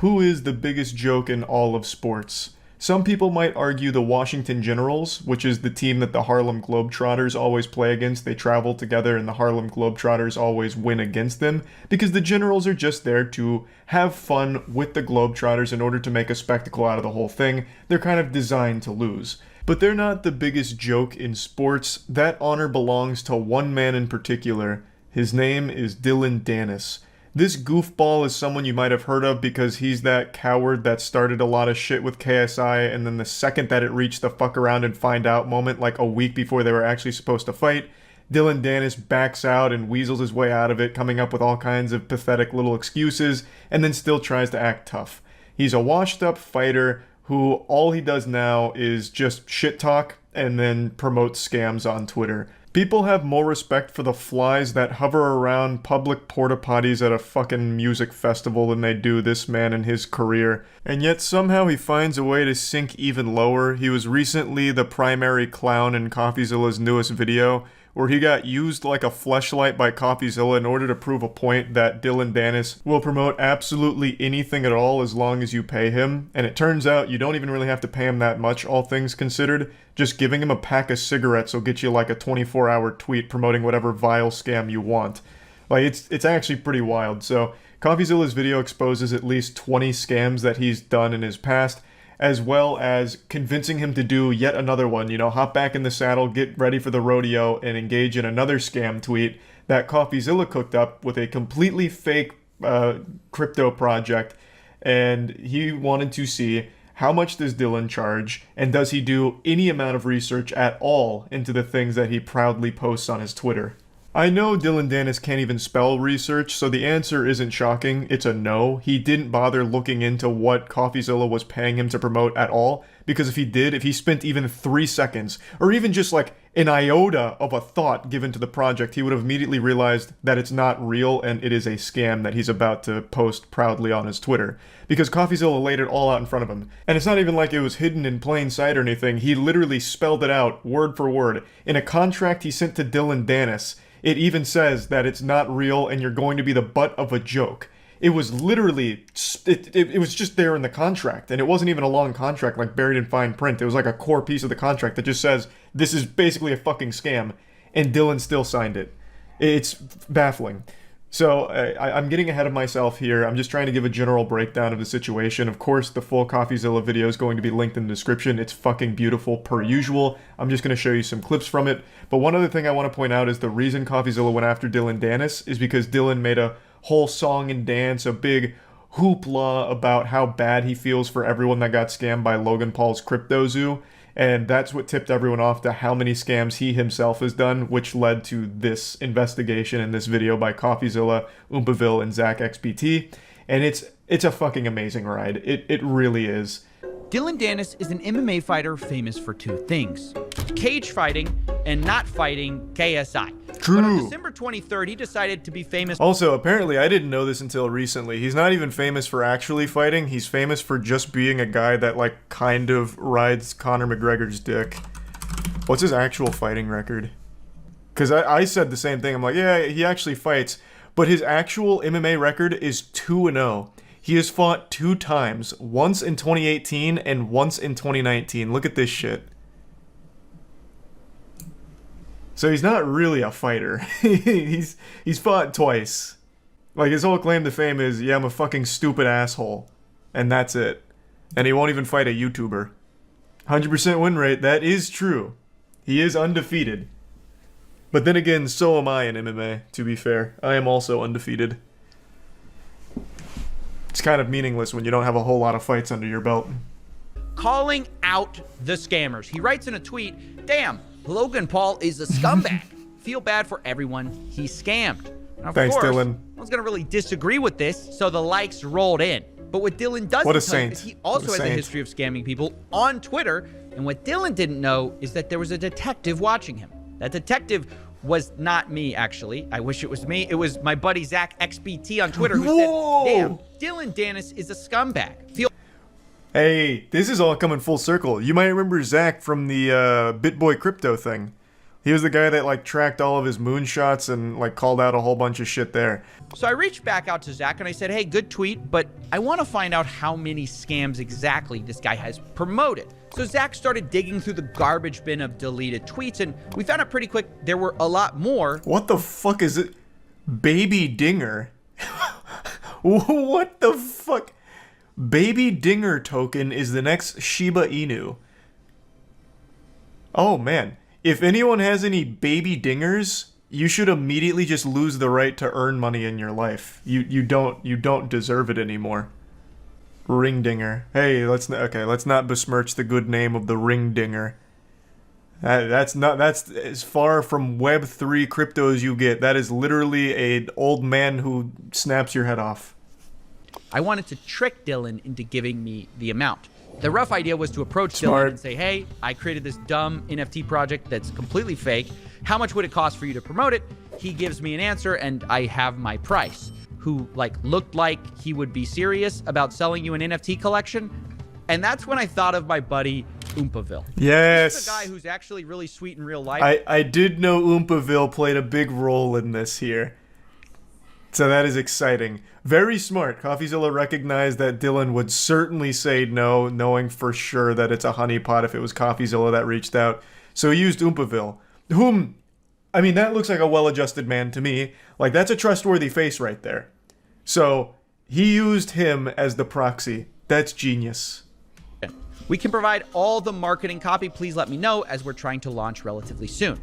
Who is the biggest joke in all of sports? Some people might argue the Washington Generals, which is the team that the Harlem Globetrotters always play against. They travel together and the Harlem Globetrotters always win against them because the Generals are just there to have fun with the Globetrotters in order to make a spectacle out of the whole thing. They're kind of designed to lose. But they're not the biggest joke in sports. That honor belongs to one man in particular. His name is Dillon Danis. This goofball is someone you might have heard of because he's that coward that started a lot of shit with KSI, and then the second that it reached the fuck around and find out moment, like a week before they were actually supposed to fight, Dillon Danis backs out and weasels his way out of it, coming up with all kinds of pathetic little excuses, and then still tries to act tough. He's a washed up fighter who all he does now is just shit talk and then promote scams on Twitter. People have more respect for the flies that hover around public porta potties at a fucking music festival than they do this man and his career. And yet somehow he finds a way to sink even lower. He was recently the primary clown in CoffeeZilla's newest video, where he got used like a fleshlight by CoffeeZilla in order to prove a point that Dillon Danis will promote absolutely anything at all as long as you pay him. And it turns out you don't even really have to pay him that much, all things considered. Just giving him a pack of cigarettes will get you like a 24-hour tweet promoting whatever vile scam you want. Like, it's actually pretty wild. So CoffeeZilla's video exposes at least 20 scams that he's done in his past, as well as convincing him to do yet another one, hop back in the saddle, get ready for the rodeo, and engage in another scam tweet that CoffeeZilla cooked up with a completely fake crypto project. And he wanted to see how much does Dillon charge, and does he do any amount of research at all into the things that he proudly posts on his Twitter. I know Dillon Danis can't even spell research, so the answer isn't shocking. It's a no. He didn't bother looking into what CoffeeZilla was paying him to promote at all, because if he spent even 3 seconds, or even just like an iota of a thought given to the project, he would have immediately realized that it's not real and it is a scam that he's about to post proudly on his Twitter. Because CoffeeZilla laid it all out in front of him. And it's not even like it was hidden in plain sight or anything. He literally spelled it out, word for word. In a contract he sent to Dillon Danis, it even says that it's not real and you're going to be the butt of a joke. It was literally, it was just there in the contract. And it wasn't even a long contract like buried in fine print. It was like a core piece of the contract that just says, this is basically a fucking scam. And Dillon still signed it. It's baffling. So I'm getting ahead of myself here. I'm just trying to give a general breakdown of the situation. Of course, the full CoffeeZilla video is going to be linked in the description. It's fucking beautiful per usual. I'm just going to show you some clips from it. But one other thing I want to point out is the reason CoffeeZilla went after Dillon Danis is because Dillon made a whole song and dance, a big hoopla about how bad he feels for everyone that got scammed by Logan Paul's Crypto.Zoo. And that's what tipped everyone off to how many scams he himself has done, which led to this investigation in this video by CoffeeZilla, Oompaville, and Zach XBT. And it's a fucking amazing ride. It really is. Dillon Danis is an MMA fighter famous for two things: cage fighting and not fighting KSI. True. But on December 23rd, he decided to be famous. Also, apparently, I didn't know this until recently. He's not even famous for actually fighting. He's famous for just being a guy that, like, kind of rides Conor McGregor's dick. What's his actual fighting record? Because I said the same thing. I'm like, yeah, he actually fights. But his actual MMA record is 2-0. He has fought 2 times, once in 2018 and once in 2019. Look at this shit. So he's not really a fighter. he's fought twice. Like, his whole claim to fame is, yeah, I'm a fucking stupid asshole. And that's it. And he won't even fight a YouTuber. 100% win rate, that is true. He is undefeated. But then again, so am I in MMA, to be fair. I am also undefeated. It's kind of meaningless when you don't have a whole lot of fights under your belt. Calling out the scammers. He writes in a tweet, "Damn, Logan Paul is a scumbag. Feel bad for everyone he scammed." Now, of Thanks, course, Dillon. No one's going to really disagree with this, so the likes rolled in. But what Dillon doesn't tell you is he also has a history of scamming people on Twitter. And what Dillon didn't know is that there was a detective watching him. That detective was not me, actually. I wish it was me. It was my buddy Zach XBT on Twitter who said, "Damn, Dillon Danis is a scumbag. Hey, this is all coming full circle. You might remember Zach from the BitBoy Crypto thing. He was the guy that like tracked all of his moonshots and like called out a whole bunch of shit there. So I reached back out to Zach and I said, hey, good tweet, but I want to find out how many scams exactly this guy has promoted. So Zach started digging through the garbage bin of deleted tweets, and we found out pretty quick there were a lot more. What the fuck is it? Baby Dinger? What the fuck? Baby Dinger token is the next Shiba Inu. Oh man. If anyone has any baby dingers, you should immediately just lose the right to earn money in your life. You don't deserve it anymore. Ring dinger. Hey, let's not besmirch the good name of the ring dinger. That's as far from Web3 crypto as you get. That is literally an old man who snaps your head off. I wanted to trick Dylan into giving me the amount. The rough idea was to approach Smart. Dylan and say, hey, I created this dumb NFT project that's completely fake. How much would it cost for you to promote it? He gives me an answer and I have my price. Who looked like he would be serious about selling you an NFT collection. And that's when I thought of my buddy Oompaville. Yes. This is a guy who's actually really sweet in real life. I did know Oompaville played a big role in this here. So that is exciting. Very smart. CoffeeZilla recognized that Dylan would certainly say no, knowing for sure that it's a honeypot if it was CoffeeZilla that reached out. So he used Oompaville, whom, I mean, that looks like a well-adjusted man to me. Like, that's a trustworthy face right there. So he used him as the proxy. That's genius. We can provide all the marketing copy. Please let me know, as we're trying to launch relatively soon.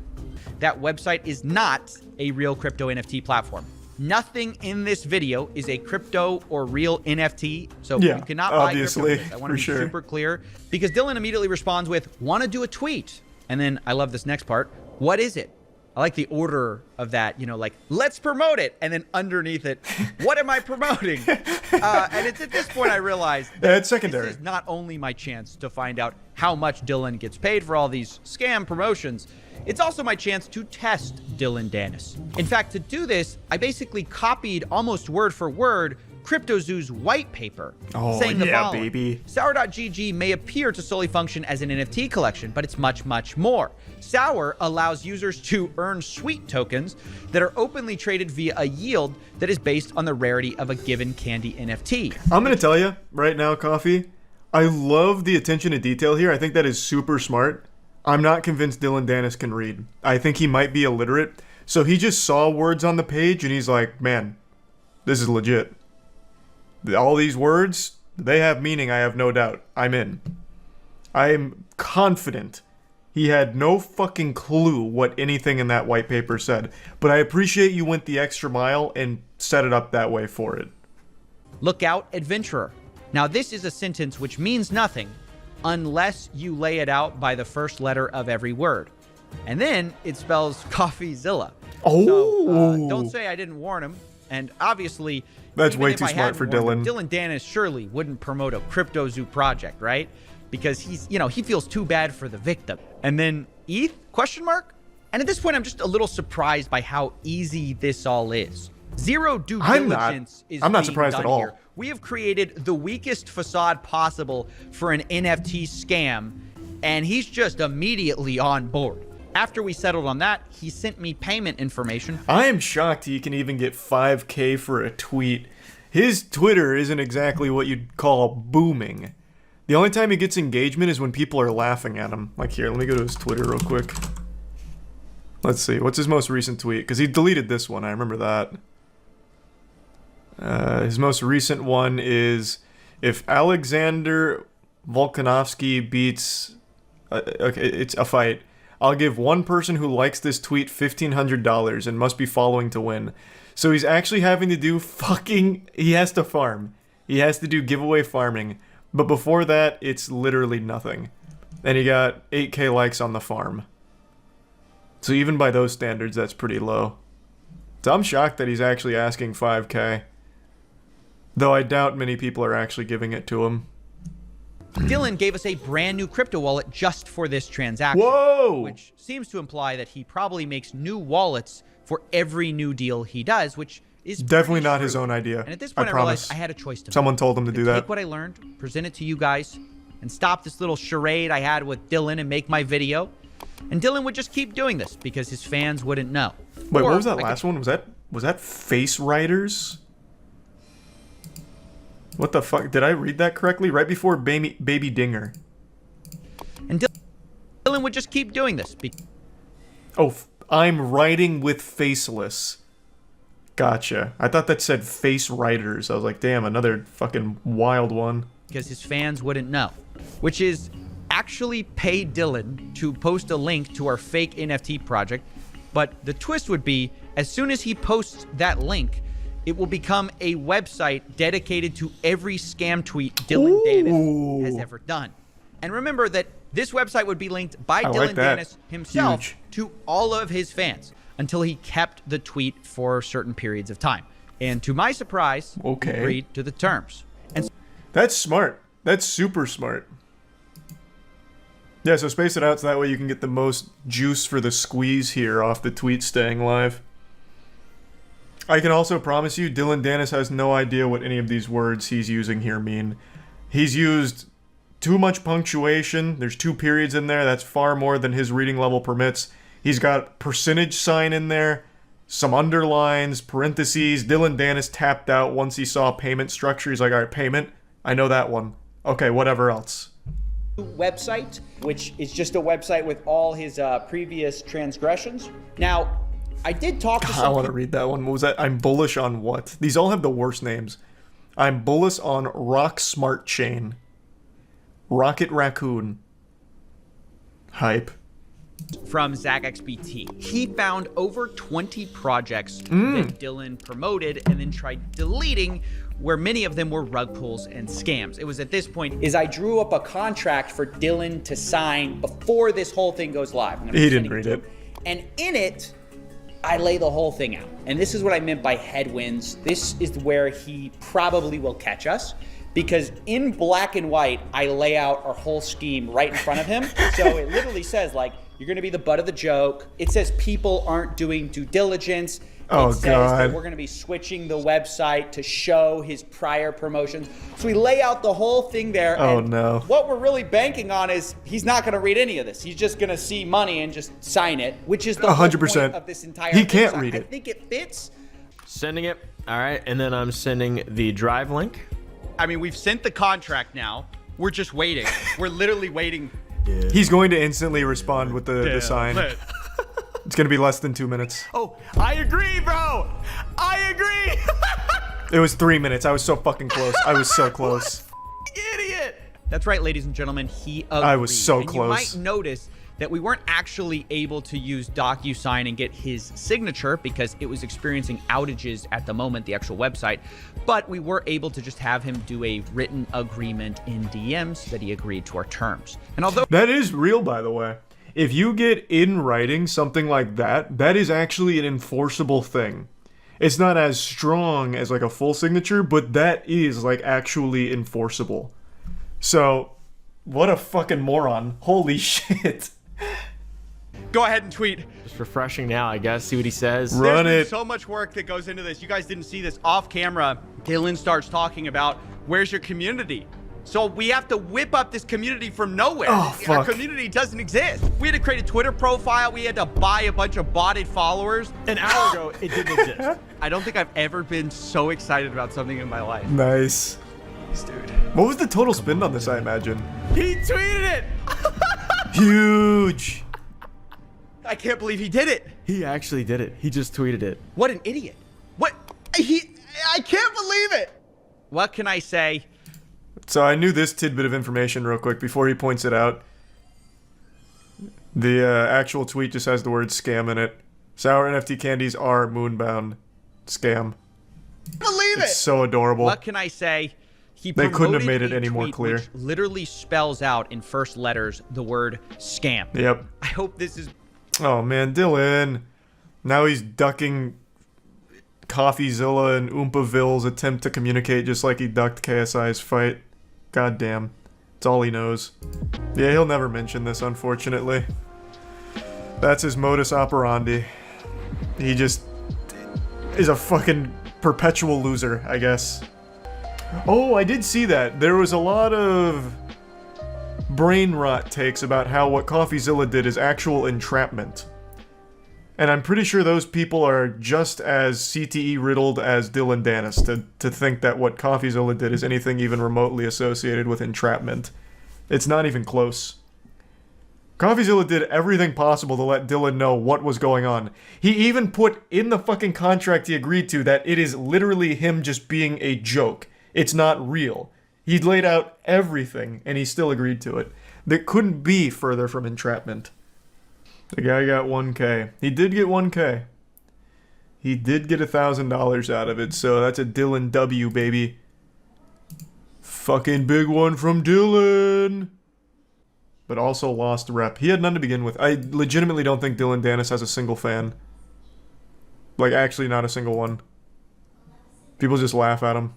That website is not a real crypto NFT platform. Nothing in this video is a crypto or real NFT, so you cannot buy obviously, crypto. I want to be super clear, because Dylan immediately responds with, want to do a tweet? And then I love this next part. What is it? I like the order of that, you know, like, let's promote it. And then underneath it, what am I promoting? And it's at this point I realized that secondary. This is not only my chance to find out how much Dylan gets paid for all these scam promotions, it's also my chance to test Dylan Dennis. In fact, to do this, I basically copied almost word for word Crypto0's white paper, saying the following. Baby. Sour.gg may appear to solely function as an NFT collection, but it's much, much more. Sour allows users to earn sweet tokens that are openly traded via a yield that is based on the rarity of a given candy NFT. I'm going to tell you right now, Coffee, I love the attention to detail here. I think that is super smart. I'm not convinced Dylan Dennis can read. I think he might be illiterate. So he just saw words on the page and he's like, man, this is legit. All these words, they have meaning, I have no doubt. I'm in. I'm confident he had no fucking clue what anything in that white paper said. But I appreciate you went the extra mile and set it up that way for it. Look out, adventurer. Now this is a sentence which means nothing unless you lay it out by the first letter of every word. And then it spells CoffeeZilla. Oh. So, don't say I didn't warn him. And obviously, that's way too smart for Dylan. Dylan Dennis surely wouldn't promote a Crypto0 project, right? Because he's, you know, he feels too bad for the victim. And then ETH? Question mark? And at this point, I'm just a little surprised by how easy this all is. Zero due diligence is I'm not surprised at all. Here. We have created the weakest facade possible for an NFT scam, and he's just immediately on board. After we settled on that, he sent me payment information. I am shocked he can even get 5K for a tweet. His Twitter isn't exactly what you'd call booming. The only time he gets engagement is when people are laughing at him. Like here, let me go to his Twitter real quick. Let's see, what's his most recent tweet? Because he deleted this one, I remember that. His most recent one is, if Alexander Volkanovsky beats... okay, it's a fight. I'll give one person who likes this tweet $1,500 and must be following to win. So he's actually having to do he has to farm. He has to do giveaway farming. But before that, it's literally nothing. And he got 8K likes on the farm. So even by those standards, that's pretty low. So I'm shocked that he's actually asking 5K. Though I doubt many people are actually giving it to him. Dylan gave us a brand new crypto wallet just for this transaction. Whoa! Which seems to imply that he probably makes new wallets for every new deal he does, which is definitely not his own idea. And at this point, I realized I had a choice to make. Someone told him to do that. Take what I learned, present it to you guys, and stop this little charade I had with Dylan and make my video. And Dylan would just keep doing this because his fans wouldn't know. Wait, what was that last one? Was that Face Writers? What the fuck? Did I read that correctly? Right before Baby Dinger. And Dylan would just keep doing this. Oh, I'm writing with Faceless. Gotcha. I thought that said Face Writers. I was like, damn, another fucking wild one. Because his fans wouldn't know. Which is actually pay Dylan to post a link to our fake NFT project. But the twist would be, as soon as he posts that link, it will become a website dedicated to every scam tweet Dylan Dennis has ever done. And remember that this website would be linked by Dylan Dennis himself to all of his fans until he kept the tweet for certain periods of time. And to my surprise, he agreed to the terms. And that's smart. That's super smart. Yeah, so space it out so that way you can get the most juice for the squeeze here off the tweet staying live. I can also promise you, Dylan Dennis has no idea what any of these words he's using here mean. He's used too much punctuation. There's 2 periods in there. That's far more than his reading level permits. He's got percentage sign in there, some underlines, parentheses. Dylan Dennis tapped out once he saw payment structure. He's like, all right, payment. I know that one. Okay, whatever else. Website, which is just a website with all his previous transgressions. Now, I did talk to some I want to read that one. What was that? I'm bullish on what? These all have the worst names. I'm bullish on Rock Smart Chain. Rocket Raccoon. Hype. From ZachXBT. He found over 20 projects that Dylan promoted and then tried deleting, where many of them were rug pulls and scams. It was at this point I drew up a contract for Dylan to sign before this whole thing goes live. He didn't read it. And in it, I lay the whole thing out. And this is what I meant by headwinds. This is where he probably will catch us, because in black and white, I lay out our whole scheme right in front of him. So it literally says, like, you're going to be the butt of the joke. It says people aren't doing due diligence. It says that we're going to be switching the website to show his prior promotions. So we lay out the whole thing there. Oh, and no. What we're really banking on is he's not going to read any of this. He's just going to see money and just sign it, which is the 100% whole point of this entire thing. He can't read it. I think it fits. Sending it. All right. And then I'm sending the drive link. I mean, we've sent the contract now. We're just waiting. We're literally waiting. Yeah. He's going to instantly respond with the sign. It's going to be less than 2 minutes. Oh, I agree, bro. I agree. It was 3 minutes. I was so fucking close. I was so close. Idiot. That's right, ladies and gentlemen. He agreed. I was so close. You might notice that we weren't actually able to use DocuSign and get his signature because it was experiencing outages at the moment, the actual website. But we were able to just have him do a written agreement in DMs that he agreed to our terms. And although that is real, by the way. If you get in writing something like that, that is actually an enforceable thing. It's not as strong as like a full signature, but that is like actually enforceable. So, what a fucking moron. Holy shit. go ahead and tweet. Just refreshing now, I guess. See what he says. Run There's it. so much work that goes into this. You guys didn't see this off camera. Dylan starts talking about, where's your community? So we have to whip up this community from nowhere. Oh, fuck. Our community doesn't exist. We had to create a Twitter profile. We had to buy a bunch of botted followers. An hour ago, it didn't exist. I don't think I've ever been so excited about something in my life. Nice. Dude. What was the total spend on this, I imagine? He tweeted it! Huge. I can't believe he did it. He actually did it. He just tweeted it. What an idiot. I can't believe it. What can I say? So I knew this tidbit of information real quick before he points it out. The actual tweet just has the word scam in it. Sour NFT candies are moonbound. Scam. Believe it. It's so adorable. What can I say? They couldn't have made it a any more tweet clear. Which literally spells out in first letters the word scam. Yep. I hope this is... Oh man, Dylan. Now he's ducking CoffeeZilla and Oompaville's attempt to communicate just like he ducked KSI's fight. God damn. It's all he knows. Yeah, he'll never mention this, unfortunately. That's his modus operandi. He just is a fucking perpetual loser, I guess. Oh, I did see that. There was a lot of brain rot takes about how what CoffeeZilla did is actual entrapment. And I'm pretty sure those people are just as CTE riddled as Dylan Dennis to think that what CoffeeZilla did is anything even remotely associated with entrapment. It's not even close. CoffeeZilla did everything possible to let Dylan know what was going on. He even put in the fucking contract he agreed to that it is literally him just being a joke. It's not real. He laid out everything, and he still agreed to it. That couldn't be further from entrapment. The guy got 1K. He did get 1K. He did get $1,000 out of it, so that's a Dylan W, baby. Fucking big one from Dylan! But also lost rep. He had none to begin with. I legitimately don't think Dylan Dennis has a single fan. Like, actually not a single one. People just laugh at him.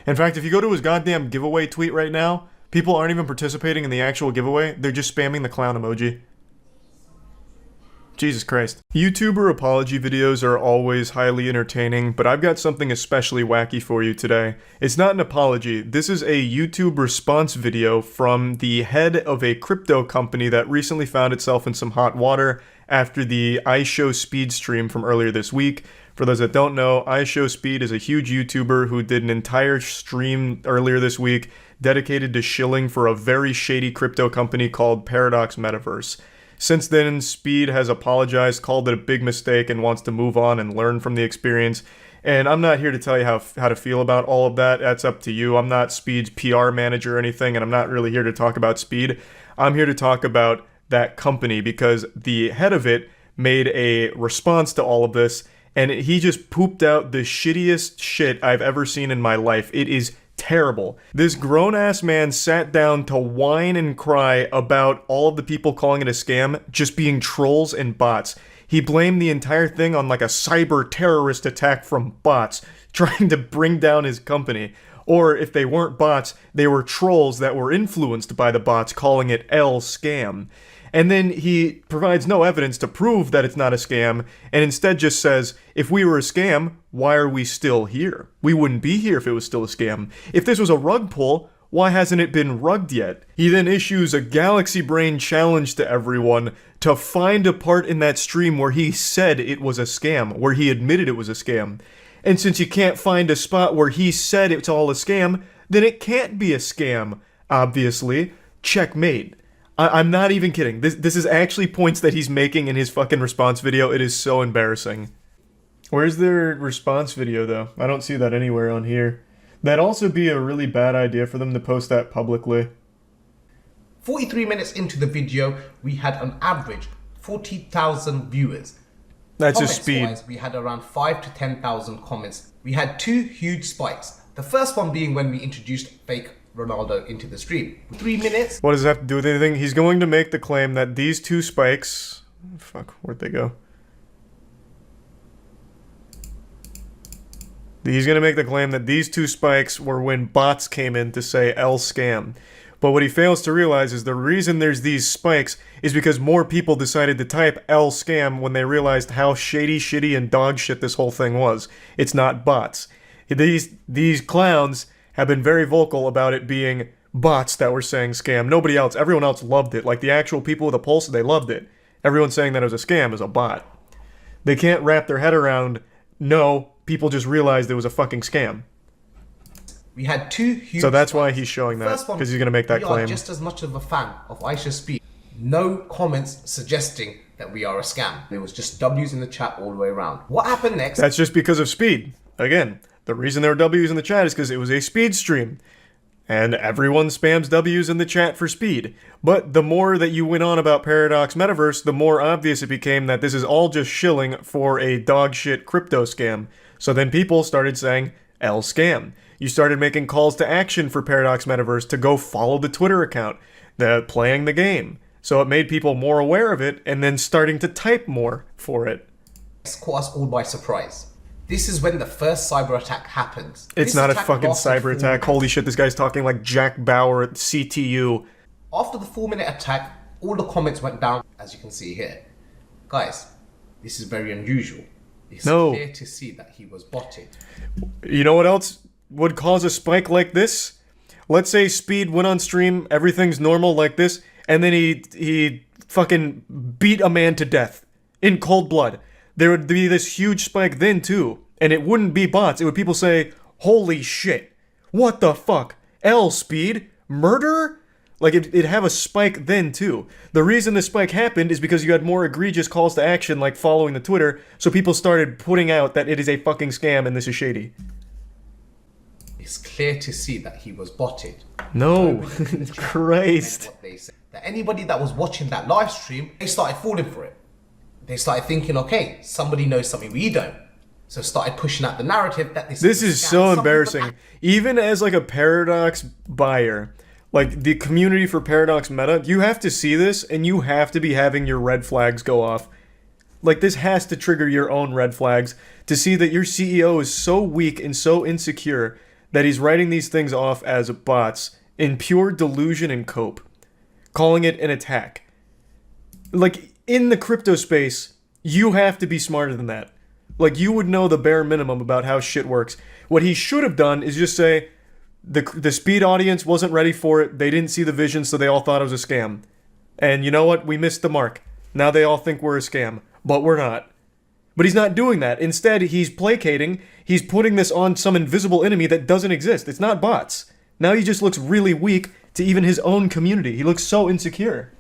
In fact, if you go to his goddamn giveaway tweet right now, people aren't even participating in the actual giveaway. They're just spamming the clown emoji. Jesus Christ. YouTuber apology videos are always highly entertaining, but I've got something especially wacky for you today. It's not an apology. This is a YouTube response video from the head of a crypto company that recently found itself in some hot water after the iShowSpeed stream from earlier this week. For those that don't know, iShowSpeed is a huge YouTuber who did an entire stream earlier this week dedicated to shilling for a very shady crypto company called Paradox Metaverse. Since then, Speed has apologized, called it a big mistake, and wants to move on and learn from the experience. And I'm not here to tell you how to feel about all of that. That's up to you. I'm not Speed's PR manager or anything, and I'm not really here to talk about Speed. I'm here to talk about that company because the head of it made a response to all of this, and he just pooped out the shittiest shit I've ever seen in my life. It is terrible. This grown-ass man sat down to whine and cry about all of the people calling it a scam just being trolls and bots. He blamed the entire thing on like a cyber terrorist attack from bots trying to bring down his company. Or if they weren't bots, they were trolls that were influenced by the bots calling it scam. And then he provides no evidence to prove that it's not a scam, and instead just says, if we were a scam, why are we still here? We wouldn't be here if it was still a scam. If this was a rug pull, why hasn't it been rugged yet? He then issues a Galaxy Brain challenge to everyone to find a part in that stream where he said it was a scam, where he admitted it was a scam. And since you can't find a spot where he said it's all a scam, then it can't be a scam, obviously. Checkmate. I'm not even kidding. This is actually points that he's making in his fucking response video. It is so embarrassing. Where's their response video, though? I don't see that anywhere on here. That'd also be a really bad idea for them to post that publicly. 43 minutes into the video, we had on average 40,000 viewers. That's just speed. Comments-wise, we had around 5 to 10,000 comments. We had two huge spikes. The first one being when we introduced fake Ronaldo into the stream. 3 minutes. What does that have to do with anything? He's going to make the claim that these two spikes... Fuck, where'd they go? He's going to make the claim that these two spikes were when bots came in to say scam. But what he fails to realize is the reason there's these spikes is because more people decided to type scam when they realized how shady, shitty, and dog shit this whole thing was. It's not bots. These clowns have been very vocal about it being bots that were saying scam. Nobody else, everyone else loved it. Like the actual people with a pulse, they loved it. Everyone saying that it was a scam is a bot. They can't wrap their head around, no, people just realized it was a fucking scam. We had two huge... So that's why he's showing that, because he's going to make that claim. We are just as much of a fan of iShowSpeed. No comments suggesting that we are a scam. There was just W's in the chat all the way around. What happened next? That's just because of Speed. Again, the reason there were W's in the chat is because it was a Speed stream. And everyone spams W's in the chat for Speed. But the more that you went on about Paradox Metaverse, the more obvious it became that this is all just shilling for a dogshit crypto scam. So then people started saying, scam. You started making calls to action for Paradox Metaverse to go follow the Twitter account, playing the game. So it made people more aware of it, and then starting to type more for it. It's caught us all by surprise. This is when the first cyber attack happens. It's not a fucking cyber attack. Holy shit, this guy's talking like Jack Bauer at CTU. After the 4-minute attack, all the comments went down, as you can see here. Guys, this is very unusual. It's clear to see that he was botted. You know what else would cause a spike like this? let's say Speed went on stream, everything's normal like this, and then he fucking beat a man to death in cold blood. There would be this huge spike then too, and it wouldn't be bots. It would people say, holy shit, what the fuck? Speed? Murder? Like, it'd have a spike then too. The reason the spike happened is because you had more egregious calls to action, like following the Twitter, so people started putting out that it is a fucking scam and this is shady. It's clear to see that he was botted. No, Christ. That anybody that was watching that live stream, they started falling for it. They started thinking, okay, somebody knows something we don't. So started pushing out the narrative that this is so embarrassing. Even as like a Paradox buyer, like the community for Paradox meta, you have to see this and you have to be having your red flags go off. Like, this has to trigger your own red flags to see that your CEO is so weak and so insecure that he's writing these things off as bots in pure delusion and cope, calling it an attack. Like, in the crypto space, you have to be smarter than that. Like, you would know the bare minimum about how shit works. What he should have done is just say, the Speed audience wasn't ready for it, they didn't see the vision, so they all thought it was a scam. And you know what? We missed the mark. Now they all think we're a scam. But we're not. But he's not doing that. Instead, he's placating, he's putting this on some invisible enemy that doesn't exist. It's not bots. Now he just looks really weak to even his own community. He looks so insecure.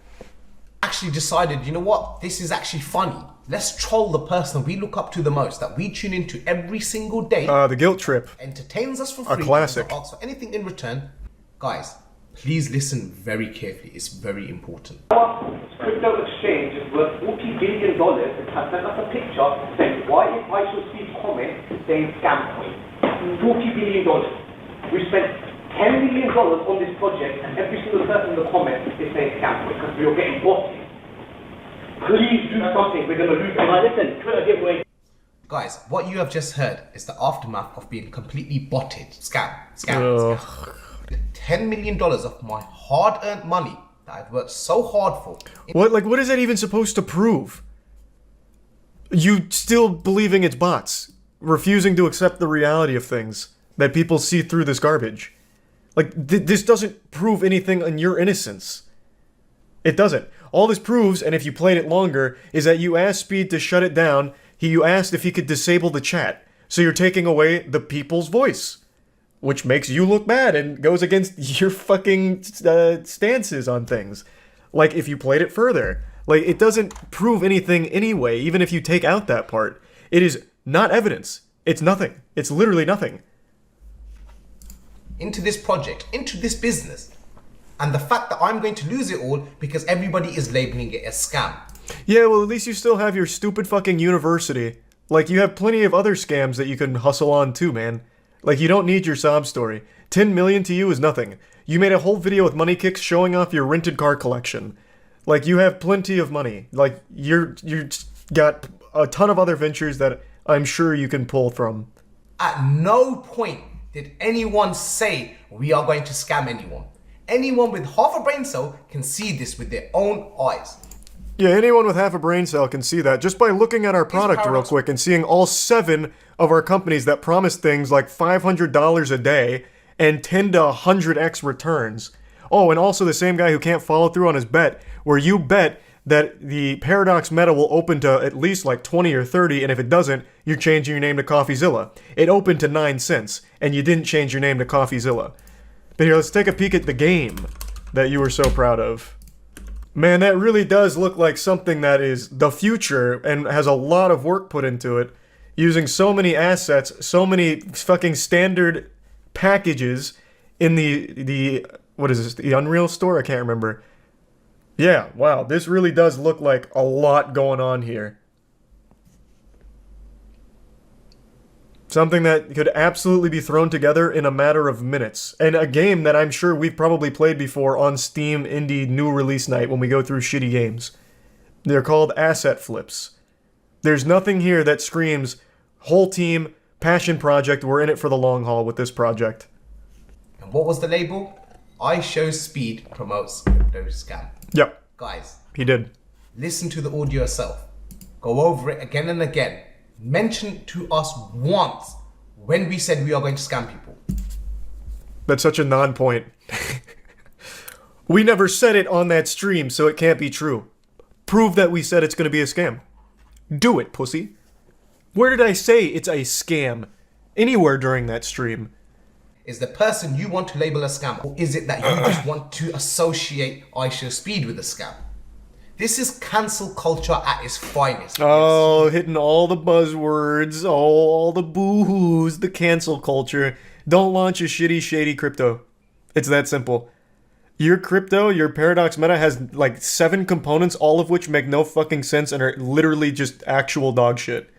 Actually decided, you know what? This is actually funny. Let's troll the person we look up to the most, that we tune into every single day. The guilt trip. Entertains us for free. A classic. Asks for anything in return. Guys, please listen very carefully. It's very important. Our crypto exchange is worth $40 billion and has sent us a picture saying, why if I should see comment saying scam coin? $40 billion. We spent $10 million on this project and every single person in the comment is saying scam coin because we are getting botted. Please do something, we're going to lose. Listen, Twitter giveaway. Guys, what you have just heard is the aftermath of being completely botted. Scam. $10 million of my hard-earned money that I've worked so hard for. What is that even supposed to prove? You still believing it's bots, refusing to accept the reality of things, that people see through this garbage. Like, this doesn't prove anything on your innocence. It doesn't. All this proves, and if you played it longer, is that you asked Speed to shut it down, you asked if he could disable the chat, so you're taking away the people's voice. Which makes you look bad and goes against your fucking stances on things. Like, if you played it further. Like, it doesn't prove anything anyway, even if you take out that part. It is not evidence. It's nothing. It's literally nothing. Into this project, into this business. And the fact that I'm going to lose it all because everybody is labeling it a scam. Yeah, well, at least you still have your stupid fucking university. Like, you have plenty of other scams that you can hustle on too, man. Like, you don't need your sob story. 10 million to you is nothing. You made a whole video with money kicks showing off your rented car collection. Like, you have plenty of money. Like, you're got a ton of other ventures that I'm sure you can pull from. At no point did anyone say we are going to scam anyone. Anyone with half a brain cell can see this with their own eyes. Yeah, anyone with half a brain cell can see that just by looking at our product real quick and seeing all 7 of our companies that promise things like $500 a day and 10 to 100x returns. Oh, and also the same guy who can't follow through on his bet, where you bet that the Paradox meta will open to at least like 20 or 30, and if it doesn't, you're changing your name to CoffeeZilla. It opened to 9 cents, and you didn't change your name to CoffeeZilla. But here, let's take a peek at the game that you were so proud of. Man, that really does look like something that is the future and has a lot of work put into it, using so many assets, so many fucking standard packages in the what is this, the Unreal Store? I can't remember. Yeah, wow, this really does look like a lot going on here. Something that could absolutely be thrown together in a matter of minutes. And a game that I'm sure we've probably played before on Steam Indie New Release Night when we go through shitty games. They're called asset flips. There's nothing here that screams, whole team, passion project, we're in it for the long haul with this project. And what was the label? I Show Speed promotes crypto scam. Yep. Guys. He did. Listen to the audio yourself. Go over it again and again. Mention to us once when we said we are going to scam people. That's such a non-point. We never said it on that stream, so it can't be true. Prove that we said it's going to be a scam. Do it, pussy. Where did I say it's a scam? Anywhere during that stream. Is the person you want to label a scam, or is it that you just want to associate IShowSpeed with a scam? This is cancel culture at its finest. Oh, hitting all the buzzwords, all the boo-hoos, the cancel culture. Don't launch a shitty, shady crypto. It's that simple. Your crypto, your Paradox Meta has like 7 components, all of which make no fucking sense and are literally just actual dog shit.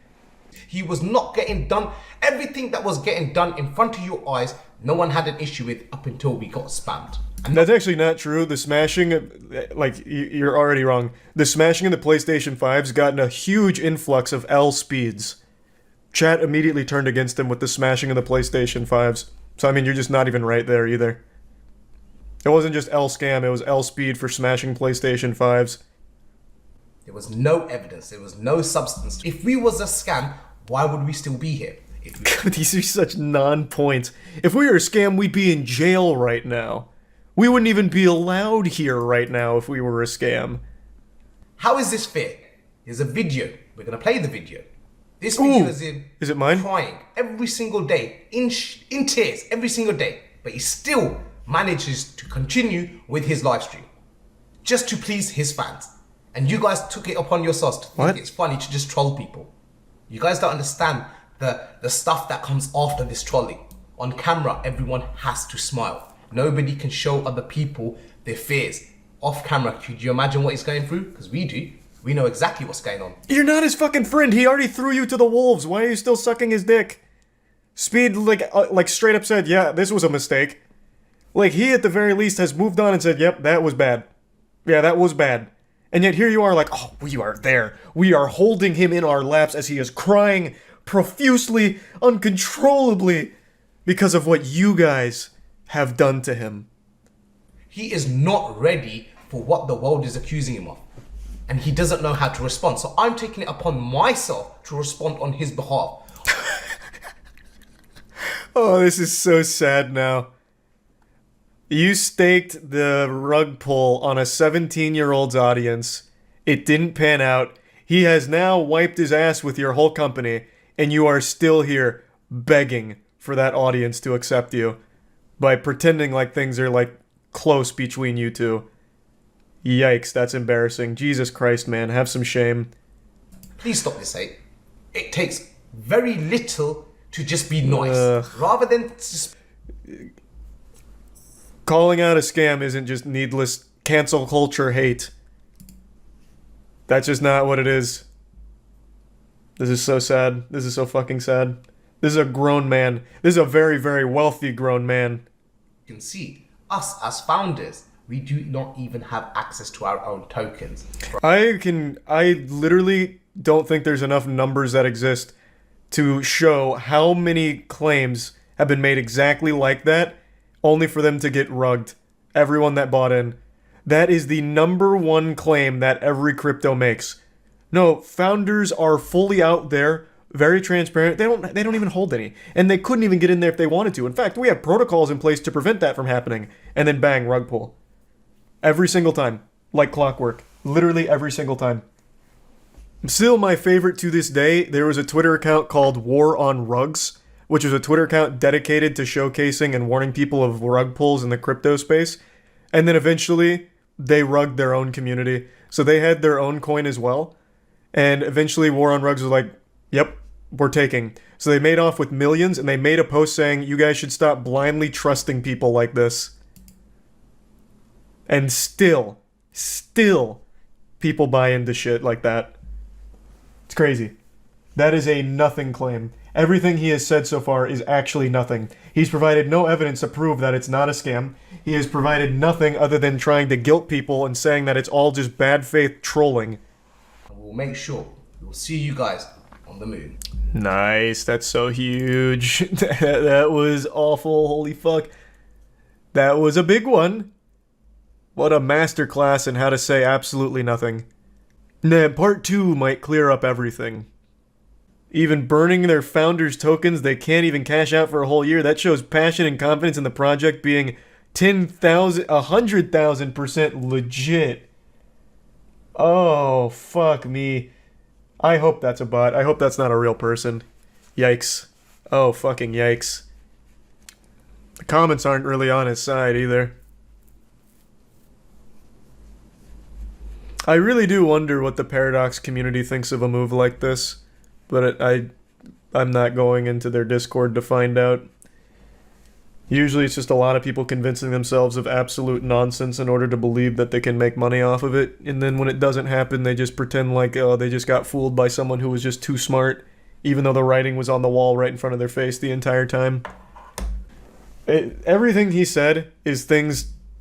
He was not getting done. Everything that was getting done in front of your eyes, no one had an issue with up until we got spammed. And that's actually not true. The smashing, like, you're already wrong. The smashing of the PlayStation 5's gotten a huge influx of L speeds. Chat immediately turned against him with the smashing of the PlayStation 5's. So, I mean, you're just not even right there either. It wasn't just L scam, it was L speed for smashing PlayStation 5's. There was no evidence, there was no substance. If we was a scam, why would we still be here? These are such non-points. If we were a scam, we'd be in jail right now. We wouldn't even be allowed here right now if we were a scam. How is this fair? Here's a video. We're going to play the video. This video is him is it mine? Crying every single day, in tears every single day. But he still manages to continue with his live stream. Just to please his fans. And you guys took it upon yourselves to think it's funny to just troll people. You guys don't understand the stuff that comes after this trolling. On camera, everyone has to smile. Nobody can show other people their fears. Off camera, could you imagine what he's going through? Because we do. We know exactly what's going on. You're not his fucking friend. He already threw you to the wolves. Why are you still sucking his dick? Speed, like straight up said, yeah, this was a mistake. Like, he at the very least has moved on and said, yep, that was bad. Yeah, that was bad. And yet here you are like, oh, we are there. We are holding him in our laps as he is crying profusely, uncontrollably, because of what you guys have done to him. He is not ready for what the world is accusing him of. And he doesn't know how to respond. So I'm taking it upon myself to respond on his behalf. Oh, this is so sad now. You staked the rug pull on a 17-year-old's audience. It didn't pan out. He has now wiped his ass with your whole company, and you are still here begging for that audience to accept you by pretending like things are, like, close between you two. Yikes, that's embarrassing. Jesus Christ, man, have some shame. Please stop this hate. It takes very little to just be nice. Rather than just... Calling out a scam isn't just needless cancel culture hate. That's just not what it is. This is so sad. This is so fucking sad. This is a grown man. This is a very, very wealthy grown man. You can see, us as founders, we do not even have access to our own tokens. I literally don't think there's enough numbers that exist to show how many claims have been made exactly like that, only for them to get rugged. Everyone that bought in. That is the #1 claim that every crypto makes. No, founders are fully out there, very transparent. They don't even hold any. And they couldn't even get in there if they wanted to. In fact, we have protocols in place to prevent that from happening. And then bang, rug pull. Every single time. Like clockwork. Literally every single time. Still my favorite to this day, there was a Twitter account called War on Rugs, which was a Twitter account dedicated to showcasing and warning people of rug pulls in the crypto space. And then eventually, they rugged their own community. So they had their own coin as well. And eventually War on Rugs was like, yep, we're taking. So they made off with millions, and they made a post saying, you guys should stop blindly trusting people like this. And still, people buy into shit like that. It's crazy. That is a nothing claim. Everything he has said so far is actually nothing. He's provided no evidence to prove that it's not a scam. He has provided nothing other than trying to guilt people and saying that it's all just bad faith trolling. We'll make sure we'll see you guys on the moon. Nice, that's so huge. That was awful, holy fuck. That was a big one. What a masterclass in how to say absolutely nothing. Nah, part 2 might clear up everything. Even burning their founders' tokens they can't even cash out for a whole year, that shows passion and confidence in the project being 10,000, 100,000% legit. Oh, fuck me. I hope that's a bot. I hope that's not a real person. Yikes. Oh, fucking yikes. The comments aren't really on his side either. I really do wonder what the Paradox community thinks of a move like this, but I'm not going into their Discord to find out. Usually it's just a lot of people convincing themselves of absolute nonsense in order to believe that they can make money off of it, and then when it doesn't happen, they just pretend like, oh, they just got fooled by someone who was just too smart, even though the writing was on the wall right in front of their face the entire time. Everything he said is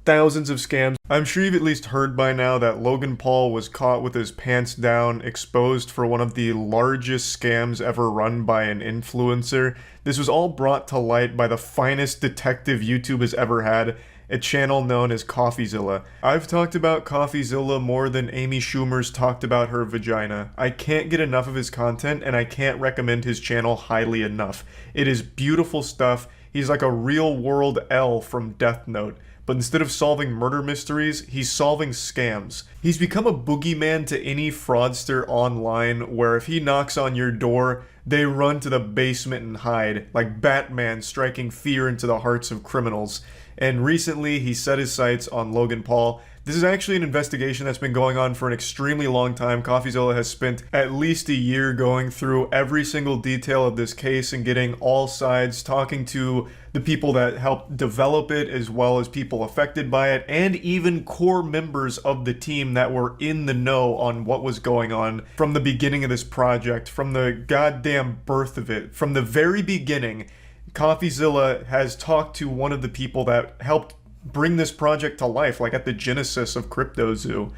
thousands of scams. I'm sure you've at least heard by now that Logan Paul was caught with his pants down, exposed for one of the largest scams ever run by an influencer. This was all brought to light by the finest detective YouTube has ever had, a channel known as CoffeeZilla. I've talked about CoffeeZilla more than Amy Schumer's talked about her vagina. I can't get enough of his content, and I can't recommend his channel highly enough. It is beautiful stuff. He's like a real-world L from Death Note. But instead of solving murder mysteries, he's solving scams. He's become a boogeyman to any fraudster online, where if he knocks on your door, they run to the basement and hide, like Batman striking fear into the hearts of criminals. And recently, he set his sights on Logan Paul. This is actually an investigation that's been going on for an extremely long time. CoffeeZilla has spent at least a year going through every single detail of this case and getting all sides, talking to the people that helped develop it, as well as people affected by it, and even core members of the team that were in the know on what was going on from the beginning of this project, from the goddamn birth of it. From the very beginning, CoffeeZilla has talked to one of the people that helped bring this project to life, like at the genesis of Crypto0.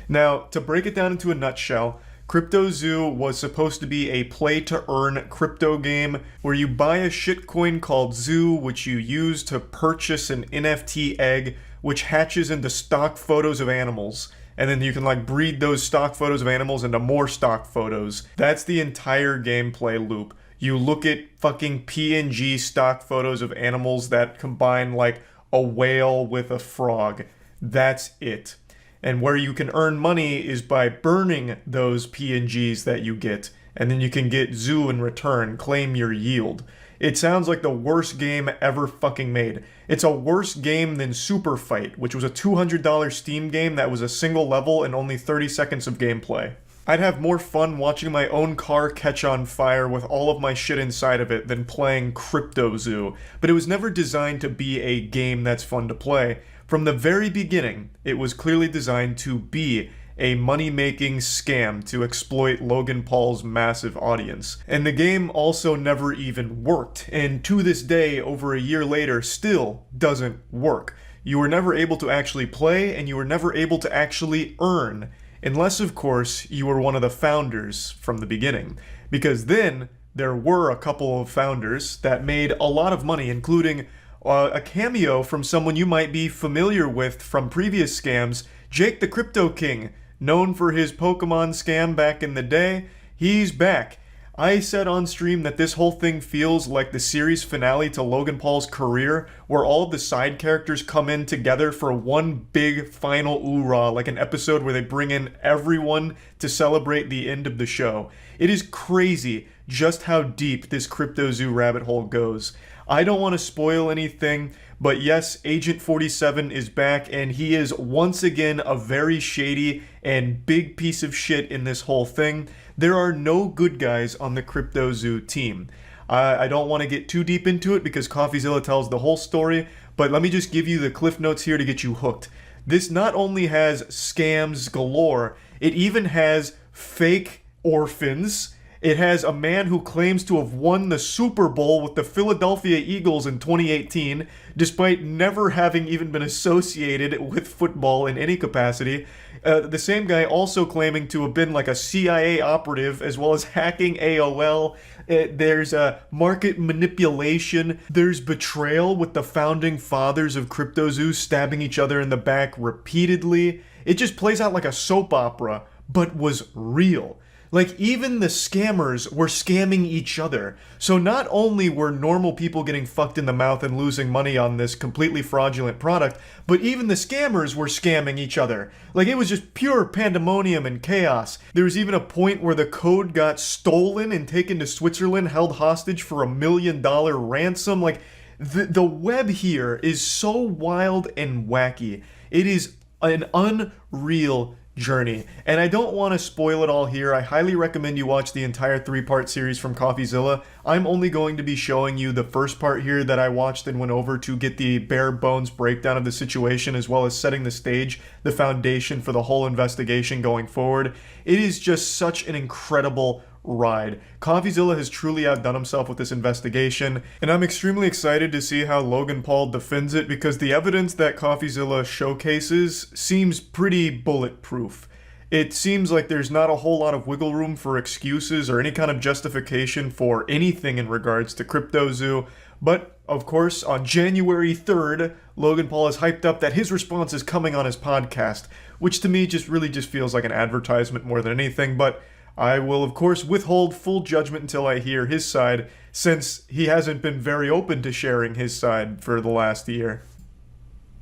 Now, to break it down into a nutshell, Crypto0 was supposed to be a play-to-earn crypto game where you buy a shitcoin called Zoo, which you use to purchase an NFT egg, which hatches into stock photos of animals. And then you can like breed those stock photos of animals into more stock photos. That's the entire gameplay loop. You look at fucking PNG stock photos of animals that combine like a whale with a frog. That's it. And where you can earn money is by burning those PNGs that you get, and then you can get Zoo in return, claim your yield. It sounds like the worst game ever fucking made. It's a worse game than Super Fight, which was a $200 Steam game that was a single level and only 30 seconds of gameplay. I'd have more fun watching my own car catch on fire with all of my shit inside of it than playing Crypto0, but it was never designed to be a game that's fun to play. From the very beginning, it was clearly designed to be a money-making scam to exploit Logan Paul's massive audience. And the game also never even worked, and to this day, over a year later, still doesn't work. You were never able to actually play, and you were never able to actually earn. Unless, of course, you were one of the founders from the beginning. Because then, there were a couple of founders that made a lot of money, including a cameo from someone you might be familiar with from previous scams, Jake the Crypto King, known for his Pokemon scam back in the day. He's back. I said on stream that this whole thing feels like the series finale to Logan Paul's career, where all of the side characters come in together for one big final oorah, like an episode where they bring in everyone to celebrate the end of the show. It is crazy just how deep this Crypto0 rabbit hole goes. I don't want to spoil anything, but yes, Agent 47 is back, and he is once again a very shady and big piece of shit in this whole thing. There are no good guys on the Crypto0 team. I don't want to get too deep into it because CoffeeZilla tells the whole story, but let me just give you the cliff notes here to get you hooked. This not only has scams galore, it even has fake orphans. It has a man who claims to have won the Super Bowl with the Philadelphia Eagles in 2018, despite never having even been associated with football in any capacity. The same guy also claiming to have been like a CIA operative, as well as hacking AOL. There's market manipulation. There's betrayal with the founding fathers of Crypto0 stabbing each other in the back repeatedly. It just plays out like a soap opera, but was real. Like, even the scammers were scamming each other. So not only were normal people getting fucked in the mouth and losing money on this completely fraudulent product, but even the scammers were scamming each other. Like, it was just pure pandemonium and chaos. There was even a point where the code got stolen and taken to Switzerland, held hostage for $1 million ransom. Like, the web here is so wild and wacky. It is an unreal journey, and I don't want to spoil it all here. I highly recommend you watch the entire 3-part series from CoffeeZilla. I'm only going to be showing you the first part here that I watched and went over to get the bare bones breakdown of the situation, as well as setting the stage, the foundation for the whole investigation going forward. It is just such an incredible ride. CoffeeZilla has truly outdone himself with this investigation, and I'm extremely excited to see how Logan Paul defends it, because the evidence that CoffeeZilla showcases seems pretty bulletproof. It seems like there's not a whole lot of wiggle room for excuses or any kind of justification for anything in regards to Crypto0. But, of course, on January 3rd, Logan Paul has hyped up that his response is coming on his podcast, which to me just feels like an advertisement more than anything, but I will, of course, withhold full judgment until I hear his side, since he hasn't been very open to sharing his side for the last year.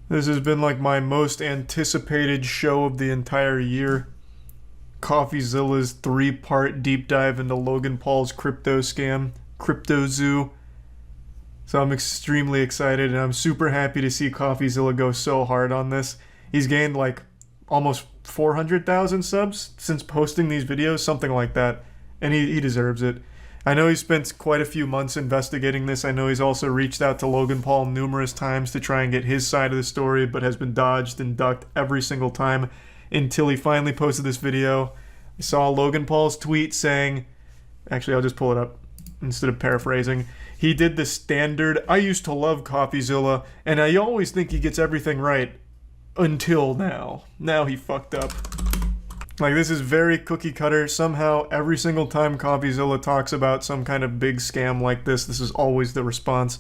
This has been like my most anticipated show of the entire year. CoffeeZilla's 3-part deep dive into Logan Paul's crypto scam, Crypto0. So I'm extremely excited, and I'm super happy to see CoffeeZilla go so hard on this. He's gained like almost 400,000 subs since posting these videos, something like that, and he deserves it. I know he spent quite a few months investigating this. I know he's also reached out to Logan Paul numerous times to try and get his side of the story, but has been dodged and ducked every single time until he finally posted this video. I saw Logan Paul's tweet saying, actually I'll just pull it up instead of paraphrasing. He did the standard, "I used to love CoffeeZilla, and I always think he gets everything right. Until now. Now he fucked up." Like, this is very cookie cutter. Somehow, every single time CoffeeZilla talks about some kind of big scam like this is always the response.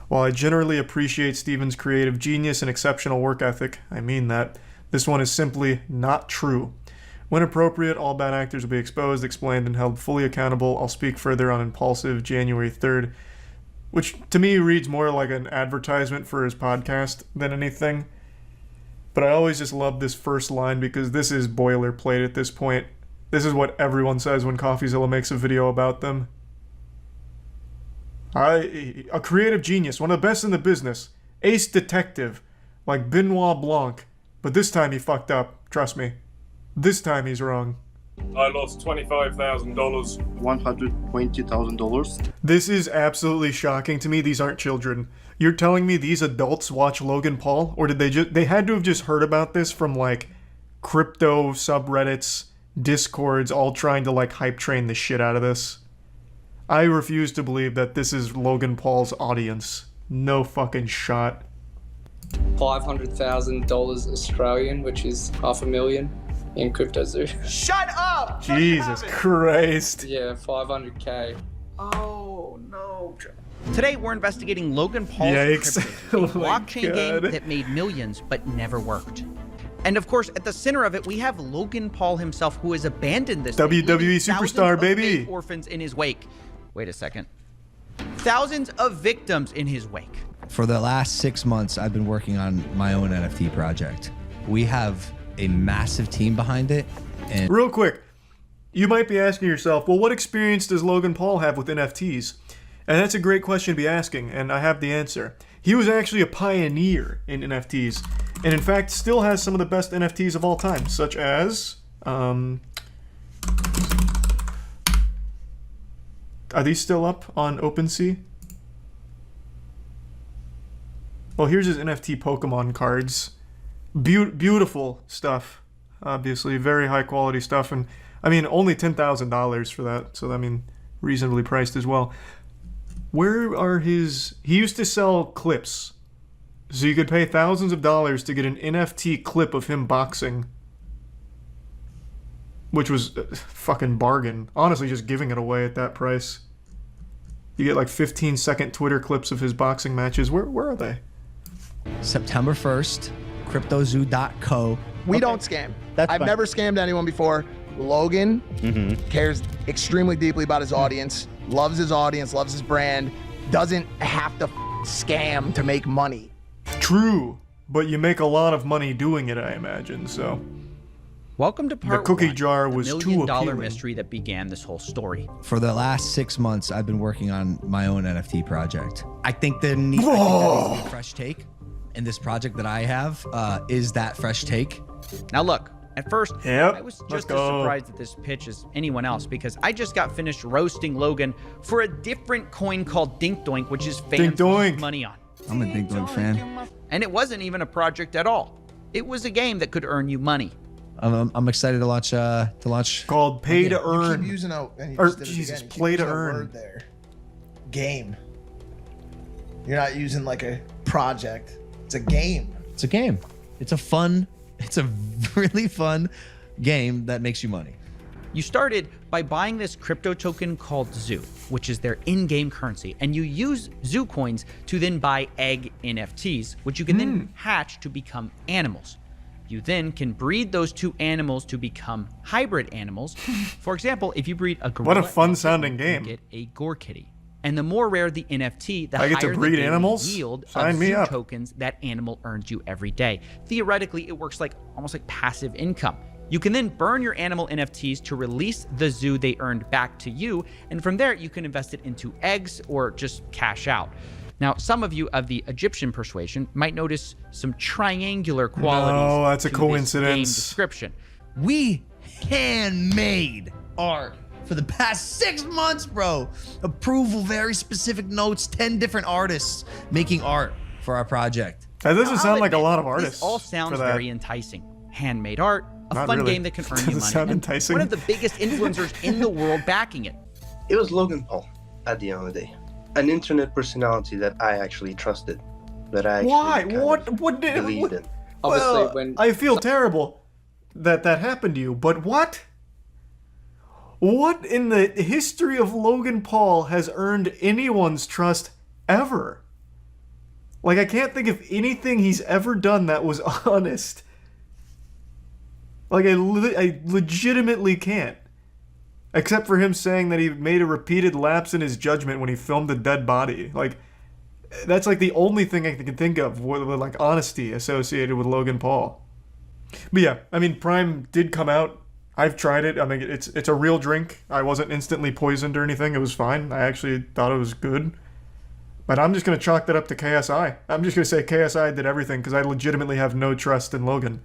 While I generally appreciate Steven's creative genius and exceptional work ethic, I mean that, this one is simply not true. When appropriate, all bad actors will be exposed, explained, and held fully accountable. I'll speak further on Impulsive January 3rd, which to me reads more like an advertisement for his podcast than anything. But I always just love this first line, because this is boilerplate at this point. This is what everyone says when CoffeeZilla makes a video about them. A creative genius, one of the best in the business. Ace detective, like Benoit Blanc. But this time he fucked up, trust me. This time he's wrong. I lost $25,000. $120,000. This is absolutely shocking to me. These aren't children. You're telling me these adults watch Logan Paul? Or did they had to have just heard about this from like crypto subreddits, discords, all trying to like hype train the shit out of this? I refuse to believe that this is Logan Paul's audience. No fucking shot. $500,000 Australian, which is $500,000 in Crypto0. Shut up! Jesus Christ. Yeah, 500K. Oh, no. Today, we're investigating Logan Paul's Yikes. Crypto, a blockchain game that made millions but never worked. And of course, at the center of it, we have Logan Paul himself, who has abandoned this WWE superstar, baby. Orphans in his wake. Wait a second. Thousands of victims in his wake. For the last 6 months, I've been working on my own NFT project. We have a massive team behind it. And real quick, you might be asking yourself, well, what experience does Logan Paul have with NFTs? And that's a great question to be asking, and I have the answer. He was actually a pioneer in NFTs, and in fact still has some of the best NFTs of all time, such as are these still up on OpenSea? Well, here's his NFT Pokemon cards. Beautiful stuff, obviously, very high quality stuff, and I mean only $10,000 for that, so I mean reasonably priced as well. Where are his... He used to sell clips, so you could pay thousands of dollars to get an NFT clip of him boxing, which was a fucking bargain. Honestly, just giving it away at that price. You get like 15-second Twitter clips of his boxing matches. Where are they? September 1st, Crypto0.co. We don't scam. That's I've fine. never scammed anyone before. Logan cares extremely deeply about his audience, loves his brand, doesn't have to scam to make money. True, but you make a lot of money doing it, I imagine, so. Welcome to part The cookie one, jar the was too $1 million appealing. mystery that began this whole story. For the last 6 months, I've been working on my own NFT project. I think there needs to be a fresh take, and this project that I have is that fresh take. Now look, at first, Yep, I was let's just as go. surprised at this pitch as anyone else because I just got finished roasting Logan for a different coin called Dink Doink, which is fans Dink Doink. lose money on. I'm a Dink Doink fan. And it wasn't even a project at all. It was a game that could earn you money. I'm excited to launch. Called Pay to You Earn. keep using a, and you Or, just did it Jesus, again, you keep play to using a earn. word there. Game. You're not using like a project. It's a game. It's a game. It's a really fun game that makes you money. You started by buying this crypto token called Zoo, which is their in-game currency, and you use Zoo coins to then buy egg NFTs, which you can then hatch to become animals. You then can breed those two animals to become hybrid animals. For example, if you breed a gorilla, What a fun and a sounding kitten, you game. get a gore kitty. And the more rare the NFT, the I get to higher breed the daily animals? yield Sign of me Zoo up. tokens that animal earns you every day. Theoretically, it works like almost like passive income. You can then burn your animal NFTs to release the zoo they earned back to you, and from there you can invest it into eggs or just cash out. Now, some of you of the Egyptian persuasion might notice some triangular qualities. No, that's a to this game coincidence. description. We handmade art for the past 6 months, bro. Approval, very specific notes, 10 different artists making art for our project. That doesn't Now, sound I'll like a admit, lot of artists. This all sounds for that. very enticing. Handmade art, a Not fun really. game that can earn you Doesn't money. sound and enticing. one of the biggest influencers in the world backing it. It was Logan Paul at the end of the day. An internet personality that I actually trusted. That I actually Why? kind of What did believed in. Obviously, Well, when I feel terrible that happened to you, but what? What in the history of Logan Paul has earned anyone's trust ever? Like, I can't think of anything he's ever done that was honest. Like, I legitimately can't. Except for him saying that he made a repeated lapse in his judgment when he filmed a dead body. Like, that's like the only thing I can think of with like honesty associated with Logan Paul. But yeah, I mean, Prime did come out. I've tried it. I mean, it's a real drink. I wasn't instantly poisoned or anything. It was fine. I actually thought it was good. But I'm just going to chalk that up to KSI. I'm just going to say KSI did everything because I legitimately have no trust in Logan.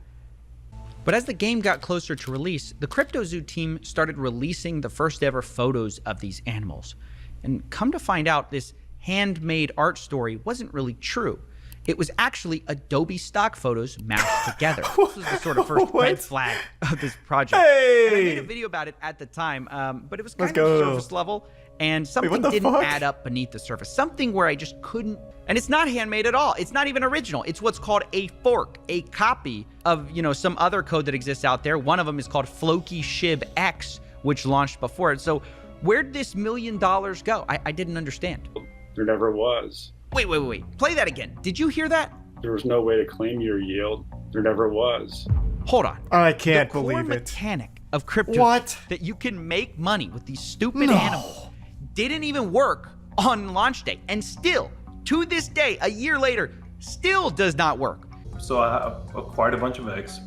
But as the game got closer to release, the CryptoZoo team started releasing the first ever photos of these animals. And come to find out, this handmade art story wasn't really true. It was actually Adobe stock photos mashed together. This was the sort of first red flag of this project. Hey! And I made a video about it at the time, but it was kind Let's of go. surface level, and something what the didn't fuck? add up beneath the surface. Something where I just couldn't. And it's not handmade at all. It's not even original. It's what's called a fork, a copy of, some other code that exists out there. One of them is called Floki Shib X, which launched before it. So where'd this $1 million go? I didn't understand. There never was. Wait. Play that again. Did you hear that? There was no way to claim your yield. There never was. Hold on. I can't The core believe it. mechanic of crypto What? that you can make money with these stupid animals didn't even work on launch day, and still to this day, a year later, still does not work. So I acquired a bunch of eggs,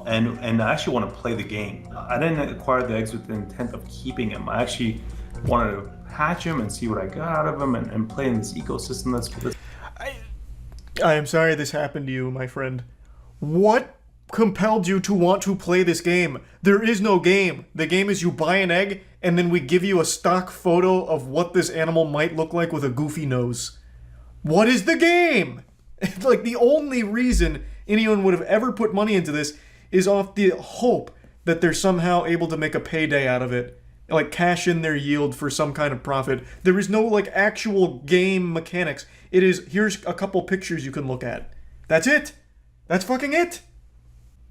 and I actually want to play the game. I didn't acquire the eggs with the intent of keeping them. I actually wanted to hatch them and see what I got out of them and play in this ecosystem that's. I am sorry this happened to you, my friend. What compelled you to want to play this game? There is no game. The game is you buy an egg, and then we give you a stock photo of what this animal might look like with a goofy nose. What is the game? Like, the only reason anyone would have ever put money into this is off the hope that they're somehow able to make a payday out of it. Like, cash in their yield for some kind of profit. There is no, like, actual game mechanics. It is, here's a couple pictures you can look at. That's it. That's fucking it.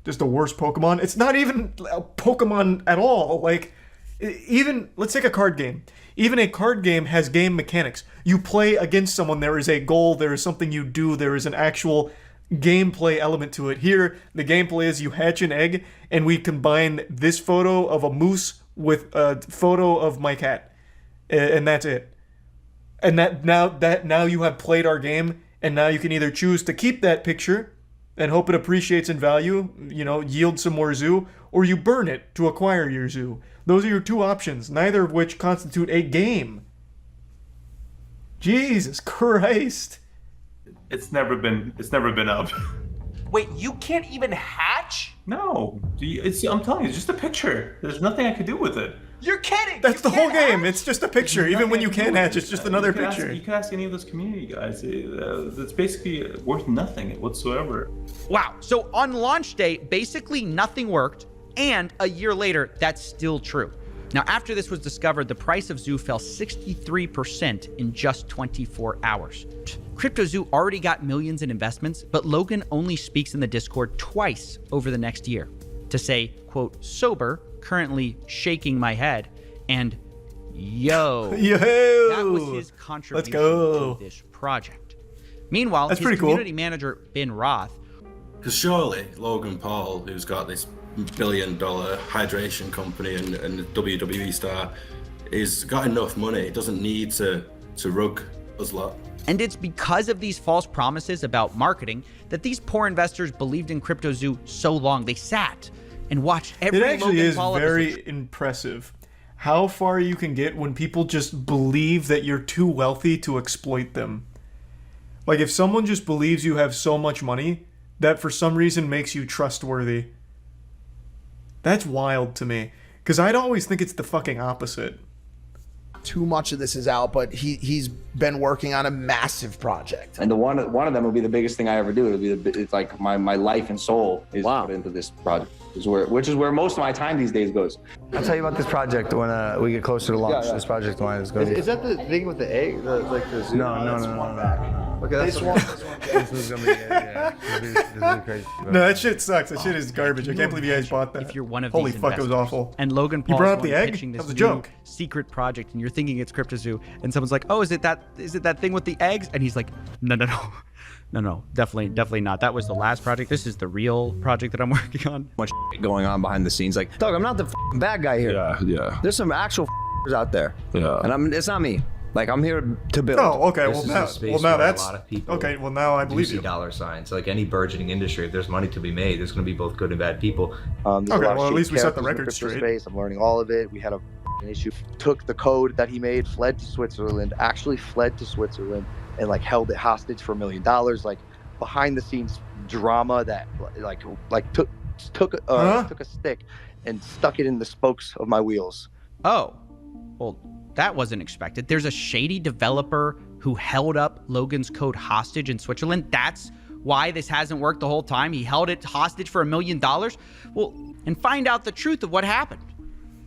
Just the worst Pokemon. It's not even a Pokemon at all. Like, even, let's take a card game. Even a card game has game mechanics. You play against someone, there is a goal, there is something you do, there is an actual gameplay element to it. Here, the gameplay is you hatch an egg, and we combine this photo of a moose with a photo of my cat, and that's it. And now you have played our game, and now you can either choose to keep that picture and hope it appreciates in value, yield some more zoo, or you burn it to acquire your zoo. Those are your two options, neither of which constitute a game. Jesus Christ. It's never been up. Wait, you can't even hatch? No. I'm telling you, it's just a picture. There's nothing I could do with it. You're kidding! That's the whole game. It's just a picture. Even when you can hatch, it's just another picture. You can ask any of those community guys. It's basically worth nothing whatsoever. Wow. So on launch day, basically nothing worked. And a year later, that's still true. Now, after this was discovered, the price of Zoo fell 63% in just 24 hours. CryptoZoo already got millions in investments, but Logan only speaks in the Discord twice over the next year to say, quote, sober, currently shaking my head, and yo. That was his contribution to this project. Meanwhile, his community manager, Ben Roth. Because surely Logan Paul, who's got this billion-dollar hydration company and a WWE star, he's got enough money. He doesn't need to rug us lot. And it's because of these false promises about marketing that these poor investors believed in CryptoZoo so long. They sat and watched every Logan Paul episode. It actually is very impressive how far you can get when people just believe that you're too wealthy to exploit them. Like, if someone just believes you have so much money, that for some reason makes you trustworthy. That's wild to me, because I'd always think it's the fucking opposite. Too much of this is out, but he's been working on a massive project. And one of them will be the biggest thing I ever do. It's like my life and soul is put into this project, which is where most of my time these days goes. I'll tell you about this project when we get closer to launch. This project line is going to be... Is that the thing with the egg? Like the zoo? No. Okay, that's one. This is going to be, This is crazy. No, that shit sucks. That shit is garbage. I can't believe you guys bought that. If you're one of Holy these fuck, it was investors, awful. And Logan Paul you brought up is the egg? pitching this That was a new joke. secret project, and you're thinking it's CryptoZoo, and someone's like, "Oh, is it that thing with the eggs?" And he's like, "No, definitely not. That was the last project. This is the real project that I'm working on." Much going on behind the scenes. Like, dog, I'm not the bad guy here. Yeah. There's some actual out there. Yeah. And it's not me. Like, I'm here to build. Oh, okay. Well, now that's a lot of people okay. Well, now I believe see you. dollar signs. Like any burgeoning industry, if there's money to be made, there's going to be both good and bad people. Okay, well, at least we set the record straight. Space. I'm learning all of it. We had an issue. Took the code that he made, fled to Switzerland, and like held it hostage for $1 million. Like behind the scenes drama that took a stick and stuck it in the spokes of my wheels. Oh, well, that wasn't expected. There's a shady developer who held up Logan's code hostage in Switzerland. That's why this hasn't worked the whole time. He held it hostage for $1 million. Well, and find out the truth of what happened.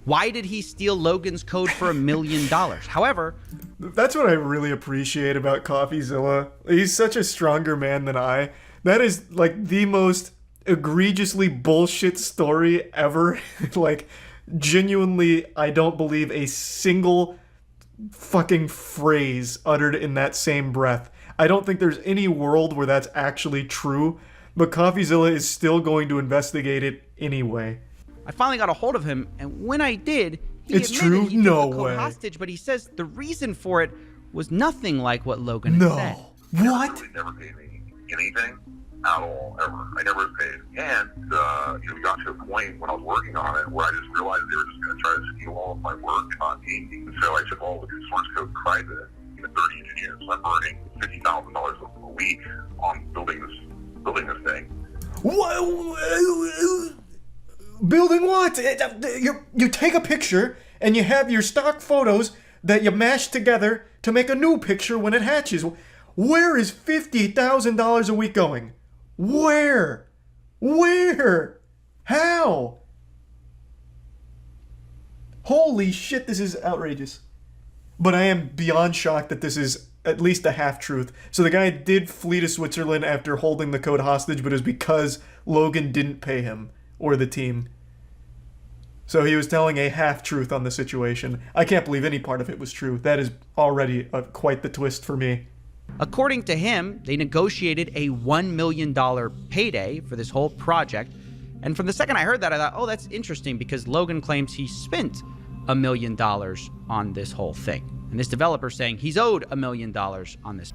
Why did he steal Logan's code for $1 million? However, that's what I really appreciate about CoffeeZilla. He's such a stronger man than I. That is like the most egregiously bullshit story ever. Like, genuinely, I don't believe a single fucking phrase uttered in that same breath. I don't think there's any world where that's actually true, but CoffeeZilla is still going to investigate it anyway. I finally got a hold of him, and when I did, he it's admitted true? he took No the code way. hostage, but he says the reason for it was nothing like what Logan had said. What? Really never paid me anything at all, ever. I never paid. And, we got to a point when I was working on it where I just realized they were just going to try to steal all of my work and not pay me. And so I took all the source code private. 30 engineers. I'm burning $50,000 a week on building this thing. What? Building what? You take a picture and you have your stock photos that you mash together to make a new picture when it hatches. Where is $50,000 a week going? Where? How? Holy shit, this is outrageous. But I am beyond shocked that this is at least a half-truth. So the guy did flee to Switzerland after holding the code hostage, but it was because Logan didn't pay him, or the team. So he was telling a half-truth on the situation. I can't believe any part of it was true. That is already quite the twist for me. According to him, they negotiated a $1 million payday for this whole project. And from the second I heard that, I thought, oh, that's interesting because Logan claims he spent $1 million on this whole thing. And this developer saying he's owed $1 million on this.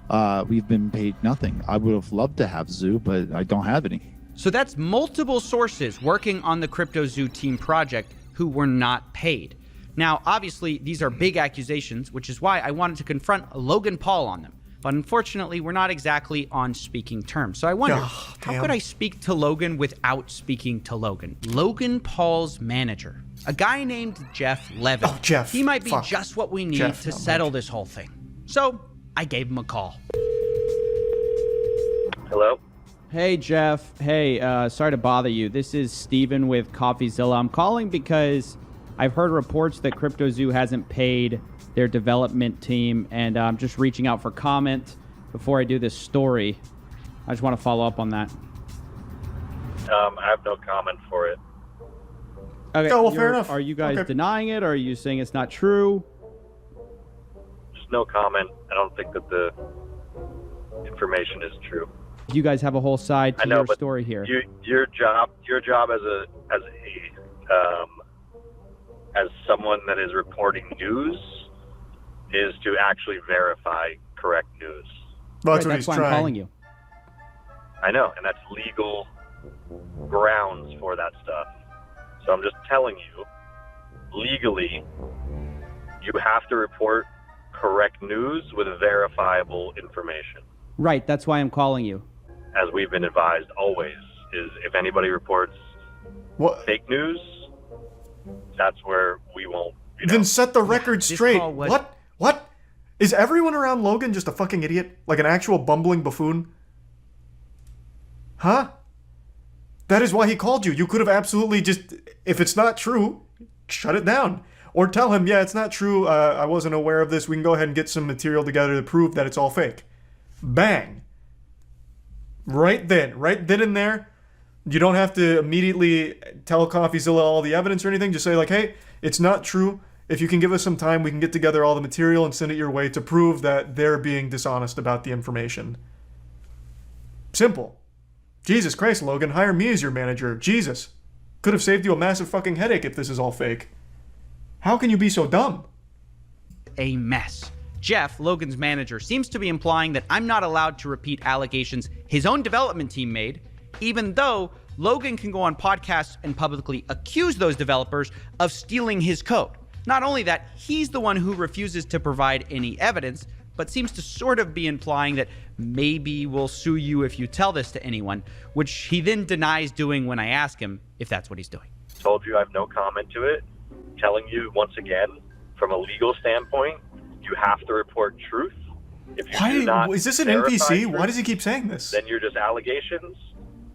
We've been paid nothing. I would have loved to have Zoo, but I don't have any. So that's multiple sources working on the Crypto0 team project who were not paid. Now, obviously, these are big accusations, which is why I wanted to confront Logan Paul on them. But unfortunately, we're not exactly on speaking terms. So I wonder, how could I speak to Logan without speaking to Logan? Logan Paul's manager, a guy named Jeff Levin. Oh, Jeff. He might be just what we need to settle this whole thing. So I gave him a call. Hello? Hey, Jeff. Hey, sorry to bother you. This is Steven with CoffeeZilla. I'm calling because I've heard reports that Crypto0 hasn't paid their development team, and I'm just reaching out for comment before I do this story. I just want to follow up on that. I have no comment for it. Okay, oh, well, fair enough. Are you guys denying it, or are you saying it's not true? Just no comment. I don't think that the information is true. You guys have a whole side to your but story here. Your job as someone that is reporting news is to actually verify correct news. Well, that's what he's trying. I'm calling you. I know, and that's legal grounds for that stuff. So I'm just telling you, legally, you have to report correct news with verifiable information. Right, that's why I'm calling you. As we've been advised always, is if anybody reports fake news, that's where we won't. Then set the record straight. What? Is everyone around Logan just a fucking idiot? Like an actual bumbling buffoon? Huh? That is why he called you. You could have absolutely just, if it's not true, shut it down. Or tell him, yeah, it's not true. I wasn't aware of this. We can go ahead and get some material together to prove that it's all fake. Bang. Right then and there. You don't have to immediately tell CoffeeZilla all the evidence or anything. Just say like, hey, it's not true. If you can give us some time, we can get together all the material and send it your way to prove that they're being dishonest about the information. Simple. Jesus Christ, Logan, hire me as your manager. Jesus. Could have saved you a massive fucking headache if this is all fake. How can you be so dumb? A mess. Jeff, Logan's manager, seems to be implying that I'm not allowed to repeat allegations his own development team made, even though Logan can go on podcasts and publicly accuse those developers of stealing his code. Not only that, he's the one who refuses to provide any evidence, but seems to sort of be implying that maybe we'll sue you if you tell this to anyone, which he then denies doing when I ask him if that's what he's doing. Told you I have no comment to it. Telling you once again, from a legal standpoint, you have to report truth. If you do not is this an verify NPC? truth, Why does he keep saying this? Then you're just allegations,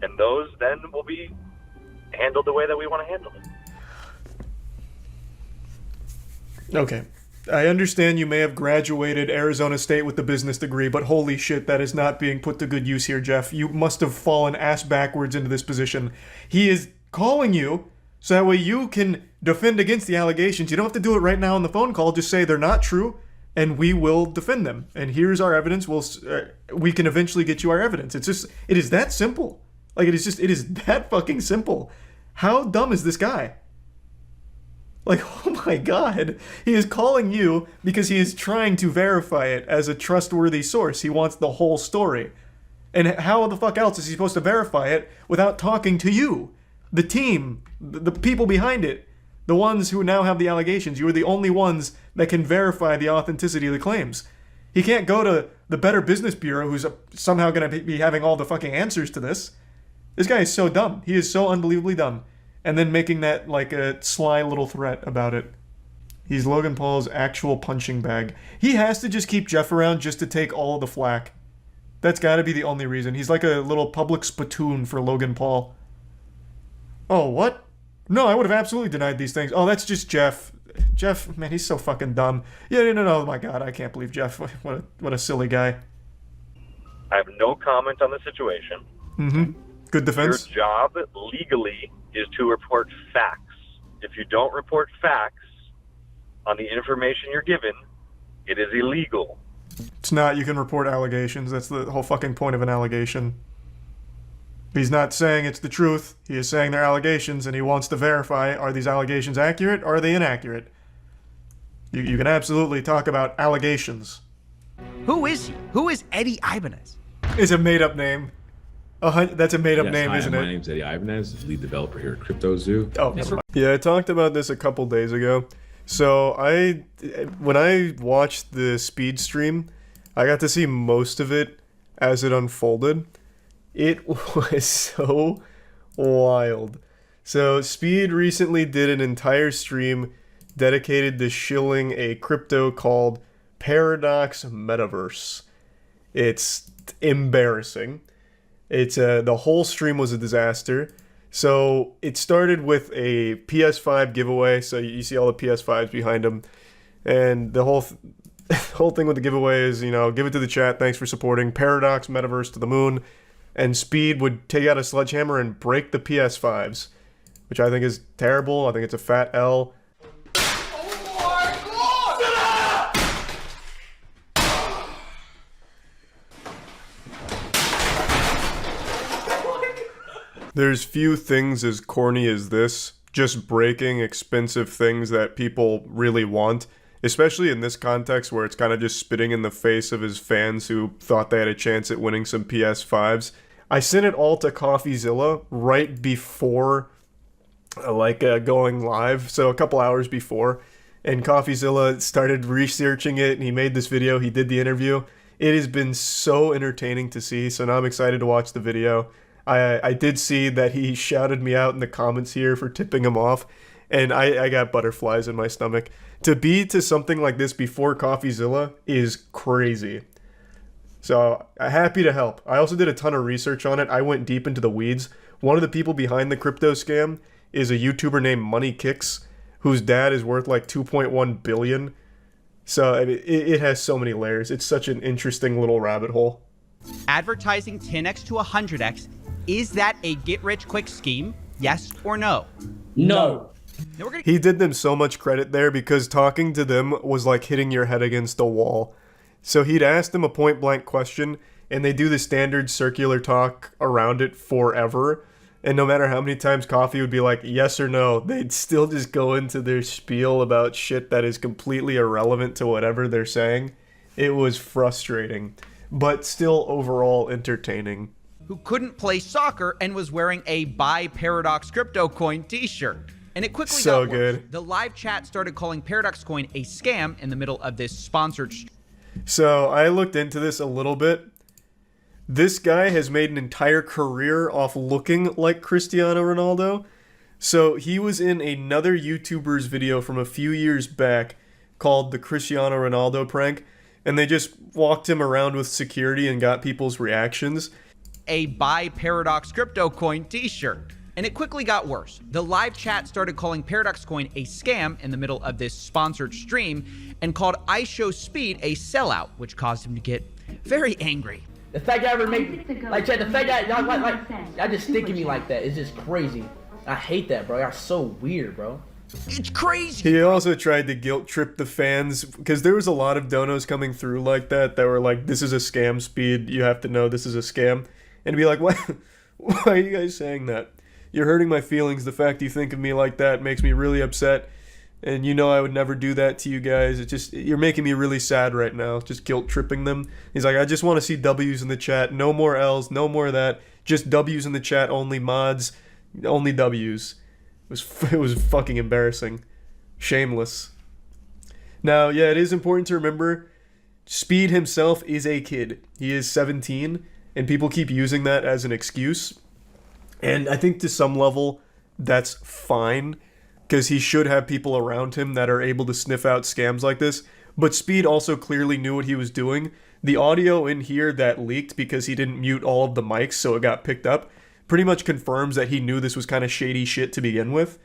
and those then will be handled the way that we want to handle it. Okay. I understand you may have graduated Arizona State with the business degree, but holy shit, that is not being put to good use here, Jeff. You must have fallen ass backwards into this position. He is calling you so that way you can defend against the allegations. You don't have to do it right now on the phone call. Just say they're not true, and we will defend them. And here's our evidence. We can eventually get you our evidence. It is that simple. Like, it is that fucking simple. How dumb is this guy? Like, oh my god. He is calling you because he is trying to verify it as a trustworthy source. He wants the whole story. And how the fuck else is he supposed to verify it without talking to you? The team, the people behind it, the ones who now have the allegations. You are the only ones that can verify the authenticity of the claims. He can't go to the Better Business Bureau, who's somehow going to be having all the fucking answers to this. This guy is so dumb. He is so unbelievably dumb. And then making that like a sly little threat about it. He's Logan Paul's actual punching bag. He has to just keep Jeff around just to take all of the flack. That's got to be the only reason. He's like a little public spittoon for Logan Paul. Oh, what? No, I would have absolutely denied these things. Oh, that's just Jeff. Jeff, man, he's so fucking dumb. Yeah, no, oh my god, I can't believe Jeff. What a silly guy. I have no comment on the situation. Mm-hmm. Good defense. Your job legally is to report facts. If you don't report facts on the information you're given, it is illegal. It's not. You can report allegations. That's the whole fucking point of an allegation. He's not saying it's the truth. He is saying they're allegations, and he wants to verify, are these allegations accurate, or are they inaccurate? You can absolutely talk about allegations. Who is he? Who is Eddie Ibanez? It's a made-up name. That's a made-up name, isn't it? My name's Eddie Ibanez, lead developer here at Crypto0. Oh, never mind. Yeah, I talked about this a couple days ago. So when I watched the Speed stream, I got to see most of it as it unfolded. It was so wild. So Speed recently did an entire stream dedicated to shilling a crypto called Paradox Metaverse. It's embarrassing. It's the whole stream was a disaster. So it started with a PS5 giveaway. So you see all the PS5s behind them, and the whole thing with the giveaway is, give it to the chat. Thanks for supporting Paradox Metaverse to the moon. And Speed would take out a sledgehammer and break the PS5s, which I think is terrible. I think it's a fat L. There's few things as corny as this, just breaking expensive things that people really want, especially in this context where it's kind of just spitting in the face of his fans who thought they had a chance at winning some PS5s. I sent it all to CoffeeZilla right before going live, so a couple hours before, and CoffeeZilla started researching it, and he made this video, he did the interview. It has been so entertaining to see, so now I'm excited to watch the video. I did see that he shouted me out in the comments here for tipping him off, and I got butterflies in my stomach. To be to something like this before CoffeeZilla is crazy. So, happy to help. I also did a ton of research on it. I went deep into the weeds. One of the people behind the crypto scam is a YouTuber named Money Kicks, whose dad is worth like 2.1 billion. So, it has so many layers. It's such an interesting little rabbit hole. Advertising 10x to 100x, is that a get-rich-quick scheme? Yes or no? No. He did them so much credit there because talking to them was like hitting your head against a wall. So he'd ask them a point-blank question, and they do the standard circular talk around it forever. And no matter how many times Coffee would be like, yes or no, they'd still just go into their spiel about shit that is completely irrelevant to whatever they're saying. It was frustrating, but still overall entertaining. Who couldn't play soccer and was wearing a Buy Paradox Crypto Coin t-shirt. And it quickly got worse. Good. The live chat started calling Paradox Coin a scam in the middle of this sponsored So I looked into this a little bit. This guy has made an entire career off looking like Cristiano Ronaldo. So he was in another YouTuber's video from a few years back called the Cristiano Ronaldo prank, and they just walked him around with security and got people's reactions. A Buy Paradox Crypto Coin t-shirt. And it quickly got worse. The live chat started calling Paradox Coin a scam in the middle of this sponsored stream and called I Show Speed a sellout, which caused him to get very angry. The fact that I ever make like Chad, the fact that y'all y'all just sticking me like that is just crazy. I hate that, bro. Y'all so weird, bro. It's crazy. He also tried to guilt trip the fans because there was a lot of donos coming through like that were like, this is a scam, Speed. You have to know this is a scam. And be like, why are you guys saying that? You're hurting my feelings. The fact you think of me like that makes me really upset. And you know I would never do that to you guys. It's just, you're making me really sad right now. Just guilt tripping them. He's like, I just want to see W's in the chat. No more L's. No more of that. Just W's in the chat. Only mods. Only W's. It was fucking embarrassing. Shameless. Now, yeah, it is important to remember Speed himself is a kid. He is 17. And people keep using that as an excuse. And I think to some level, that's fine. Because he should have people around him that are able to sniff out scams like this. But Speed also clearly knew what he was doing. The audio in here that leaked because he didn't mute all of the mics so it got picked up pretty much confirms that he knew this was kind of shady shit to begin with.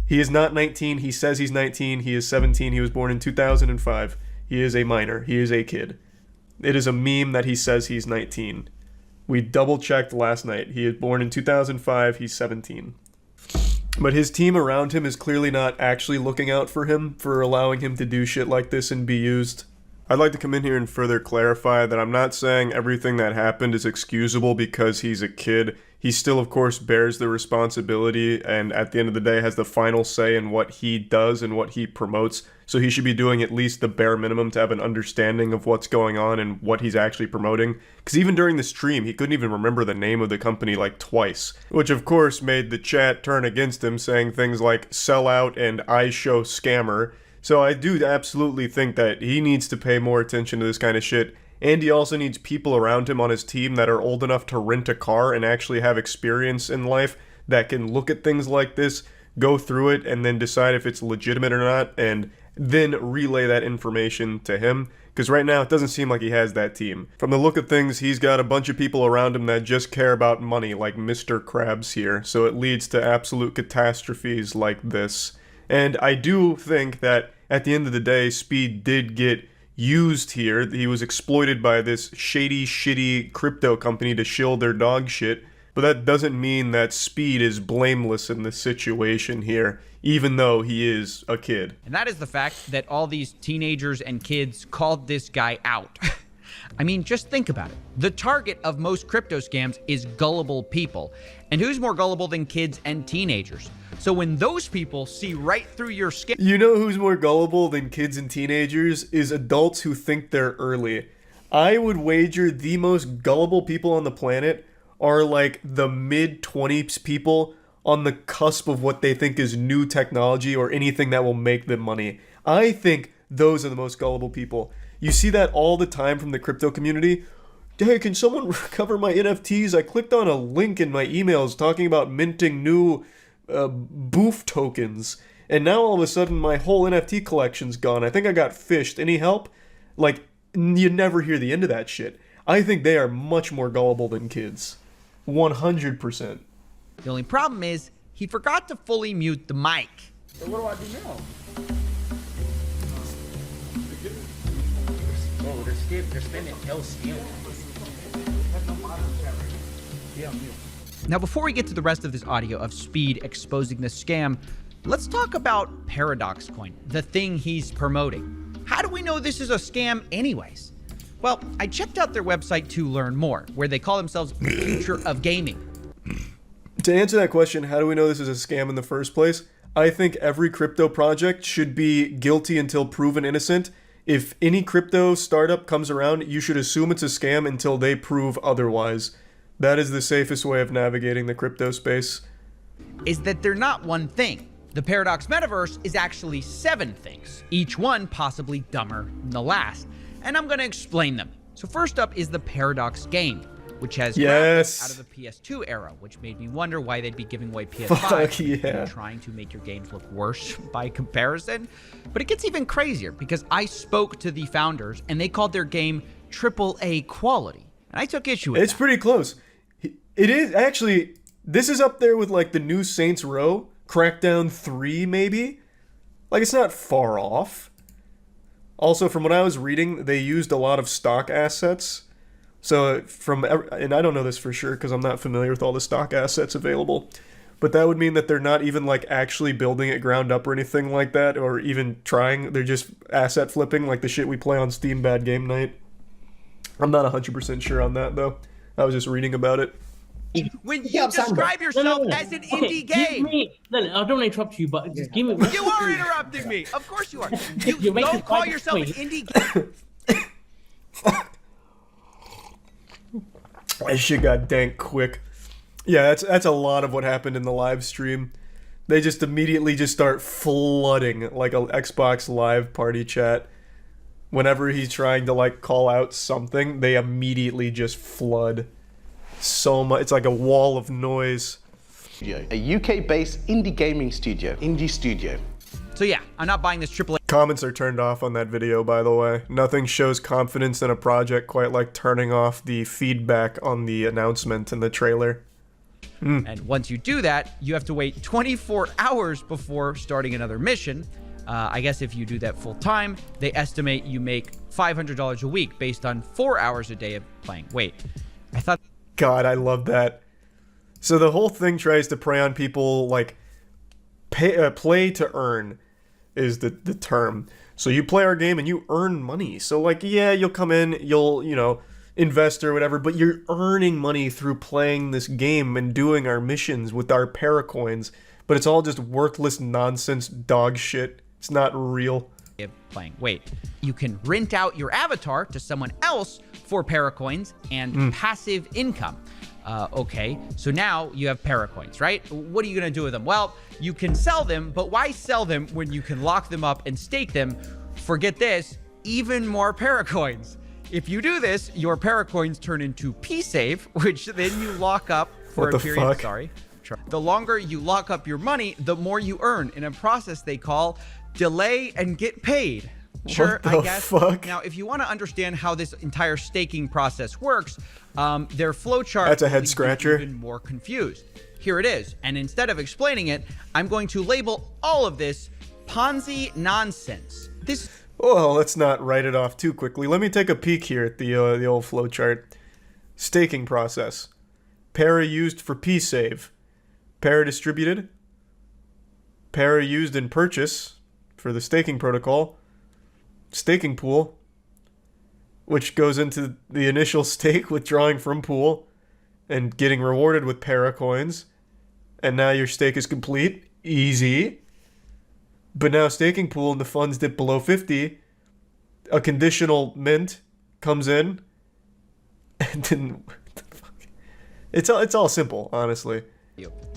He is not 19. He says he's 19. He is 17. He was born in 2005. He is a minor. He is a kid. It is a meme that he says he's 19. We double-checked last night. He is born in 2005. He's 17. But his team around him is clearly not actually looking out for him, for allowing him to do shit like this and be used. I'd like to come in here and further clarify that I'm not saying everything that happened is excusable because he's a kid. He still, of course, bears the responsibility and at the end of the day has the final say in what he does and what he promotes. So he should be doing at least the bare minimum to have an understanding of what's going on and what he's actually promoting. Because even during the stream, he couldn't even remember the name of the company like twice. Which, of course, made the chat turn against him, saying things like sellout and I show scammer. So I do absolutely think that he needs to pay more attention to this kind of shit. And he also needs people around him on his team that are old enough to rent a car and actually have experience in life that can look at things like this, go through it, and then decide if it's legitimate or not, and then relay that information to him. Because right now, it doesn't seem like he has that team. From the look of things, he's got a bunch of people around him that just care about money, like Mr. Krabs here. So it leads to absolute catastrophes like this. And I do think that at the end of the day, Speed did get used here. He was exploited by this shady, shitty crypto company to shill their dog shit. But that doesn't mean that Speed is blameless in this situation here, even though he is a kid. And that is the fact that all these teenagers and kids called this guy out. I mean, just think about it. The target of most crypto scams is gullible people. And who's more gullible than kids and teenagers? So when those people see right through your scam... You know who's more gullible than kids and teenagers is adults who think they're early. I would wager the most gullible people on the planet are like the mid-20s people on the cusp of what they think is new technology or anything that will make them money. I think those are the most gullible people. You see that all the time from the crypto community. Hey, can someone recover my NFTs? I clicked on a link in my emails talking about minting new boof tokens. And now all of a sudden my whole NFT collection's gone. I think I got fished. Any help? Like, you never hear the end of that shit. I think they are much more gullible than kids. 100%. The only problem is he forgot to fully mute the mic. So what do I do now? Oh, they're spending hell stealing. Now, before we get to the rest of this audio of Speed exposing the scam, let's talk about Paradox Coin, the thing he's promoting. How do we know this is a scam anyways? Well, I checked out their website to learn more, where they call themselves the future of gaming. To answer that question, how do we know this is a scam in the first place? I think every crypto project should be guilty until proven innocent. If any crypto startup comes around, you should assume it's a scam until they prove otherwise. That is the safest way of navigating the crypto space. Is that they're not one thing. The Paradox Metaverse is actually 7 things, each one possibly dumber than the last. And I'm going to explain them. So first up is the Paradox game, which has graphics out of the PS2 era, which made me wonder why they'd be giving away PS5 and trying to make your games look worse by comparison. But it gets even crazier because I spoke to the founders and they called their game AAA quality. And I took issue with It's pretty close. It is actually, this is up there with like the new Saints Row, Crackdown 3 maybe? Like it's not far off. Also, from what I was reading, they used a lot of stock assets. So and I don't know this for sure because I'm not familiar with all the stock assets available. But that would mean that they're not even like actually building it ground up or anything like that, or even trying. They're just asset flipping like the shit we play on Steam Bad Game Night. I'm not 100% sure on that though. I was just reading about it. When you describe yourself as an indie game. I don't want to interrupt you, but just give me. You are interrupting me. Of course you are. You don't call yourself an indie game. That shit got dank quick. Yeah, that's a lot of what happened in the live stream. They just immediately just start flooding like a Xbox Live party chat. Whenever he's trying to like call out something, they immediately just flood. So much. It's like a wall of noise. A UK-based indie studio. So yeah, I'm not buying this AAA. Comments are turned off on that video, by the way. Nothing shows confidence in a project quite like turning off the feedback on the announcement in the trailer. And once you do that, you have to wait 24 hours before starting another mission. I guess if you do that full time, they estimate you make $500 a week based on 4 hours a day of playing. Wait, I thought... God, I love that. So the whole thing tries to prey on people like play to earn is the term. So you play our game and you earn money. So like, yeah, you'll come in, you'll, invest or whatever, but you're earning money through playing this game and doing our missions with our paracoins. But it's all just worthless nonsense dog shit. It's not real. Playing. Wait, you can rent out your avatar to someone else for paracoins and passive income. Okay, so now you have paracoins, right? What are you gonna do with them? Well, you can sell them, but why sell them when you can lock them up and stake them for, get this, even more paracoins? If you do this, your paracoins turn into P-Save, which then you lock up for a period. Fuck? Sorry. The longer you lock up your money, the more you earn in a process they call delay and get paid. Sure, I guess. Fuck? Now, if you want to understand how this entire staking process works, their flowchart. That's a head scratcher. Even more confused. Here it is, and instead of explaining it, I'm going to label all of this Ponzi nonsense. Well, let's not write it off too quickly. Let me take a peek here at the old flowchart. Staking process. Para used for P-Save. Para distributed. Para used in purchase for the staking protocol. Staking pool, which goes into the initial stake withdrawing from pool and getting rewarded with para coins. And now your stake is complete. Easy. But now staking pool and the funds dip below 50. A conditional mint comes in. And then it's all simple, honestly.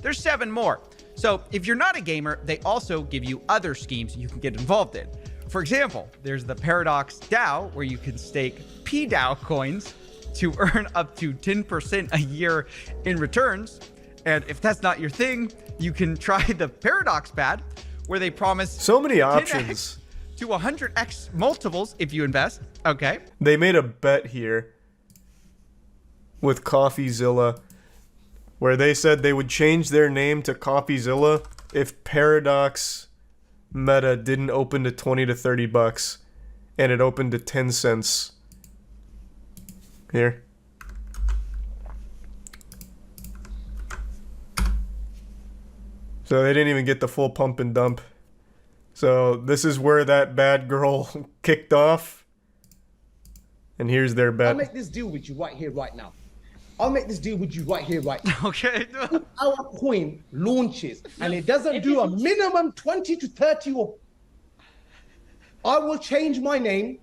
There's 7 more. So if you're not a gamer, they also give you other schemes you can get involved in. For example, there's the Paradox DAO, where you can stake PDAO coins to earn up to 10% a year in returns. And if that's not your thing, you can try the Paradox Pad, where they promise so many options to 100x multiples if you invest. Okay. They made a bet here with CoffeeZilla where they said they would change their name to CoffeeZilla if Paradox Meta didn't open to 20 to 30 bucks and it opened to 10 cents. Here. So they didn't even get the full pump and dump. So this is where that bad girl kicked off. And here's their bet. I'll make this deal with you right here, right now. I'll make this deal with you right here, right now. Okay. Our coin launches and it doesn't do a minimum 20 to 30 or... I will change my name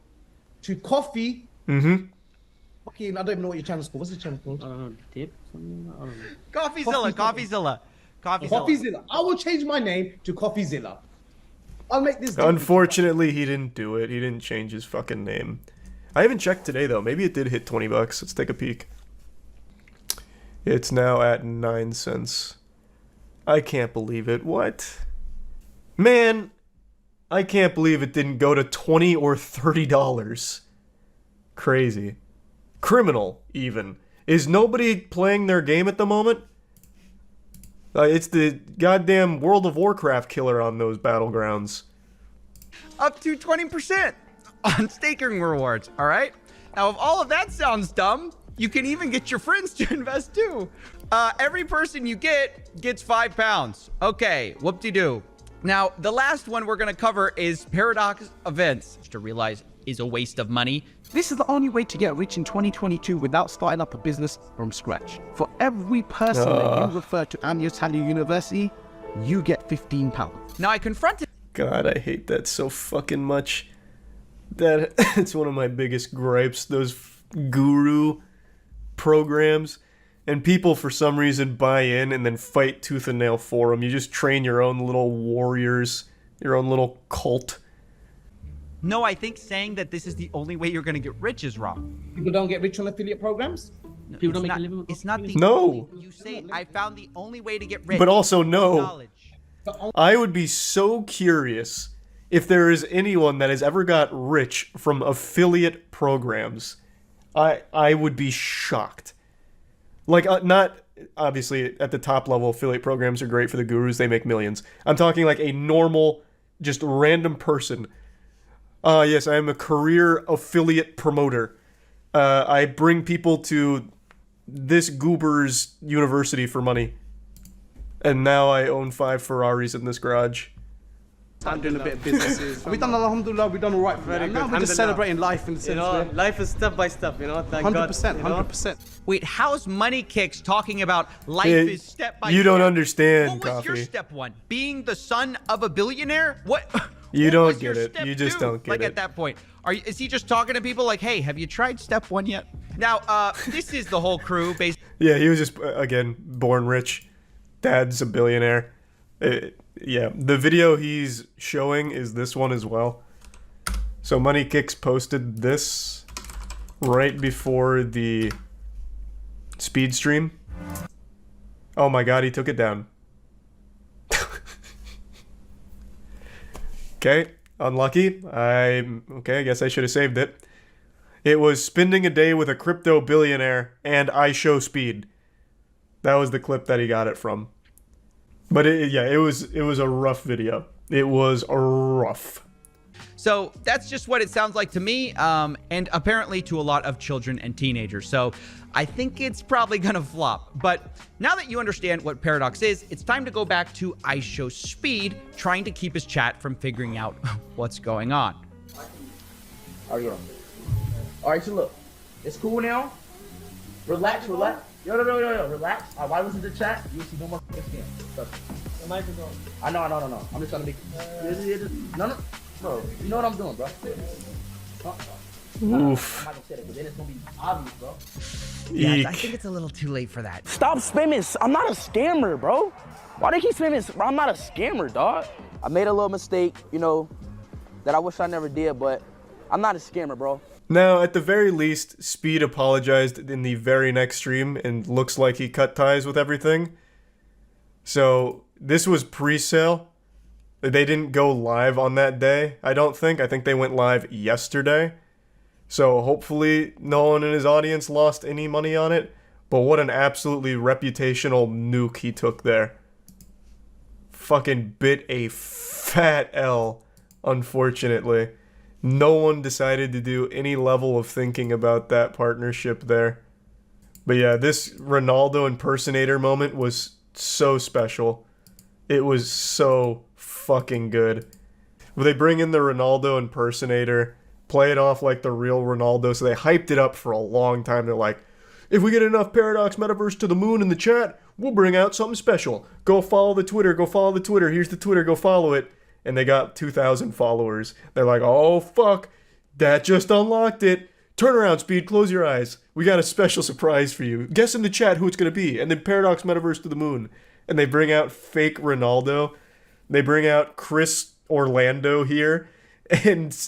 to Coffee. Fucking, I don't even know what your channel's called. What's the channel called? Tip? I don't know. CoffeeZilla. CoffeeZilla. I will change my name to CoffeeZilla. I'll make this deal. Unfortunately, he didn't do it. He didn't change his fucking name. I haven't checked today, though. Maybe it did hit 20 bucks. Let's take a peek. It's now at 9 cents. I can't believe it. What? Man, I can't believe it didn't go to $20 or $30. Crazy. Criminal, even. Is nobody playing their game at the moment? It's the goddamn World of Warcraft killer on those battlegrounds. Up to 20% on staking rewards, all right? Now, if all of that sounds dumb, you can even get your friends to invest too. Every person you gets £5. Okay, whoop-de-doo. Now, the last one we're gonna cover is Paradox Events, which to realize is a waste of money. This is the only way to get rich in 2022 without starting up a business from scratch. For every person that you refer to Amyotali University, you get £15. Now, I confronted... God, I hate that so fucking much. It's one of my biggest gripes, those guru programs. And people, for some reason, buy in and then fight tooth and nail for them. You just train your own little warriors, your own little cult. No, I think saying that this is the only way you're going to get rich is wrong. People don't get rich on affiliate programs? No, People don't it's make not, a living? It's not the No. only... You say, I found the only way to get rich. But also, no. Knowledge. I would be so curious if there is anyone that has ever got rich from affiliate programs. I would be shocked. Like, not... Obviously, at the top level, affiliate programs are great for the gurus. They make millions. I'm talking like a normal, just random person. Yes, I am a career affiliate promoter. I bring people to this goober's university for money. And now I own 5 Ferraris in this garage. I'm doing a bit of businesses. We done alhamdulillah, we done all right. Very good. Now we're just celebrating life in the sense where life is step by step, thank 100%, God. 100%. Wait, how's Money Kicks talking about life is step by step? You don't understand, What was your Coffee. step one? Being the son of a billionaire? What? You don't get it. You just don't get like it. At that point, is he just talking to people like, hey, have you tried step one yet? Now, this is the whole crew. Yeah, he was just, again, born rich. Dad's a billionaire. Yeah, the video he's showing is this one as well. So Money Kicks posted this right before the speed stream. Oh my god, he took it down. Okay, unlucky. Okay, I guess I should have saved it. It was spending a day with a crypto billionaire and I show speed. That was the clip that he got it from. But it was a rough video. It was rough. So that's just what it sounds like to me, and apparently to a lot of children and teenagers. So I think it's probably gonna flop. But now that you understand what Paradox is, it's time to go back to I Show Speed, trying to keep his chat from figuring out what's going on. All right, all right, so look, it's cool now. Relax. Yo, relax. Why listen to the chat? You'll see no more scams. Trust me. The mic is on. I know. I'm just trying to make no. Bro, you know what I'm doing, bro. Oof. I'm not gonna say that, but then it's gonna be obvious, bro. Yeah, I think it's a little too late for that. Stop spamming. I'm not a scammer, bro. Why they keep spamming? Bro, I'm not a scammer, dog. I made a little mistake, that I wish I never did, but I'm not a scammer, bro. Now, at the very least, Speed apologized in the very next stream and looks like he cut ties with everything. So, this was pre-sale. They didn't go live on that day, I don't think. I think they went live yesterday. So, hopefully, no one in his audience lost any money on it. But what an absolutely reputational nuke he took there. Fucking bit a fat L, unfortunately. No one decided to do any level of thinking about that partnership there. But yeah, this Ronaldo impersonator moment was so special. It was so fucking good. Well, they bring in the Ronaldo impersonator, play it off like the real Ronaldo, so they hyped it up for a long time. They're like, if we get enough Paradox Metaverse to the moon in the chat, we'll bring out something special. Go follow the Twitter, here's the Twitter, go follow it. And they got 2,000 followers. They're like, oh, fuck. That just unlocked it. Turn around, Speed. Close your eyes. We got a special surprise for you. Guess in the chat who it's going to be. And then Paradox Metaverse to the moon. And they bring out fake Ronaldo. They bring out Chris Orlando here. And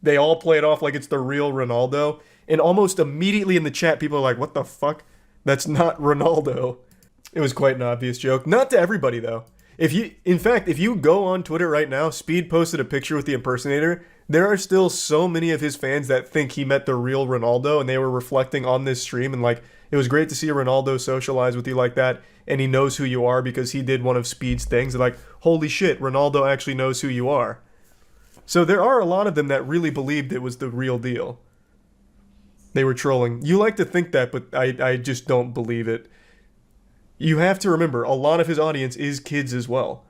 they all play it off like it's the real Ronaldo. And almost immediately in the chat, people are like, what the fuck? That's not Ronaldo. It was quite an obvious joke. Not to everybody, though. In fact, if you go on Twitter right now, Speed posted a picture with the impersonator. There are still so many of his fans that think he met the real Ronaldo, and they were reflecting on this stream, and like, it was great to see Ronaldo socialize with you like that, and he knows who you are because he did one of Speed's things. They're like, holy shit, Ronaldo actually knows who you are. So there are a lot of them that really believed it was the real deal. They were trolling. You like to think that, but I just don't believe it. You have to remember, a lot of his audience is kids as well.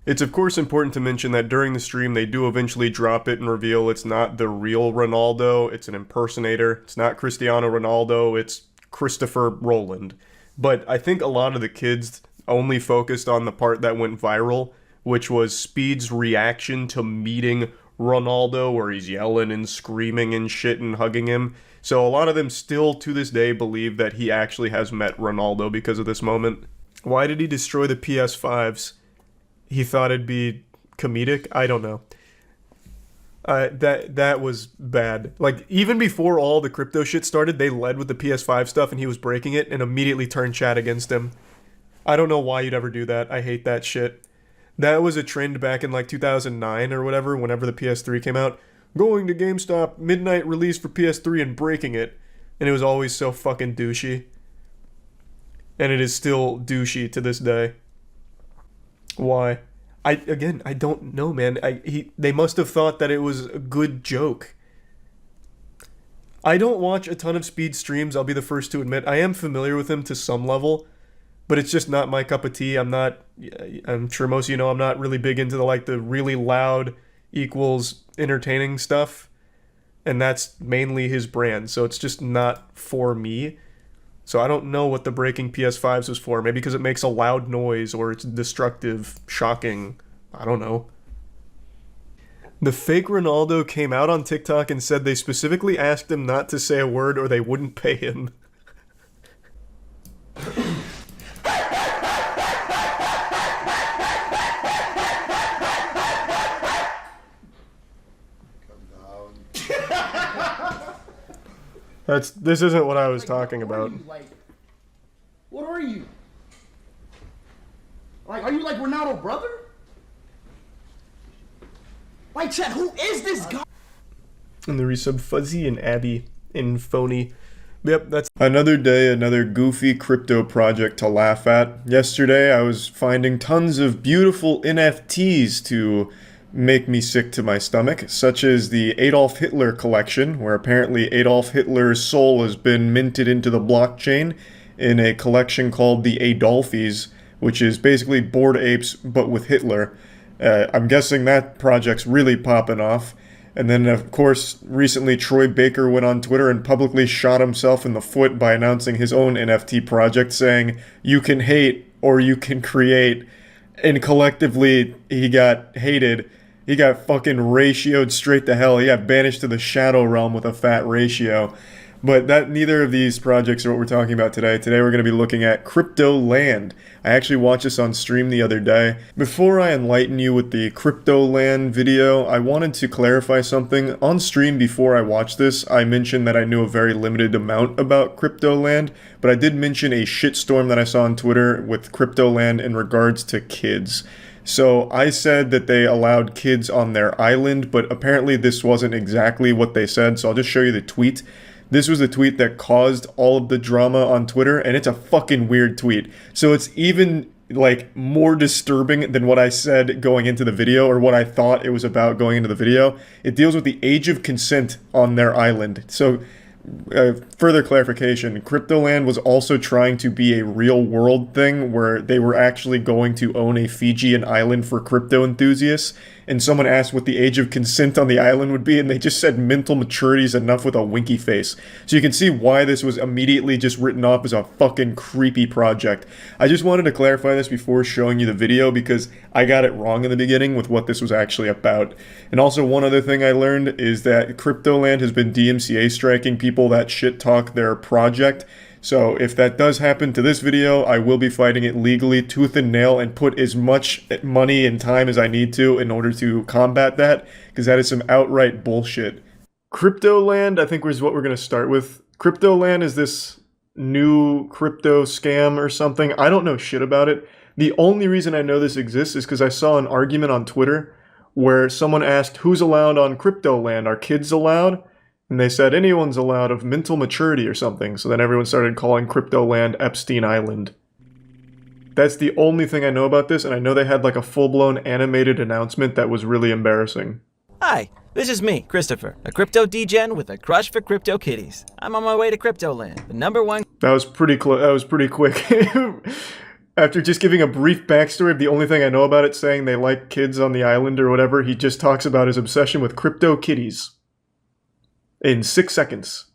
It's of course important to mention that during the stream they do eventually drop it and reveal it's not the real Ronaldo, it's an impersonator. It's not Cristiano Ronaldo, it's Christopher Rowland. But I think a lot of the kids only focused on the part that went viral, which was Speed's reaction to meeting Ronaldo, where he's yelling and screaming and shit and hugging him. So a lot of them still, to this day, believe that he actually has met Ronaldo because of this moment. Why did he destroy the PS5s? He thought it'd be comedic? I don't know. That was bad. Like, even before all the crypto shit started, they led with the PS5 stuff and he was breaking it and immediately turned chat against him. I don't know why you'd ever do that. I hate that shit. That was a trend back in like 2009 or whatever, whenever the PS3 came out. Going to GameStop, midnight release for PS3 and breaking it. And it was always so fucking douchey. And it is still douchey to this day. Why? I don't know, man. They must have thought that it was a good joke. I don't watch a ton of Speed streams, I'll be the first to admit. I am familiar with him to some level. but it's just not my cup of tea. I'm sure most of you know I'm not really big into the really loud equals entertaining stuff. And that's mainly his brand. So it's just not for me. So I don't know what the breaking PS5s was for. Maybe because it makes a loud noise or it's destructive, shocking. I don't know. The fake Ronaldo came out on TikTok and said they specifically asked him not to say a word or they wouldn't pay him. This isn't what I was talking about. What are you? Are you like Ronaldo brother? Chat, who is this guy? And the resub Fuzzy and Abby and Phony. Yep, that's another day, another goofy crypto project to laugh at. Yesterday, I was finding tons of beautiful NFTs to make me sick to my stomach, such as the Adolf Hitler collection, where apparently Adolf Hitler's soul has been minted into the blockchain in a collection called the Adolfies, which is basically Bored Apes, but with Hitler. I'm guessing that project's really popping off. And then, of course, recently Troy Baker went on Twitter and publicly shot himself in the foot by announcing his own NFT project, saying, "You can hate or you can create." And collectively, he got hated. He got fucking ratioed straight to hell. He got banished to the shadow realm with a fat ratio. But neither of these projects are what we're talking about today. Today we're going to be looking at Cryptoland. I actually watched this on stream the other day. Before I enlighten you with the Cryptoland video, I wanted to clarify something. On stream before I watched this, I mentioned that I knew a very limited amount about Cryptoland, but I did mention a shitstorm that I saw on Twitter with Cryptoland in regards to kids. So I said that they allowed kids on their island, but apparently this wasn't exactly what they said, so I'll just show you the tweet. This was the tweet that caused all of the drama on Twitter, and it's a fucking weird tweet. So it's even, more disturbing than what I said going into the video, or what I thought it was about going into the video. It deals with the age of consent on their island. So, further clarification, Cryptoland was also trying to be a real-world thing, where they were actually going to own a Fijian island for crypto enthusiasts. And someone asked what the age of consent on the island would be, and they just said mental maturity is enough with a winky face. So you can see why this was immediately just written off as a fucking creepy project. I just wanted to clarify this before showing you the video, because I got it wrong in the beginning with what this was actually about. And also, one other thing I learned is that Cryptoland has been DMCA striking people that shit talk their project. So if that does happen to this video, I will be fighting it legally, tooth and nail, and put as much money and time as I need to in order to combat that, because that is some outright bullshit. Cryptoland, I think, is what we're going to start with. Cryptoland is this new crypto scam or something. I don't know shit about it. The only reason I know this exists is because I saw an argument on Twitter where someone asked, who's allowed on Cryptoland? Are kids allowed? And they said anyone's allowed of mental maturity or something, so then everyone started calling Cryptoland Epstein Island. That's the only thing I know about this, and I know they had a full-blown animated announcement that was really embarrassing. Hi, this is me, Christopher, a crypto degen with a crush for crypto kitties. I'm on my way to Cryptoland, the #1... That was pretty that was pretty quick. After just giving a brief backstory of the only thing I know about it, saying they like kids on the island or whatever, he just talks about his obsession with crypto kitties. In 6 seconds.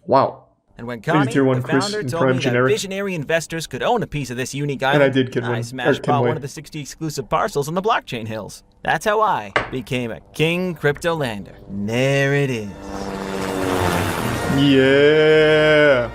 Wow. And when Connie, the founder, told me that visionary investors could own a piece of this unique island, and I did, I smashed bought one of the 60 exclusive parcels on the blockchain hills. That's how I became a king cryptolander. And there it is. Yeah.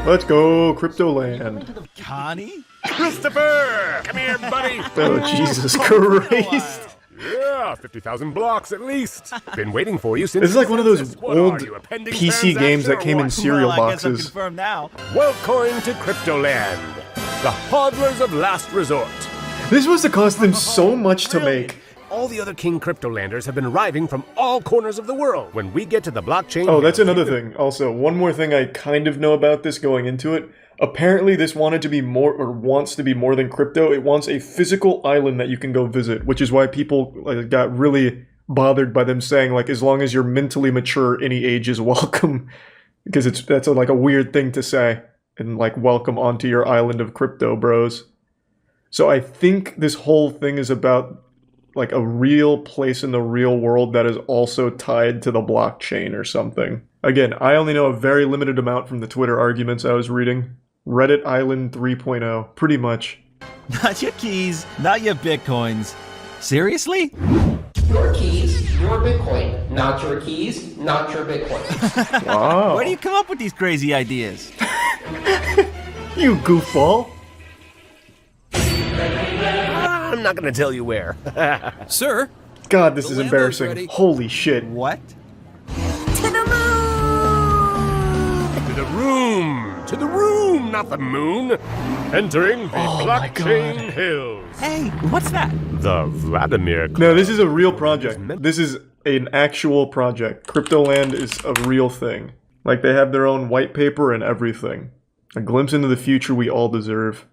Let's go, Cryptoland. Connie? Christopher! Come here, buddy! Oh, Jesus Christ. Yeah, 50,000 blocks at least. Been waiting for you since. This is like one of those old PC games that came in cereal boxes. Welcome to Cryptoland, the hodlers of last resort. This must have cost them so much to make. All the other King Cryptolanders have been arriving from all corners of the world. When we get to the blockchain... Oh, that's another thing. Also, one more thing I kind of know about this going into it. Apparently this wanted to be more, or wants to be more than crypto. It wants a physical island that you can go visit, which is why people got really bothered by them saying, as long as you're mentally mature, any age is welcome. Because that's a weird thing to say. and like welcome onto your island of crypto bros. So I think this whole thing is about like a real place in the real world that is also tied to the blockchain or something. Again, I only know a very limited amount from the Twitter arguments I was reading. Reddit Island 3.0, pretty much. Not your keys, not your bitcoins. Seriously? Your keys, your Bitcoin. Not your keys, not your Bitcoin. Wow. Where do you come up with these crazy ideas? You goofball. I'm not gonna tell you where. Sir? God, this is embarrassing. Ready. Holy shit. What? To the room! To the room, not the moon! Entering the blockchain hills. Hey, what's that? The Vladimir Club. No, this is a real project. This is an actual project. Cryptoland is a real thing. Like, they have their own white paper and everything. A glimpse into the future we all deserve.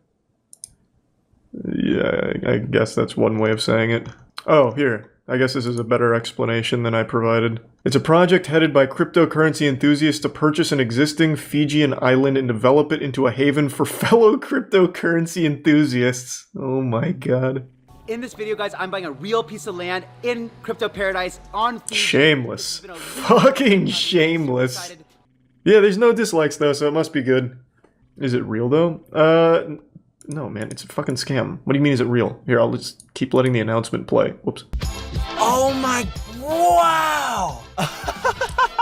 Yeah, I guess that's one way of saying it. Oh, here. I guess this is a better explanation than I provided. It's a project headed by cryptocurrency enthusiasts to purchase an existing Fijian island and develop it into a haven for fellow cryptocurrency enthusiasts. Oh my god. In this video, guys, I'm buying a real piece of land in crypto paradise on Fiji. Shameless. Fucking shameless. Yeah, there's no dislikes though, so it must be good. Is it real though? No, man, it's a fucking scam. What do you mean, is it real? Here, I'll just keep letting the announcement play. Whoops. Oh my... Wow!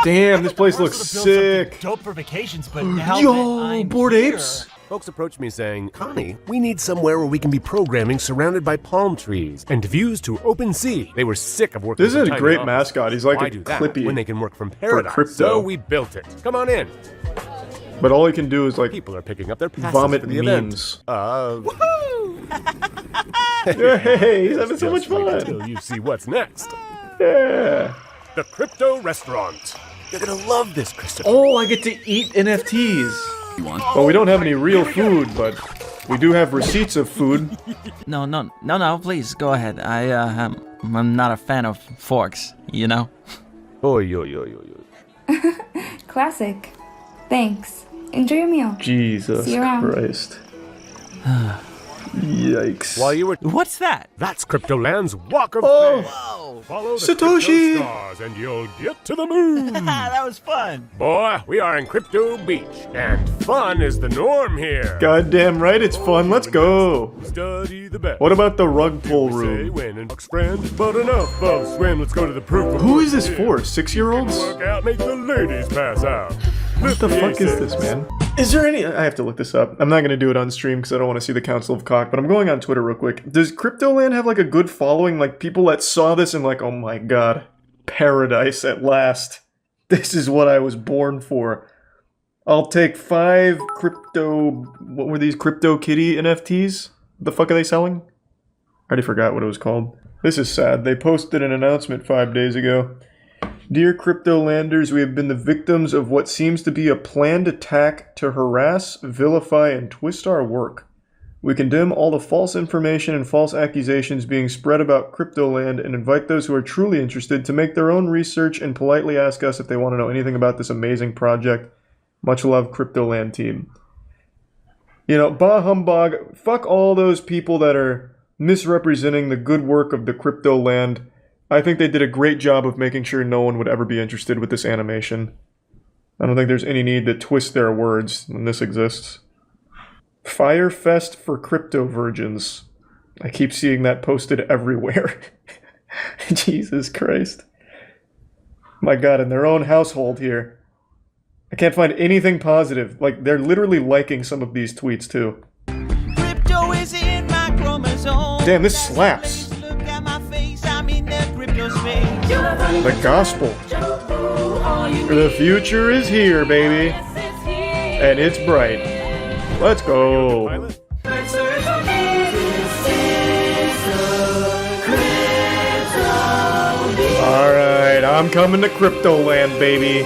Damn, this place looks sick. Dope for vacations, but now Yo, Bored Apes? Folks approached me saying, Connie, we need somewhere where we can be programming surrounded by palm trees and views to open sea. They were sick of working. This is a great mascot. He's like Why a do that Clippy when they can work from paradise. crypto. So we built it. Come on in. But all he can do is like people are picking up their passes vomit for the memes. Hey, he's having so much fun. Until you see what's next. Yeah. The Crypto Restaurant. You're gonna love this, Christopher. Oh, I get to eat NFTs. Well, we don't have any real food, but we do have receipts of food. No, please, go ahead. I'm not a fan of forks, you know? Classic. Thanks. Enjoy your meal. Jesus See you around. Christ. Yikes. While you were... What's that? That's Cryptoland's Walk of Oh, Fame. Follow the Satoshi. Crypto stars and you'll get to the moon. That was fun. Boy, we are in Crypto Beach, and fun is the norm here. Goddamn right, it's fun. Let's go. Study the best. What about the rug pull room? When and friend, but enough of swim. Let's go to the proof. Who is this for? 6-year-olds? Work out, make the ladies pass out. What the fuck is this, man? Is there any... I have to look this up. I'm not going to do it on stream because I don't want to see the Council of Cock, but I'm going on Twitter real quick. Does Cryptoland have like a good following? Like people that saw this and like, oh my god, paradise at last. This is what I was born for. I'll take 5 crypto... What were these? Crypto Kitty NFTs? What the fuck are they selling? I already forgot what it was called. This is sad. They posted an announcement 5 days ago. Dear Cryptolanders, we have been the victims of what seems to be a planned attack to harass, vilify, and twist our work. We condemn all the false information and false accusations being spread about Cryptoland and invite those who are truly interested to make their own research and politely ask us if they want to know anything about this amazing project. Much love, Cryptoland team. You know, bah humbug, fuck all those people that are misrepresenting the good work of the Cryptoland. I think they did a great job of making sure no one would ever be interested with this animation. I don't think there's any need to twist their words when this exists. Firefest for Crypto Virgins. I keep seeing that posted everywhere. Jesus Christ. My god, in their own household here. I can't find anything positive. Like, they're literally liking some of these tweets, too. Crypto is in my chromosome. Damn, this slaps. The gospel. The future is here, baby. And it's bright. Let's go. Alright, I'm coming to Cryptoland, baby.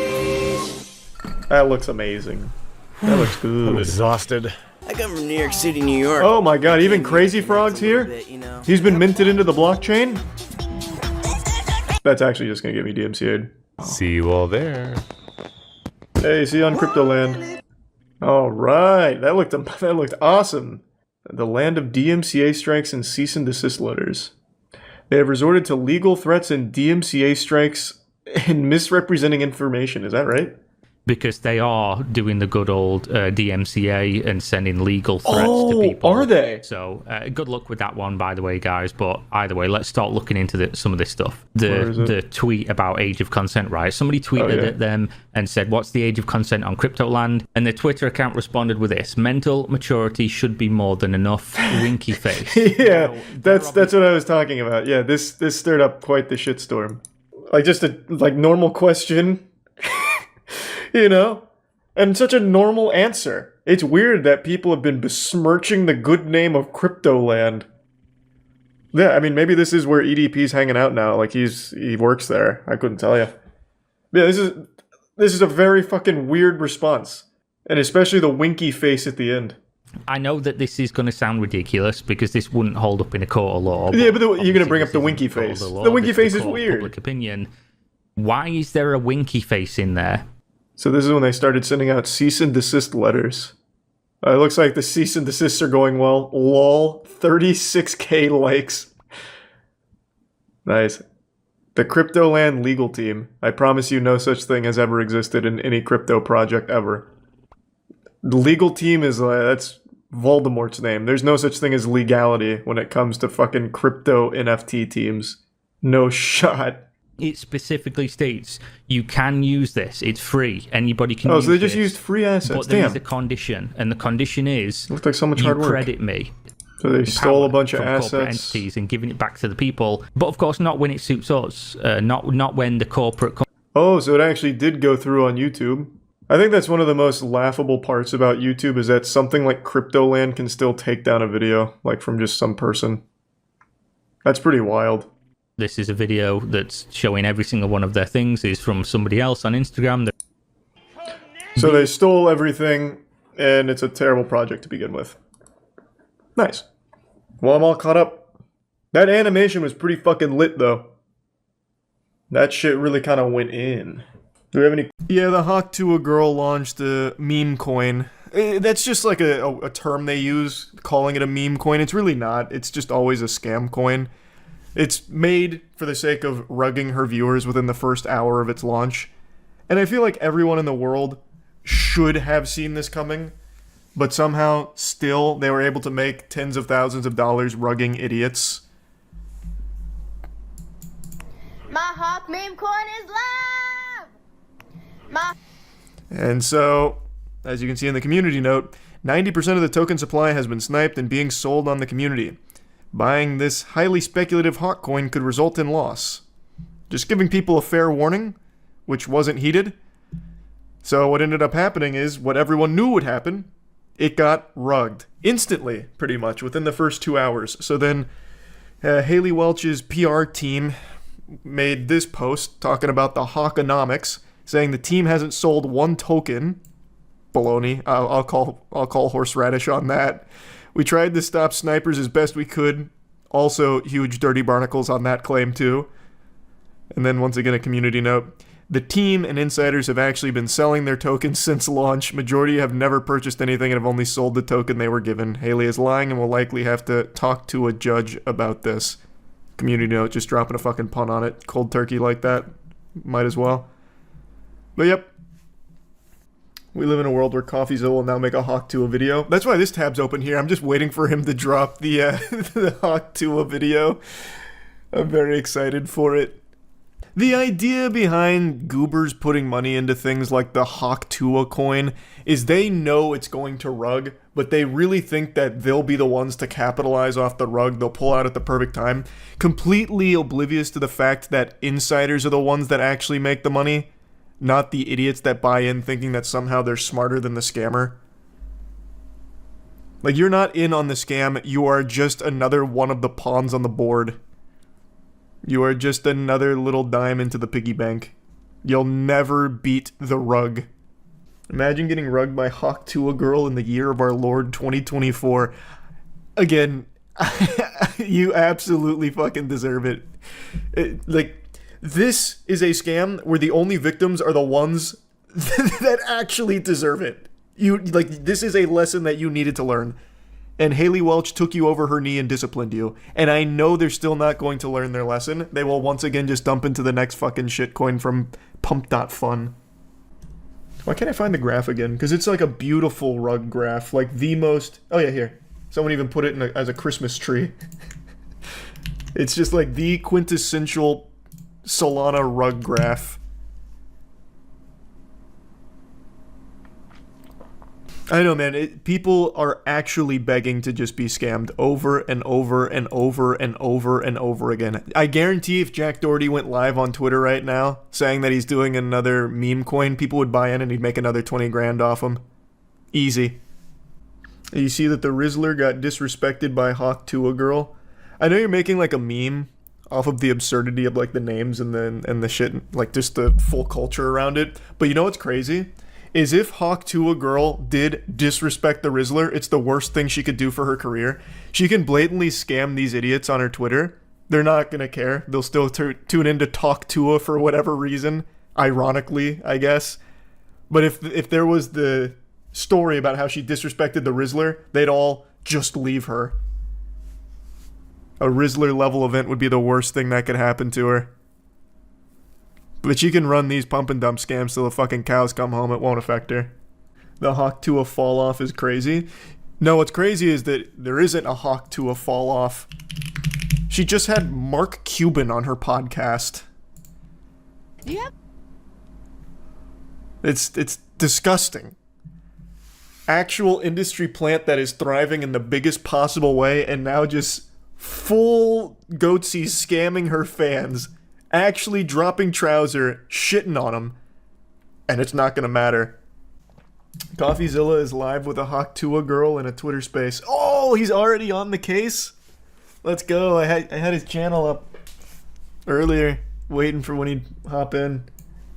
That looks amazing. That looks good. I'm exhausted. I come from New York City, New York. Oh my god, even Crazy Frog's here? He's been minted into the blockchain? That's actually just gonna get me DMCA'd. See you all there. Hey, see you on Cryptoland. All right, that looked awesome. The land of DMCA strikes and cease and desist letters. They have resorted to legal threats and DMCA strikes and misrepresenting information. Is that right? Because they are doing the good old DMCA and sending legal threats to people. Are they? So good luck with that one, by the way, guys. But either way, let's start looking into some of this stuff. The tweet about age of consent, right? Somebody tweeted at them and said, "What's the age of consent on Cryptoland?" And the Twitter account responded with this: "Mental maturity should be more than enough." Winky face. Yeah, that's what I was talking about. Yeah, this stirred up quite the shitstorm. Like just a normal question. You know? And such a normal answer. It's weird that people have been besmirching the good name of Cryptoland. Yeah, I mean, maybe this is where EDP's hanging out now. Like, he works there. I couldn't tell you. Yeah, this is a very fucking weird response. And especially the winky face at the end. I know that this is going to sound ridiculous because this wouldn't hold up in a court of law. Yeah, but you're going to bring up the winky face. The winky face is weird. Public opinion. Why is there a winky face in there? So this is when they started sending out cease and desist letters. It looks like the cease and desists are going well. Lol, 36k likes. Nice. The Cryptoland legal team. I promise you no such thing has ever existed in any crypto project ever. The legal team is, that's Voldemort's name. There's no such thing as legality when it comes to fucking crypto NFT teams. No shot. It specifically states you can use this. It's free. Anybody can use this. Oh, so they just used free assets. But there is a condition, and the condition is looked like so much hard work. Credit me. So they stole a bunch of assets from corporate entities and giving it back to the people. But of course, not when it suits us. Not when the corporate. Oh, so it actually did go through on YouTube. I think that's one of the most laughable parts about YouTube is that something like Cryptoland can still take down a video, like from just some person. That's pretty wild. This is a video that's showing every single one of their things is from somebody else on Instagram. So they stole everything, and it's a terrible project to begin with. Nice. Well, I'm all caught up. That animation was pretty fucking lit, though. That shit really kind of went in. Do we have any... Yeah, the Hawk Tuah girl launched a meme coin. That's just like a term they use, calling it a meme coin. It's really not. It's just always a scam coin. It's made for the sake of rugging her viewers within the first hour of its launch. And I feel like everyone in the world should have seen this coming, but somehow still they were able to make tens of thousands of dollars rugging idiots. My Hawk meme coin is live! And so, as you can see in the community note, 90% of the token supply has been sniped and being sold on the community. Buying this highly speculative Hawk coin could result in loss. Just giving people a fair warning, which wasn't heeded. So what ended up happening is what everyone knew would happen. It got rugged. Instantly, pretty much, within the first 2 hours. So then Haley Welch's PR team made this post talking about the Hawkonomics, saying the team hasn't sold one token. Baloney. I'll call horseradish on that. We tried to stop snipers as best we could. Also, huge dirty barnacles on that claim, too. And then, once again, a community note. The team and insiders have actually been selling their tokens since launch. Majority have never purchased anything and have only sold the token they were given. Haley is lying and will likely have to talk to a judge about this. Community note, just dropping a fucking pun on it. Cold turkey like that. Might as well. But, yep. We live in a world where CoffeeZilla will now make a Hawk Tuah video. That's why this tab's open here. I'm just waiting for him to drop the, the Hawk Tuah video. I'm very excited for it. The idea behind goobers putting money into things like the Hawk Tuah coin is they know it's going to rug, but they really think that they'll be the ones to capitalize off the rug. They'll pull out at the perfect time. Completely oblivious to the fact that insiders are the ones that actually make the money. Not the idiots that buy in thinking that somehow they're smarter than the scammer. Like, you're not in on the scam, you are just another one of the pawns on the board. You are just another little dime into the piggy bank. You'll never beat the rug. Imagine getting rugged by Hawk Tuah girl in the year of our Lord 2024. Again, you absolutely fucking deserve it. This is a scam where the only victims are the ones that actually deserve it. This is a lesson that you needed to learn. And Haley Welch took you over her knee and disciplined you. And I know they're still not going to learn their lesson. They will once again just dump into the next fucking shitcoin from Pump.fun. Why can't I find the graph again? Because it's like a beautiful rug graph. Like the most... Oh yeah, here. Someone even put it in as a Christmas tree. It's just like the quintessential Solana rug graph. I know, man. People are actually begging to just be scammed over and over and over and over and over again. I guarantee if Jack Doherty went live on Twitter right now saying that he's doing another meme coin, people would buy in and he'd make another 20 grand off him. Easy. You see that the Rizzler got disrespected by Hawk Tuah girl. I know you're making like a meme off of the absurdity of like the names and the shit, like just the full culture around it. But you know what's crazy? Is if Hawk Tuah girl did disrespect the Rizzler, it's the worst thing she could do for her career. She can blatantly scam these idiots on her Twitter. They're not gonna care. They'll still tune in to talk Tuah for whatever reason. Ironically, I guess. But if there was the story about how she disrespected the Rizzler, they'd all just leave her. A Rizzler level event would be the worst thing that could happen to her. But she can run these pump and dump scams till the fucking cows come home. It won't affect her. The Hawk Tuah fall off is crazy. No, what's crazy is that there isn't a Hawk Tuah fall off. She just had Mark Cuban on her podcast. Yep. It's disgusting. Actual industry plant that is thriving in the biggest possible way, and now just full goatsy scamming her fans. Actually dropping trouser, shitting on them, and it's not gonna matter. CoffeeZilla is live with a Hawk Tuah girl in a Twitter space. Oh, he's already on the case? Let's go. I had his channel up earlier, waiting for when he'd hop in.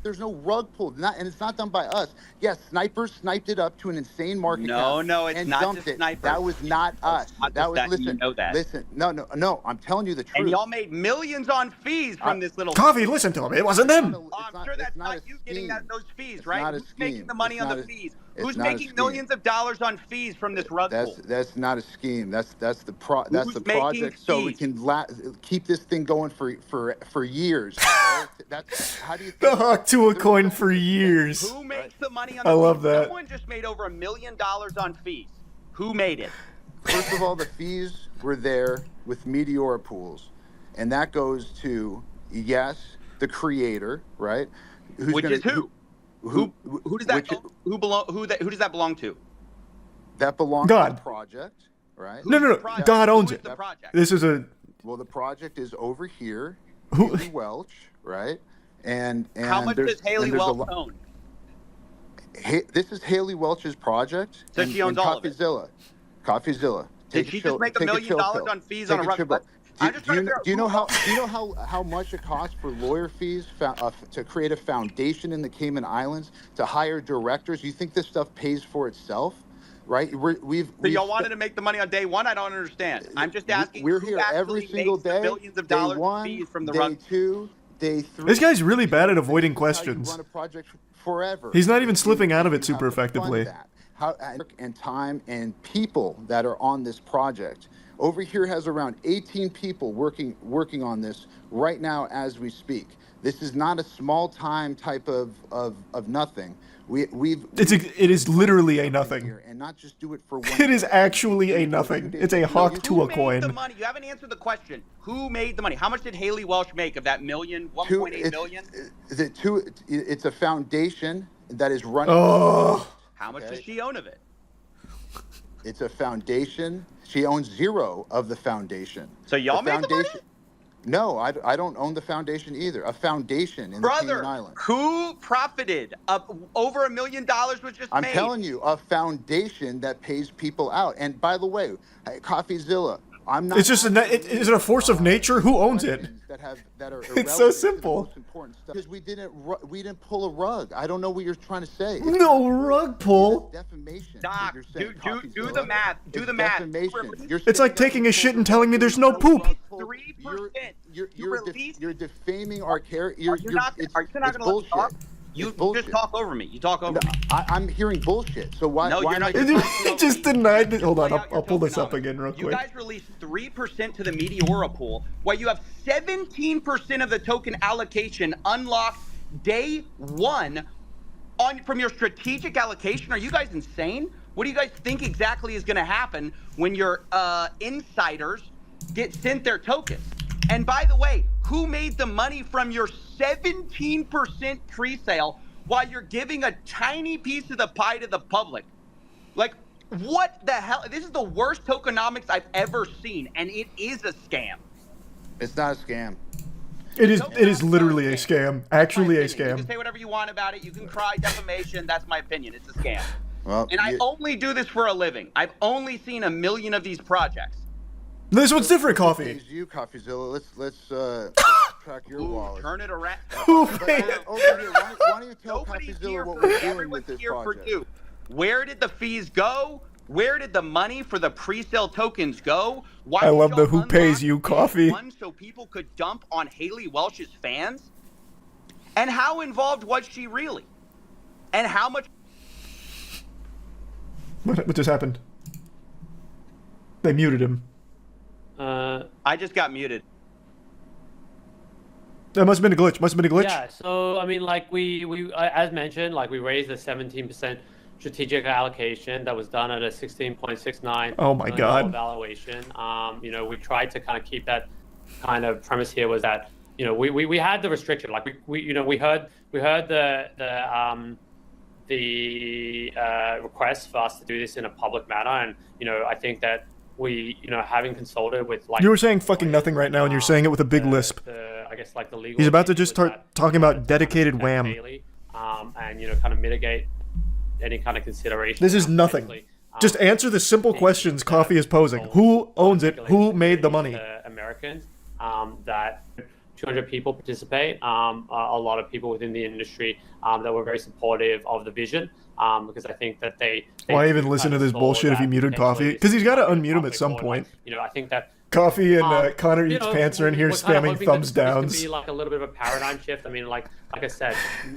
There's no rug pull, and it's not done by us. Yes, snipers sniped it up to an insane market cap. No, it's and not dumped just it. snipers. That was not us. That was listen. You know that. Listen, no. I'm telling you the truth. And y'all made millions on fees from this little. Coffee, listen to him. It wasn't them. I'm sure that's not you getting those fees, right? Not a Who's making the money on the fees? Who's not a making scheme. millions of dollars on fees from this rug pull? That's not a scheme. That's the project. So we can keep this thing going for years. That's how do you think the Hawk Tuah coin for years. Who makes the money on I the love fees? that. Someone just made over $1 million on fees. Who made it? First of all, the fees were there with Meteora pools, and that goes to the creator, right? Which is who? Who does that who does that belong to? That belongs God. to the project, right? No. God owns it. This is a. Well, the project is over here. Haley Welch, right? And how much does Haley Welch own? This is Haley Welch's project. So she owns all of it. CoffeeZilla. Did she just make $1 million on fees on a rug? Do you know how much it costs for lawyer fees to create a foundation in the Cayman Islands, to hire directors? You think this stuff pays for itself, right? So y'all wanted to make the money on day one? I don't understand. I'm just asking. We're here every single day. Millions of dollars in fees from the rug. Day 2, day 3. This guy's really bad at avoiding questions. Run a project forever. He's not even slipping out of it super effectively. And time and people that are on this project. Over here has around 18 people working on this right now as we speak. This is not a small time type of nothing. It is literally a nothing. And not just do it for one. It is actually a nothing. It's a Hawk Tuah coin. The money? You haven't answered the question. Who made the money? How much did Haley Welch make of that million? 1.8 million? It's a foundation that is running. Oh. How much does she own of it? It's a foundation. She owns 0 of the foundation. So y'all made the money? No, I don't own the foundation either. A foundation in the Cayman Islands. Who profited? Over $1 million was just made. I'm telling you, a foundation that pays people out. And by the way, CoffeeZilla, I'm not. It's just is it a force of nature? Who owns it? That are it's so simple. Because we didn't pull a rug. I don't know what you're trying to say. No rug pull. Defamation. Doc, do the math. Do the math. Defamation. It's like taking a shit and telling me there's no poop. 3%. You're defaming our character. Are you not going to let me talk? You just talk over me. You talk over me. I'm hearing bullshit. So why? No, why you're not. He just denied it. Hold on, I'll pull this up again real quick. You guys released 3% to the Meteora pool, while you have 17% of the token allocation unlocked day one from your strategic allocation. Are you guys insane? What do you guys think exactly is going to happen when your insiders get sent their tokens? And by the way, who made the money from your 17% pre-sale while you're giving a tiny piece of the pie to the public? Like, what the hell? This is the worst tokenomics I've ever seen, and it is a scam. It's not a scam. It is literally a scam. Actually a scam. You can say whatever you want about it. You can cry defamation. That's my opinion. It's a scam. Well, and I only do this for a living. I've only seen 1 million of these projects. This one's different, Coffee. It's you, CoffeeZilla. Let's track your wallet. Turn it around. Over here, why don't you tell CoffeeZilla what we're doing with this project? Where did the fees go? Where did the money for the pre-sale tokens go? Why I love the who pays you, Coffee. So people could dump on Haley Welch's fans? And how involved was she really? And how much? What just happened? They muted him. I just got muted. That must have been a glitch. Yeah. So I mean, like we as mentioned, like we raised a 17% strategic allocation that was done at a 16.69. Oh my God. Valuation. You know, we tried to kind of keep that kind of premise here was that you know we had the restriction. Like we heard the request for us to do this in a public manner, and you know I think that we having consulted with like you were saying fucking nothing right now, and you're saying it with a big lisp. I guess like the legal. He's about to just start talking about dedicated wham. And kind of mitigate any kind of consideration. This is nothing. Just answer the simple questions Coffee is posing. Who owns it? Who made the money? Americans. That 200 people participate. A lot of people within the industry that were very supportive of the vision. Because I think that they why even listen to this bullshit if you muted Coffee? Because he's got to unmute him at some point. I think that Coffee and Connor Eats Pants are in here spamming thumbs downs. This could be like a little bit of a paradigm shift. I mean, like I said,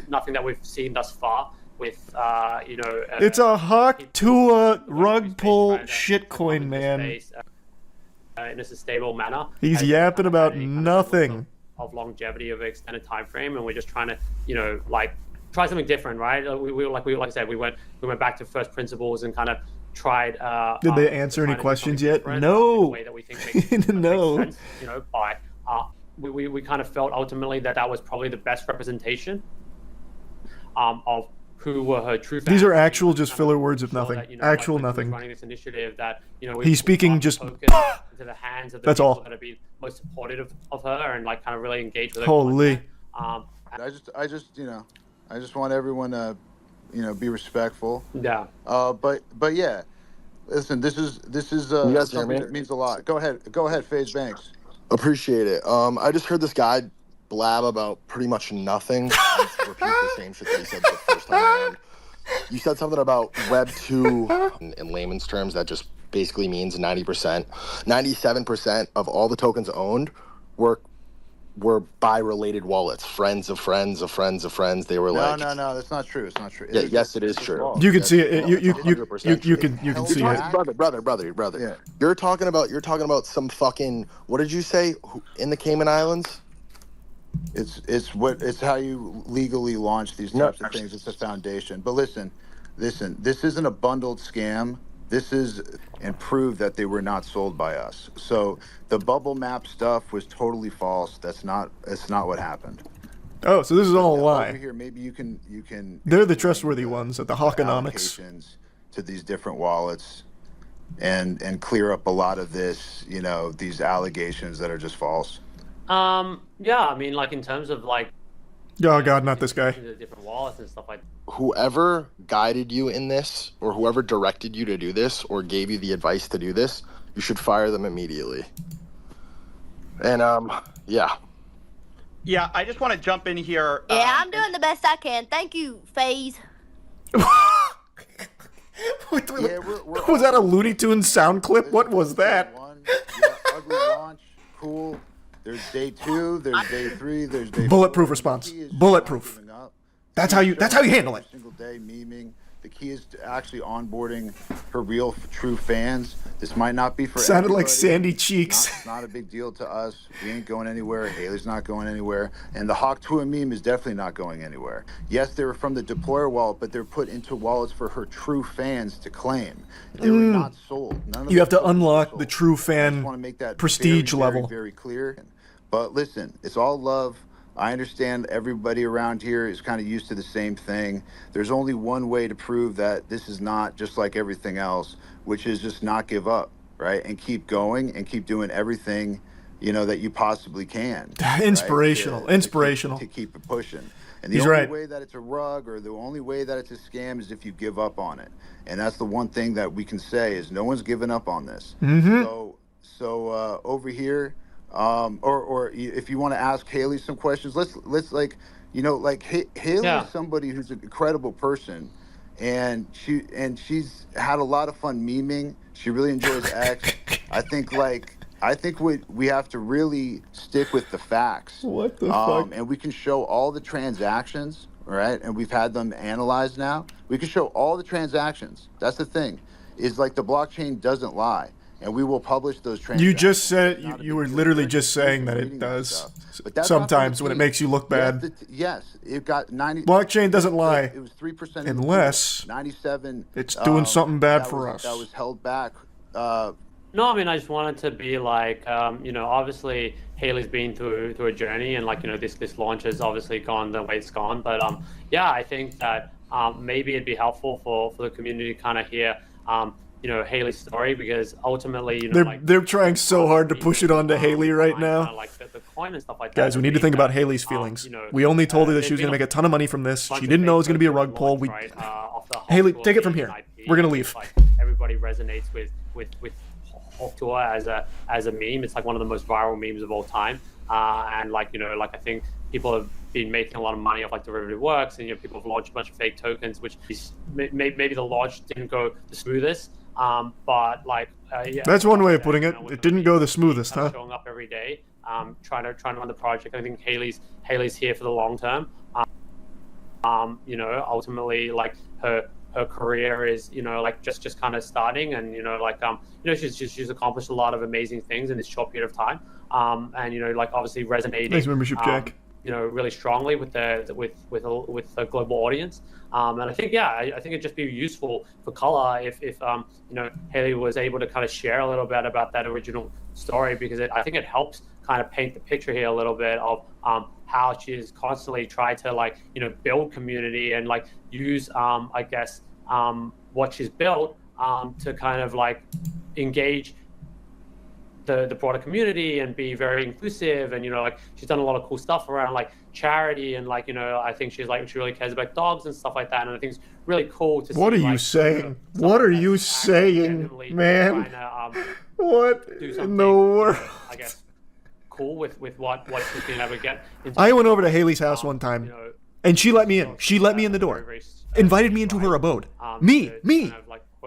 nothing that we've seen thus far with it's a hawk Tuah rug pull shitcoin, man. In a sustainable manner. He's yapping about nothing. Of longevity of an extended time frame, and we're just trying to try something different, right? Like I said, we went back to first principles and kind of tried. Did they answer any questions yet? No. Way that we think no. Makes sense, we kind of felt ultimately that was probably the best representation of who were her true fans. These are actual just filler words of nothing. That, actual nothing. Running this initiative that he's speaking just into the hands of the that's people all. that are be most supportive of her and like kind of really engage with her. Holy. I just want everyone to be respectful. Yeah. But yeah, listen, this is something that means a lot. Go ahead, FaZe Banks. Appreciate it. I just heard this guy blab about pretty much nothing. Repeat the same shit that he said the first time around. You said something about Web 2 in layman's terms that just basically means 90%. 97% of all the tokens owned were by related wallets, friends of friends of friends of friends. They were no, that's not true. It's not true. Yeah, yes, it is true. You can see it. You can see it. Brother. Yeah. You're talking about some fucking, what did you say? In the Cayman Islands? It's how you legally launch these types of things. It's a foundation. But listen, this isn't a bundled scam. This is and prove that they were not sold by us. So the bubble map stuff was totally false. It's not what happened. Oh, so this is all a lie. Over here, maybe you can. They're the trustworthy ones at the Hawkonomics. To these different wallets, and clear up a lot of this. These allegations that are just false. Yeah, I mean, like in terms of like. Oh God, not this guy. The different wallets and stuff like. Whoever guided you in this, or whoever directed you to do this, or gave you the advice to do this, you should fire them immediately. And yeah. Yeah, I just want to jump in here. Yeah, I'm doing the best I can. Thank you, FaZe. Was that a Looney Tunes sound clip? What was that? Ugly launch, cool. There's day 2, there's day 3, there's day 4. Bulletproof response. Bulletproof. That's how you handle it. Single day memeing. The key is to actually onboarding her real, true fans. This might not be for Sounded everybody. like Sandy Cheeks. It's not a big deal to us. We ain't going anywhere. Haley's not going anywhere. And the Tuah meme is definitely not going anywhere. Yes, they were from the deployer wallet, but they're put into wallets for her true fans to claim. They were not sold. You have to unlock the true fan prestige level. Very clear. But listen, it's all love. I understand everybody around here is kind of used to the same thing. There's only one way to prove that this is not just like everything else, which is just not give up, right? And keep going and keep doing everything, that you possibly can. Inspirational, right? inspirational. To keep it pushing. And the He's only right. way that it's a rug or the only way that it's a scam is if you give up on it. And that's the one thing that we can say is no one's given up on this. Mm-hmm. So over here, or if you want to ask Haley some questions, let's Haley is somebody who's an incredible person, and she's had a lot of fun memeing. She really enjoys X. I think we have to really stick with the facts. What the fuck? And we can show all the transactions, right? And we've had them analyzed now. We can show all the transactions. That's the thing, is like the blockchain doesn't lie. And we will publish those transactions. You just said, you were literally just saying that it does. Sometimes when it makes you look bad. Yes, it got 90. Blockchain doesn't lie. It was 3%. Unless 97. It's doing something bad for us. That was held back. No, I mean, I just wanted to be like, obviously Haley's been through a journey, and this launch has obviously gone the way it's gone. But I think that maybe it'd be helpful for the community to kind of hear Haley's story, because ultimately, they're trying so hard to push it onto Haley right now. The coin and stuff like that. Guys, we need to think about Haley's feelings. We only told her that she was going to make a ton of money from this. She didn't know it was going to be a rug pull. Haley, take it from here. We're going to leave. Everybody resonates with Tuah as a meme. It's like one of the most viral memes of all time. And I think people have been making a lot of money off derivative works, and people have launched a bunch of fake tokens, which is, maybe the launch didn't go the smoothest. That's one way of putting it. It didn't go the smoothest, huh? Showing up every day, trying to run the project. I think Haley's here for the long term. Ultimately, her career is just kind of starting, and she's accomplished a lot of amazing things in this short period of time. And obviously resonating. Nice membership, Jack. Really strongly with a global audience. And I think it'd just be useful for color if Haley was able to kind of share a little bit about that original story, because I think it helps kind of paint the picture here a little bit of how she's constantly tried to build community and use what she's built to kind of engage the broader community and be very inclusive, and she's done a lot of cool stuff around charity, and I think she really cares about dogs and stuff like that, and I think it's really cool to see. What are you saying? What are you saying, man? What in the world? I guess cool with what she's been able to get into. I went over to Haley's house one time, and she let me in. She let me in the door, invited me into her abode. Me.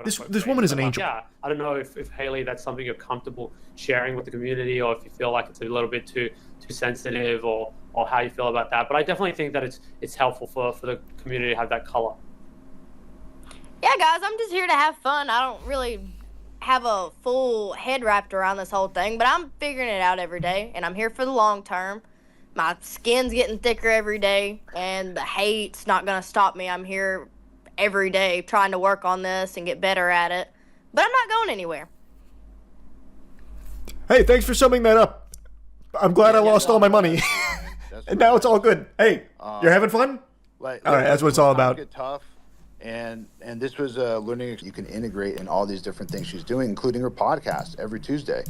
This woman is an angel. Yeah, I don't know if Haley, that's something you're comfortable sharing with the community, or if you feel like it's a little bit too sensitive, or how you feel about that. But I definitely think that it's helpful for the community to have that color. Yeah, guys, I'm just here to have fun. I don't really have a full head wrapped around this whole thing, but I'm figuring it out every day, and I'm here for the long term. My skin's getting thicker every day, and the hate's not going to stop me. I'm here every day trying to work on this and get better at it, but I'm not going anywhere. Hey, thanks for summing that up. I'm glad I lost all my money. And now it's all good. Hey, you're having fun? All right, that's what it's all about. Tough. And this was a learning you can integrate in all these different things she's doing, including her podcast every Tuesday.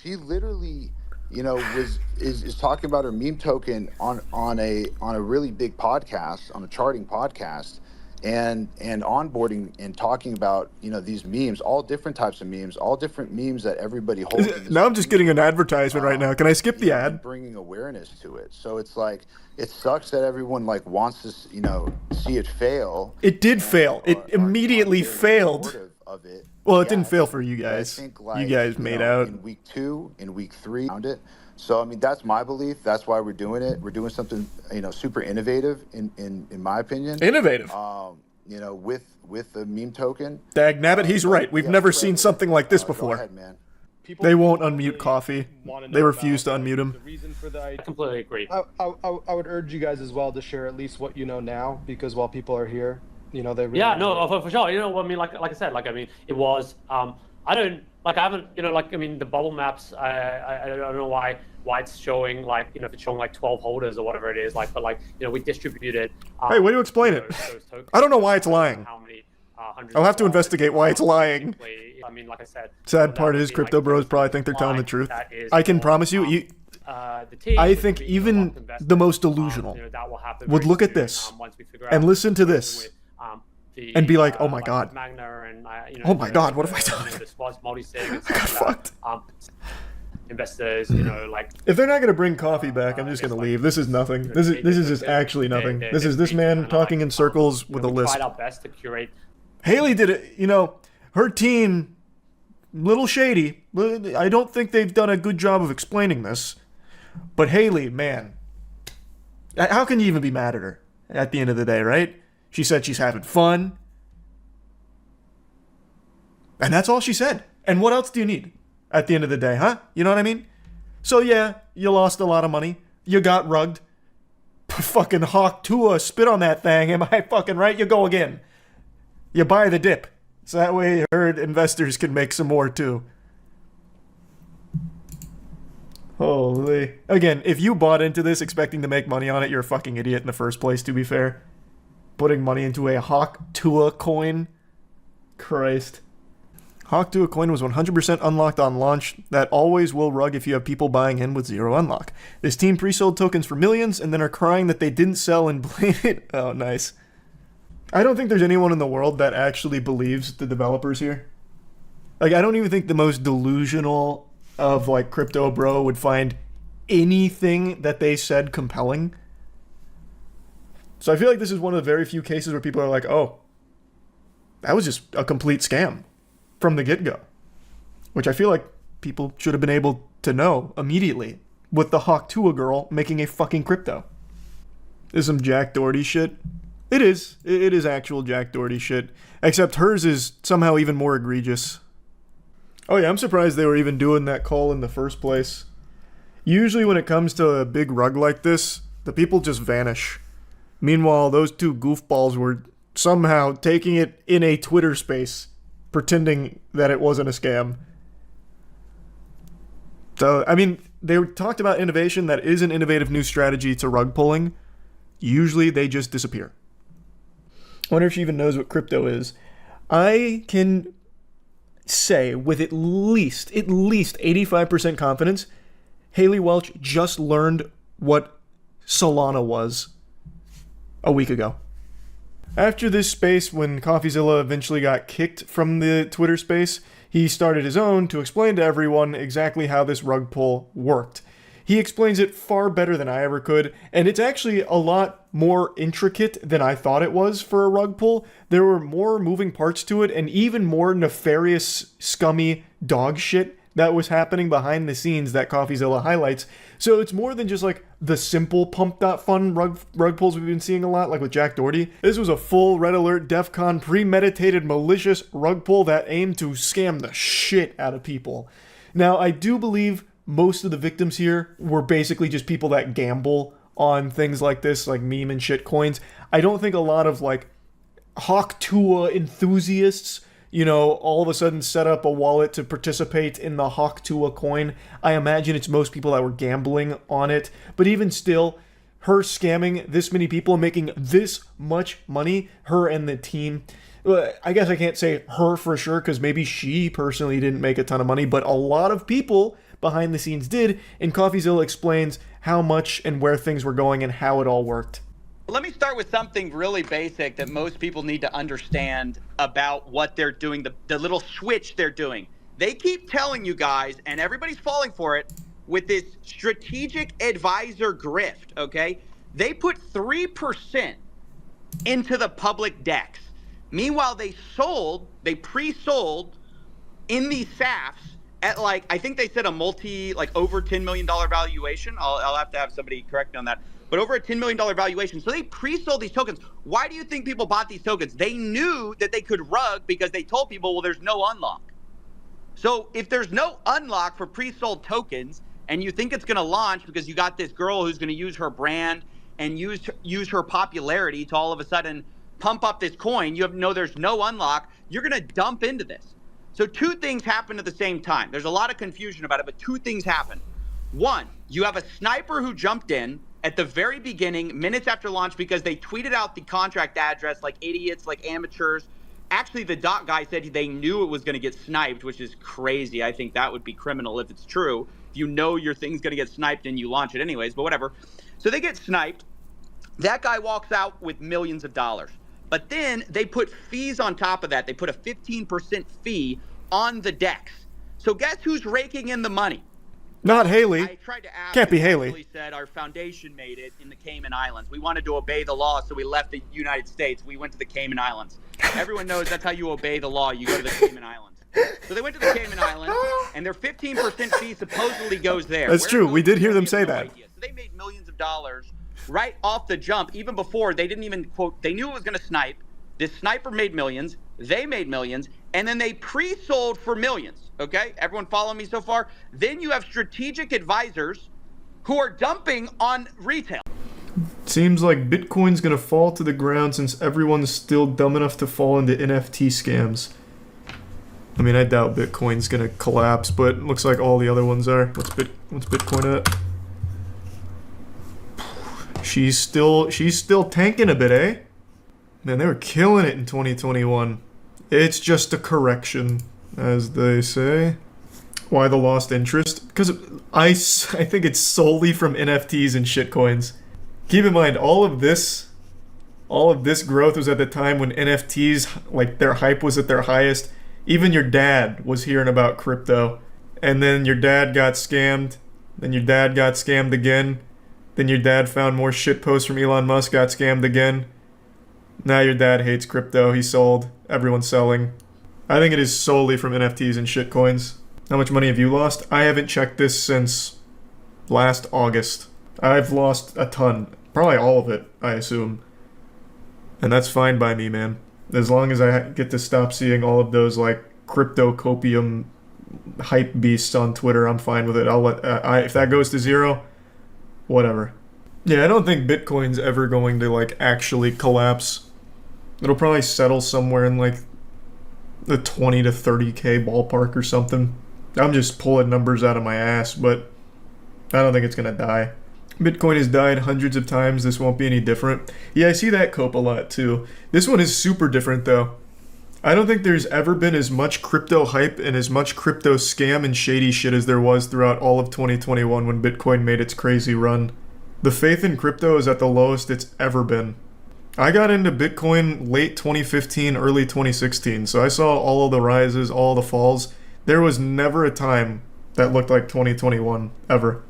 She literally, is talking about her meme token on a really big podcast, on a charting podcast, and onboarding and talking about these memes, all different types of memes, all different memes that everybody holds. Now I'm just getting an advertisement right now. Can I skip the ad? Bringing awareness to it, so it's it sucks that everyone wants to see it fail. It did fail. It immediately failed. Of it. Well, it didn't fail for you guys. You guys made out. In week 2, in week 3, found it. So, I mean, that's my belief. That's why we're doing it. We're doing something, super innovative in my opinion. Innovative. With the meme token. Dag nabbit, he's right. We've never seen something like this before. Go ahead, man. They won't unmute Coffee. They refuse to unmute him. I completely agree. I would urge you guys as well to share at least what you know now, because while people are here, they really for sure. I mean, like I said, it was. I haven't, the bubble maps. I don't know why it's showing if it's showing 12 holders or whatever it is. We distributed. Hey, way to explain it. I don't know why it's lying. I'll have to investigate why it's lying. I mean, like I said. Sad part is crypto bros probably think they're telling the truth. I can promise you, I think even the most delusional would look at this and listen to this and be like, oh my god. Oh my god, what have I done? I got fucked. Investors, If they're not going to bring Coffee back, I'm just going to leave. This is nothing. This is just actually nothing. This is this man talking in circles with a lisp. We tried our best to curate. Haley did it, her team, little shady. I don't think they've done a good job of explaining this. But Haley, man, how can you even be mad at her at the end of the day, right? She said she's having fun. And that's all she said. And what else do you need at the end of the day, huh? You know what I mean? So yeah, you lost a lot of money. You got rugged. Fucking Hawk Tuah, spit on that thing. Am I fucking right? You go again. You buy the dip. So that way herd investors can make some more too. Holy. Again, if you bought into this expecting to make money on it, you're a fucking idiot in the first place, to be fair. Putting money into a Hawk Tuah coin. Christ. Hawk Tuah coin was 100% unlocked on launch. That always will rug if you have people buying in with zero unlock. This team pre-sold tokens for millions and then are crying that they didn't sell and blame it. Oh, nice. I don't think there's anyone in the world that actually believes the developers here. I don't even think the most delusional of crypto bro would find anything that they said compelling. So I feel like this is one of the very few cases where people are like, oh, that was just a complete scam from the get-go. Which I feel like people should have been able to know immediately with the Hawk Tuah girl making a fucking crypto. This is some Jack Doherty shit. It is. It is actual Jack Doherty shit. Except hers is somehow even more egregious. Oh yeah, I'm surprised they were even doing that call in the first place. Usually when it comes to a big rug like this, the people just vanish. Meanwhile, those two goofballs were somehow taking it in a Twitter space, pretending that it wasn't a scam. So, I mean, they talked about innovation. That is an innovative new strategy to rug pulling. Usually they just disappear. I wonder if she even knows what crypto is. I can say with at least 85% confidence, Haley Welch just learned what Solana was a week ago. After this space, when CoffeeZilla eventually got kicked from the Twitter space, he started his own to explain to everyone exactly how this rug pull worked. He explains it far better than I ever could, and it's actually a lot more intricate than I thought it was for a rug pull. There were more moving parts to it, and even more nefarious, scummy dog shit that was happening behind the scenes that CoffeeZilla highlights. So it's more than just the simple pump.fun rug pulls we've been seeing a lot, like with Jack Doherty. This was a full red alert, DEFCON, premeditated, malicious rug pull that aimed to scam the shit out of people. Now, I do believe most of the victims here were basically just people that gamble on things like this, like meme and shit coins. I don't think a lot of Hawk Tuah enthusiasts, all of a sudden set up a wallet to participate in the Hawk Tuah coin. I imagine it's most people that were gambling on it. But even still, her scamming this many people and making this much money, her and the team, I guess I can't say her for sure because maybe she personally didn't make a ton of money, but a lot of people behind the scenes did, and CoffeeZilla explains how much and where things were going and how it all worked. Let me start with something really basic that most people need to understand about what they're doing, the little switch they're doing. They keep telling you guys, and everybody's falling for it, with this strategic advisor grift, okay? They put 3% into the public DEX. Meanwhile, they pre-sold in these SAFs at like, I think they said over $10 million valuation. I'll have to have somebody correct me on that. But over a $10 million valuation. So they pre-sold these tokens. Why do you think people bought these tokens? They knew that they could rug because they told people, well, there's no unlock. So if there's no unlock for pre-sold tokens and you think it's going to launch because you got this girl who's going to use her brand and use her popularity to all of a sudden pump up this coin, there's no unlock, you're going to dump into this. So two things happen at the same time. There's a lot of confusion about it, but two things happen. One, you have a sniper who jumped in at the very beginning, minutes after launch, because they tweeted out the contract address like idiots, like amateurs. Actually, the dot guy said they knew it was going to get sniped, which is crazy. I think that would be criminal if it's true. If you know your thing's going to get sniped and you launch it anyways, but whatever. So they get sniped. That guy walks out with millions of dollars. But then they put fees on top of that. They put a 15% fee on the DEX. So guess who's raking in the money? Not Haley. I tried to ask. Can't be Haley. Haley said our foundation made it in the Cayman Islands. We wanted to obey the law, so we left the United States. We went to the Cayman Islands. Everyone knows that's how you obey the law. You go to the Cayman Islands. So they went to the Cayman Islands, and their 15% fee supposedly goes there. That's true. We did hear them say that. So they made millions of dollars right off the jump, even before they didn't even quote. They knew it was going to snipe. This sniper made millions. They made millions, and then they pre-sold for millions. Okay, everyone follow me so far? Then you have strategic advisors who are dumping on retail. Seems like Bitcoin's gonna fall to the ground since everyone's still dumb enough to fall into NFT scams. I mean, I doubt Bitcoin's gonna collapse, but it looks like all the other ones are. What's Bitcoin at? She's still tanking a bit, eh? Man, they were killing it in 2021. It's just a correction, as they say. Why the lost interest? Because I think it's solely from NFTs and shitcoins. Keep in mind, all of this growth was at the time when NFTs, like, their hype was at their highest. Even your dad was hearing about crypto. And then your dad got scammed. Then your dad got scammed again. Then your dad found more shitposts from Elon Musk, got scammed again. Now your dad hates crypto. He sold. Everyone's selling. I think it is solely from NFTs and shitcoins. How much money have you lost? I haven't checked this since last August. I've lost a ton. Probably all of it, I assume. And that's fine by me, man. As long as I get to stop seeing all of those, like, crypto copium hype beasts on Twitter, I'm fine with it. I'll let if that goes to zero, whatever. Yeah, I don't think Bitcoin's ever going to, like, actually collapse. It'll probably settle somewhere in, like, the 20 to 30K ballpark or something. I'm just pulling numbers out of my ass, but I don't think it's gonna die. Bitcoin has died hundreds of times. This won't be any different. Yeah, I see that cope a lot too. This one is super different though. I don't think there's ever been as much crypto hype and as much crypto scam and shady shit as there was throughout all of 2021 when Bitcoin made its crazy run. The faith in crypto is at the lowest it's ever been. I got into Bitcoin late 2015, early 2016, so I saw all of the rises, all the falls. There was never a time that looked like 2021, ever.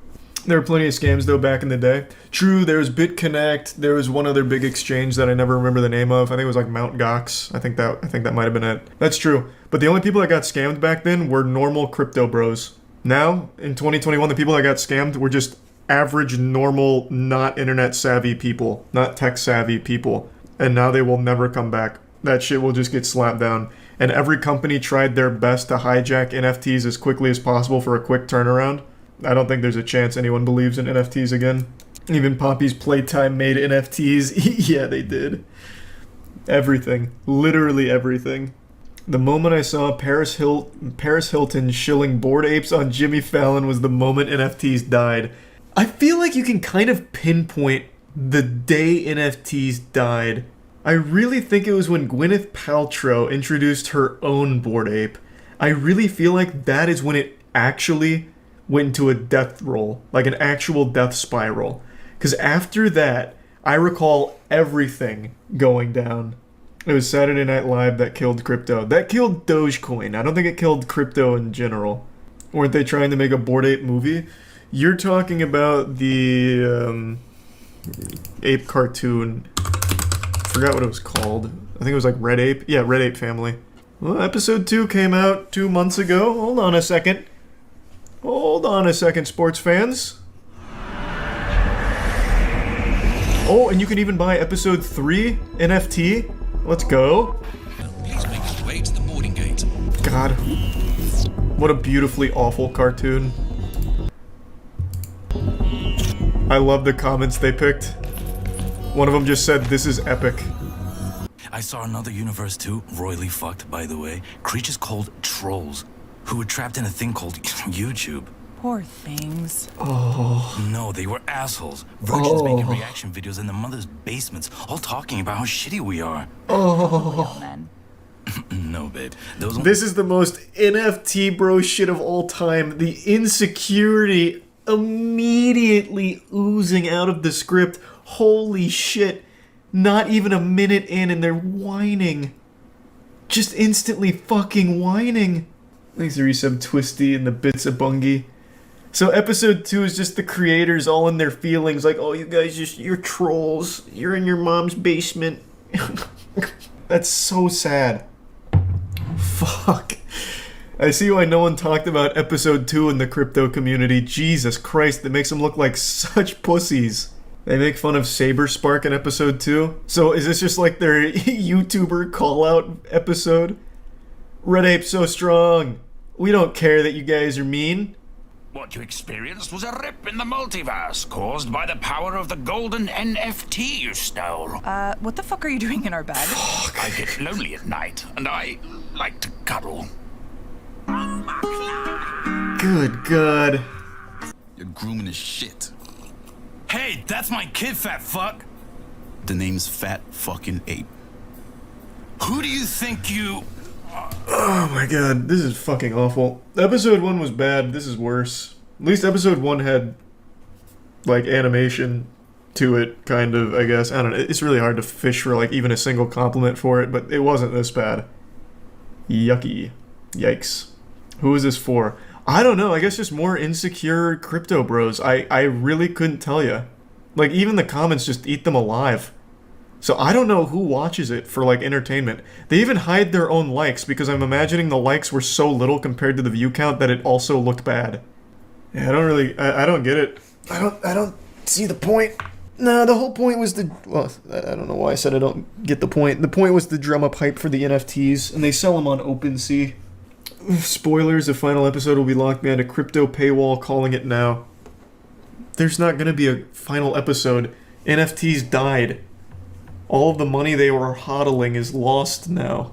There were plenty of scams though back in the day. True, there was BitConnect, there was one other big exchange that I never remember the name of. I think it was like Mt. Gox. I think that might have been it. That's true. But the only people that got scammed back then were normal crypto bros. Now, in 2021, the people that got scammed were just average, normal, not internet savvy people, not tech savvy people. And now they will never come back. That shit will just get slapped down. And every company tried their best to hijack NFTs as quickly as possible for a quick turnaround. I don't think there's a chance anyone believes in NFTs again. Even Poppy's Playtime made NFTs. Yeah, they did. Everything. Literally everything. The moment I saw Paris Hilton shilling Bored Apes on Jimmy Fallon was the moment NFTs died. I feel like you can kind of pinpoint the day NFTs died. I really think it was when Gwyneth Paltrow introduced her own Bored Ape. I really feel like that is when it actually went into a death roll, like an actual death spiral. Because after that, I recall everything going down. It was Saturday Night Live that killed crypto. That killed Dogecoin. I don't think it killed crypto in general. Weren't they trying to make a Bored Ape movie? You're talking about the ape cartoon. Forgot what it was called. I think it was like Red Ape. Yeah, Red Ape Family. Well, episode 2 came out 2 months ago. Hold on a second. Hold on a second, sports fans. Oh, and you can even buy episode 3 NFT. Let's go. Please make your way to the boarding gate. God. What a beautifully awful cartoon. I love the comments they picked. One of them just said, "This is epic." I saw another universe too, royally fucked, by the way. Creatures called trolls, who were trapped in a thing called YouTube. Poor things. Oh. No, they were assholes. Virgins making reaction videos in their mother's basements, all talking about how shitty we are. Oh. No, babe. This is the most NFT bro shit of all time. The insecurity immediately oozing out of the script. Holy shit. Not even a minute in and they're whining. Just instantly fucking whining. Thanks to resub Twisty and the bits of Bungie. So episode 2 is just the creators all in their feelings, like, oh, you guys you're trolls. You're in your mom's basement. That's so sad. Fuck. I see why no one talked about episode 2 in the crypto community. Jesus Christ, that makes them look like such pussies. They make fun of Saberspark in episode 2. So is this just like their YouTuber call-out episode? Red Ape's so strong. We don't care that you guys are mean. What you experienced was a rip in the multiverse caused by the power of the golden NFT you stole. What the fuck are you doing in our bed? I get lonely at night, and I like to cuddle. Good God. You're grooming as shit. Hey, that's my kid, fat fuck. The name's Fat Fucking Ape. Who do you think you... Oh my god, this is fucking awful. Episode 1 was bad, this is worse. At least episode 1 had, like, animation to it, kind of, I guess. I don't know, it's really hard to fish for, like, even a single compliment for it, but it wasn't this bad. Yucky. Yikes. Who is this for? I don't know, I guess just more insecure crypto bros. I really couldn't tell you. Like, even the comments just eat them alive. So I don't know who watches it for, like, entertainment. They even hide their own likes because I'm imagining the likes were so little compared to the view count that it also looked bad. Yeah, I don't get it. I don't see the point. No, the whole point was well, I don't know why I said I don't get the point. The point was to drum up hype for the NFTs, and they sell them on OpenSea. Spoilers, the final episode will be locked behind a crypto paywall, calling it now. There's not gonna be a final episode. NFTs died. All of the money they were hodling is lost now.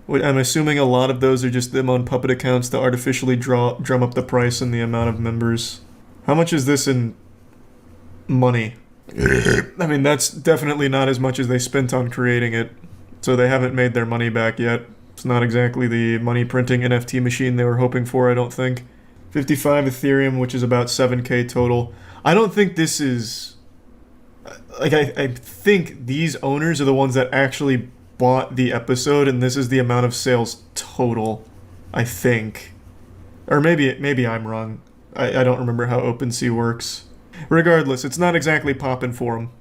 I'm assuming a lot of those are just them on puppet accounts to artificially drum up the price and the amount of members. How much is this in money? I mean, that's definitely not as much as they spent on creating it. So they haven't made their money back yet. It's not exactly the money printing NFT machine they were hoping for, I don't think. 55 Ethereum, which is about 7k total. I don't think this is... Like, I think these owners are the ones that actually bought the episode, and this is the amount of sales total, I think. Or maybe I'm wrong. I don't remember how OpenSea works. Regardless, it's not exactly popping for them.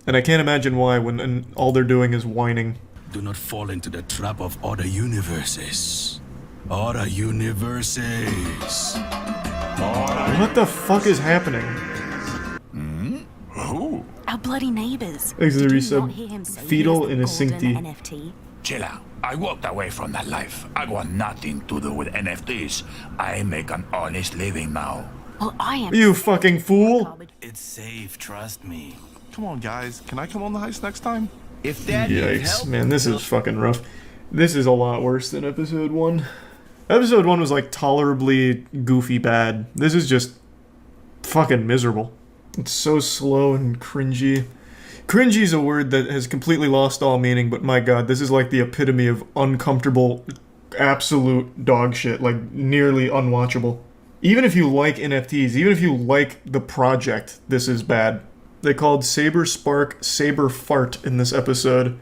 And I can't imagine why when all they're doing is whining. Do not fall into the trap of other universes. Other universes. What the fuck is happening? Who? Our bloody neighbors. Thanks to the Did you not resub. hear him say Fetal he in a has the Syncti. golden NFT? Chill out. I walked away from that life. I want nothing to do with NFTs. I make an honest living now. Well, I am. You fucking fool! It's safe, trust me. Come on, guys. Can I come on the heist next time? If that Yikes, man, this is fucking rough. This is a lot worse than episode 1. Episode 1 was like tolerably goofy bad. This is just fucking miserable. It's so slow and cringy. Cringy is a word that has completely lost all meaning, but my god, this is like the epitome of uncomfortable, absolute dog shit, like nearly unwatchable. Even if you like NFTs, even if you like the project, this is bad. They called Saberspark Saber Fart in this episode.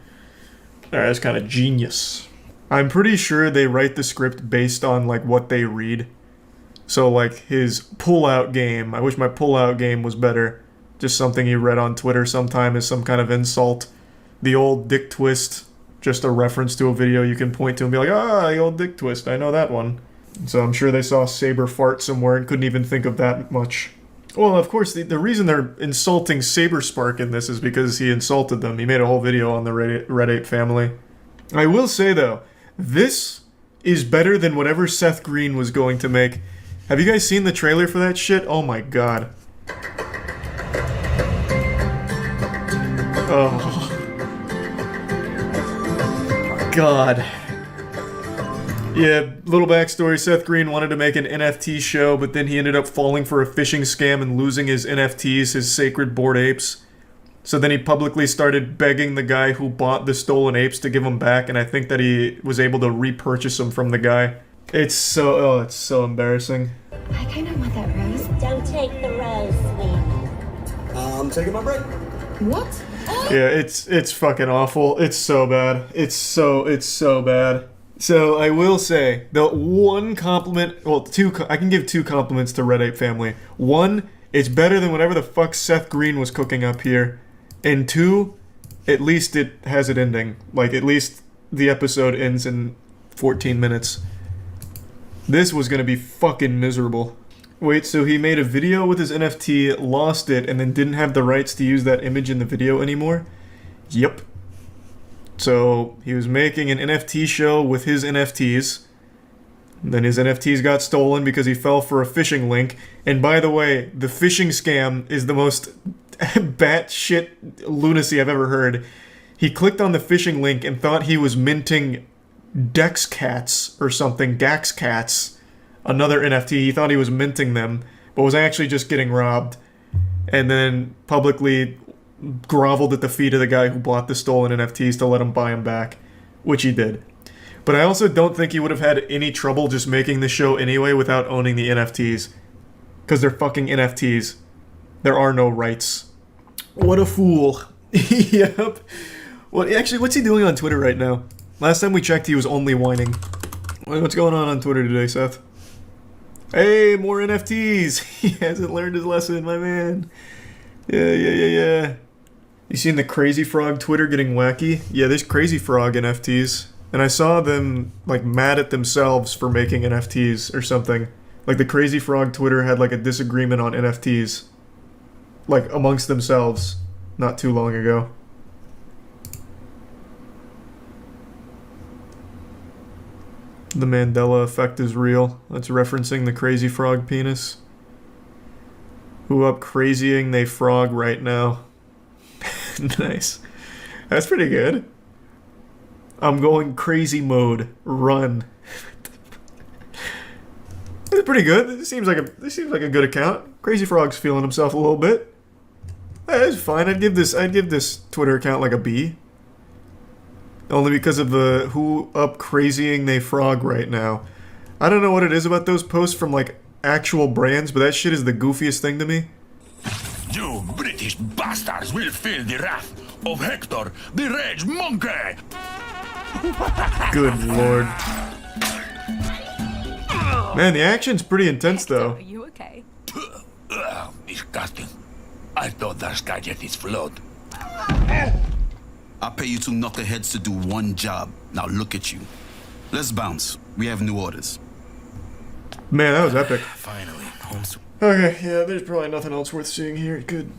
That's kind of genius. I'm pretty sure they write the script based on like what they read. So like his pull-out game, I wish my pull-out game was better. Just something he read on Twitter sometime as some kind of insult. The old dick twist, just a reference to a video you can point to and be like, ah, the old dick twist, I know that one. So I'm sure they saw Saber fart somewhere and couldn't even think of that much. Well, of course, the reason they're insulting Saber Spark in this is because he insulted them. He made a whole video on the Red Ape family. I will say, though, this is better than whatever Seth Green was going to make. Have you guys seen the trailer for that shit? Oh my god. Oh. God. Yeah, little backstory, Seth Green wanted to make an NFT show, but then he ended up falling for a phishing scam and losing his NFTs, his sacred bored apes. So then he publicly started begging the guy who bought the stolen apes to give them back, and I think that he was able to repurchase them from the guy. It's so embarrassing. I kind of want that rose. Don't take the rose, sweet. I'm taking my break. What? Yeah, it's fucking awful. It's so bad. It's so bad. So I will say, the one compliment, well, I can give two compliments to Red Ape family. One, it's better than whatever the fuck Seth Green was cooking up here. And two, at least it has it ending. Like, at least the episode ends in 14 minutes. This was gonna be fucking miserable. Wait, so he made a video with his NFT, lost it, and then didn't have the rights to use that image in the video anymore? Yep. So, he was making an NFT show with his NFTs. Then his NFTs got stolen because he fell for a phishing link. And by the way, the phishing scam is the most batshit lunacy I've ever heard. He clicked on the phishing link and thought he was minting Dex Cats or something, Dax Cats, another NFT. He thought he was minting them, but was actually just getting robbed. And then publicly groveled at the feet of the guy who bought the stolen NFTs to let him buy them back, which he did. But I also don't think he would have had any trouble just making the show anyway without owning the NFTs. Because they're fucking NFTs. There are no rights. What a fool. Yep. Well, actually, what's he doing on Twitter right now? Last time we checked, he was only whining. What's going on Twitter today, Seth? Hey, more NFTs! He hasn't learned his lesson, my man. Yeah. You seen the Crazy Frog Twitter getting wacky? Yeah, there's Crazy Frog NFTs. And I saw them, like, mad at themselves for making NFTs or something. Like, the Crazy Frog Twitter had, like, a disagreement on NFTs. Like, amongst themselves. Not too long ago. The Mandela effect is real. That's referencing the Crazy Frog penis. Who up crazying they frog right now? Nice. That's pretty good. I'm going crazy mode. Run. That's pretty good. This seems like a good account. Crazy Frog's feeling himself a little bit. That's fine. I'd give this Twitter account like a B. Only because of the who up crazying they frog right now. I don't know what it is about those posts from like actual brands, but that shit is the goofiest thing to me. You British bastards will feel the wrath of Hector, the rage monkey! Good lord. Man, the action's pretty intense though. Are you okay? Disgusting. I thought that guy get his float. I pay you two knuckleheads to do one job. Now look at you. Let's bounce. We have new orders. Man, that was epic. Finally, home. Okay, yeah, there's probably nothing else worth seeing here. Good.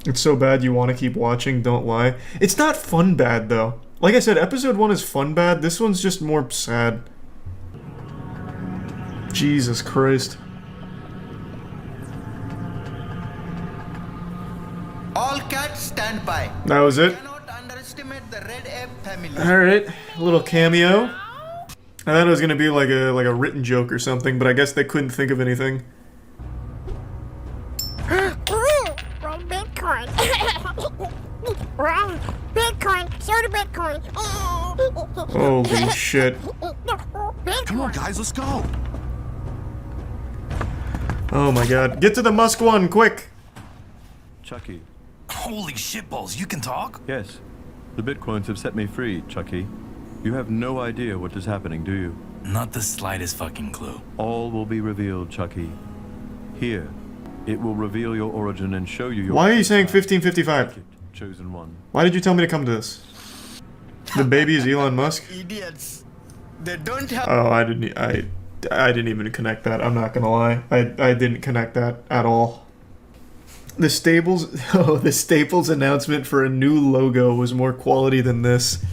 It's so bad you want to keep watching, don't lie. It's not fun bad, though. Like I said, episode 1 is fun bad. This one's just more sad. Jesus Christ. All cats stand by. That was it? Cannot underestimate the Red Ape family. Alright, a little cameo. I thought it was gonna be like a written joke or something, but I guess they couldn't think of anything. Wrong Bitcoin. Wrong Bitcoin. Show the Bitcoin. Holy shit. Come on, guys, let's go. Oh my god. Get to the Musk one, quick! Chucky. Holy shitballs, you can talk? Yes. The Bitcoins have set me free, Chucky. You have no idea what is happening, do you? Not the slightest fucking clue. All will be revealed, Chucky. Here, it will reveal your origin and show you your... Why are you saying 1555? Chosen one. Why did you tell me to come to this? The baby is Elon Musk? Idiots. They don't have... Oh, I I didn't even connect that. I'm not gonna lie. I didn't connect that at all. The Staples announcement for a new logo was more quality than this.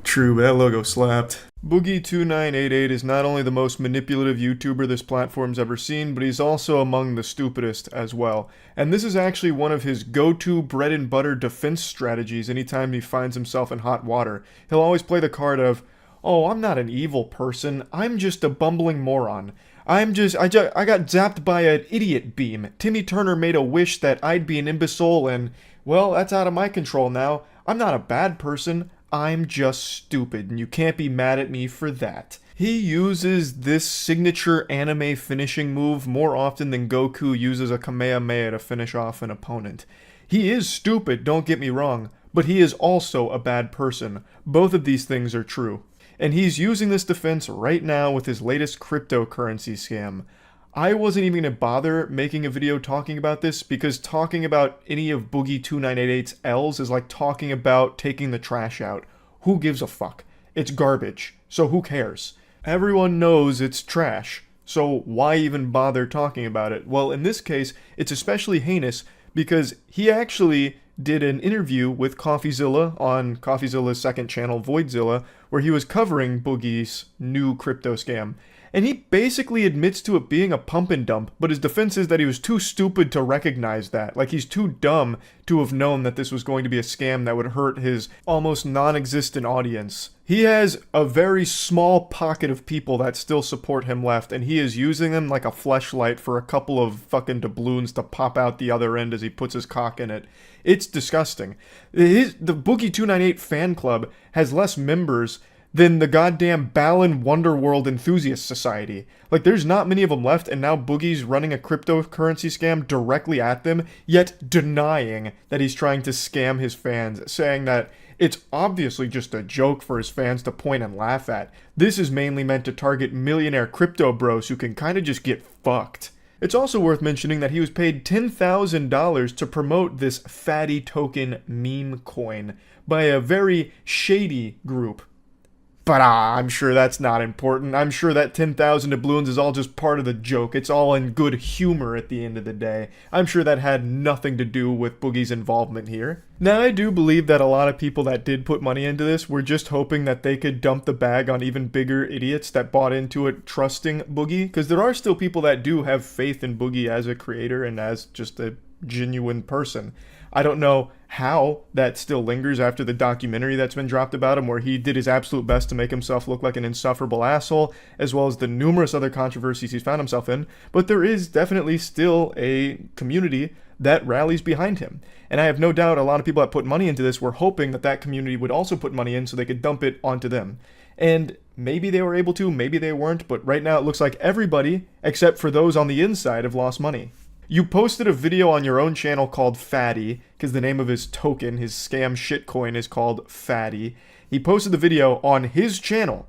True, but that logo slapped. Boogie2988 is not only the most manipulative YouTuber this platform's ever seen, but he's also among the stupidest as well. And this is actually one of his go-to bread and butter defense strategies anytime he finds himself in hot water. He'll always play the card of, oh, I'm not an evil person, I'm just a bumbling moron. I got zapped by an idiot beam. Timmy Turner made a wish that I'd be an imbecile and, well, that's out of my control now. I'm not a bad person. I'm just stupid, and you can't be mad at me for that. He uses this signature anime finishing move more often than Goku uses a Kamehameha to finish off an opponent. He is stupid, don't get me wrong, but he is also a bad person. Both of these things are true. And he's using this defense right now with his latest cryptocurrency scam. I wasn't even going to bother making a video talking about this because talking about any of Boogie2988's L's is like talking about taking the trash out. Who gives a fuck? It's garbage, so who cares? Everyone knows it's trash, so why even bother talking about it? Well, in this case, it's especially heinous because he actually did an interview with CoffeeZilla on CoffeeZilla's second channel, Voidzilla, where he was covering Boogie's new crypto scam. And he basically admits to it being a pump and dump, but his defense is that he was too stupid to recognize that. Like, he's too dumb to have known that this was going to be a scam that would hurt his almost non-existent audience. He has a very small pocket of people that still support him left, and he is using them like a fleshlight for a couple of fucking doubloons to pop out the other end as he puts his cock in it. It's disgusting. The Boogie298 fan club has less members than the goddamn Balan Wonderworld Enthusiast Society. Like, there's not many of them left, and now Boogie's running a cryptocurrency scam directly at them, yet denying that he's trying to scam his fans, saying that it's obviously just a joke for his fans to point and laugh at. This is mainly meant to target millionaire crypto bros who can kind of just get fucked. It's also worth mentioning that he was paid $10,000 to promote this fatty token meme coin by a very shady group. But I'm sure that's not important. I'm sure that 10,000 doubloons is all just part of the joke. It's all in good humor at the end of the day. I'm sure that had nothing to do with Boogie's involvement here. Now, I do believe that a lot of people that did put money into this were just hoping that they could dump the bag on even bigger idiots that bought into it trusting Boogie, because there are still people that do have faith in Boogie as a creator and as just a genuine person. I don't know how that still lingers after the documentary that's been dropped about him, where he did his absolute best to make himself look like an insufferable asshole, as well as the numerous other controversies he's found himself in, but there is definitely still a community that rallies behind him. And I have no doubt a lot of people that put money into this were hoping that that community would also put money in so they could dump it onto them. And maybe they were able to, maybe they weren't, but right now it looks like everybody, except for those on the inside, have lost money. You posted a video on your own channel called Fatty, because the name of his token, his scam shitcoin, is called Fatty. He posted the video on his channel.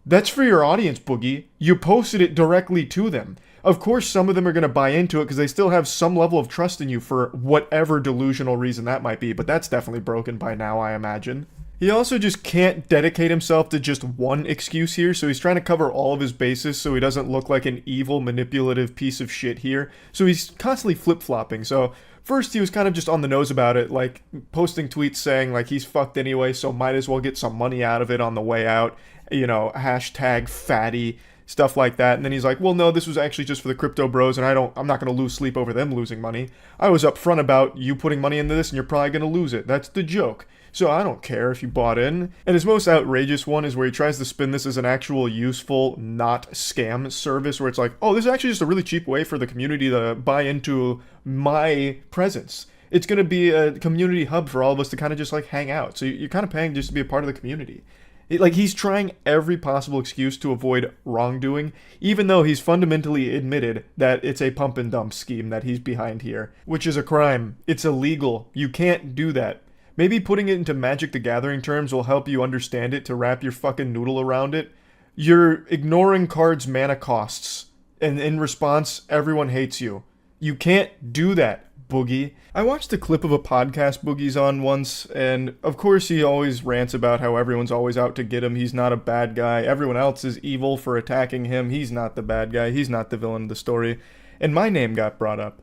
That's for your audience, Boogie. You posted it directly to them. Of course, some of them are going to buy into it because they still have some level of trust in you for whatever delusional reason that might be, but that's definitely broken by now, I imagine. He also just can't dedicate himself to just one excuse here, so he's trying to cover all of his bases so he doesn't look like an evil, manipulative piece of shit here. So he's constantly flip-flopping. So first he was kind of just on the nose about it, like posting tweets saying like he's fucked anyway, so might as well get some money out of it on the way out. You know, hashtag fatty, stuff like that. And then he's like, well, no, this was actually just for the crypto bros, and I'm not going to lose sleep over them losing money. I was upfront about you putting money into this, and you're probably going to lose it. That's the joke. So I don't care if you bought in. And his most outrageous one is where he tries to spin this as an actual useful, not scam service, where it's like, oh, this is actually just a really cheap way for the community to buy into my presence. It's going to be a community hub for all of us to kind of just like hang out. So you're kind of paying just to be a part of the community. Like, he's trying every possible excuse to avoid wrongdoing, even though he's fundamentally admitted that it's a pump and dump scheme that he's behind here, which is a crime. It's illegal. You can't do that. Maybe putting it into Magic the Gathering terms will help you understand it to wrap your fucking noodle around it. You're ignoring cards' mana costs, and in response, everyone hates you. You can't do that. Boogie. I watched a clip of a podcast Boogie's on once, and of course he always rants about how everyone's always out to get him. He's not a bad guy. Everyone else is evil for attacking him. He's not the bad guy. He's not the villain of the story. And my name got brought up.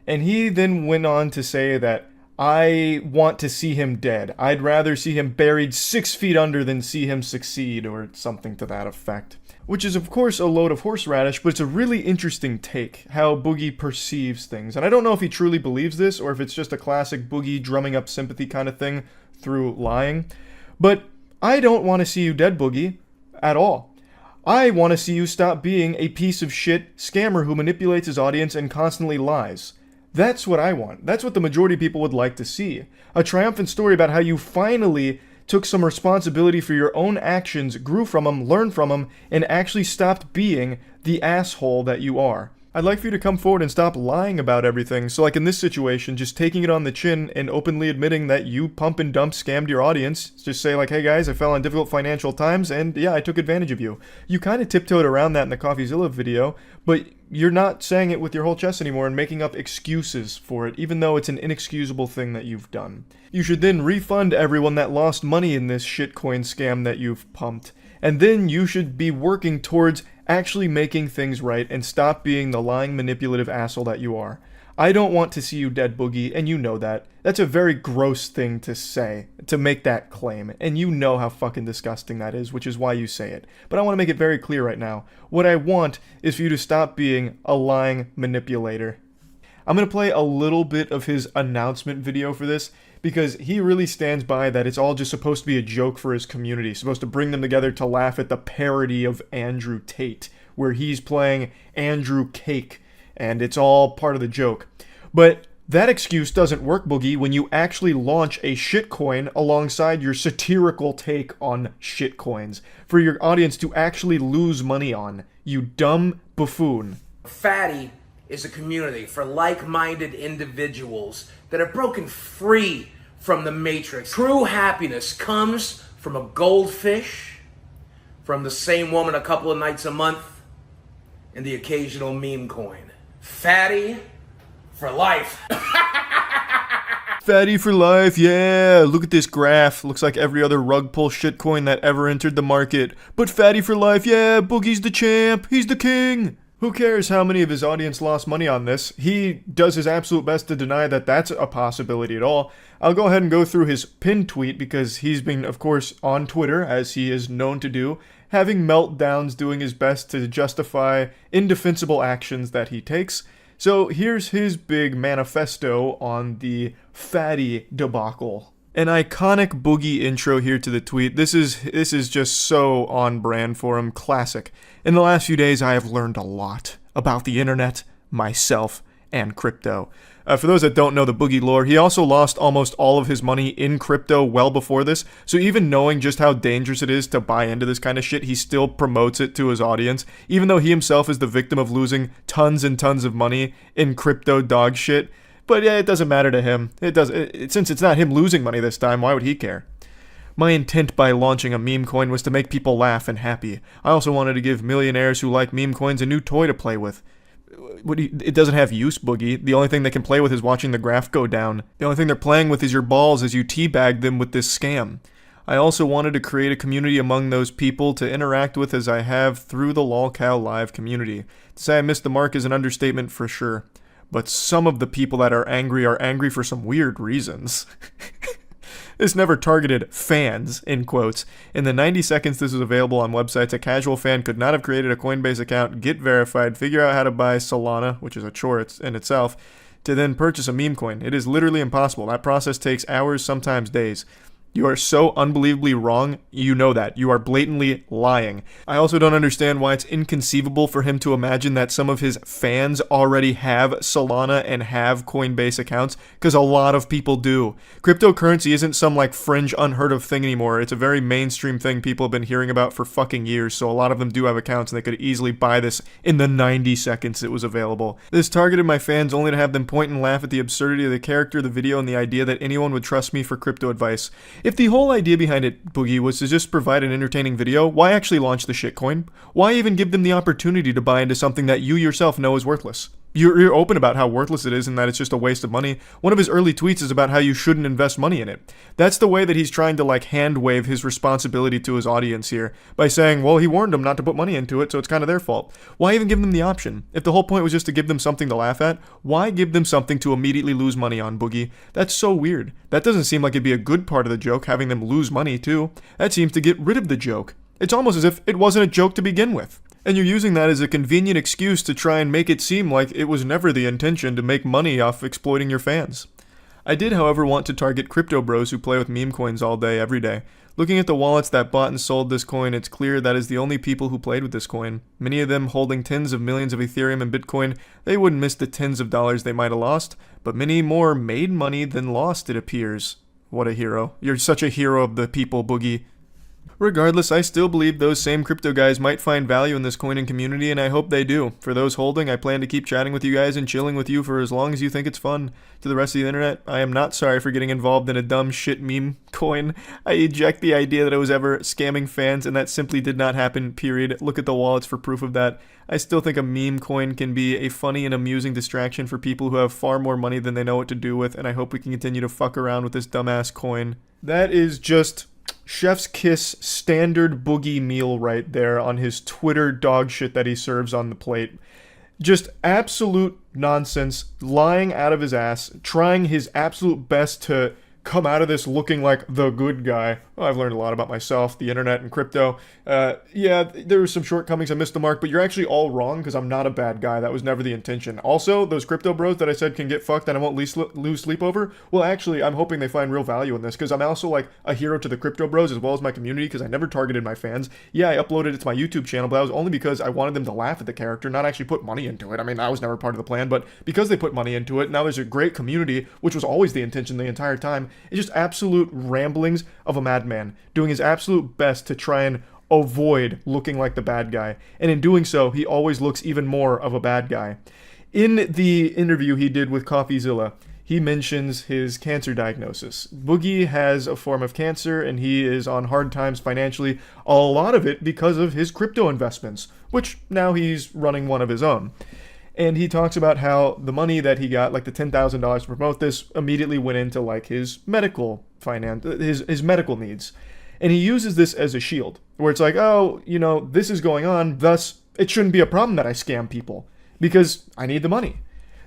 And he then went on to say that I want to see him dead. I'd rather see him buried 6 feet under than see him succeed, or something to that effect. Which is, of course, a load of horseradish, but it's a really interesting take, how Boogie perceives things. And I don't know if he truly believes this, or if it's just a classic Boogie drumming up sympathy kind of thing through lying. But I don't want to see you dead, Boogie, at all. I want to see you stop being a piece of shit scammer who manipulates his audience and constantly lies. That's what I want. That's what the majority of people would like to see. A triumphant story about how you finally took some responsibility for your own actions, grew from them, learned from them, and actually stopped being the asshole that you are. I'd like for you to come forward and stop lying about everything. So like in this situation, just taking it on the chin and openly admitting that you pump and dump scammed your audience. Just say like, hey guys, I fell on difficult financial times and yeah, I took advantage of you. You kind of tiptoed around that in the CoffeeZilla video, but you're not saying it with your whole chest anymore and making up excuses for it, even though it's an inexcusable thing that you've done. You should then refund everyone that lost money in this shitcoin scam that you've pumped. And then you should be working towards actually making things right and stop being the lying, manipulative asshole that you are. I don't want to see you dead, Boogie, and you know that. That's a very gross thing to say, to make that claim, and you know how fucking disgusting that is, which is why you say it. But I want to make it very clear right now. What I want is for you to stop being a lying manipulator. I'm going to play a little bit of his announcement video for this, because he really stands by that it's all just supposed to be a joke for his community, supposed to bring them together to laugh at the parody of Andrew Tate, where he's playing Andrew Cake, and it's all part of the joke. But that excuse doesn't work, Boogie, when you actually launch a shitcoin alongside your satirical take on shitcoins, for your audience to actually lose money on, you dumb buffoon. Fatty is a community for like-minded individuals that are broken free from the matrix. True happiness comes from a goldfish, from the same woman a couple of nights a month, and the occasional meme coin. Fatty for life. Fatty for life, yeah. Look at this graph. Looks like every other rug pull shitcoin that ever entered the market. But Fatty for life, yeah. Boogie's the champ. He's the king. Who cares how many of his audience lost money on this? He does his absolute best to deny that that's a possibility at all. I'll go ahead and go through his pinned tweet because he's been, of course, on Twitter, as he is known to do, having meltdowns, doing his best to justify indefensible actions that he takes. So here's his big manifesto on the Fatty debacle. An iconic Boogie intro here to the tweet. This is just so on brand for him. Classic. In the last few days, I have learned a lot about the internet, myself, and crypto. For those that don't know the Boogie lore, he also lost almost all of his money in crypto well before this, so even knowing just how dangerous it is to buy into this kind of shit, he still promotes it to his audience, even though he himself is the victim of losing tons and tons of money in crypto dog shit. But yeah, it doesn't matter to him. Since it's not him losing money this time, why would he care? My intent by launching a meme coin was to make people laugh and happy. I also wanted to give millionaires who like meme coins a new toy to play with. It doesn't have use, Boogie. The only thing they can play with is watching the graph go down. The only thing they're playing with is your balls as you teabag them with this scam. I also wanted to create a community among those people to interact with as I have through the LolCow Live community. To say I missed the mark is an understatement for sure. But some of the people that are angry for some weird reasons. This never targeted fans, in quotes. In the 90 seconds this was available on websites, a casual fan could not have created a Coinbase account, get verified, figure out how to buy Solana, which is a chore in itself, to then purchase a meme coin. It is literally impossible. That process takes hours, sometimes days. You are so unbelievably wrong, you know that. You are blatantly lying. I also don't understand why it's inconceivable for him to imagine that some of his fans already have Solana and have Coinbase accounts, because a lot of people do. Cryptocurrency isn't some like fringe unheard of thing anymore. It's a very mainstream thing people have been hearing about for fucking years, so a lot of them do have accounts and they could easily buy this in the 90 seconds it was available. This targeted my fans only to have them point and laugh at the absurdity of the character of the video and the idea that anyone would trust me for crypto advice. If the whole idea behind it, Boogie, was to just provide an entertaining video, why actually launch the shitcoin? Why even give them the opportunity to buy into something that you yourself know is worthless? You're open about how worthless it is and that it's just a waste of money. One of his early tweets is about how you shouldn't invest money in it. That's the way that he's trying to like hand wave his responsibility to his audience here by saying, well, he warned them not to put money into it, so it's kind of their fault. Why even give them the option? If the whole point was just to give them something to laugh at, why give them something to immediately lose money on, Boogie? That's so weird. That doesn't seem like it'd be a good part of the joke, having them lose money too. That seems to get rid of the joke. It's almost as if it wasn't a joke to begin with. And you're using that as a convenient excuse to try and make it seem like it was never the intention to make money off exploiting your fans. I did, however, want to target crypto bros who play with meme coins all day, every day. Looking at the wallets that bought and sold this coin, it's clear that is the only people who played with this coin. Many of them holding tens of millions of Ethereum and Bitcoin, they wouldn't miss the tens of dollars they might have lost, but many more made money than lost, it appears. What a hero. You're such a hero of the people, Boogie. Regardless, I still believe those same crypto guys might find value in this coining community, and I hope they do. For those holding, I plan to keep chatting with you guys and chilling with you for as long as you think it's fun. To the rest of the internet, I am not sorry for getting involved in a dumb shit meme coin. I eject the idea that I was ever scamming fans, and that simply did not happen, period. Look at the wallets for proof of that. I still think a meme coin can be a funny and amusing distraction for people who have far more money than they know what to do with, and I hope we can continue to fuck around with this dumbass coin. That is just chef's kiss standard Boogie meal right there on his Twitter dog shit that he serves on the plate. Just absolute nonsense, lying out of his ass, trying his absolute best to come out of this looking like the good guy. Well, I've learned a lot about myself, the internet, and crypto. Yeah, there were some shortcomings. I missed the mark, but you're actually all wrong because I'm not a bad guy. That was never the intention. Also, those crypto bros that I said can get fucked and I won't lose sleep over, well, actually, I'm hoping they find real value in this because I'm also like a hero to the crypto bros as well as my community because I never targeted my fans. Yeah, I uploaded it to my YouTube channel, but that was only because I wanted them to laugh at the character, not actually put money into it. I mean, that was never part of the plan, but because they put money into it, now there's a great community, which was always the intention the entire time. It's just absolute ramblings of a madman doing his absolute best to try and avoid looking like the bad guy. And in doing so, he always looks even more of a bad guy. In the interview he did with CoffeeZilla, he mentions his cancer diagnosis. Boogie has a form of cancer and he is on hard times financially, a lot of it because of his crypto investments, which now he's running one of his own. And he talks about how the money that he got, like the $10,000 to promote this, immediately went into like his medical his medical needs. And he uses this as a shield, where it's like, oh, you know, this is going on, thus it shouldn't be a problem that I scam people, because I need the money.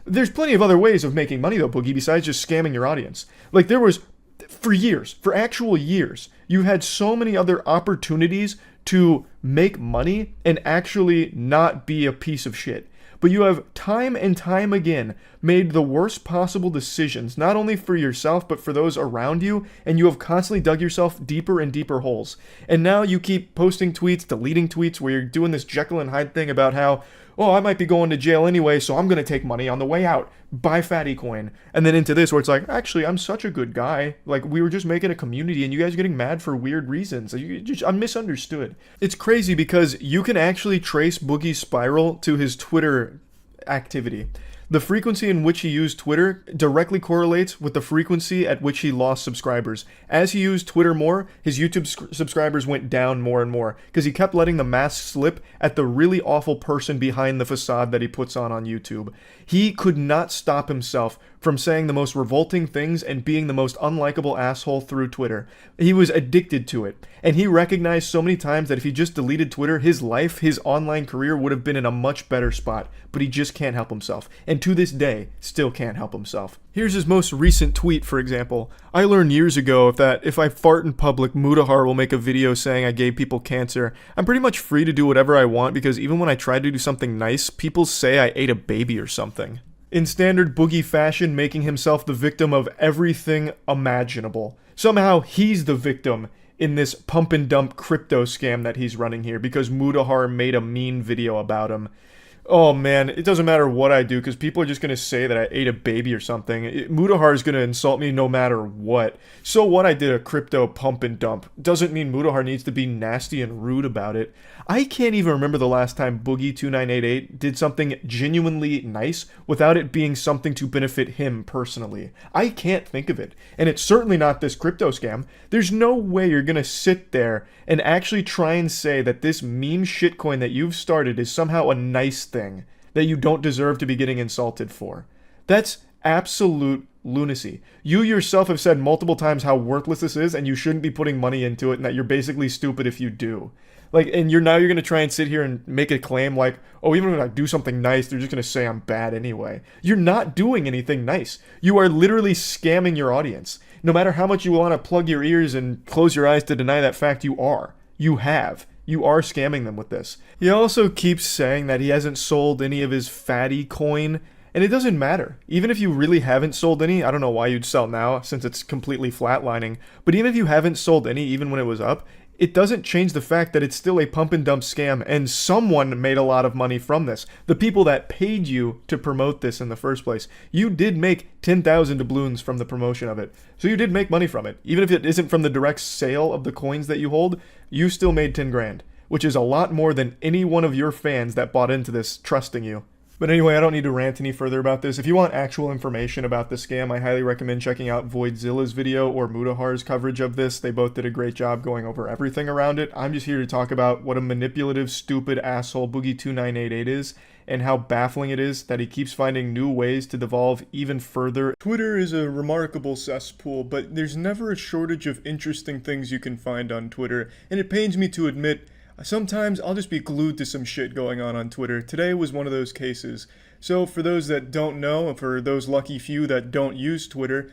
There's plenty of other ways of making money though, Boogie, besides just scamming your audience. Like there was, for actual years, you had so many other opportunities to make money and actually not be a piece of shit. But you have time and time again made the worst possible decisions, not only for yourself, but for those around you, and you have constantly dug yourself deeper and deeper holes. And now you keep posting tweets, deleting tweets, where you're doing this Jekyll and Hyde thing about how, oh, I might be going to jail anyway, so I'm going to take money on the way out. Buy Fatty Coin. And then into this where it's like, actually, I'm such a good guy. Like, we were just making a community and you guys are getting mad for weird reasons. I'm misunderstood. It's crazy because you can actually trace Boogie's spiral to his Twitter activity. The frequency in which he used Twitter directly correlates with the frequency at which he lost subscribers. As he used Twitter more, his YouTube subscribers went down more and more because he kept letting the mask slip at the really awful person behind the facade that he puts on YouTube. He could not stop himself from saying the most revolting things and being the most unlikable asshole through Twitter. He was addicted to it. And he recognized so many times that if he just deleted Twitter, his life, his online career would have been in a much better spot. But he just can't help himself. And to this day, still can't help himself. Here's his most recent tweet, for example. I learned years ago that if I fart in public, Mudahar will make a video saying I gave people cancer. I'm pretty much free to do whatever I want because even when I try to do something nice, people say I ate a baby or something. In standard Boogie fashion, making himself the victim of everything imaginable. Somehow he's the victim in this pump and dump crypto scam that he's running here because Mudahar made a mean video about him. Oh man, it doesn't matter what I do because people are just going to say that I ate a baby or something. Mudahar is going to insult me no matter what. So what, I did a crypto pump and dump doesn't mean Mudahar needs to be nasty and rude about it. I can't even remember the last time Boogie2988 did something genuinely nice without it being something to benefit him personally. I can't think of it. And it's certainly not this crypto scam. There's no way you're going to sit there and actually try and say that this meme shitcoin that you've started is somehow a nice thing. that you don't deserve to be getting insulted for. That's absolute lunacy. You yourself have said multiple times how worthless this is and you shouldn't be putting money into it and that you're basically stupid if you do. Like, and you're going to try and sit here and make a claim like, oh, even when I do something nice, they're just going to say I'm bad anyway. You're not doing anything nice. You are literally scamming your audience. No matter how much you want to plug your ears and close your eyes to deny that fact, you are. You have. You are scamming them with this. He also keeps saying that he hasn't sold any of his fatty coin, and it doesn't matter. Even if you really haven't sold any, I don't know why you'd sell now since it's completely flatlining, but even if you haven't sold any, even when it was up, it doesn't change the fact that it's still a pump and dump scam, and someone made a lot of money from this. The people that paid you to promote this in the first place. You did make 10,000 doubloons from the promotion of it. So you did make money from it. Even if it isn't from the direct sale of the coins that you hold, you still made 10 grand, which is a lot more than any one of your fans that bought into this trusting you. But anyway, I don't need to rant any further about this. If you want actual information about the scam, I highly recommend checking out Voidzilla's video or Mudahar's coverage of this. They both did a great job going over everything around it. I'm just here to talk about what a manipulative, stupid asshole Boogie2988 is, and how baffling it is that he keeps finding new ways to devolve even further. Twitter is a remarkable cesspool, but there's never a shortage of interesting things you can find on Twitter, and it pains me to admit, sometimes I'll just be glued to some shit going on Twitter. Today was one of those cases. So for those that don't know, and for those lucky few that don't use Twitter,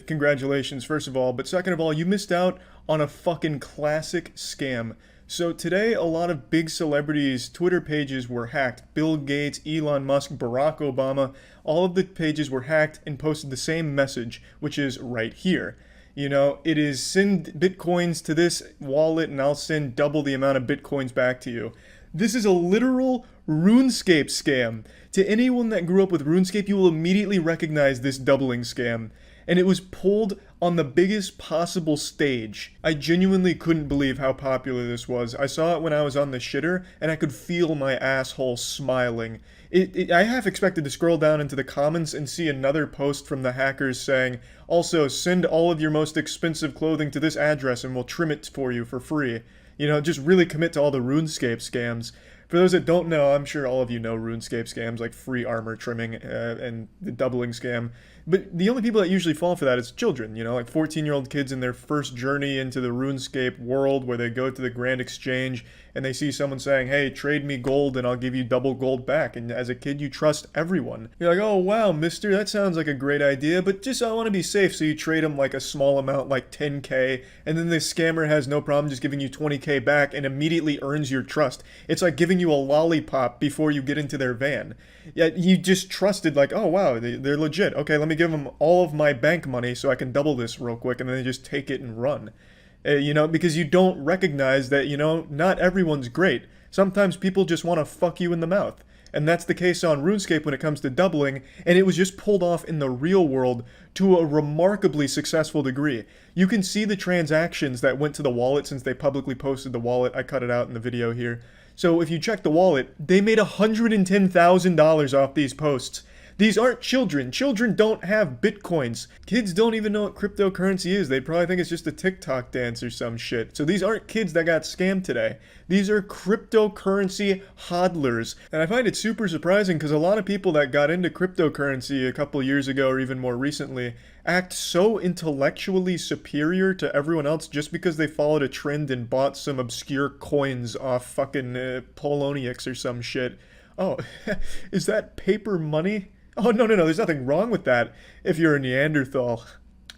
congratulations first of all, but second of all, you missed out on a fucking classic scam. So today, a lot of big celebrities' Twitter pages were hacked. Bill Gates, Elon Musk, Barack Obama, all of the pages were hacked and posted the same message, which is right here. You know, it is send bitcoins to this wallet and I'll send double the amount of bitcoins back to you. This is a literal RuneScape scam. To anyone that grew up with RuneScape, you will immediately recognize this doubling scam. And it was pulled on the biggest possible stage. I genuinely couldn't believe how popular this was. I saw it when I was on the shitter, and I could feel my asshole smiling. I half expected to scroll down into the comments and see another post from the hackers saying, also, send all of your most expensive clothing to this address and we'll trim it for you for free. You know, just really commit to all the RuneScape scams. For those that don't know, I'm sure all of you know RuneScape scams like free armor trimming and the doubling scam. But the only people that usually fall for that is children, you know, like 14-year-old kids in their first journey into the RuneScape world where they go to the Grand Exchange and they see someone saying, hey, trade me gold and I'll give you double gold back. And as a kid, you trust everyone. You're like, oh, wow, mister, that sounds like a great idea, but just I want to be safe. So you trade them like a small amount, like 10K, and then the scammer has no problem just giving you 20K back and immediately earns your trust. It's like giving you a lollipop before you get into their van. Yet you just trusted like, oh, wow, they're legit. Okay, let me give them all of my bank money so I can double this real quick, and then they just take it and run. You know, because you don't recognize that, you know, not everyone's great. Sometimes people just want to fuck you in the mouth. And that's the case on RuneScape when it comes to doubling, and it was just pulled off in the real world to a remarkably successful degree. You can see the transactions that went to the wallet since they publicly posted the wallet. I cut it out in the video here. So if you check the wallet, they made $110,000 off these posts. These aren't children. Children don't have bitcoins. Kids don't even know what cryptocurrency is. They probably think it's just a TikTok dance or some shit. So these aren't kids that got scammed today. These are cryptocurrency hodlers. And I find it super surprising because a lot of people that got into cryptocurrency a couple years ago or even more recently act so intellectually superior to everyone else just because they followed a trend and bought some obscure coins off fucking Poloniex or some shit. Oh, is that paper money? Oh, no, there's nothing wrong with that if you're a Neanderthal.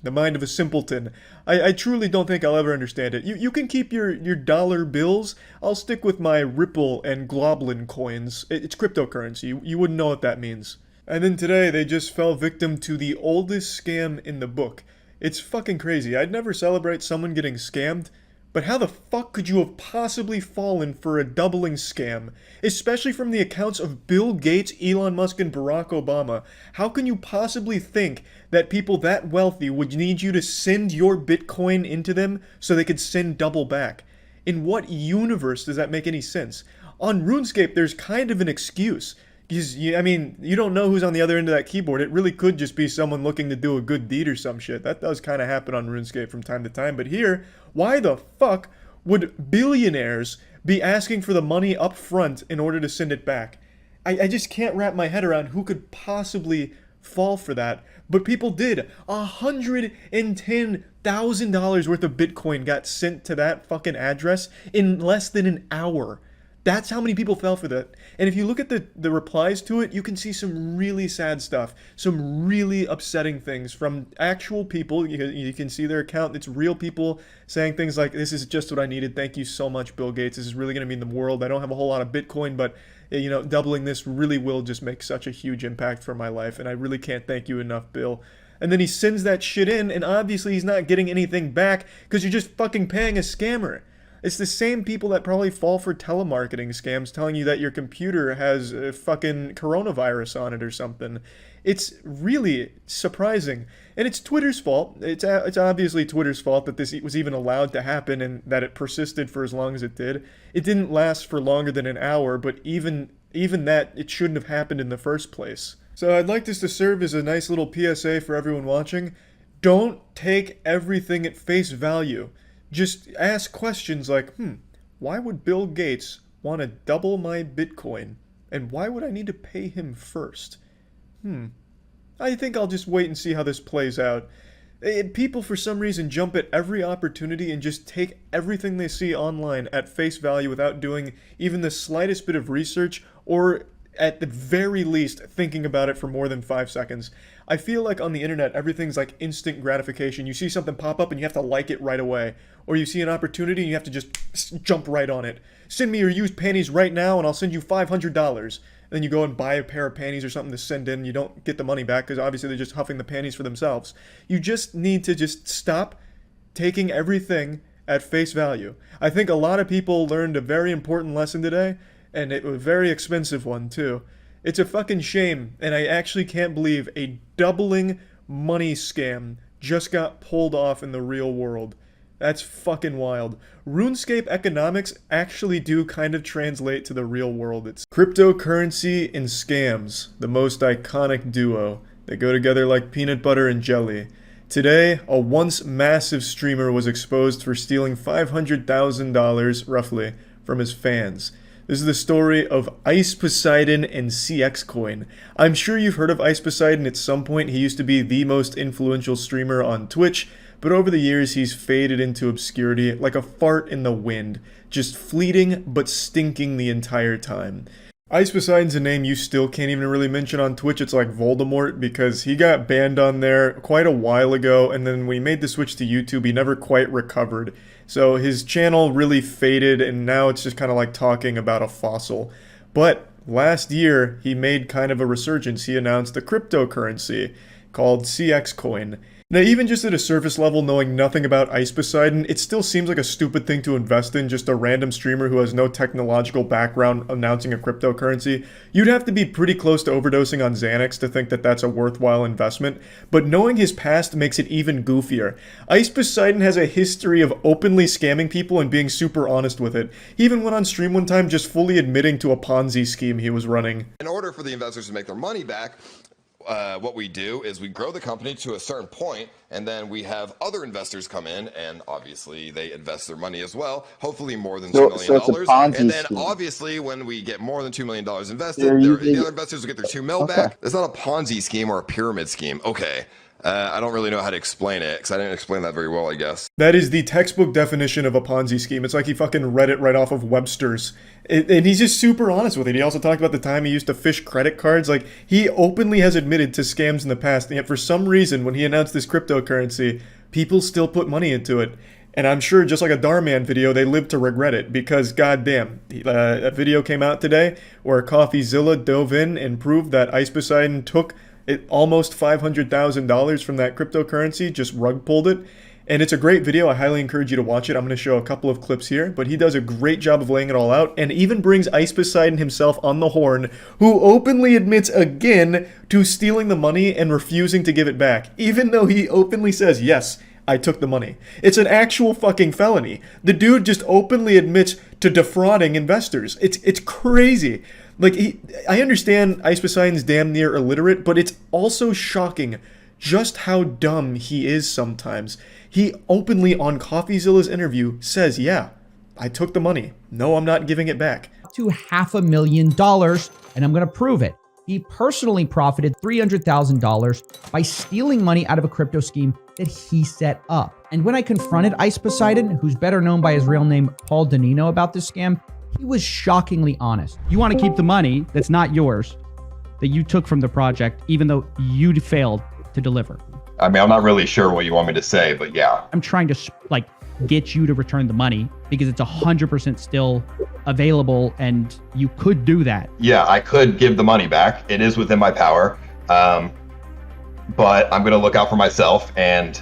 The mind of a simpleton. I truly don't think I'll ever understand it. You can keep your dollar bills. I'll stick with my Ripple and Globlin coins. It's cryptocurrency. You wouldn't know what that means. And then today, they just fell victim to the oldest scam in the book. It's fucking crazy. I'd never celebrate someone getting scammed, but how the fuck could you have possibly fallen for a doubling scam? Especially from the accounts of Bill Gates, Elon Musk, and Barack Obama. How can you possibly think that people that wealthy would need you to send your Bitcoin into them so they could send double back? In what universe does that make any sense? On RuneScape, there's kind of an excuse. Because, I mean, you don't know who's on the other end of that keyboard. It really could just be someone looking to do a good deed or some shit. That does kind of happen on RuneScape from time to time. But here, why the fuck would billionaires be asking for the money up front in order to send it back? I just can't wrap my head around who could possibly fall for that. But people did. $110,000 worth of Bitcoin got sent to that fucking address in less than an hour. That's how many people fell for that. And if you look at the replies to it, you can see some really sad stuff, some really upsetting things from actual people. You can see their account. It's real people saying things like, this is just what I needed. Thank you so much, Bill Gates. This is really going to mean the world. I don't have a whole lot of Bitcoin, but doubling this really will just make such a huge impact for my life. And I really can't thank you enough, Bill. And then he sends that shit in, and obviously he's not getting anything back because you're just fucking paying a scammer. It's the same people that probably fall for telemarketing scams telling you that your computer has a fucking coronavirus on it or something. It's really surprising. And it's Twitter's fault. It's obviously Twitter's fault that this was even allowed to happen and that it persisted for as long as it did. It didn't last for longer than an hour, but even that, it shouldn't have happened in the first place. So I'd like this to serve as a nice little PSA for everyone watching. Don't take everything at face value. Just ask questions like, why would Bill Gates want to double my Bitcoin? And why would I need to pay him first? I think I'll just wait and see how this plays out. People, for some reason, jump at every opportunity and just take everything they see online at face value without doing even the slightest bit of research or, at the very least, thinking about it for more than 5 seconds. I feel like on the internet, everything's like instant gratification. You see something pop up and you have to like it right away. Or you see an opportunity and you have to just jump right on it. Send me your used panties right now and I'll send you $500. And then you go and buy a pair of panties or something to send in. You don't get the money back because obviously they're just huffing the panties for themselves. You just need to just stop taking everything at face value. I think a lot of people learned a very important lesson today, and it was a very expensive one too. It's a fucking shame, and I actually can't believe a doubling money scam just got pulled off in the real world. That's fucking wild. RuneScape economics actually do kind of translate to the real world. It's cryptocurrency and scams, the most iconic duo. They go together like peanut butter and jelly. Today, a once massive streamer was exposed for stealing $500,000, roughly, from his fans. This is the story of Ice Poseidon and CX Coin. I'm sure you've heard of Ice Poseidon at some point. He used to be the most influential streamer on Twitch, but over the years he's faded into obscurity like a fart in the wind, just fleeting but stinking the entire time. Ice Poseidon's a name you still can't even really mention on Twitch. It's like Voldemort because he got banned on there quite a while ago, and then when he made the switch to YouTube, he never quite recovered. So his channel really faded, and now it's just kind of like talking about a fossil. But last year, he made kind of a resurgence. He announced a cryptocurrency called CX Coin. Now, even just at a surface level, knowing nothing about Ice Poseidon, it still seems like a stupid thing to invest in, just a random streamer who has no technological background announcing a cryptocurrency. You'd have to be pretty close to overdosing on Xanax to think that that's a worthwhile investment, but knowing his past makes it even goofier. Ice Poseidon has a history of openly scamming people and being super honest with it. He even went on stream one time just fully admitting to a Ponzi scheme he was running. In order for the investors to make their money back, what we do is we grow the company to a certain point, and then we have other investors come in, and obviously they invest their money as well, hopefully more than $2 million. And then obviously when we get more than $2 million invested, the other investors will get their $2 million back. It's not a Ponzi scheme or a pyramid scheme. Okay. I don't really know how to explain it, because I didn't explain that very well, I guess. That is the textbook definition of a Ponzi scheme. It's like he fucking read it right off of Webster's. And he's just super honest with it. He also talked about the time he used to fish credit cards. Like, he openly has admitted to scams in the past, and yet for some reason, when he announced this cryptocurrency, people still put money into it. And I'm sure, just like a Darman video, they live to regret it, because goddamn, a video came out today where CoffeeZilla dove in and proved that Ice Poseidon took almost $500,000 from that cryptocurrency, just rug pulled it. And it's a great video. I highly encourage you to watch it. I'm going to show a couple of clips here, but he does a great job of laying it all out, and even brings Ice Poseidon himself on the horn, who openly admits again to stealing the money and refusing to give it back, even though he openly says, yes, I took the money. It's an actual fucking felony. The dude just openly admits to defrauding investors. It's crazy. Like, I understand Ice Poseidon's damn near illiterate, but it's also shocking just how dumb he is sometimes. He openly, on CoffeeZilla's interview, says, yeah, I took the money. No, I'm not giving it back. to $500,000, and I'm going to prove it. He personally profited $300,000 by stealing money out of a crypto scheme that he set up. And when I confronted Ice Poseidon, who's better known by his real name, Paul Danino, about this scam, he was shockingly honest. You want to keep the money that's not yours, that you took from the project, even though you failed to deliver. I mean, I'm not really sure what you want me to say, but yeah. I'm trying to get you to return the money because it's 100% still available and you could do that. Yeah, I could give the money back. It is within my power. But I'm going to look out for myself and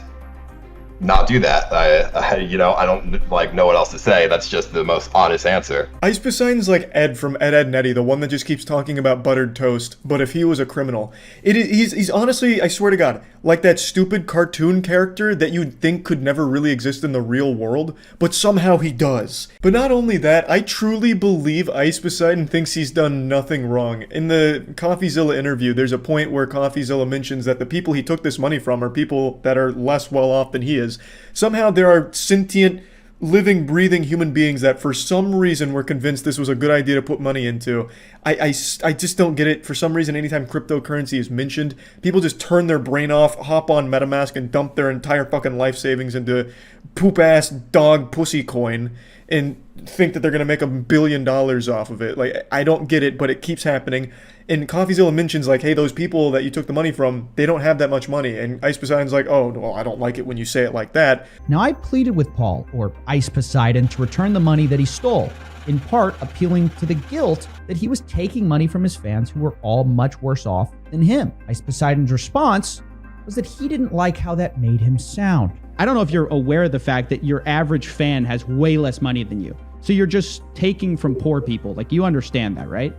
not do that. I don't know what else to say. That's just the most honest answer. Ice Poseidon's like Ed from Ed, Edd n Eddy, the one that just keeps talking about buttered toast, but if he was a criminal. He's honestly, I swear to God, like that stupid cartoon character that you'd think could never really exist in the real world, but somehow he does. But not only that, I truly believe Ice Poseidon thinks he's done nothing wrong. In the CoffeeZilla interview, there's a point where CoffeeZilla mentions that the people he took this money from are people that are less well off than he is. Somehow there are sentient, living, breathing human beings that for some reason were convinced this was a good idea to put money into. I just don't get it. For some reason, anytime cryptocurrency is mentioned, people just turn their brain off, hop on MetaMask, and dump their entire fucking life savings into poop-ass dog pussy coin and think that they're going to make $1 billion off of it. Like, I don't get it, but it keeps happening. And CoffeeZilla mentions, like, hey, those people that you took the money from, they don't have that much money. And Ice Poseidon's like, oh, well, I don't like it when you say it like that. Now, I pleaded with Paul, or Ice Poseidon, to return the money that he stole, in part appealing to the guilt that he was taking money from his fans who were all much worse off than him. Ice Poseidon's response was that he didn't like how that made him sound. I don't know if you're aware of the fact that your average fan has way less money than you. So you're just taking from poor people. Like, you understand that, right?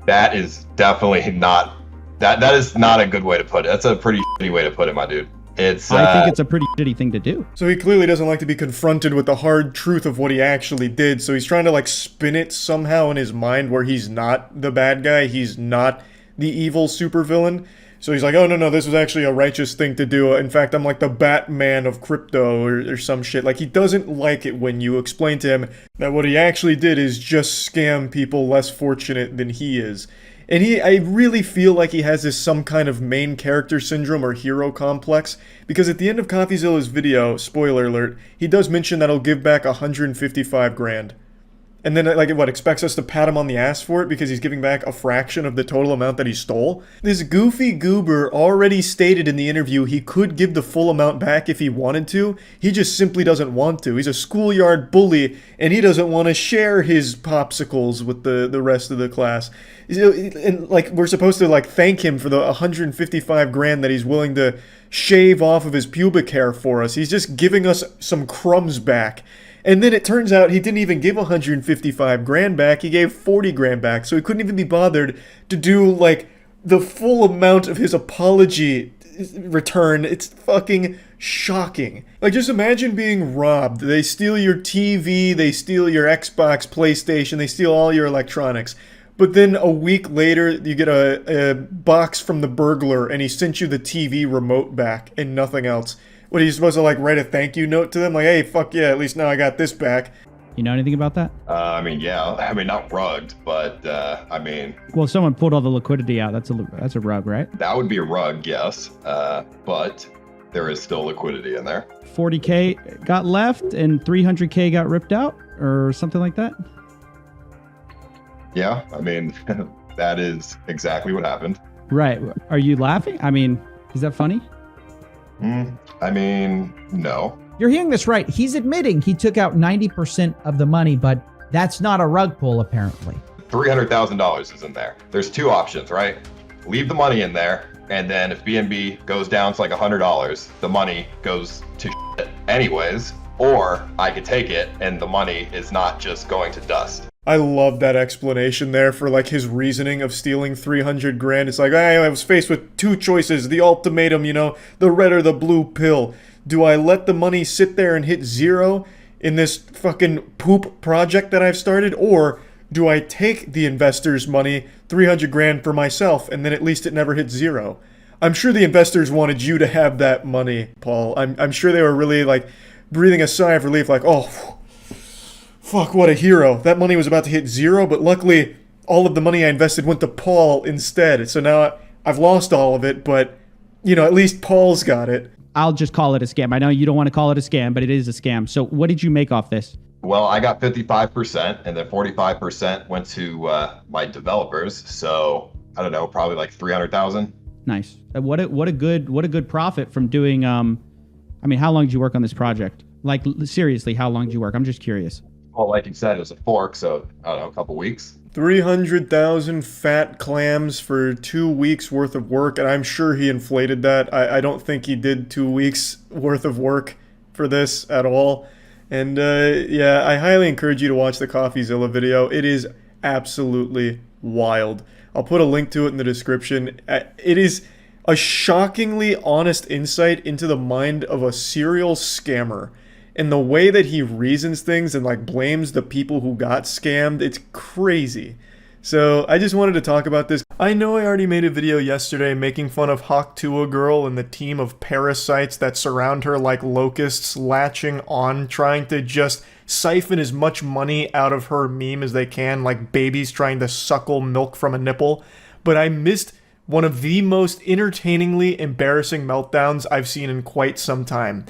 That is definitely not, that is not a good way to put it. That's a pretty shitty way to put it, my dude. I think it's a pretty shitty thing to do. So he clearly doesn't like to be confronted with the hard truth of what he actually did. So he's trying to like spin it somehow in his mind where he's not the bad guy. He's not the evil supervillain. So he's like, oh, no, this was actually a righteous thing to do. In fact, I'm like the Batman of crypto or some shit. Like, he doesn't like it when you explain to him that what he actually did is just scam people less fortunate than he is. And I really feel like he has some kind of main character syndrome or hero complex, because at the end of CoffeeZilla's video, spoiler alert, he does mention that he'll give back 155 grand. And then, like, expects us to pat him on the ass for it because he's giving back a fraction of the total amount that he stole? This goofy goober already stated in the interview he could give the full amount back if he wanted to. He just simply doesn't want to. He's a schoolyard bully, and he doesn't want to share his popsicles with the rest of the class. And, like, we're supposed to, like, thank him for the 155 grand that he's willing to shave off of his pubic hair for us. He's just giving us some crumbs back. And then it turns out he didn't even give 155 grand back, he gave 40 grand back, so he couldn't even be bothered to do, like, the full amount of his apology return. It's fucking shocking. Like, just imagine being robbed. They steal your TV, they steal your Xbox, PlayStation, they steal all your electronics. But then a week later, you get a box from the burglar, and he sent you the TV remote back and nothing else. What, are you supposed to, like, write a thank you note to them? Like, hey, fuck yeah, at least now I got this back. You know anything about that? I mean, yeah. I mean, not rugged, but, I mean... Well, someone pulled all the liquidity out. That's a rug, right? That would be a rug, yes. But there is still liquidity in there. 40K got left and 300K got ripped out? Or something like that? Yeah, I mean, that is exactly what happened. Right. Are you laughing? I mean, is that funny? I mean, no. You're hearing this right. He's admitting he took out 90% of the money, but that's not a rug pull, apparently. $300,000 is in there. There's two options, right? Leave the money in there, and then if BNB goes down to like $100, the money goes to shit anyways, or I could take it and the money is not just going to dust. I love that explanation there for, like, his reasoning of stealing 300 grand. It's like, I was faced with two choices, the ultimatum, you know, the red or the blue pill. Do I let the money sit there and hit zero in this fucking poop project that I've started? Or do I take the investors' money, 300 grand for myself, and then at least it never hits zero? I'm sure the investors wanted you to have that money, Paul. I'm sure they were really, like, breathing a sigh of relief, like, oh, Fuck, what a hero. That money was about to hit zero, but luckily all of the money I invested went to Paul instead. So now I've lost all of it, but, you know, at least Paul's got it. I'll just call it a scam. I know you don't want to call it a scam, but it is a scam. So what did you make off this? Well, I got 55%, and then 45% went to my developers. So I don't know, probably like 300,000. Nice. What a good profit from doing. I mean, how long did you work on this project? Like, seriously, how long did you work? I'm just curious. Well, like you said, it was a fork, so I don't know, a couple weeks. 300,000 fat clams for 2 weeks worth of work, and I'm sure he inflated that. I don't think he did 2 weeks worth of work for this at all. And yeah, I highly encourage you to watch the CoffeeZilla video. It is absolutely wild. I'll put a link to it in the description. It is a shockingly honest insight into the mind of a serial scammer. And the way that he reasons things and like blames the people who got scammed, it's crazy. So I just wanted to talk about this. I know I already made a video yesterday making fun of Tuah girl and the team of parasites that surround her like locusts latching on, trying to just siphon as much money out of her meme as they can, like babies trying to suckle milk from a nipple. But I missed one of the most entertainingly embarrassing meltdowns I've seen in quite some time.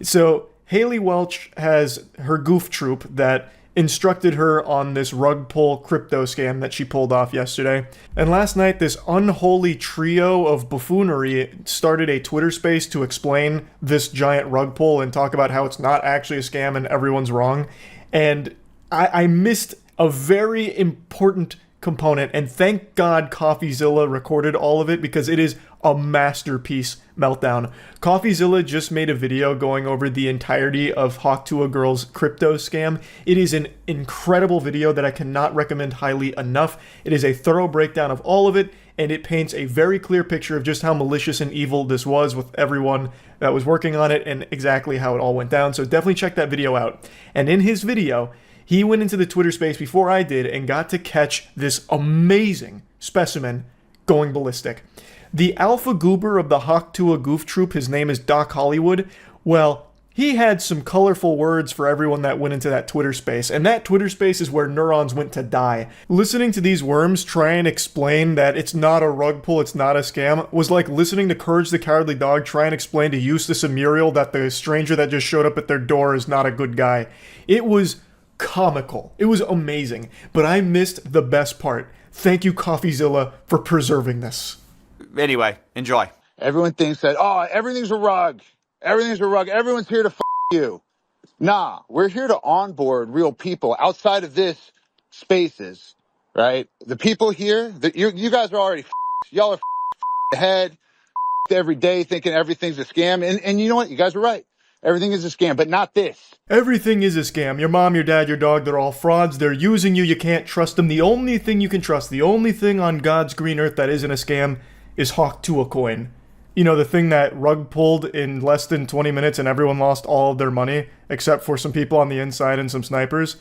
So Haley Welch has her goof troop that instructed her on this rug pull crypto scam that she pulled off yesterday. And last night, this unholy trio of buffoonery started a Twitter space to explain this giant rug pull and talk about how it's not actually a scam and everyone's wrong. And I missed a very important component, and thank God CoffeeZilla recorded all of it because it is a masterpiece meltdown. CoffeeZilla just made a video going over the entirety of Tuah girl's crypto scam. It is an incredible video that I cannot recommend highly enough. It is a thorough breakdown of all of it, and it paints a very clear picture of just how malicious and evil this was with everyone that was working on it and exactly how it all went down. So definitely check that video out. And in his video, he went into the Twitter space before I did and got to catch this amazing specimen going ballistic. The alpha goober of the Tuah goof troop, his name is Doc Hollywood. Well, he had some colorful words for everyone that went into that Twitter space, and that Twitter space is where neurons went to die. Listening to these worms try and explain that it's not a rug pull, it's not a scam, was like listening to Courage the Cowardly Dog try and explain to Eustace and Muriel that the stranger that just showed up at their door is not a good guy. It was comical. It was amazing, but I missed the best part. Thank you, CoffeeZilla, for preserving this. Anyway, enjoy. Everyone thinks that, oh, everything's a rug. Everything's a rug. Everyone's here to you. Nah, we're here to onboard real people outside of this spaces, right? The people here, you guys are already y'all are ahead every day thinking everything's a scam. And you know what? You guys are right. Everything is a scam, but not this. Everything is a scam. Your mom, your dad, your dog, they're all frauds. They're using you. You can't trust them. The only thing you can trust, the only thing on God's green earth that isn't a scam is Tuah coin. You know, the thing that rug pulled in less than 20 minutes and everyone lost all of their money, except for some people on the inside and some snipers.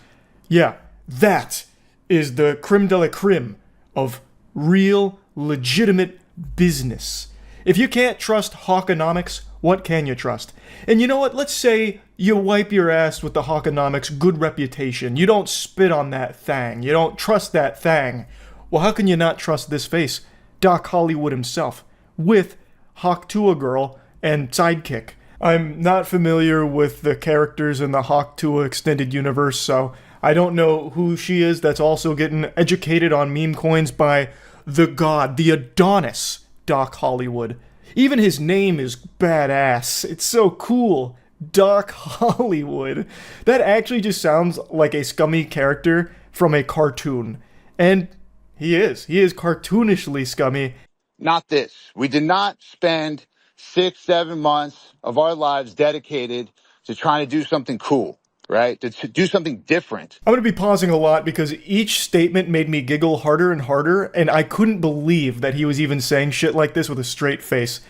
Yeah, that is the creme de la creme of real, legitimate business. If you can't trust Hawkonomics, what can you trust? And you know what? Let's say you wipe your ass with the Hawkonomics good reputation. You don't spit on that thang. You don't trust that thang. Well, how can you not trust this face? Doc Hollywood himself, with Tuah girl and sidekick. I'm not familiar with the characters in the Tuah extended universe, so I don't know who she is that's also getting educated on meme coins by the god, the Adonis, Doc Hollywood. Even his name is badass. It's so cool. Doc Hollywood. That actually just sounds like a scummy character from a cartoon. And he is cartoonishly scummy. Not this. We did not spend 6-7 months of our lives dedicated to trying to do something cool, right? To do something different. I'm going to be pausing a lot because each statement made me giggle harder and harder, and I couldn't believe that he was even saying shit like this with a straight face.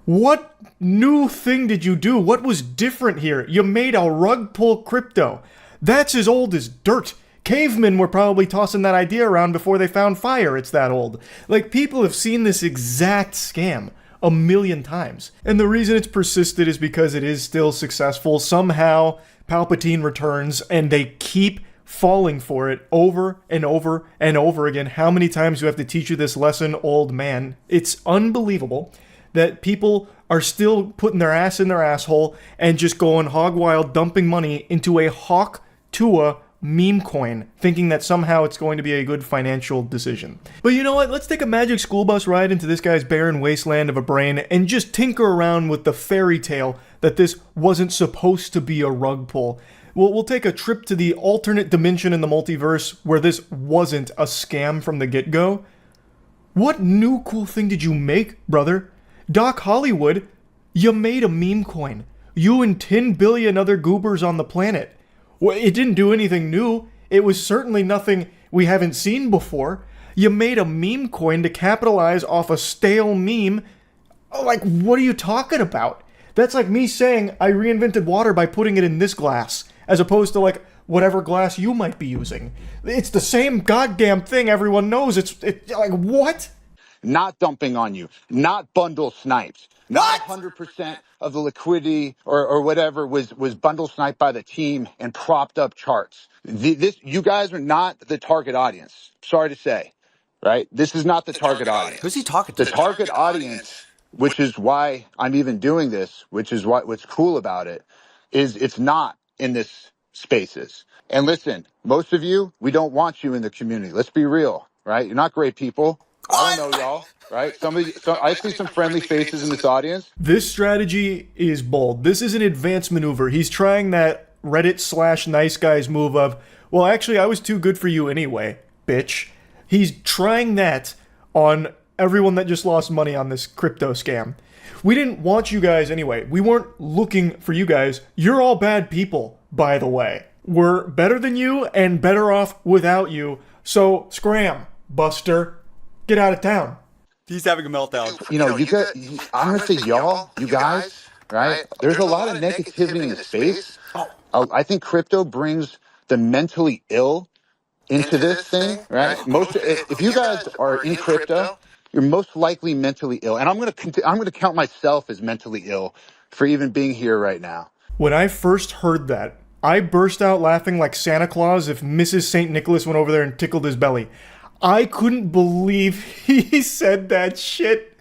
What new thing did you do? What was different here? You made a rug pull crypto. That's as old as dirt. Cavemen were probably tossing that idea around before they found fire. It's that old. Like, people have seen this exact scam a million times. And the reason it's persisted is because it is still successful. Somehow Palpatine returns and they keep falling for it over and over and over again. How many times do I have to teach you this lesson, old man? It's unbelievable that people are still putting their ass in their asshole and just going hog wild, dumping money into a Hawk Tuah meme coin, thinking that somehow it's going to be a good financial decision. But you know what? Let's take a magic school bus ride into this guy's barren wasteland of a brain and just tinker around with the fairy tale that this wasn't supposed to be a rug pull. We'll take a trip to the alternate dimension in the multiverse where this wasn't a scam from the get-go. What new cool thing did you make, brother? Doc Hollywood, you made a meme coin. You and 10 billion other goobers on the planet. Well, it didn't do anything new. It was certainly nothing we haven't seen before. You made a meme coin to capitalize off a stale meme. Like, what are you talking about? That's like me saying I reinvented water by putting it in this glass, as opposed to like whatever glass you might be using. It's the same goddamn thing everyone knows. It's like, what? Not dumping on you, not bundle sniped. Not 100% of the liquidity or whatever was bundle sniped by the team and propped up charts. You guys are not the target audience. Sorry to say, right? This is not the target audience. Who's he talking to? The target audience, which is why I'm even doing this, which is what's cool about it, is it's not in this spaces. And listen, most of you, we don't want you in the community. Let's be real, right? You're not great people. I don't know y'all, right? I see some friendly faces in this audience. This strategy is bold. This is an advanced maneuver. He's trying that Reddit/nice guys move of, well, actually, I was too good for you anyway, bitch. He's trying that on everyone that just lost money on this crypto scam. We didn't want you guys anyway. We weren't looking for you guys. You're all bad people, by the way. We're better than you and better off without you. So scram, Buster. Get out of town. He's having a meltdown. You know, I'm going to say y'all, you guys, right? There's a lot of negativity in the space. I think crypto brings the mentally ill into this thing, right? If you guys are in crypto, you're most likely mentally ill. And I'm going to count myself as mentally ill for even being here right now. When I first heard that, I burst out laughing like Santa Claus if Mrs. St. Nicholas went over there and tickled his belly. I couldn't believe he said that shit.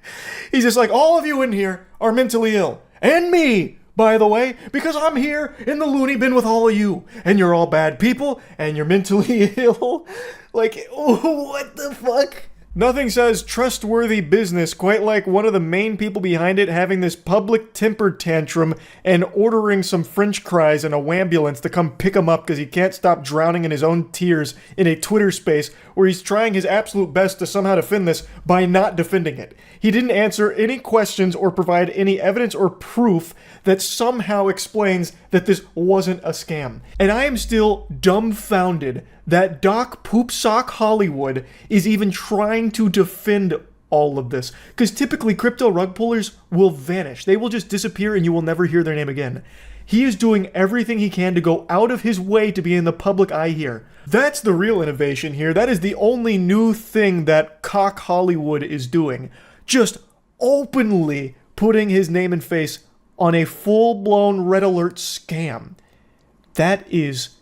He's just like, all of you in here are mentally ill. And me, by the way, because I'm here in the loony bin with all of you. And you're all bad people, and you're mentally ill. Like, what the fuck? Nothing says trustworthy business quite like one of the main people behind it having this public temper tantrum and ordering some french fries in a wambulance to come pick him up because he can't stop drowning in his own tears in a Twitter space where he's trying his absolute best to somehow defend this by not defending it. He didn't answer any questions or provide any evidence or proof that somehow explains that this wasn't a scam. And I am still dumbfounded that Doc Poopsock Hollywood is even trying to defend all of this. Because typically crypto rug pullers will vanish. They will just disappear and you will never hear their name again. He is doing everything he can to go out of his way to be in the public eye here. That's the real innovation here. That is the only new thing that Cock Hollywood is doing. Just openly putting his name and face on a full-blown red alert scam. That is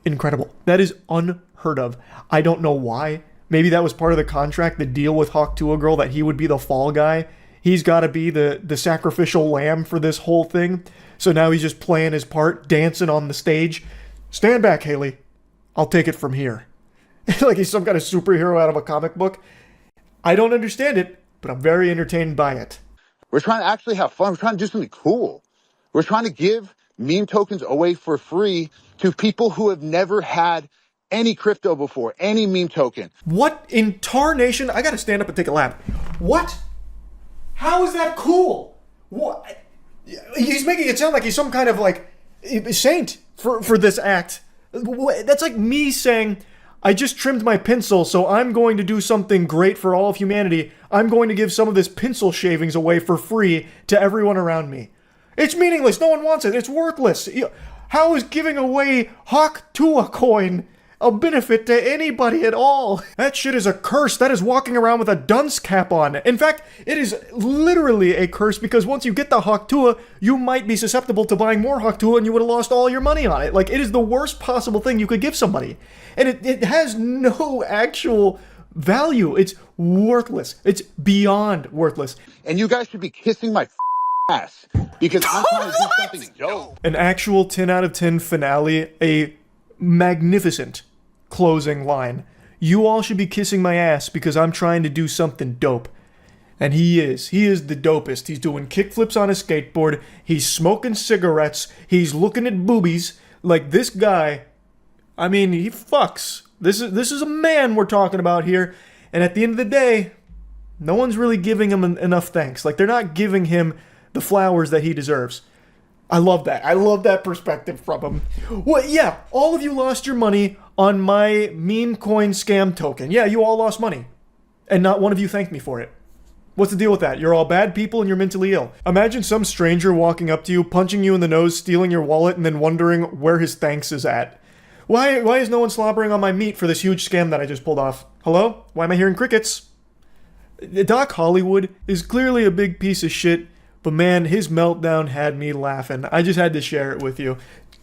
incredible. That is unheard of. I don't know why. Maybe that was part of the contract, the deal with Hawk Tuah Girl, that he would be the fall guy. He's got to be the sacrificial lamb for this whole thing. So now he's just playing his part, dancing on the stage. Stand back, Haley. I'll take it from here. Like he's some kind of superhero out of a comic book. I don't understand it, but I'm very entertained by it. We're trying to actually have fun. We're trying to do something cool. We're trying to give meme tokens away for free to people who have never had any crypto before, any meme token. What in tarnation? I gotta stand up and take a lap. What? How is that cool? What? He's making it sound like he's some kind of like saint for this act. That's like me saying, I just trimmed my pencil, so I'm going to do something great for all of humanity. I'm going to give some of this pencil shavings away for free to everyone around me. It's meaningless. No one wants it. It's worthless. How is giving away Hawk Tuah coin a benefit to anybody at all. That shit is a curse. That is walking around with a dunce cap on. In fact, it is literally a curse because once you get the Hawk Tuah, you might be susceptible to buying more Hawk Tuah and you would have lost all your money on it. Like, it is the worst possible thing you could give somebody. And it has no actual value. It's worthless. It's beyond worthless. And you guys should be kissing my ass because I'm trying to do something dope. An actual 10 out of 10 finale, a magnificent closing line. You all should be kissing my ass because I'm trying to do something dope. And he is. He is the dopest. He's doing kickflips on a skateboard. He's smoking cigarettes. He's looking at boobies. Like, this guy, I mean, he fucks. This is a man we're talking about here. And at the end of the day, no one's really giving him enough thanks. Like, they're not giving him the flowers that he deserves. I love that. I love that perspective from him. Well, yeah, all of you lost your money on my meme coin scam token. Yeah, you all lost money. And not one of you thanked me for it. What's the deal with that? You're all bad people and you're mentally ill. Imagine some stranger walking up to you, punching you in the nose, stealing your wallet, and then wondering where his thanks is at. Why is no one slobbering on my meat for this huge scam that I just pulled off? Hello? Why am I hearing crickets? Doc Hollywood is clearly a big piece of shit, but man, his meltdown had me laughing. I just had to share it with you.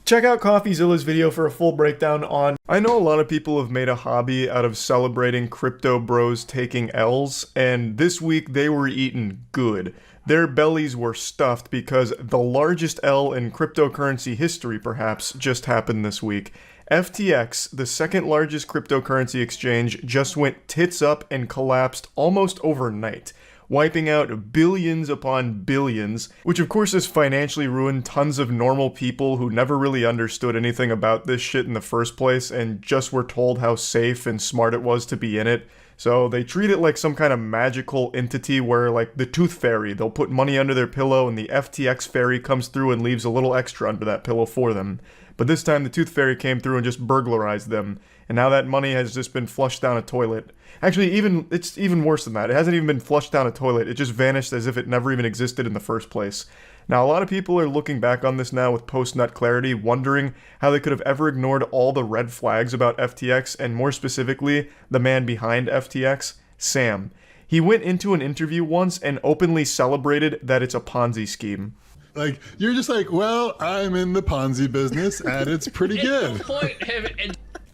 Check out CoffeeZilla's video for a full breakdown on... I know a lot of people have made a hobby out of celebrating crypto bros taking L's, and this week they were eating good. Their bellies were stuffed because the largest L in cryptocurrency history, perhaps, just happened this week. FTX, the second largest cryptocurrency exchange, just went tits up and collapsed almost overnight, wiping out billions upon billions, which of course has financially ruined tons of normal people who never really understood anything about this shit in the first place and just were told how safe and smart it was to be in it. So they treat it like some kind of magical entity where, like, the Tooth Fairy, they'll put money under their pillow and the FTX Fairy comes through and leaves a little extra under that pillow for them. But this time the Tooth Fairy came through and just burglarized them, and now that money has just been flushed down a toilet. Actually, it's even worse than that. It hasn't even been flushed down a toilet, it just vanished as if it never even existed in the first place. Now, a lot of people are looking back on this now with post-nut clarity, wondering how they could have ever ignored all the red flags about FTX, and more specifically, the man behind FTX, Sam. He went into an interview once and openly celebrated that it's a Ponzi scheme. Like, you're just like, well, I'm in the Ponzi business, and it's pretty good.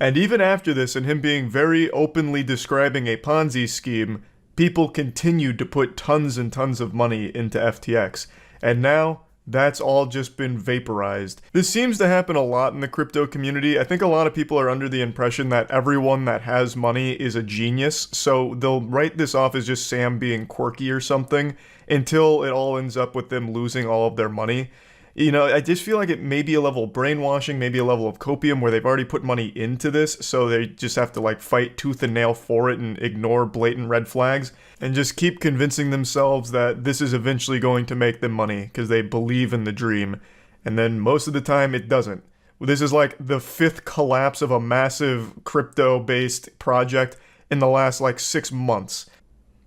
And even after this, and him being very openly describing a Ponzi scheme, people continued to put tons and tons of money into FTX. And now, that's all just been vaporized. This seems to happen a lot in the crypto community. I think a lot of people are under the impression that everyone that has money is a genius, so they'll write this off as just Sam being quirky or something, until it all ends up with them losing all of their money. You know, I just feel like it may be a level of brainwashing, maybe a level of copium where they've already put money into this, so they just have to, like, fight tooth and nail for it and ignore blatant red flags, and just keep convincing themselves that this is eventually going to make them money, because they believe in the dream. And then most of the time, it doesn't. This is like the 5th collapse of a massive crypto-based project in the last, like, 6 months.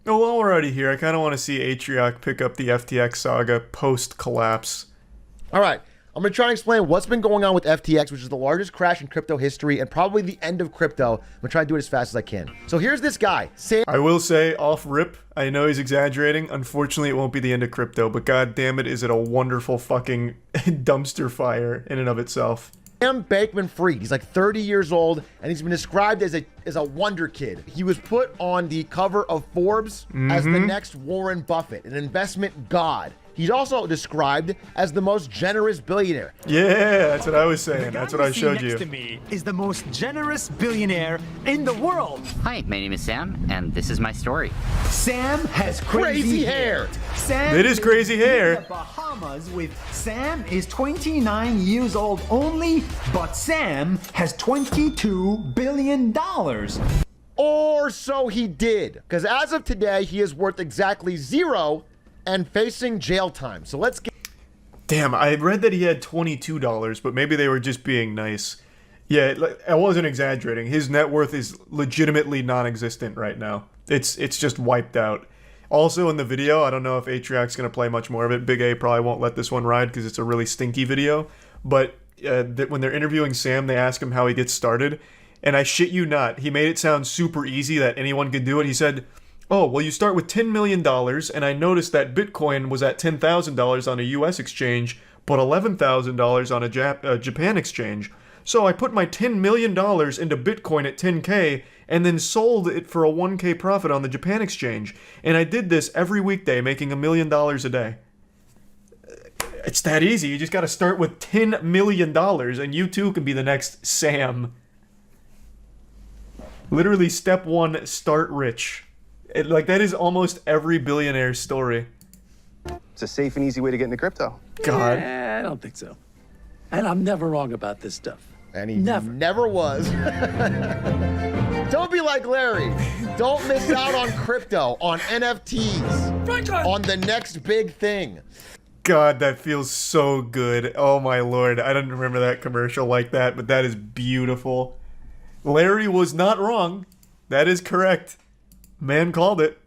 Oh, while we're already here, I kind of want to see Atrioc pick up the FTX saga post-collapse. All right, I'm going to try and explain what's been going on with FTX, which is the largest crash in crypto history and probably the end of crypto. I'm going to try and do it as fast as I can. So here's this guy, Sam. I will say, off rip, I know he's exaggerating. Unfortunately, it won't be the end of crypto, but god damn it, is it a wonderful fucking dumpster fire in and of itself. Sam Bankman-Fried. He's like 30 years old, and he's been described as a wonder kid. He was put on the cover of Forbes as the next Warren Buffett, an investment god. He's also described as the most generous billionaire. Yeah, that's what I was saying. That's what I showed you. Next to me is the most generous billionaire in the world. Hi, my name is Sam, and this is my story. Sam has crazy hair. Sam it is crazy hair. In the Bahamas with Sam is 29 years old only, but Sam has $22 billion. Or so he did, because as of today, he is worth exactly zero and facing jail time. So let's get... Damn, I read that he had $22, but maybe they were just being nice. Yeah, I wasn't exaggerating. His net worth is legitimately non-existent right now. It's just wiped out. Also in the video, I don't know if Atrioc's going to play much more of it. Big A probably won't let this one ride because it's a really stinky video. But when they're interviewing Sam, they ask him how he gets started. And I shit you not, he made it sound super easy that anyone could do it. He said, oh, well, you start with $10 million, and I noticed that Bitcoin was at $10,000 on a US exchange, but $11,000 on a Japan exchange. So I put my $10 million into Bitcoin at 10K, and then sold it for a 1K profit on the Japan exchange. And I did this every weekday, making $1 million a day. It's that easy. You just got to start with $10 million, and you too can be the next Sam. Literally, step one, start rich. That is almost every billionaire's story. It's a safe and easy way to get into crypto. God. I don't think so. And I'm never wrong about this stuff. And he never was. Don't be like Larry. Don't miss out on crypto, on NFTs, on the next big thing. God, that feels so good. Oh my lord. I don't remember that commercial like that, but that is beautiful. Larry was not wrong. That is correct. Man called it.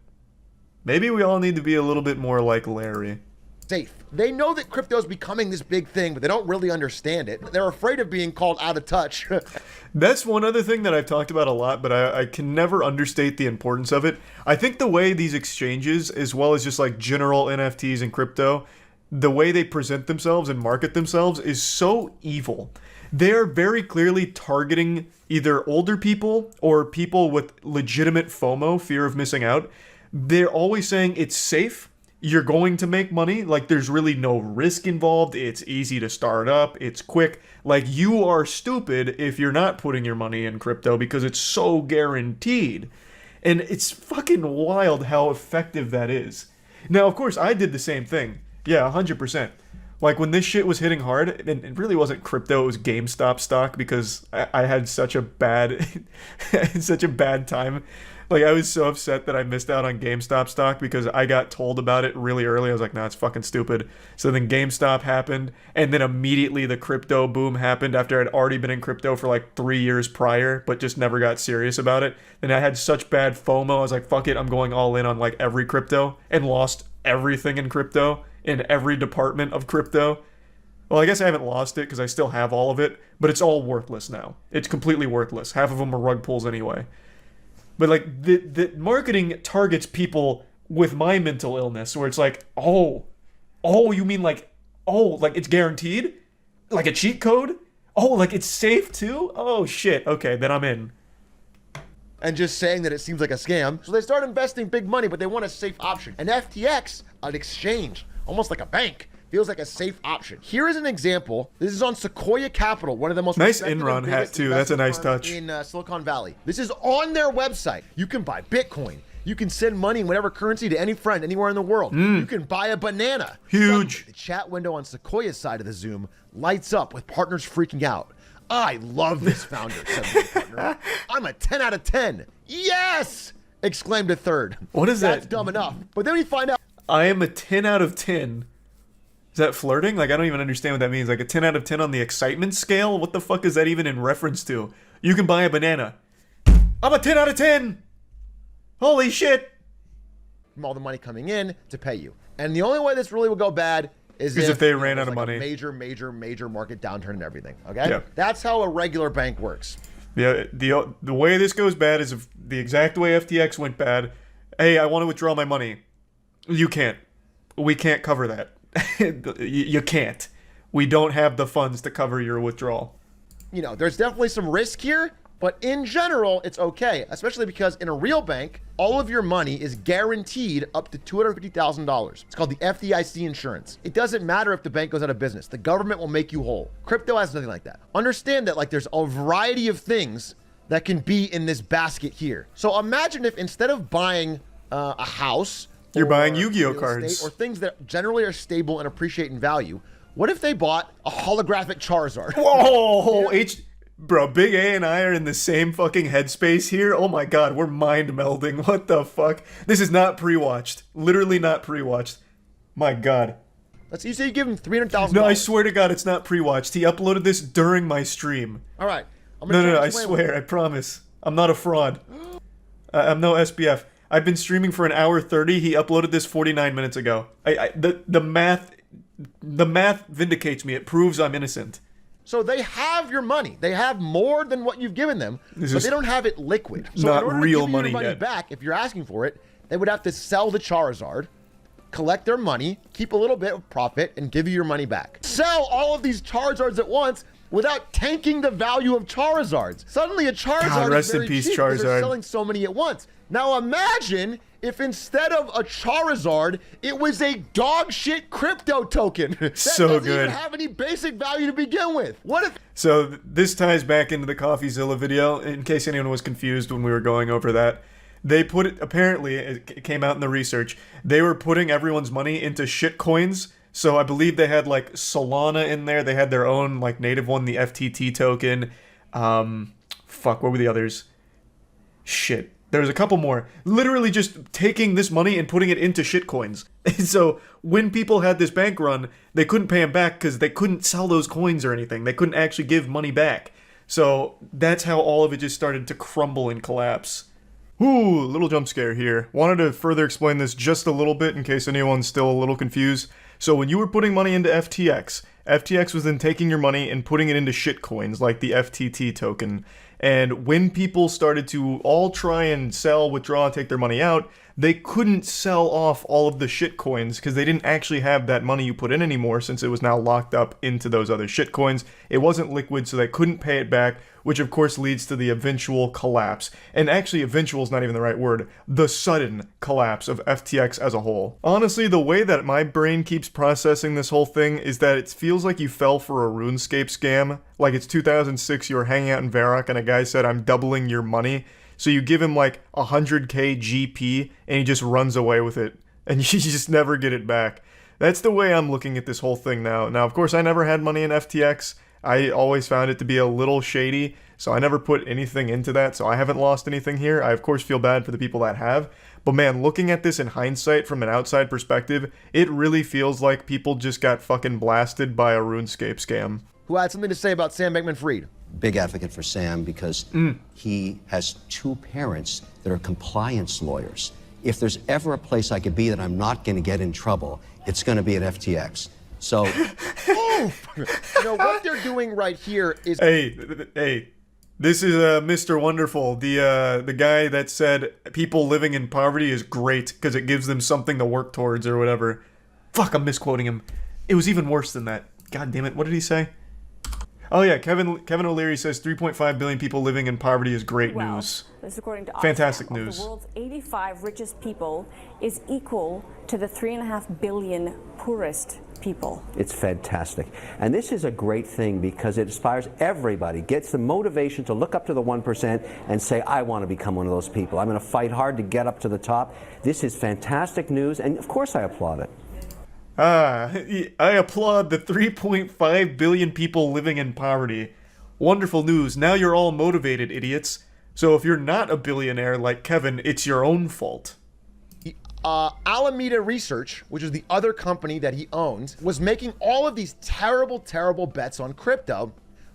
Maybe we all need to be a little bit more like Larry. Safe. They know that crypto is becoming this big thing, but they don't really understand it. They're afraid of being called out of touch. That's one other thing that I've talked about a lot, but I can never understate the importance of it. I think the way these exchanges, as well as just like general NFTs and crypto, the way they present themselves and market themselves is so evil. They're very clearly targeting either older people or people with legitimate FOMO, fear of missing out. They're always saying it's safe. You're going to make money. Like, there's really no risk involved. It's easy to start up. It's quick. Like, you are stupid if you're not putting your money in crypto because it's so guaranteed. And it's fucking wild how effective that is. Now, of course, I did the same thing. Yeah, 100%. Like, when this shit was hitting hard, and it really wasn't crypto, it was GameStop stock because I had such a bad, such a bad time. Like, I was so upset that I missed out on GameStop stock because I got told about it really early. I was like, nah, it's fucking stupid. So then GameStop happened, and then immediately the crypto boom happened after I'd already been in crypto for like 3 years prior, but just never got serious about it. And I had such bad FOMO, I was like, fuck it, I'm going all in on like every crypto, and lost everything in crypto, in every department of crypto. Well, I guess I haven't lost it because I still have all of it, but it's all worthless now. It's completely worthless. Half of them are rug pulls anyway. But like the marketing targets people with my mental illness, where it's like, oh, you mean like it's guaranteed? Like a cheat code? Oh, like it's safe too? Oh shit, okay, then I'm in. And just saying that it seems like a scam. So they start investing big money, but they want a safe option. And FTX, an exchange, almost like a bank, feels like a safe option. Here is an example. This is on Sequoia Capital, one of the most nice Enron hat too. That's a nice touch. In Silicon Valley. This is on their website. You can buy Bitcoin. You can send money in whatever currency to any friend anywhere in the world. You can buy a banana. Huge. Suddenly, the chat window on Sequoia's side of the Zoom lights up with partners freaking out. I love this founder, said one partner. I'm a 10 out of 10. Yes! Exclaimed a third. What is that? That's dumb enough. But then we find out. I am a 10 out of 10. Is that flirting? Like, I don't even understand what that means. Like a 10 out of 10 on the excitement scale? What the fuck is that even in reference to? You can buy a banana. I'm a 10 out of 10! Holy shit! From all the money coming in to pay you. And the only way this really would go bad is if they ran out of money. A major market downturn and everything. Okay? Yeah. That's how a regular bank works. Yeah, the way this goes bad is if the exact way FTX went bad. Hey, I want to withdraw my money. You can't. We can't cover that. You can't. We don't have the funds to cover your withdrawal. You know, there's definitely some risk here, but in general, it's okay, especially because in a real bank, all of your money is guaranteed up to $250,000. It's called the FDIC insurance. It doesn't matter if the bank goes out of business. The government will make you whole. Crypto has nothing like that. Understand that, like, there's a variety of things that can be in this basket here. So imagine if instead of buying a house, you're buying Yu-Gi-Oh cards or things that generally are stable and appreciate in value. What if they bought a holographic Charizard? Whoa, Bro, Big A and I are in the same fucking headspace here. Oh my god, we're mind melding. What the fuck? This is not pre-watched. Literally not pre-watched. My god. You say you give him $300,000. No, I swear to god it's not pre-watched. He uploaded this during my stream. All right. No, I swear, I promise. I'm not a fraud. I'm no SBF. I've been streaming for an hour 30. He uploaded this 49 minutes ago. The math vindicates me. It proves I'm innocent. So they have your money. They have more than what you've given them, but they don't have it liquid. So not in order real to give money you your money yet. back, if you're asking for it, they would have to sell the Charizard, collect their money, keep a little bit of profit, and give you your money back. Sell all of these Charizards at once without tanking the value of Charizards. Suddenly a Charizard God, rest is very in peace, cheap because they're Charizard. selling so many at once. Now imagine if instead of a Charizard, it was a dog shit crypto token. That So doesn't good. even have any basic value to begin with. What if So this ties back into the CoffeeZilla video, in case anyone was confused when we were going over that. They put it, apparently, it came out in the research, they were putting everyone's money into shit coins. So I believe they had like Solana in there. They had their own like native one, the FTT token. Fuck, what were the others? Shit. There was a couple more. Literally just taking this money and putting it into shitcoins. So when people had this bank run, they couldn't pay them back because they couldn't sell those coins or anything. They couldn't actually give money back. So that's how all of it just started to crumble and collapse. Ooh, little jump scare here. Wanted to further explain this just a little bit in case anyone's still a little confused. So when you were putting money into FTX, FTX was then taking your money and putting it into shitcoins like the FTT token. And when people started to all try and sell, withdraw, take their money out, they couldn't sell off all of the shitcoins because they didn't actually have that money you put in anymore since it was now locked up into those other shitcoins. It wasn't liquid, so they couldn't pay it back, which of course leads to the eventual collapse. And actually, eventual is not even the right word. The sudden collapse of FTX as a whole. Honestly, the way that my brain keeps processing this whole thing is that it feels like you fell for a RuneScape scam. Like it's 2006, you were hanging out in Varrock and a guy said, "I'm doubling your money." So you give him like 100k GP and he just runs away with it. And you just never get it back. That's the way I'm looking at this whole thing now. Now, of course, I never had money in FTX. I always found it to be a little shady, so I never put anything into that, so I haven't lost anything here. I, of course, feel bad for the people that have. But man, looking at this in hindsight from an outside perspective, it really feels like people just got fucking blasted by a RuneScape scam. who had something to say about Sam Bankman-Fried? Big advocate for Sam because he has two parents that are compliance lawyers. If there's ever a place I could be that I'm not going to get in trouble, it's going to be at FTX. So, you know what they're doing right here is. Hey, this is Mr. Wonderful, the guy that said people living in poverty is great because it gives them something to work towards or whatever. Fuck, I'm misquoting him. It was even worse than that. God damn it, what did he say? Oh yeah, Kevin O'Leary says 3.5 billion people living in poverty is great news. This, according to fantastic Oxfam, news. the world's 85 richest people is equal to the 3.5 billion poorest people. It's fantastic. And this is a great thing because it inspires everybody, gets the motivation to look up to the 1% and say, I want to become one of those people. I'm going to fight hard to get up to the top. This is fantastic news, and of course I applaud it. I applaud the 3.5 billion people living in poverty. Wonderful news. Now you're all motivated, idiots. So if you're not a billionaire like Kevin, it's your own fault. Alameda Research, which is the other company that he owns, was making all of these terrible, terrible bets on crypto,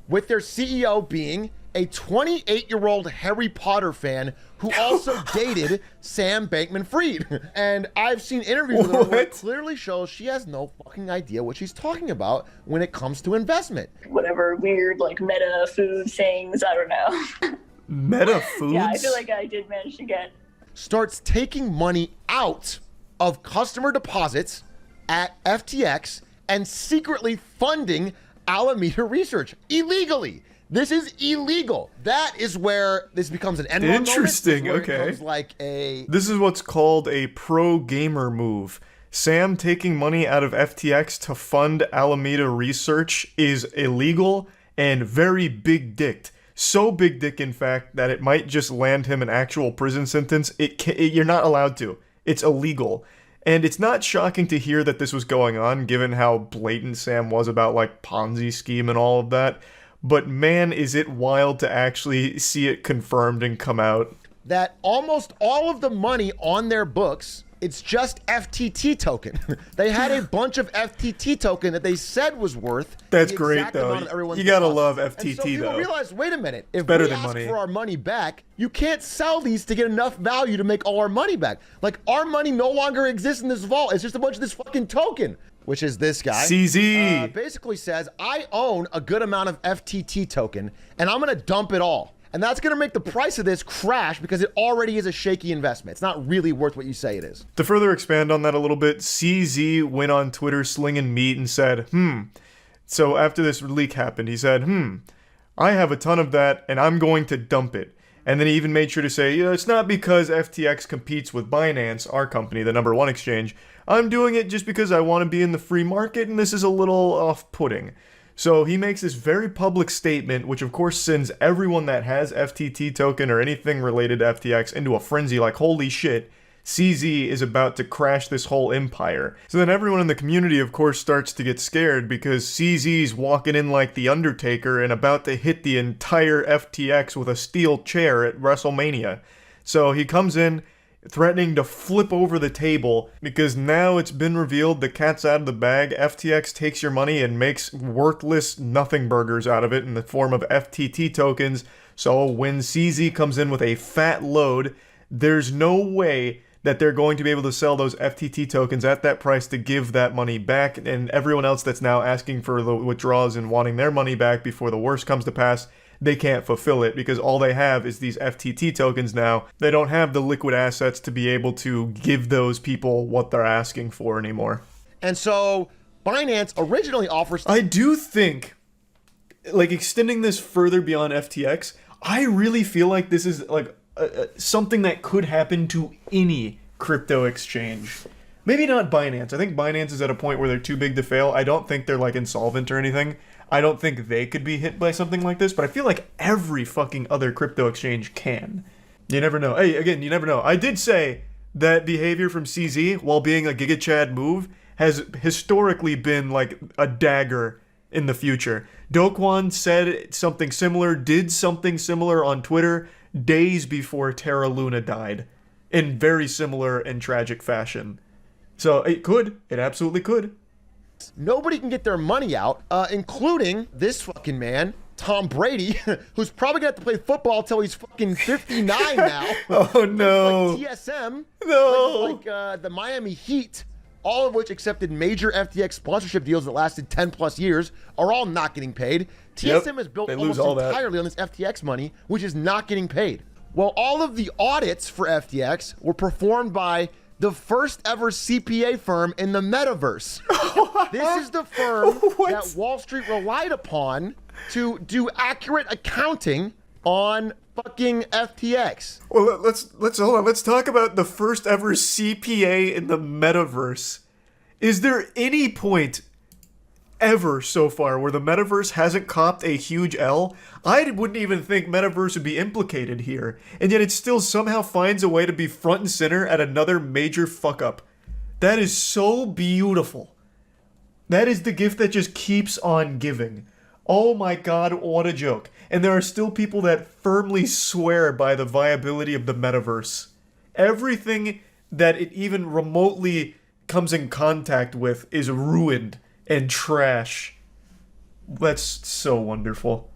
with their CEO being a 28-year-old Harry Potter fan who also dated Sam Bankman-Fried. And I've seen interviews with her where it clearly shows she has no fucking idea what she's talking about when it comes to investment. Whatever weird, like, meta food things, I don't know. Meta foods? Yeah, I feel like I did manage to get. Starts taking money out of customer deposits at FTX and secretly funding Alameda Research illegally. This is illegal. That is where this becomes an Enron moment. Interesting, This is where it okay. becomes like a... This is what's called a pro-gamer move. Sam taking money out of FTX to fund Alameda Research is illegal and very big dicked. So big dick, in fact, that it might just land him an actual prison sentence. You're not allowed to. It's illegal. And it's not shocking to hear that this was going on, given how blatant Sam was about, like, Ponzi scheme and all of that. But man, is it wild to actually see it confirmed and come out. That almost all of the money on their books, it's just FTT token. They had a bunch of FTT token that they said was worth. That's the great, exact though. amount of everyone's You gotta deposit. love And FTT, so people though. realize, wait a minute, if better we than ask money. for our money back, you can't sell these to get enough value to make all our money back. Like, our money no longer exists in this vault. It's just a bunch of this fucking token. which is this guy, CZ, basically says, I own a good amount of FTT token, and I'm going to dump it all. And that's going to make the price of this crash because it already is a shaky investment. It's not really worth what you say it is. To further expand on that a little bit, CZ went on Twitter slinging meat and said, So after this leak happened, he said, I have a ton of that and I'm going to dump it. And then he even made sure to say, it's not because FTX competes with Binance, our company, the #1 exchange. I'm doing it just because I want to be in the free market and this is a little off-putting. So he makes this very public statement, which of course sends everyone that has FTT token or anything related to FTX into a frenzy like, holy shit, CZ is about to crash this whole empire. So then everyone in the community, of course, starts to get scared because CZ's walking in like the Undertaker and about to hit the entire FTX with a steel chair at WrestleMania. So he comes in, threatening to flip over the table because now it's been revealed the cat's out of the bag. FTX takes your money and makes worthless nothing burgers out of it in the form of FTT tokens. So when CZ comes in with a fat load, there's no way that they're going to be able to sell those FTT tokens at that price to give that money back. And everyone else that's now asking for the withdrawals and wanting their money back before the worst comes to pass, they can't fulfill it because all they have is these FTT tokens now. They don't have the liquid assets to be able to give those people what they're asking for anymore. And so Binance originally offers... I do think, like, extending this further beyond FTX, I really feel like this is like something that could happen to any crypto exchange. Maybe not Binance. I think Binance is at a point where they're too big to fail. I don't think they're like insolvent or anything. I don't think they could be hit by something like this, but I feel like every fucking other crypto exchange can. You never know. Hey, again, you never know. I did say that behavior from CZ, while being a Giga Chad move, has historically been like a dagger in the future. Do Kwon said something similar, did something similar on Twitter days before Terra Luna died, in very similar and tragic fashion. So it could. It absolutely could. Nobody can get their money out, including this fucking man, Tom Brady, who's probably going to have to play football until he's fucking 59 now. Oh, no. Like TSM. No. Like the Miami Heat, all of which accepted major FTX sponsorship deals that lasted 10 plus years, are all not getting paid. TSM is built almost entirely on this FTX money, which is not getting paid. Well, all of the audits for FTX were performed by the first ever CPA firm in the metaverse. This is the firm that Wall Street relied upon to do accurate accounting on fucking FTX. Well, let's hold on. Let's talk about the first ever CPA in the metaverse. Is there any point ever so far where the metaverse hasn't copped a huge L? I wouldn't even think metaverse would be implicated here, and yet it still somehow finds a way to be front and center at another major fuck up. That is so beautiful. That is the gift that just keeps on giving. Oh my god, what a joke. And there are still people that firmly swear by the viability of the metaverse. Everything that it even remotely comes in contact with is ruined and trash. That's so wonderful.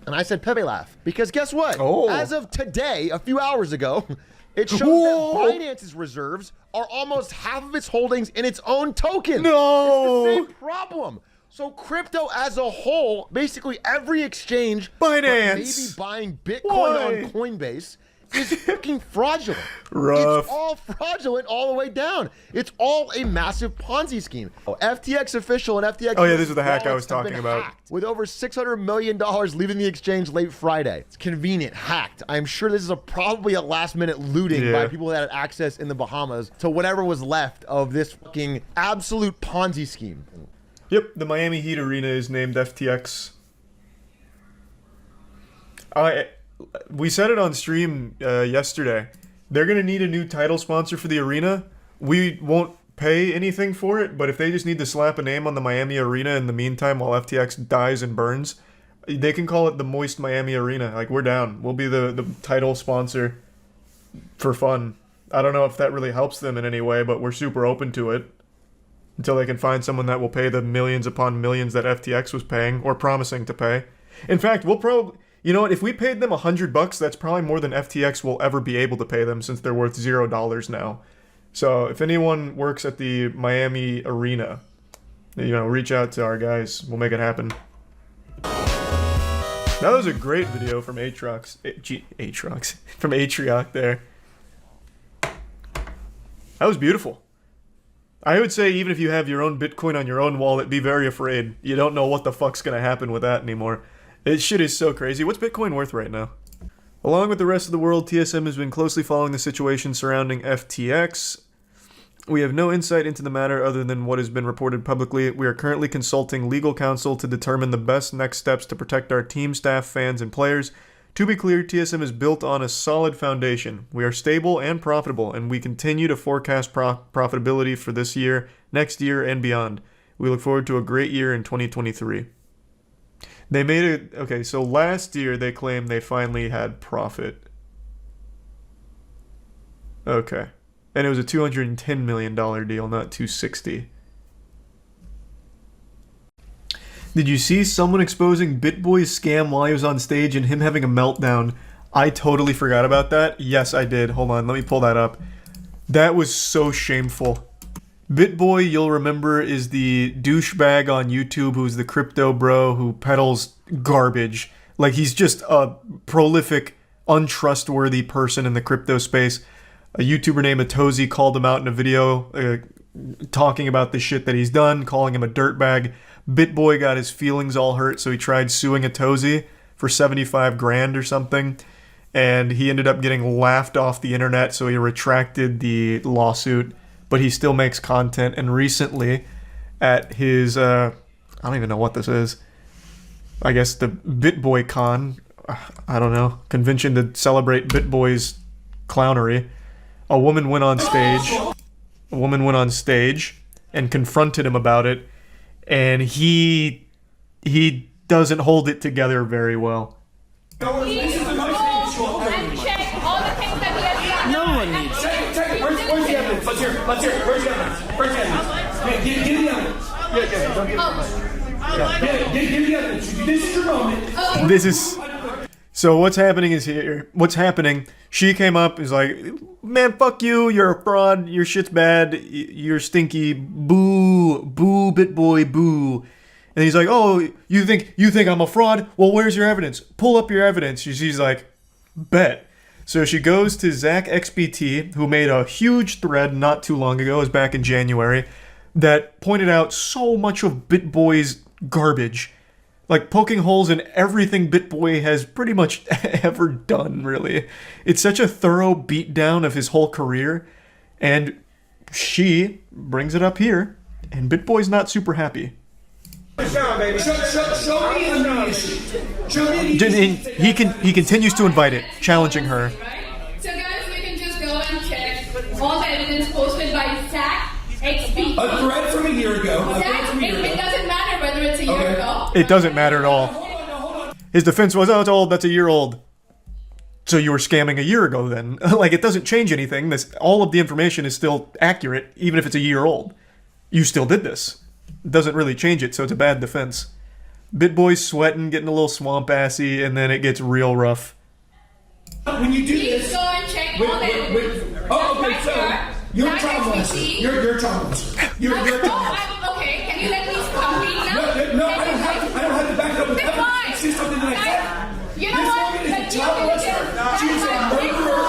And I said Pepe laugh because guess what? Oh. As of today, a few hours ago, it shows that Binance's reserves are almost half of its holdings in its own token. No! It's the same problem. So crypto as a whole, basically every exchange, Binance, maybe buying Bitcoin on Coinbase, is fucking fraudulent. Rough. It's all fraudulent all the way down. It's all a massive Ponzi scheme. FTX official and FTX. Oh yeah, this is the hack I was talking about. With over $600 million leaving the exchange late Friday. It's convenient, hacked. I'm sure this is probably a last-minute looting by people that had access in the Bahamas to whatever was left of this fucking absolute Ponzi scheme. Yep, the Miami Heat arena is named FTX. We said it on stream yesterday. They're going to need a new title sponsor for the arena. We won't pay anything for it, but if they just need to slap a name on the Miami arena in the meantime while FTX dies and burns, they can call it the Moist Miami Arena. Like, we're down. We'll be the title sponsor for fun. I don't know if that really helps them in any way, but we're super open to it until they can find someone that will pay the millions upon millions that FTX was paying or promising to pay. In fact, we'll probably... You know what? If we paid them $100, that's probably more than FTX will ever be able to pay them since they're worth $0 now. So if anyone works at the Miami Arena, reach out to our guys. We'll make it happen. That was a great video from Atrox. From Atrioc there. That was beautiful. I would say even if you have your own Bitcoin on your own wallet, be very afraid. You don't know what the fuck's gonna happen with that anymore. This shit is so crazy. What's Bitcoin worth right now? Along with the rest of the world, TSM has been closely following the situation surrounding FTX. We have no insight into the matter other than what has been reported publicly. We are currently consulting legal counsel to determine the best next steps to protect our team, staff, fans, and players. To be clear, TSM is built on a solid foundation. We are stable and profitable, and we continue to forecast profitability for this year, next year, and beyond. We look forward to a great year in 2023. They made it... Okay, so last year they claimed they finally had profit. Okay. And it was a $210 million deal, not $260. Did you see someone exposing BitBoy's scam while he was on stage and him having a meltdown? I totally forgot about that. Yes, I did. Hold on, let me pull that up. That was so shameful. BitBoy, you'll remember, is the douchebag on YouTube who's the crypto bro who peddles garbage. Like, he's just a prolific, untrustworthy person in the crypto space. A YouTuber named Atozy called him out in a video talking about the shit that he's done, calling him a dirtbag. BitBoy got his feelings all hurt, so he tried suing Atozy for 75 grand or something. And he ended up getting laughed off the internet, so he retracted the lawsuit. But he still makes content. And recently, at his, I don't even know what this is. I guess the BitBoy Con, I don't know, convention to celebrate BitBoy's clownery. A woman went on stage and confronted him about it, and he doesn't hold it together very well. No one needs it. Where's the evidence? Let's hear it. Where's the evidence? Yeah, give the evidence. Yeah, don't give the evidence. This is your moment. This is... So what's happening is here. What's happening? She came up, is like, man, fuck you. You're a fraud. Your shit's bad. You're stinky. Boo, boo, BitBoy, boo. And he's like, oh, you think I'm a fraud? Well, where's your evidence? Pull up your evidence. She's like, bet. So she goes to Zach XBT, who made a huge thread not too long ago, it was back in January, that pointed out so much of BitBoy's garbage. Like, poking holes in everything BitBoy has pretty much ever done, really. It's such a thorough beatdown of his whole career, and she brings it up here, and BitBoy's not super happy. Show me the issue. He continues to invite it, challenging her. So guys, we can just go and check all the evidence posted by Zach XP. A thread from a year ago. It doesn't matter whether it's a year ago. It doesn't matter at all. His defense was, oh, it's old, that's a year old. So you were scamming a year ago then. Like, it doesn't change anything. All of the information is still accurate, even if it's a year old. You still did this. It doesn't really change it, so it's a bad defense. BitBoy's sweating, getting a little swamp-assy, and then it gets real rough. When you do this... go and check all that. Oh, okay, so... You're a child molester. You're a child molester. You're a child molester. Okay, can you let me complete now? No, I don't have to back it up with evidence. It's just something that I said. You know what? This woman is a child molester. She's a murderer.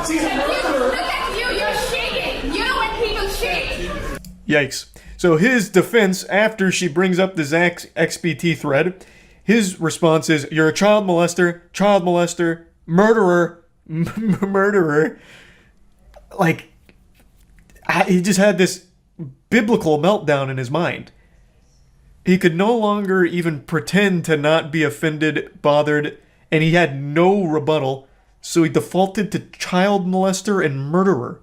She's a murderer. Look at you, you're shaking. You know when people shake. Yikes. So his defense, after she brings up the Zach XBT thread, his response is, you're a child molester, murderer, murderer. Like, he just had this biblical meltdown in his mind. He could no longer even pretend to not be offended, bothered, and he had no rebuttal, so he defaulted to child molester and murderer.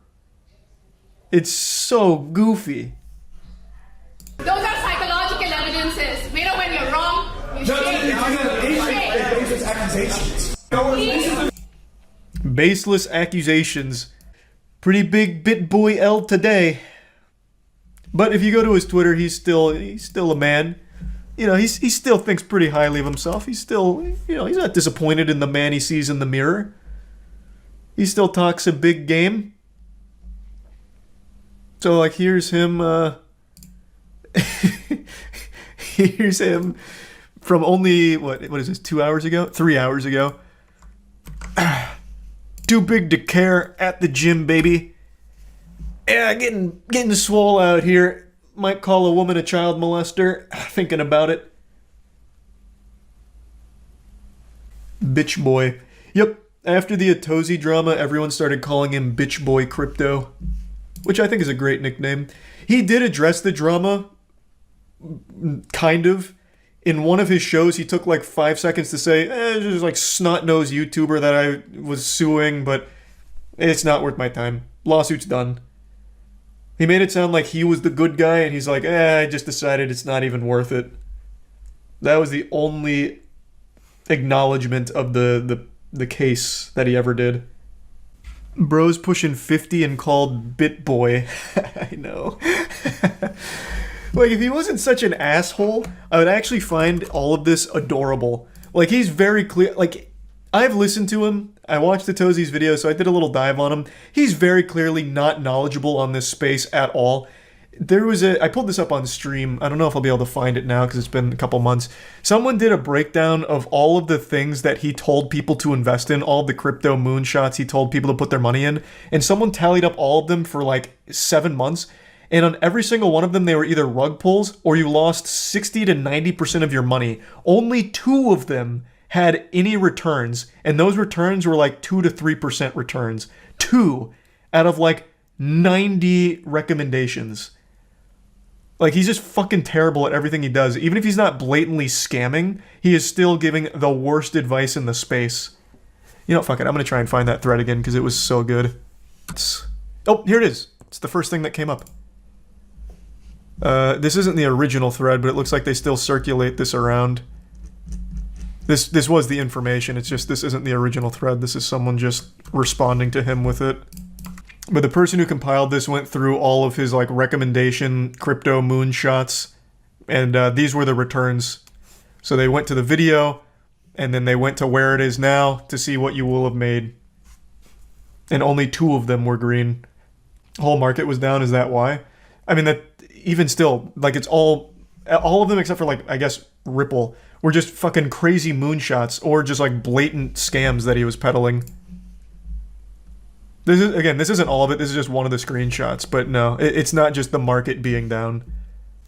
It's so goofy. Those are psychological evidences. We know when you're wrong. You baseless accusations. Baseless accusations. Pretty big BitBoy L today. But if you go to his Twitter, he's still a man. You know, he still thinks pretty highly of himself. He's still, you know, he's not disappointed in the man he sees in the mirror. He still talks a big game. So, like, here's him, Here's him from only, what is this, 2 hours ago? 3 hours ago. Too big to care at the gym, baby. Yeah, getting swole out here. Might call a woman a child molester. Thinking about it. Bitch boy. Yep, after the Atozi drama, everyone started calling him Bitch Boy Crypto, which I think is a great nickname. He did address the drama, kind of. In one of his shows, he took like 5 seconds to say, just like snot-nosed YouTuber that I was suing, but it's not worth my time. Lawsuit's done. He made it sound like he was the good guy, and he's like, I just decided it's not even worth it. That was the only acknowledgement of the case that he ever did. Bro's pushing 50 and called BitBoy. I know. Like, if he wasn't such an asshole, I would actually find all of this adorable. Like, he's very clear. Like, I've listened to him. I watched the Tozi's video, so I did a little dive on him. He's very clearly not knowledgeable on this space at all. I pulled this up on stream. I don't know if I'll be able to find it now because it's been a couple months. Someone did a breakdown of all of the things that he told people to invest in, all of the crypto moonshots he told people to put their money in, and someone tallied up all of them for like 7 months. And on every single one of them, they were either rug pulls or you lost 60 to 90% of your money. Only 2 of them had any returns, and those returns were like 2 to 3% returns. 2 out of like 90 recommendations. Like, he's just fucking terrible at everything he does. Even if he's not blatantly scamming, he is still giving the worst advice in the space. You know, fuck it. I'm going to try and find that thread again because it was so good. Oh, here it is. It's the first thing that came up. This isn't the original thread, but it looks like they still circulate this around. This was the information. It's just this isn't the original thread. This is someone just responding to him with it. But the person who compiled this went through all of his like recommendation crypto moonshots, and these were the returns. So they went to the video, and then they went to where it is now to see what you will have made. And only 2 of them were green. Whole market was down. Is that why? I mean, that even still, like, it's all of them except for like, I guess, Ripple were just fucking crazy moonshots or just like blatant scams that he was peddling. This isn't all of it. This is just one of the screenshots. But no, it's not just the market being down.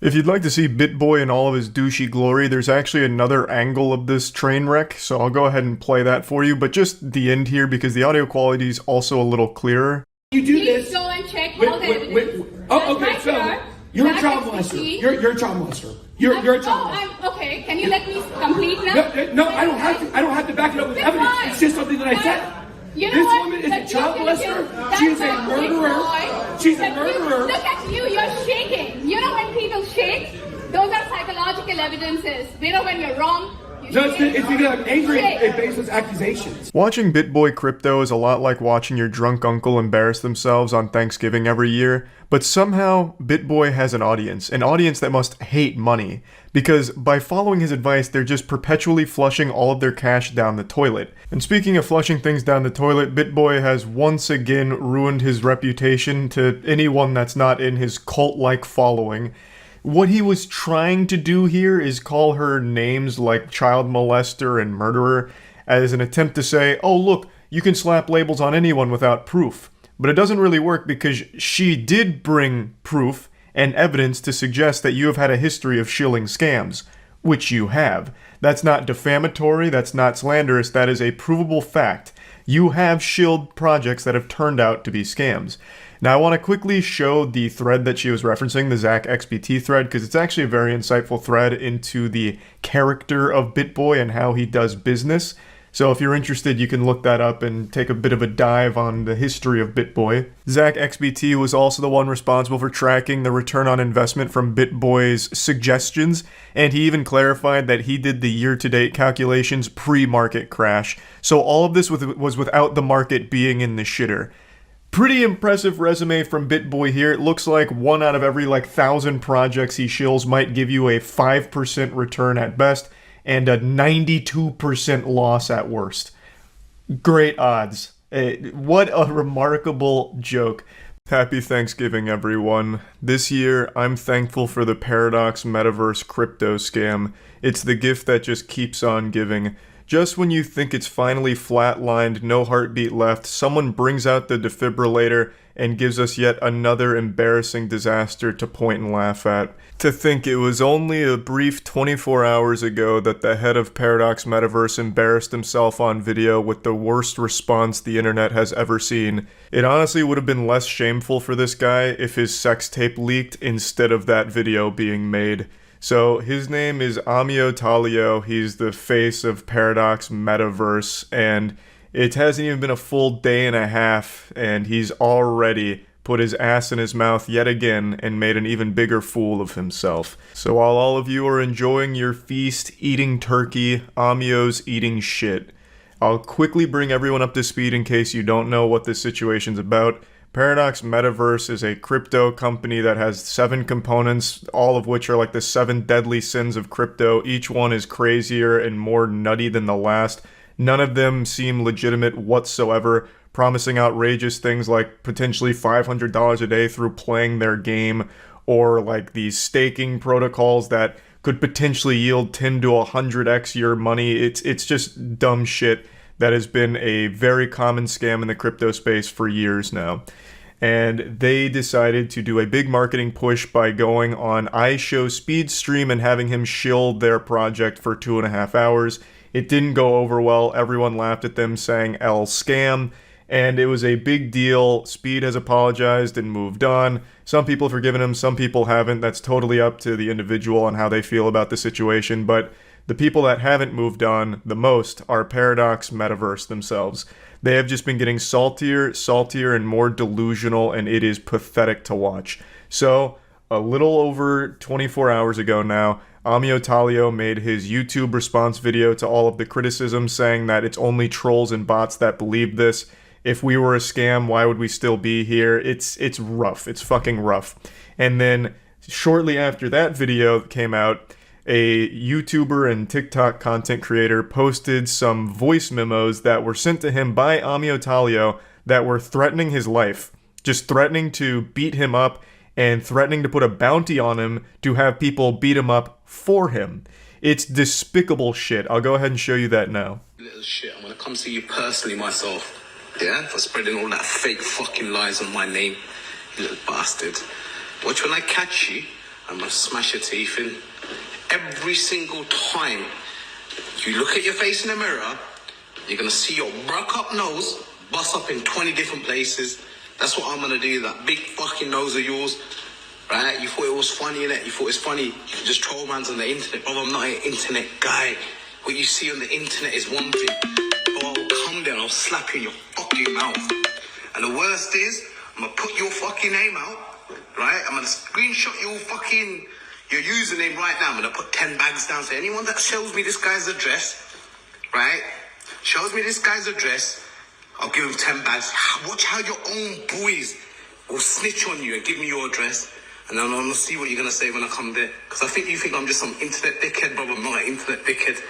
If you'd like to see BitBoy in all of his douchey glory, there's actually another angle of this train wreck, so I'll go ahead and play that for you, but just the end here because the audio quality is also a little clearer. You do Please this. go and check all the evidence. Oh, okay, so you're a child molester. You're a child molester. You're a child molester. Okay. Can you let me complete now? No, I don't have to. I don't have to back it up with evidence. It's just something that I said. You know This what? woman is The a child truth molester. She is a murderer. She's a murderer. Look at you. You're shaking. You know when people shake? Those are psychological evidences. You know when you're wrong? No, it's because I'm angry at baseless accusations. Watching BitBoy Crypto is a lot like watching your drunk uncle embarrass themselves on Thanksgiving every year, but somehow BitBoy has an audience that must hate money, because by following his advice, they're just perpetually flushing all of their cash down the toilet. And speaking of flushing things down the toilet, BitBoy has once again ruined his reputation to anyone that's not in his cult-like following. What he was trying to do here is call her names like child molester and murderer as an attempt to say, oh look, you can slap labels on anyone without proof. But it doesn't really work because she did bring proof and evidence to suggest that you have had a history of shilling scams, which you have. That's not defamatory, that's not slanderous, that is a provable fact. You have shilled projects that have turned out to be scams. Now, I want to quickly show the thread that she was referencing, the Zach XBT thread, because it's actually a very insightful thread into the character of BitBoy and how he does business. So if you're interested, you can look that up and take a bit of a dive on the history of BitBoy. Zach XBT was also the one responsible for tracking the return on investment from BitBoy's suggestions, and he even clarified that he did the year-to-date calculations pre-market crash. So all of this was without the market being in the shitter. Pretty impressive resume from BitBoy here. It looks like 1 out of every 1,000 projects he shills might give you a 5% return at best and a 92% loss at worst. Great odds. What a remarkable joke. Happy Thanksgiving, everyone. This year, I'm thankful for the Paradox Metaverse crypto scam. It's the gift that just keeps on giving. Just when you think it's finally flatlined, no heartbeat left, someone brings out the defibrillator and gives us yet another embarrassing disaster to point and laugh at. To think it was only a brief 24 hours ago that the head of Paradox Metaverse embarrassed himself on video with the worst response the internet has ever seen. It honestly would have been less shameful for this guy if his sex tape leaked instead of that video being made. So his name is Amio Talio. He's the face of Paradox Metaverse, and it hasn't even been a full day and a half, and he's already put his ass in his mouth yet again and made an even bigger fool of himself. So while all of you are enjoying your feast, eating turkey, Amio's eating shit. I'll quickly bring everyone up to speed in case you don't know what this situation's about. Paradox Metaverse is a crypto company that has 7 components, all of which are like the 7 deadly sins of crypto. Each one is crazier and more nutty than the last. None of them seem legitimate whatsoever, promising outrageous things like potentially $500 a day through playing their game, or like these staking protocols that could potentially yield 10 to 100x your money. It's just dumb shit that has been a very common scam in the crypto space for years now. And they decided to do a big marketing push by going on iShow Speed Stream and having him shill their project for 2.5 hours. It didn't go over well. Everyone laughed at them, saying L scam, and it was a big deal. Speed has apologized and moved on. Some people have forgiven him, some people haven't. That's totally up to the individual on how they feel about the situation, but the people that haven't moved on the most are Paradox Metaverse themselves. They have just been getting saltier, and more delusional, and it is pathetic to watch. So, a little over 24 hours ago now, Amio Talio made his YouTube response video to all of the criticism, saying that it's only trolls and bots that believe this. If we were a scam, why would we still be here? It's rough. It's fucking rough. And then, shortly after that video came out, a YouTuber and TikTok content creator posted some voice memos that were sent to him by Amio Talio that were threatening his life. Just threatening to beat him up and threatening to put a bounty on him to have people beat him up for him. It's despicable shit. I'll go ahead and show you that now. Little shit, I'm gonna come see you personally myself. Yeah? For spreading all that fake fucking lies on my name. You little bastard. Watch when I catch you, I'm gonna smash your teeth in. Every single time you look at your face in the mirror, you're gonna see your broke up nose bust up in 20 different places. That's what I'm gonna do, that big fucking nose of yours. Right? You thought it was funny, innit? You thought it's funny. You can just troll mans on the internet. Bro, I'm not an internet guy. What you see on the internet is one thing. Bro, I'll come there and I'll slap you in your fucking mouth. And the worst is, I'm gonna put your fucking name out, right? I'm gonna screenshot your username right now. I'm gonna put 10 bags down. So anyone that shows me this guy's address, right? Shows me this guy's address, I'll give him 10 bags. Watch how your own boys will snitch on you and give me your address. And then I'm gonna see what you're gonna say when I come there. Because I think you think I'm just some internet dickhead, but I'm not an internet dickhead.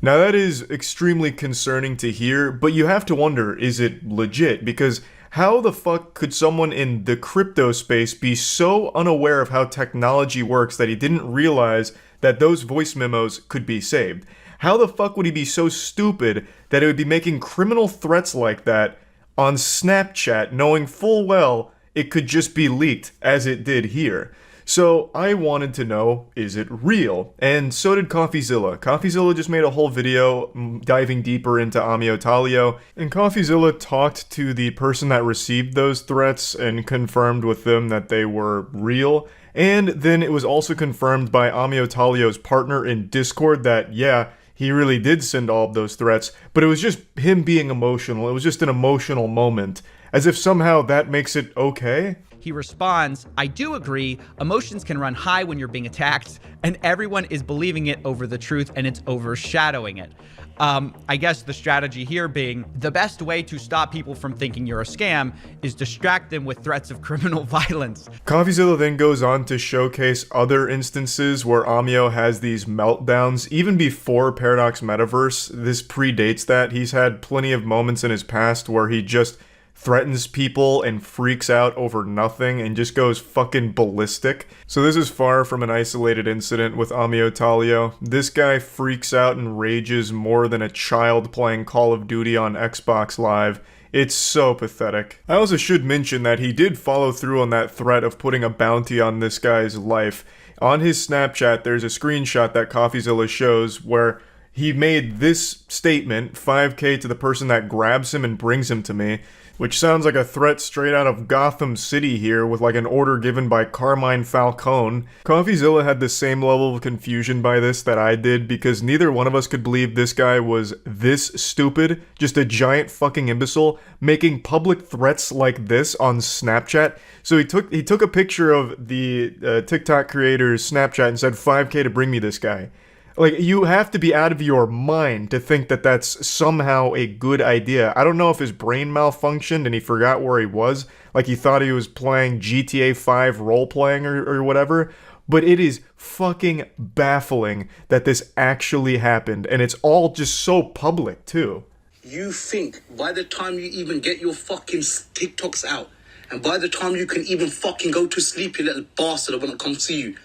Now that is extremely concerning to hear, but you have to wonder, is it legit? Because how the fuck could someone in the crypto space be so unaware of how technology works that he didn't realize that those voice memos could be saved? How the fuck would he be so stupid that it would be making criminal threats like that on Snapchat, knowing full well it could just be leaked, as it did here? So I wanted to know, is it real? And so did CoffeeZilla. CoffeeZilla just made a whole video diving deeper into Amio Talio, and CoffeeZilla talked to the person that received those threats and confirmed with them that they were real. And then it was also confirmed by Amio Talio's partner in Discord that, yeah, he really did send all of those threats, but it was just him being emotional. It was just an emotional moment, as if somehow that makes it okay. He responds, I do agree, emotions can run high when you're being attacked, and everyone is believing it over the truth, and it's overshadowing it. I guess the strategy here being the best way to stop people from thinking you're a scam is distract them with threats of criminal violence. CoffeeZilla then goes on to showcase other instances where Amio has these meltdowns, even before Paradox Metaverse. This predates that. He's had plenty of moments in his past where he just threatens people and freaks out over nothing and just goes fucking ballistic. So this is far from an isolated incident with Amio Talio. This guy freaks out and rages more than a child playing Call of Duty on Xbox Live. It's so pathetic. I also should mention that he did follow through on that threat of putting a bounty on this guy's life. On his Snapchat, there's a screenshot that CoffeeZilla shows where he made this statement, 5K to the person that grabs him and brings him to me, which sounds like a threat straight out of Gotham City here with like an order given by Carmine Falcone. CoffeeZilla had the same level of confusion by this that I did because neither one of us could believe this guy was this stupid, just a giant fucking imbecile, making public threats like this on Snapchat. So he took a picture of the TikTok creator's Snapchat and said 5K to bring me this guy. Like, you have to be out of your mind to think that that's somehow a good idea. I don't know if his brain malfunctioned and he forgot where he was, like he thought he was playing GTA 5 role-playing or whatever, but it is fucking baffling that this actually happened, and it's all just so public, too. You think by the time you even get your fucking TikToks out, and by the time you can even fucking go to sleep, you little bastard, I want to come see you.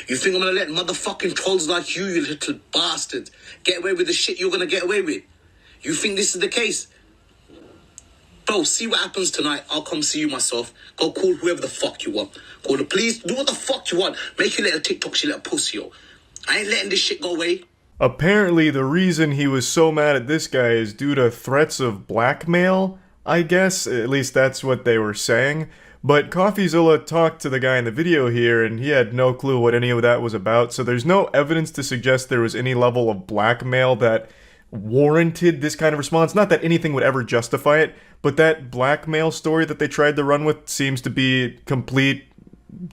You think I'm gonna let motherfucking trolls like you little bastard, get away with the shit you're gonna get away with? You think this is the case? Bro, see what happens tonight. I'll come see you myself. Go call whoever the fuck you want. Call the police. Do what the fuck you want. Make your little TikTok, you little pussy, yo. I ain't letting this shit go away. Apparently, the reason he was so mad at this guy is due to threats of blackmail, I guess. At least that's what they were saying. But CoffeeZilla talked to the guy in the video here, and he had no clue what any of that was about, so there's no evidence to suggest there was any level of blackmail that warranted this kind of response. Not that anything would ever justify it, but that blackmail story that they tried to run with seems to be complete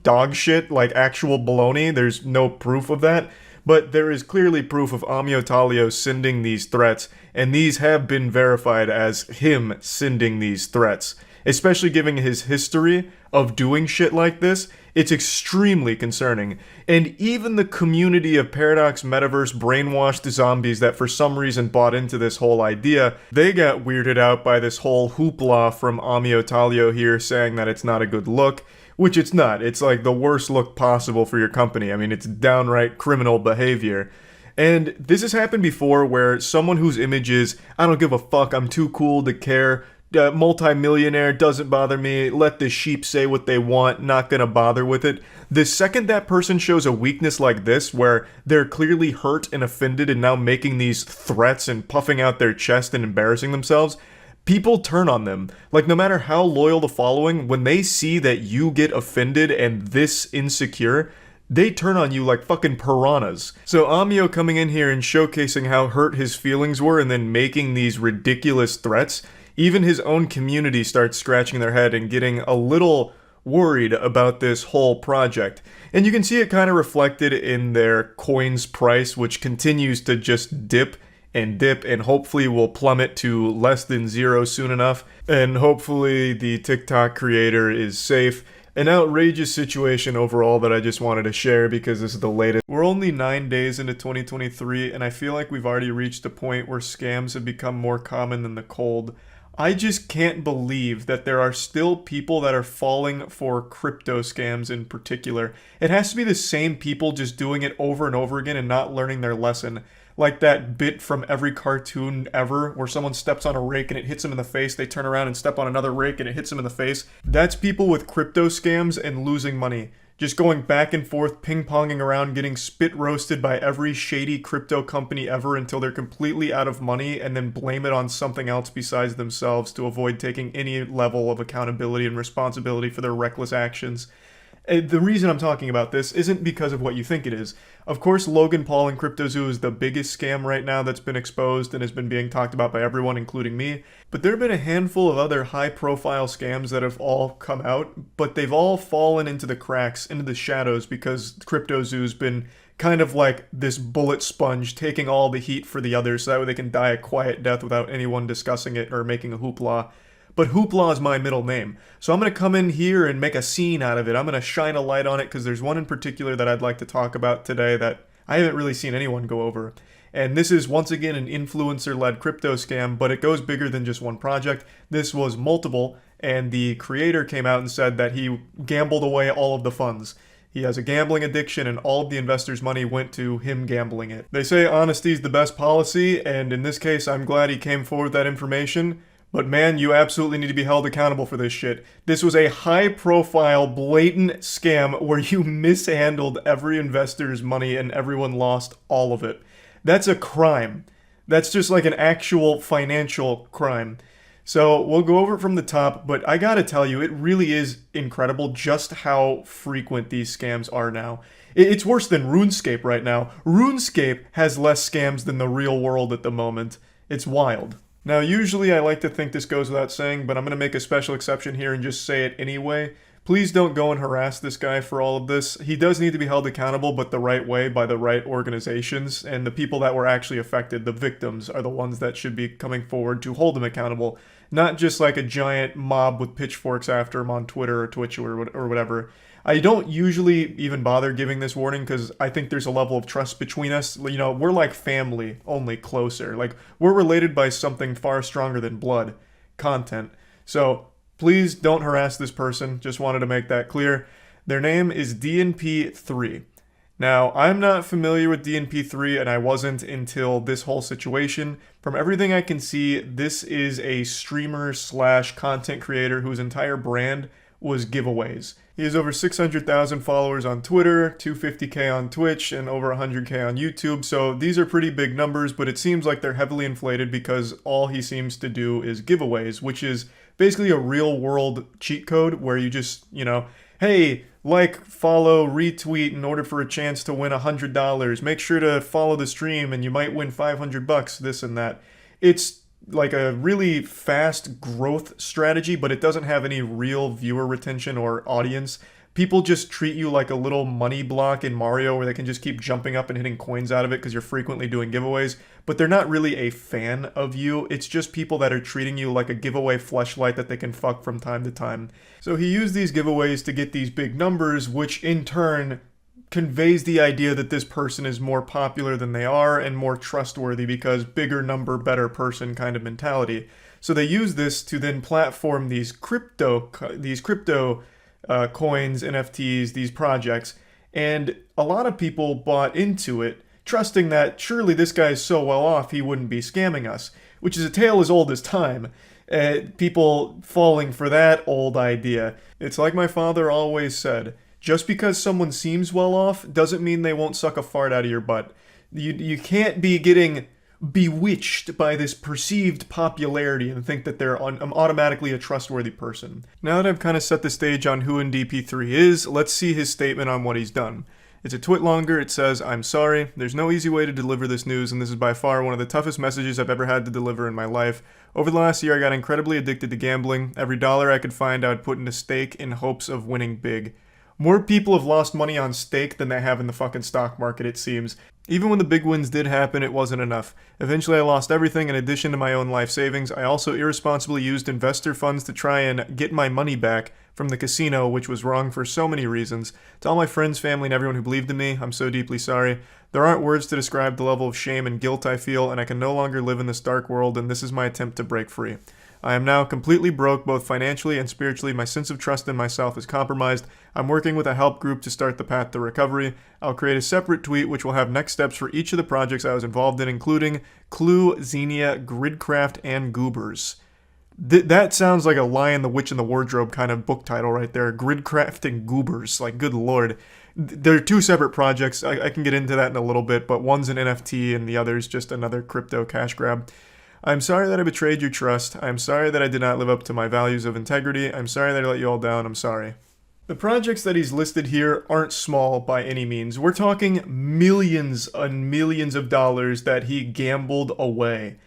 dog shit, like actual baloney. There's no proof of that. But there is clearly proof of Amio Talio sending these threats, and these have been verified as him sending these threats. Especially given his history of doing shit like this, it's extremely concerning. And even the community of Paradox Metaverse brainwashed zombies that for some reason bought into this whole idea, they got weirded out by this whole hoopla from Amio Talio here saying that it's not a good look, which it's not. It's like the worst look possible for your company. I mean, it's downright criminal behavior. And this has happened before where someone whose image is, I don't give a fuck, I'm too cool to care, multi-millionaire, doesn't bother me, let the sheep say what they want, not gonna bother with it. The second that person shows a weakness like this, where they're clearly hurt and offended and now making these threats and puffing out their chest and embarrassing themselves, people turn on them. Like, no matter how loyal the following, when they see that you get offended and this insecure, they turn on you like fucking piranhas. So Amio coming in here and showcasing how hurt his feelings were and then making these ridiculous threats, even his own community starts scratching their head and getting a little worried about this whole project. And you can see it kind of reflected in their coin's price, which continues to just dip and hopefully will plummet to less than zero soon enough. And hopefully the TikTok creator is safe. An outrageous situation overall that I just wanted to share because this is the latest. We're only 9 days into 2023, and I feel like we've already reached a point where scams have become more common than the cold. I just can't believe that there are still people that are falling for crypto scams in particular. It has to be the same people just doing it over and over again and not learning their lesson. Like that bit from every cartoon ever where someone steps on a rake and it hits them in the face, they turn around and step on another rake and it hits them in the face. That's people with crypto scams and losing money. Just going back and forth, ping-ponging around, getting spit roasted by every shady crypto company ever until they're completely out of money and then blame it on something else besides themselves to avoid taking any level of accountability and responsibility for their reckless actions. The reason I'm talking about this isn't because of what you think it is. Of course, Logan Paul and Crypto0 is the biggest scam right now that's been exposed and has been being talked about by everyone, including me. But there have been a handful of other high-profile scams that have all come out, but they've all fallen into the cracks, into the shadows, because Crypto0's been kind of like this bullet sponge, taking all the heat for the others so that way they can die a quiet death without anyone discussing it or making a hoopla. But hoopla is my middle name. So I'm going to come in here and make a scene out of it. I'm going to shine a light on it because there's one in particular that I'd like to talk about today that I haven't really seen anyone go over. And this is once again an influencer-led crypto scam, but it goes bigger than just one project. This was multiple, and the creator came out and said that he gambled away all of the funds. He has a gambling addiction, and all of the investors' money went to him gambling it. They say honesty is the best policy, and in this case, I'm glad he came forward with that information. But man, you absolutely need to be held accountable for this shit. This was a high-profile, blatant scam where you mishandled every investor's money and everyone lost all of it. That's a crime. That's just like an actual financial crime. So we'll go over it from the top, but I gotta tell you, it really is incredible just how frequent these scams are now. It's worse than RuneScape right now. RuneScape has less scams than the real world at the moment. It's wild. Now, usually I like to think this goes without saying, but I'm gonna make a special exception here and just say it anyway. Please don't go and harass this guy for all of this. He does need to be held accountable, but the right way by the right organizations, and the people that were actually affected, the victims, are the ones that should be coming forward to hold him accountable, not just like a giant mob with pitchforks after him on Twitter or Twitch or whatever. I don't usually even bother giving this warning because I think there's a level of trust between us. You know, we're like family, only closer. Like, we're related by something far stronger than blood, content. So please don't harass this person. Just wanted to make that clear. Their name is DNP3. Now, I'm not familiar with DNP3, and I wasn't until this whole situation. From everything I can see, this is a streamer / content creator whose entire brand was giveaways. He has over 600,000 followers on Twitter, 250k on Twitch, and over 100k on YouTube, so these are pretty big numbers, but it seems like they're heavily inflated because all he seems to do is giveaways, which is basically a real-world cheat code where you just, you know, hey, like, follow, retweet in order for a chance to win $100. Make sure to follow the stream and you might win $500, this and that. It's like a really fast growth strategy, but it doesn't have any real viewer retention or audience. People just treat you like a little money block in Mario where they can just keep jumping up and hitting coins out of it because you're frequently doing giveaways, but they're not really a fan of you. It's just people that are treating you like a giveaway fleshlight that they can fuck from time to time. So he used these giveaways to get these big numbers, which in turn conveys the idea that this person is more popular than they are and more trustworthy because bigger number, better person kind of mentality. So they use this to then platform these crypto coins, NFTs, these projects, and a lot of people bought into it, trusting that surely this guy is so well off he wouldn't be scamming us, which is a tale as old as time. People falling for that old idea. It's like my father always said, just because someone seems well off doesn't mean they won't suck a fart out of your butt. You can't be getting bewitched by this perceived popularity and think that they're automatically a trustworthy person. Now that I've kind of set the stage on who DP3 is, let's see his statement on what he's done. It's a twit longer. It says, "I'm sorry. There's no easy way to deliver this news, and this is by far one of the toughest messages I've ever had to deliver in my life. Over the last year, I got incredibly addicted to gambling. Every dollar I could find, I would put into stake in hopes of winning big. More people have lost money on stake than they have in the fucking stock market, it seems. Even when the big wins did happen, it wasn't enough. Eventually, I lost everything in addition to my own life savings. I also irresponsibly used investor funds to try and get my money back from the casino, which was wrong for so many reasons. To all my friends, family, and everyone who believed in me, I'm so deeply sorry. There aren't words to describe the level of shame and guilt I feel, and I can no longer live in this dark world, and this is my attempt to break free. I am now completely broke, both financially and spiritually. My sense of trust in myself is compromised. I'm working with a help group to start the path to recovery. I'll create a separate tweet which will have next steps for each of the projects I was involved in, including Clue, Xenia, Gridcraft, and Goobers." That sounds like a Lion, the Witch, and the Wardrobe kind of book title right there. Gridcraft and Goobers. Like, good lord. They're two separate projects. I can get into that in a little bit, but one's an NFT and the other's just another crypto cash grab. "I'm sorry that I betrayed your trust. I'm sorry that I did not live up to my values of integrity. I'm sorry that I let you all down. I'm sorry." The projects that he's listed here aren't small by any means. We're talking millions and millions of dollars that he gambled away.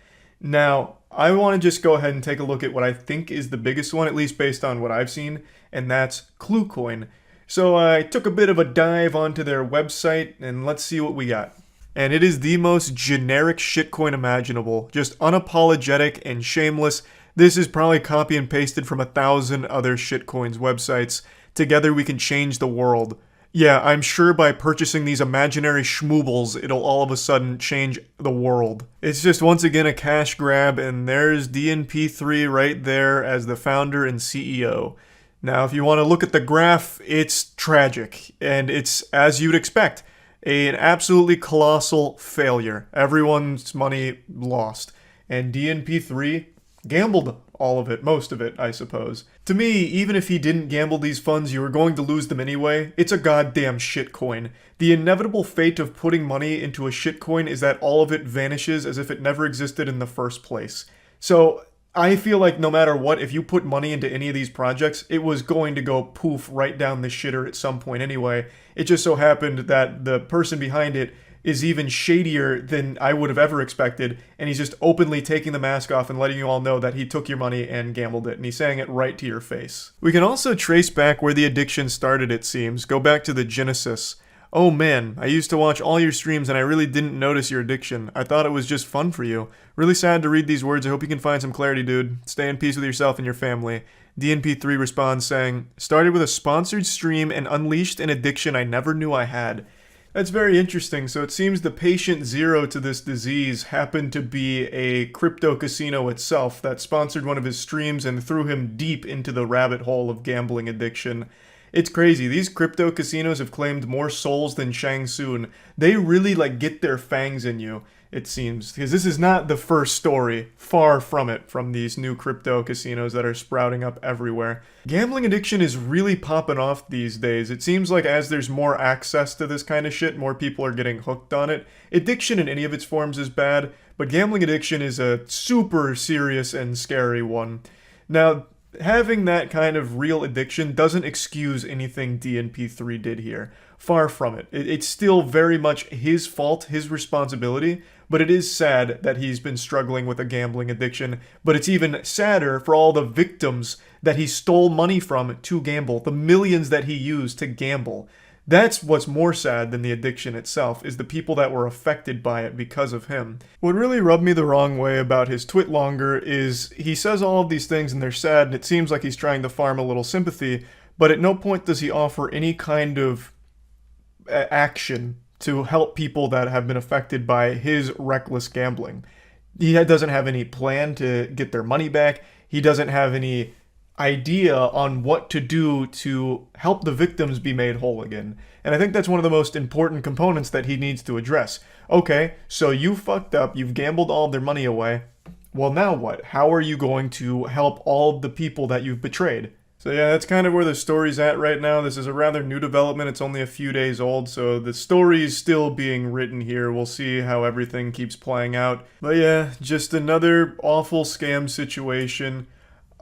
Now, I want to just go ahead and take a look at what I think is the biggest one, at least based on what I've seen, and that's KlueCoin. So I took a bit of a dive onto their website, and let's see what we got. And it is the most generic shitcoin imaginable, just unapologetic and shameless. This is probably copy and pasted from 1,000 other shitcoins websites. Together we can change the world. Yeah, I'm sure by purchasing these imaginary schmoobles, it'll all of a sudden change the world. It's just once again a cash grab, and there's DNP3 right there as the founder and CEO. Now, if you want to look at the graph, it's tragic, and it's, as you'd expect, an absolutely colossal failure. Everyone's money lost. And DNP3 gambled all of it, most of it, I suppose. To me, even if he didn't gamble these funds, you were going to lose them anyway. It's a goddamn shitcoin. The inevitable fate of putting money into a shitcoin is that all of it vanishes as if it never existed in the first place. So I feel like no matter what, if you put money into any of these projects, it was going to go poof right down the shitter at some point anyway. It just so happened that the person behind it is even shadier than I would have ever expected, and he's just openly taking the mask off and letting you all know that he took your money and gambled it, and he's saying it right to your face. We can also trace back where the addiction started, it seems. Go back to the genesis. Oh man, I used to watch all your streams and I really didn't notice your addiction. I thought it was just fun for you. Really sad to read these words. I hope you can find some clarity, dude. Stay in peace with yourself and your family. DNP3 responds saying, started with a sponsored stream and unleashed an addiction I never knew I had. That's very interesting. So it seems the patient zero to this disease happened to be a crypto casino itself that sponsored one of his streams and threw him deep into the rabbit hole of gambling addiction. It's crazy. These crypto casinos have claimed more souls than Shang Tsung. They really get their fangs in you, it seems. Because this is not the first story, far from it, from these new crypto casinos that are sprouting up everywhere. Gambling addiction is really popping off these days. It seems like as there's more access to this kind of shit, more people are getting hooked on it. Addiction in any of its forms is bad, but gambling addiction is a super serious and scary one. Now, having that kind of real addiction doesn't excuse anything DNP3 did here. Far from it. It's still very much his fault, his responsibility, but it is sad that he's been struggling with a gambling addiction. But it's even sadder for all the victims that he stole money from to gamble, the millions that he used to gamble. That's what's more sad than the addiction itself, is the people that were affected by it because of him. What really rubbed me the wrong way about his twit longer is he says all of these things and they're sad, and it seems like he's trying to farm a little sympathy, but at no point does he offer any kind of action to help people that have been affected by his reckless gambling. He doesn't have any plan to get their money back. He doesn't have any idea on what to do to help the victims be made whole again. And I think that's one of the most important components that he needs to address. Okay, so you fucked up, you've gambled all of their money away. Well, now what? How are you going to help all the people that you've betrayed? So yeah, that's kind of where the story's at right now. This is a rather new development. It's only a few days old, so the story's still being written here. We'll see how everything keeps playing out. But yeah, just another awful scam situation.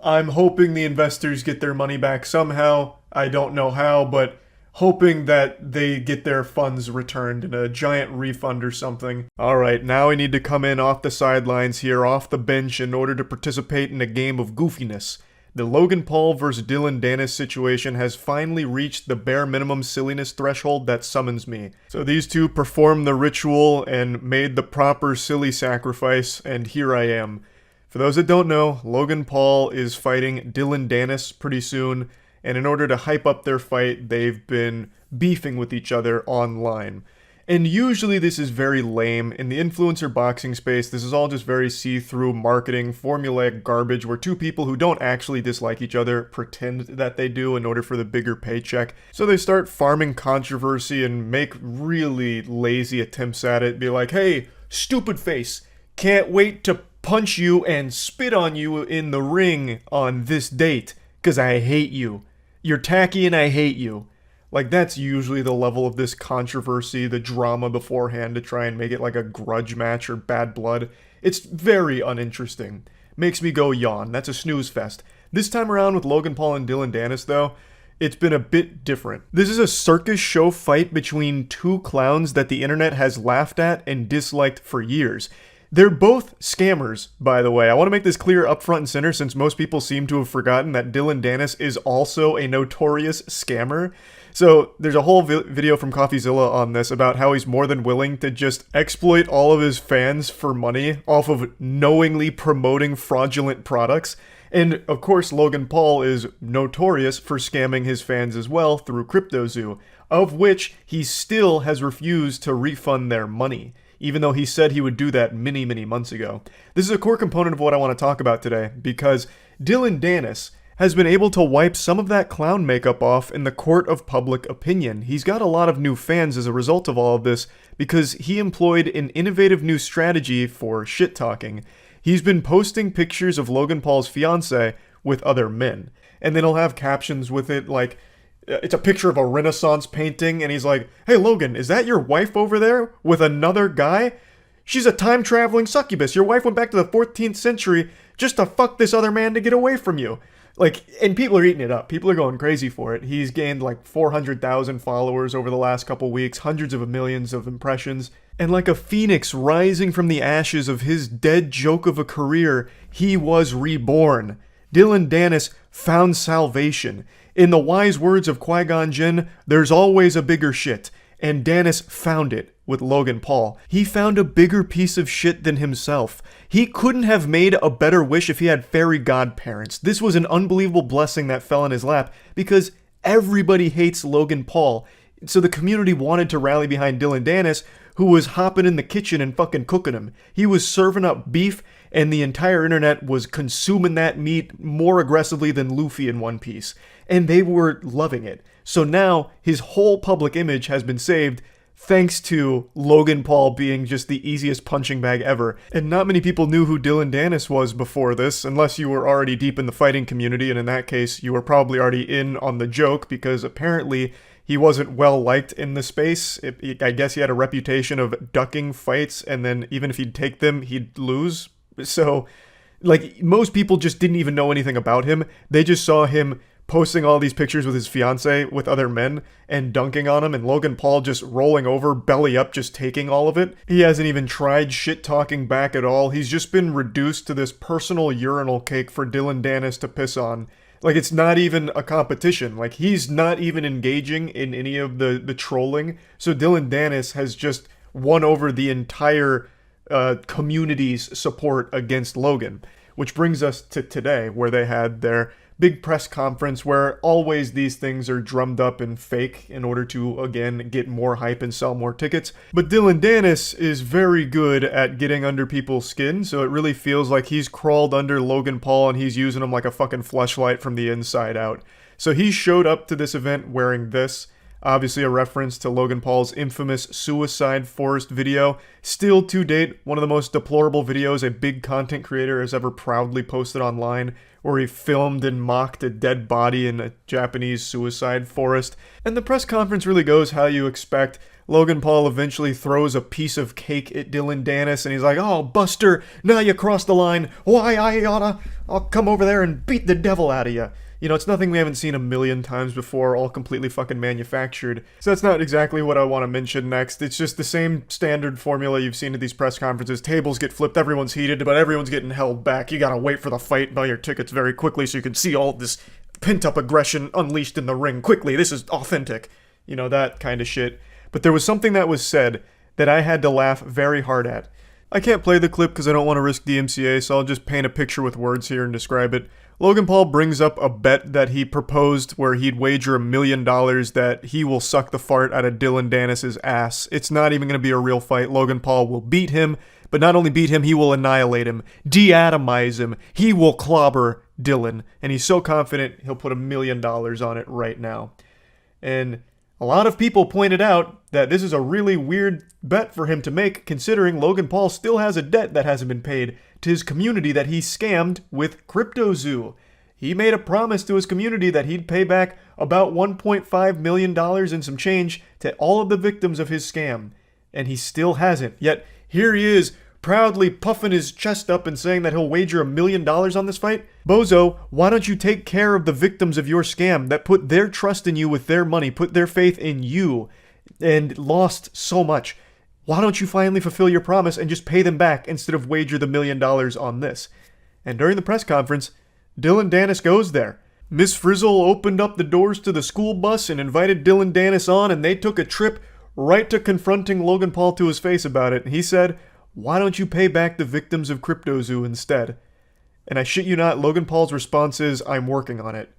I'm hoping the investors get their money back somehow. I don't know how, but hoping that they get their funds returned in a giant refund or something. Alright, now I need to come in off the sidelines here, off the bench, in order to participate in a game of goofiness. The Logan Paul vs. Dylan Dennis situation has finally reached the bare minimum silliness threshold that summons me. So these two performed the ritual and made the proper silly sacrifice, and here I am. For those that don't know, Logan Paul is fighting Dylan Dennis pretty soon, and in order to hype up their fight, they've been beefing with each other online. And usually this is very lame. In the influencer boxing space, this is all just very see-through marketing, formulaic garbage where two people who don't actually dislike each other pretend that they do in order for the bigger paycheck. So they start farming controversy and make really lazy attempts at it. Be like, hey, stupid face, can't wait to punch you and spit on you in the ring on this date, 'cause I hate you. You're tacky and I hate you. Like, that's usually the level of this controversy, the drama beforehand to try and make it like a grudge match or bad blood. It's very uninteresting. Makes me go yawn. That's a snooze fest. This time around with Logan Paul and Dylan Dennis, though, it's been a bit different. This is a circus show fight between two clowns that the internet has laughed at and disliked for years. They're both scammers, by the way. I want to make this clear up front and center since most people seem to have forgotten that Dylan Dennis is also a notorious scammer. So there's a whole video from CoffeeZilla on this about how he's more than willing to just exploit all of his fans for money off of knowingly promoting fraudulent products. And of course, Logan Paul is notorious for scamming his fans as well through Crypto0, of which he still has refused to refund their money, even though he said he would do that many, many months ago. This is a core component of what I want to talk about today, because Dylan Dennis has been able to wipe some of that clown makeup off in the court of public opinion. He's got a lot of new fans as a result of all of this, because he employed an innovative new strategy for shit-talking. He's been posting pictures of Logan Paul's fiancée with other men, and then he'll have captions with it like, it's a picture of a Renaissance painting, and he's like, "Hey Logan, is that your wife over there with another guy? She's a time-traveling succubus. Your wife went back to the 14th century just to fuck this other man to get away from you." Like, and people are eating it up. People are going crazy for it. He's gained like 400,000 followers over the last couple weeks, hundreds of millions of impressions. And like a phoenix rising from the ashes of his dead joke of a career, he was reborn. Dylan Dennis found salvation. In the wise words of Qui-Gon Jinn, there's always a bigger shit. And Dennis found it with Logan Paul. He found a bigger piece of shit than himself. He couldn't have made a better wish if he had fairy godparents. This was an unbelievable blessing that fell in his lap, because everybody hates Logan Paul. So the community wanted to rally behind Dylan Dennis, who was hopping in the kitchen and fucking cooking him. He was serving up beef, and the entire internet was consuming that meat more aggressively than Luffy in One Piece. And they were loving it. So now his whole public image has been saved thanks to Logan Paul being just the easiest punching bag ever. And not many people knew who Dylan Dennis was before this, unless you were already deep in the fighting community, and in that case, you were probably already in on the joke, because apparently he wasn't well liked in the space. I guess he had a reputation of ducking fights, and then even if he'd take them, he'd lose. So, like, most people just didn't even know anything about him. They just saw him posting all these pictures with his fiancée with other men and dunking on him, and Logan Paul just rolling over, belly up, just taking all of it. He hasn't even tried shit-talking back at all. He's just been reduced to this personal urinal cake for Dylan Dennis to piss on. Like, it's not even a competition. Like, he's not even engaging in any of the trolling. So Dylan Dennis has just won over the entire community's support against Logan. Which brings us to today, where they had their big press conference, where always these things are drummed up and fake in order to, again, get more hype and sell more tickets. But Dylan Dennis is very good at getting under people's skin, so it really feels like he's crawled under Logan Paul and he's using him like a fucking fleshlight from the inside out. So he showed up to this event wearing this. Obviously a reference to Logan Paul's infamous Suicide Forest video. Still to date, one of the most deplorable videos a big content creator has ever proudly posted online, where he filmed and mocked a dead body in a Japanese suicide forest. And the press conference really goes how you expect. Logan Paul eventually throws a piece of cake at Dylan Dennis, and he's like, "Oh, Buster, now you crossed the line. Why, I'll come over there and beat the devil out of you." You know, it's nothing we haven't seen a million times before, all completely fucking manufactured. So that's not exactly what I want to mention next. It's just the same standard formula you've seen at these press conferences. Tables get flipped, everyone's heated, but everyone's getting held back. You gotta wait for the fight, buy your tickets very quickly so you can see all this pent-up aggression unleashed in the ring quickly. This is authentic. You know, that kind of shit. But there was something that was said that I had to laugh very hard at. I can't play the clip because I don't want to risk DMCA, so I'll just paint a picture with words here and describe it. Logan Paul brings up a bet that he proposed where he'd wager $1 million that he will suck the fart out of Dylan Dennis's ass. It's not even going to be a real fight. Logan Paul will beat him, but not only beat him, he will annihilate him, de-atomize him. He will clobber Dylan, and he's so confident he'll put $1 million on it right now. And a lot of people pointed out that this is a really weird bet for him to make, considering Logan Paul still has a debt that hasn't been paid to his community that he scammed with Crypto0. He made a promise to his community that he'd pay back about $1.5 million and some change to all of the victims of his scam, and he still hasn't. Yet here he is, proudly puffing his chest up and saying that he'll wager $1 million on this fight. Bozo, why don't you take care of the victims of your scam that put their trust in you with their money, put their faith in you, and lost so much? Why don't you finally fulfill your promise and just pay them back instead of wager the $1 million on this? And during the press conference, Dylan Dennis goes there. Miss Frizzle opened up the doors to the school bus and invited Dylan Dennis on, and they took a trip right to confronting Logan Paul to his face about it. And he said, why don't you pay back the victims of Crypto0 instead? And I shit you not, Logan Paul's response is, I'm working on it.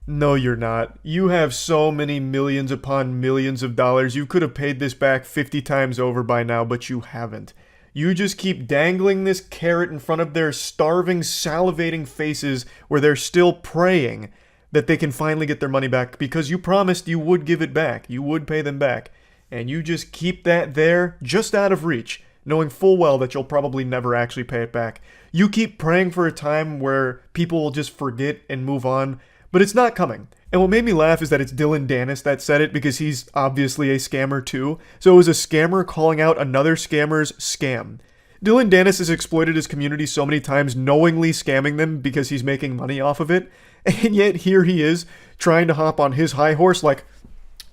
No, you're not. You have so many millions upon millions of dollars. You could have paid this back 50 times over by now, but you haven't. You just keep dangling this carrot in front of their starving, salivating faces where they're still praying that they can finally get their money back because you promised you would give it back. You would pay them back. And you just keep that there, just out of reach, knowing full well that you'll probably never actually pay it back. You keep praying for a time where people will just forget and move on, but it's not coming. And what made me laugh is that it's Dylan Dennis that said it because he's obviously a scammer too. So it was a scammer calling out another scammer's scam. Dylan Dennis has exploited his community so many times, knowingly scamming them because he's making money off of it. And yet here he is trying to hop on his high horse like,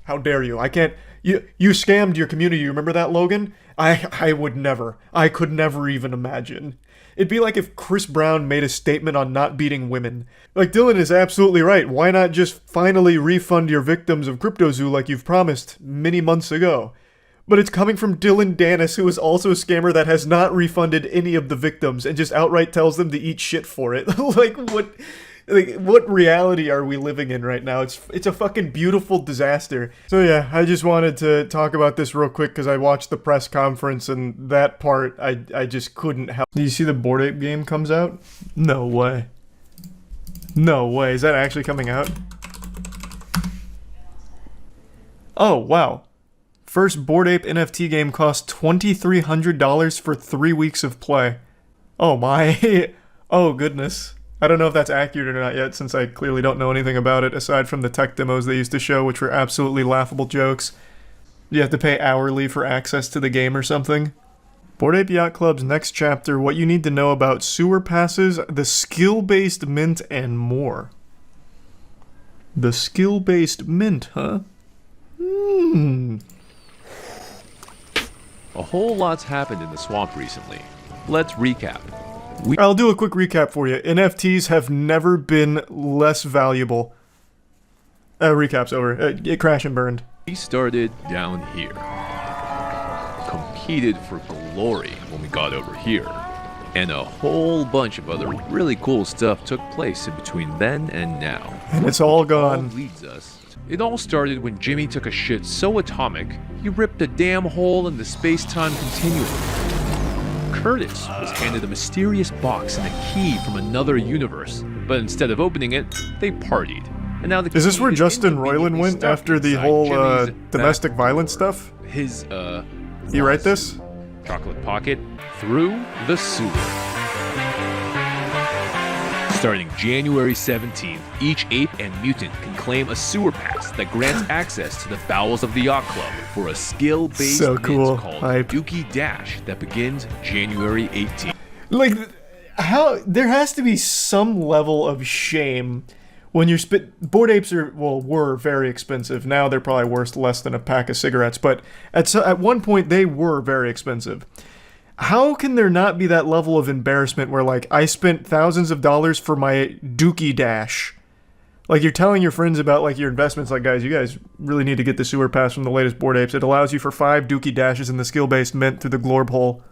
how dare you? I can't... You scammed your community. You remember that, Logan? I would never. I could never even imagine. It'd be like if Chris Brown made a statement on not beating women. Like, Dylan is absolutely right. Why not just finally refund your victims of Crypto0 like you've promised many months ago? But it's coming from Dylan Dennis, who is also a scammer that has not refunded any of the victims and just outright tells them to eat shit for it. What reality are we living in right now? It's a fucking beautiful disaster. So yeah, I just wanted to talk about this real quick because I watched the press conference and that part I just couldn't help. Do you see the Bored Ape game comes out? No way. No way. Is that actually coming out? Oh, wow. First Bored Ape NFT game cost $2,300 for 3 weeks of play. Oh my. Oh goodness. I don't know if that's accurate or not yet, since I clearly don't know anything about it, aside from the tech demos they used to show, which were absolutely laughable jokes. You have to pay hourly for access to the game or something. Bored Ape Yacht Club's next chapter, what you need to know about sewer passes, the skill-based mint, and more. The skill-based mint, huh? A whole lot's happened in the swamp recently. Let's recap. I'll do a quick recap for you. NFTs have never been less valuable. Recap's over. It crashed and burned. We started down here. Competed for glory when we got over here. And a whole bunch of other really cool stuff took place in between then and now. And it's all gone. It all started when Jimmy took a shit so atomic, he ripped a damn hole in the space-time continuum. Curtis was handed a mysterious box and a key from another universe, but instead of opening it, they partied. And now is this where Justin Roiland went after the whole domestic violence stuff? His You write this? Chocolate pocket through the sewer. Starting January 17th, each ape and mutant can claim a sewer pass that grants access to the bowels of the yacht club for a skill-based mint called Dookie Dash that begins January 18th. Like, how there has to be some level of shame when you're Bored Apes were very expensive. Now they're probably worth less than a pack of cigarettes, but at one point they were very expensive. How can there not be that level of embarrassment where, like, I spent thousands of dollars for my Dookie Dash? Like, you're telling your friends about, like, your investments, like, guys, you guys really need to get the sewer pass from the latest Bored Apes. It allows you for 5 Dookie Dashes in the skill-based mint through the glorb hole.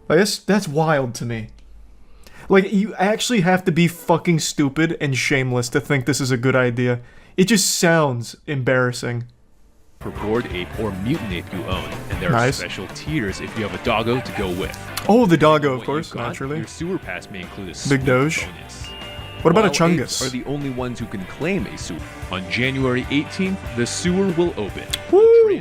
Like, that's wild to me. Like, you actually have to be fucking stupid and shameless to think this is a good idea. It just sounds embarrassing. Per Bored Ape or Mutant Ape you own, and there are special tiers if you have a doggo to go with. Oh, the doggo, of course, naturally. Your sewer pass may include a Big Doge. bonus. What about a Wild Chungus? Apes are the only ones who can claim a sewer. On January 18th, the sewer will open. Woo!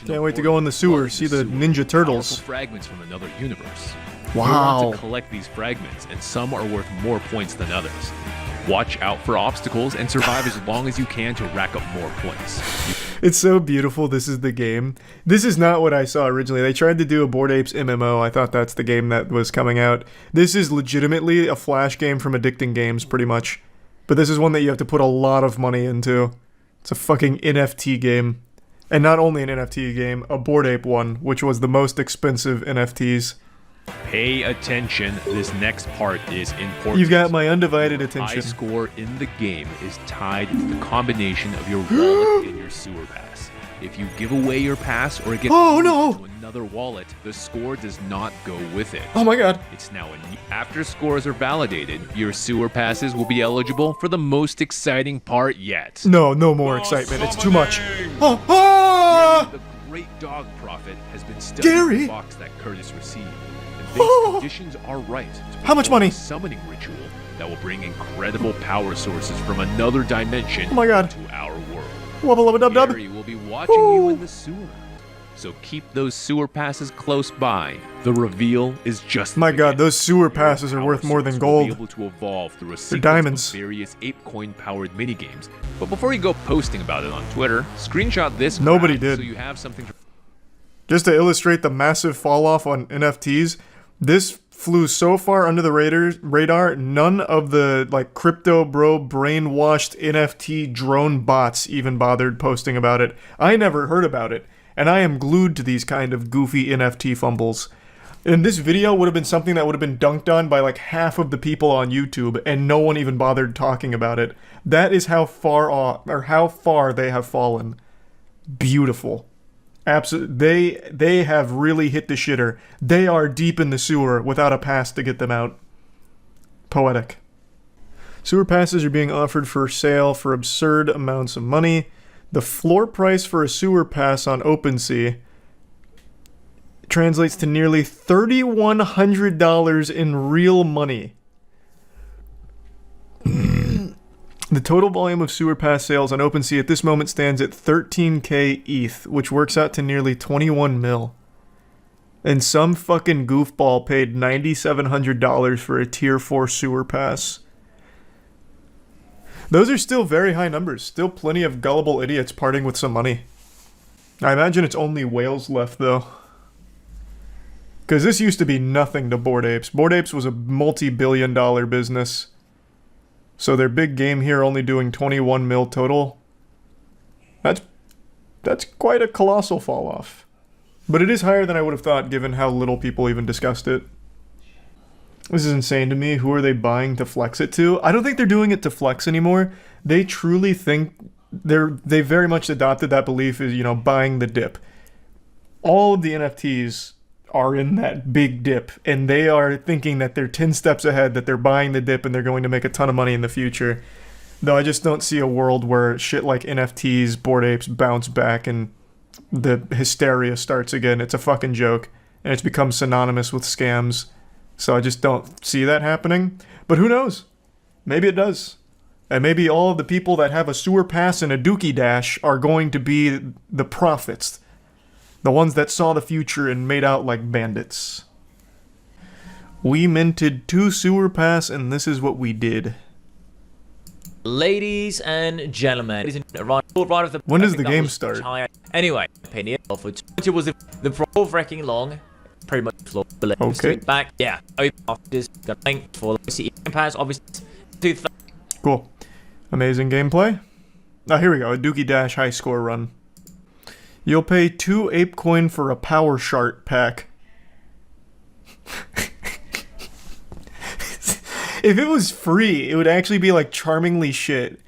Can't wait to go in the sewer, see the Ninja Turtles. Fragments from another universe. Wow. You want to collect these fragments, and some are worth more points than others. Watch out for obstacles and survive as long as you can to rack up more points. It's so beautiful. This is the game. This is not what I saw originally. They tried to do a Bored Apes MMO. I thought that's the game that was coming out. This is legitimately a flash game from Addicting Games, pretty much. But this is one that you have to put a lot of money into. It's a fucking NFT game. And not only an NFT game, a Bored Ape one, which was the most expensive NFTs. Pay attention, this next part is important. You've got my undivided The attention. high score in the game is tied to the combination of your wallet and your sewer pass. If you give away your pass or get to another wallet, the score does not go with it. Oh my god. It's now after scores are validated, your sewer passes will be eligible for the most exciting part yet. No more excitement. It's too much. The great dog prophet has been studying Gary! the box that Curtis received. And these conditions are right. How much money? A summoning ritual that will bring incredible power sources from another dimension Oh my god. to our world. Wubba lubba dub dub. Gary will be watching you in the sewer. So keep those sewer passes close by. The reveal is just My god, those sewer passes are worth more than Will gold. be able to evolve through a They're sequence diamonds. of various ApeCoin-powered minigames. But before you go posting about it on Twitter, screenshot this Nobody graph did. so you have something to... Just to illustrate the massive fall off on NFTs, this flew so far under the radar, none of the like crypto bro brainwashed NFT drone bots even bothered posting about it. I never heard about it, and I am glued to these kind of goofy NFT fumbles. And this video would have been something that would have been dunked on by like half of the people on YouTube, and no one even bothered talking about it. That is how far off, or how far they have fallen. Beautiful. Absolutely, they have really hit the shitter. They are deep in the sewer without a pass to get them out. Poetic. Sewer passes are being offered for sale for absurd amounts of money. The floor price for a sewer pass on OpenSea translates to nearly $3,100 in real money. The total volume of sewer pass sales on OpenSea at this moment stands at 13k ETH, which works out to nearly 21 mil. And some fucking goofball paid $9,700 for a tier 4 sewer pass. Those are still very high numbers. Still plenty of gullible idiots parting with some money. I imagine it's only whales left though. Because this used to be nothing to Bored Apes. Bored Apes was a multi-billion-dollar business. So their big game here only doing 21 mil total. That's quite a colossal fall off. But it is higher than I would have thought given how little people even discussed it. This is insane to me. Who are they buying to flex it to? I don't think they're doing it to flex anymore. They truly think they very much adopted that belief as, you know, buying the dip. All of the NFTs are in that big dip, and they are thinking that they're 10 steps ahead, that they're buying the dip and they're going to make a ton of money in the future. Though I just don't see a world where shit like NFTs, Bored Apes bounce back and the hysteria starts again. It's a fucking joke, and it's become synonymous with scams. So I just don't see that happening. But who knows? Maybe it does. And maybe all of the people that have a sewer pass and a dookie dash are going to be the prophets. The ones that saw the future and made out like bandits. We minted 2 sewer pass and this is what we did. Ladies and gentlemen, when does the game start? Anyway, opinion of it was the floor wrecking long, pretty much floor below. Okay. Back, yeah. After this, the link for the pass, obviously. Cool. Amazing gameplay. Oh, here we go. A Dookie Dash high score run. You'll pay 2 ApeCoin for a Power Shart pack. If it was free, it would actually be like charmingly shit.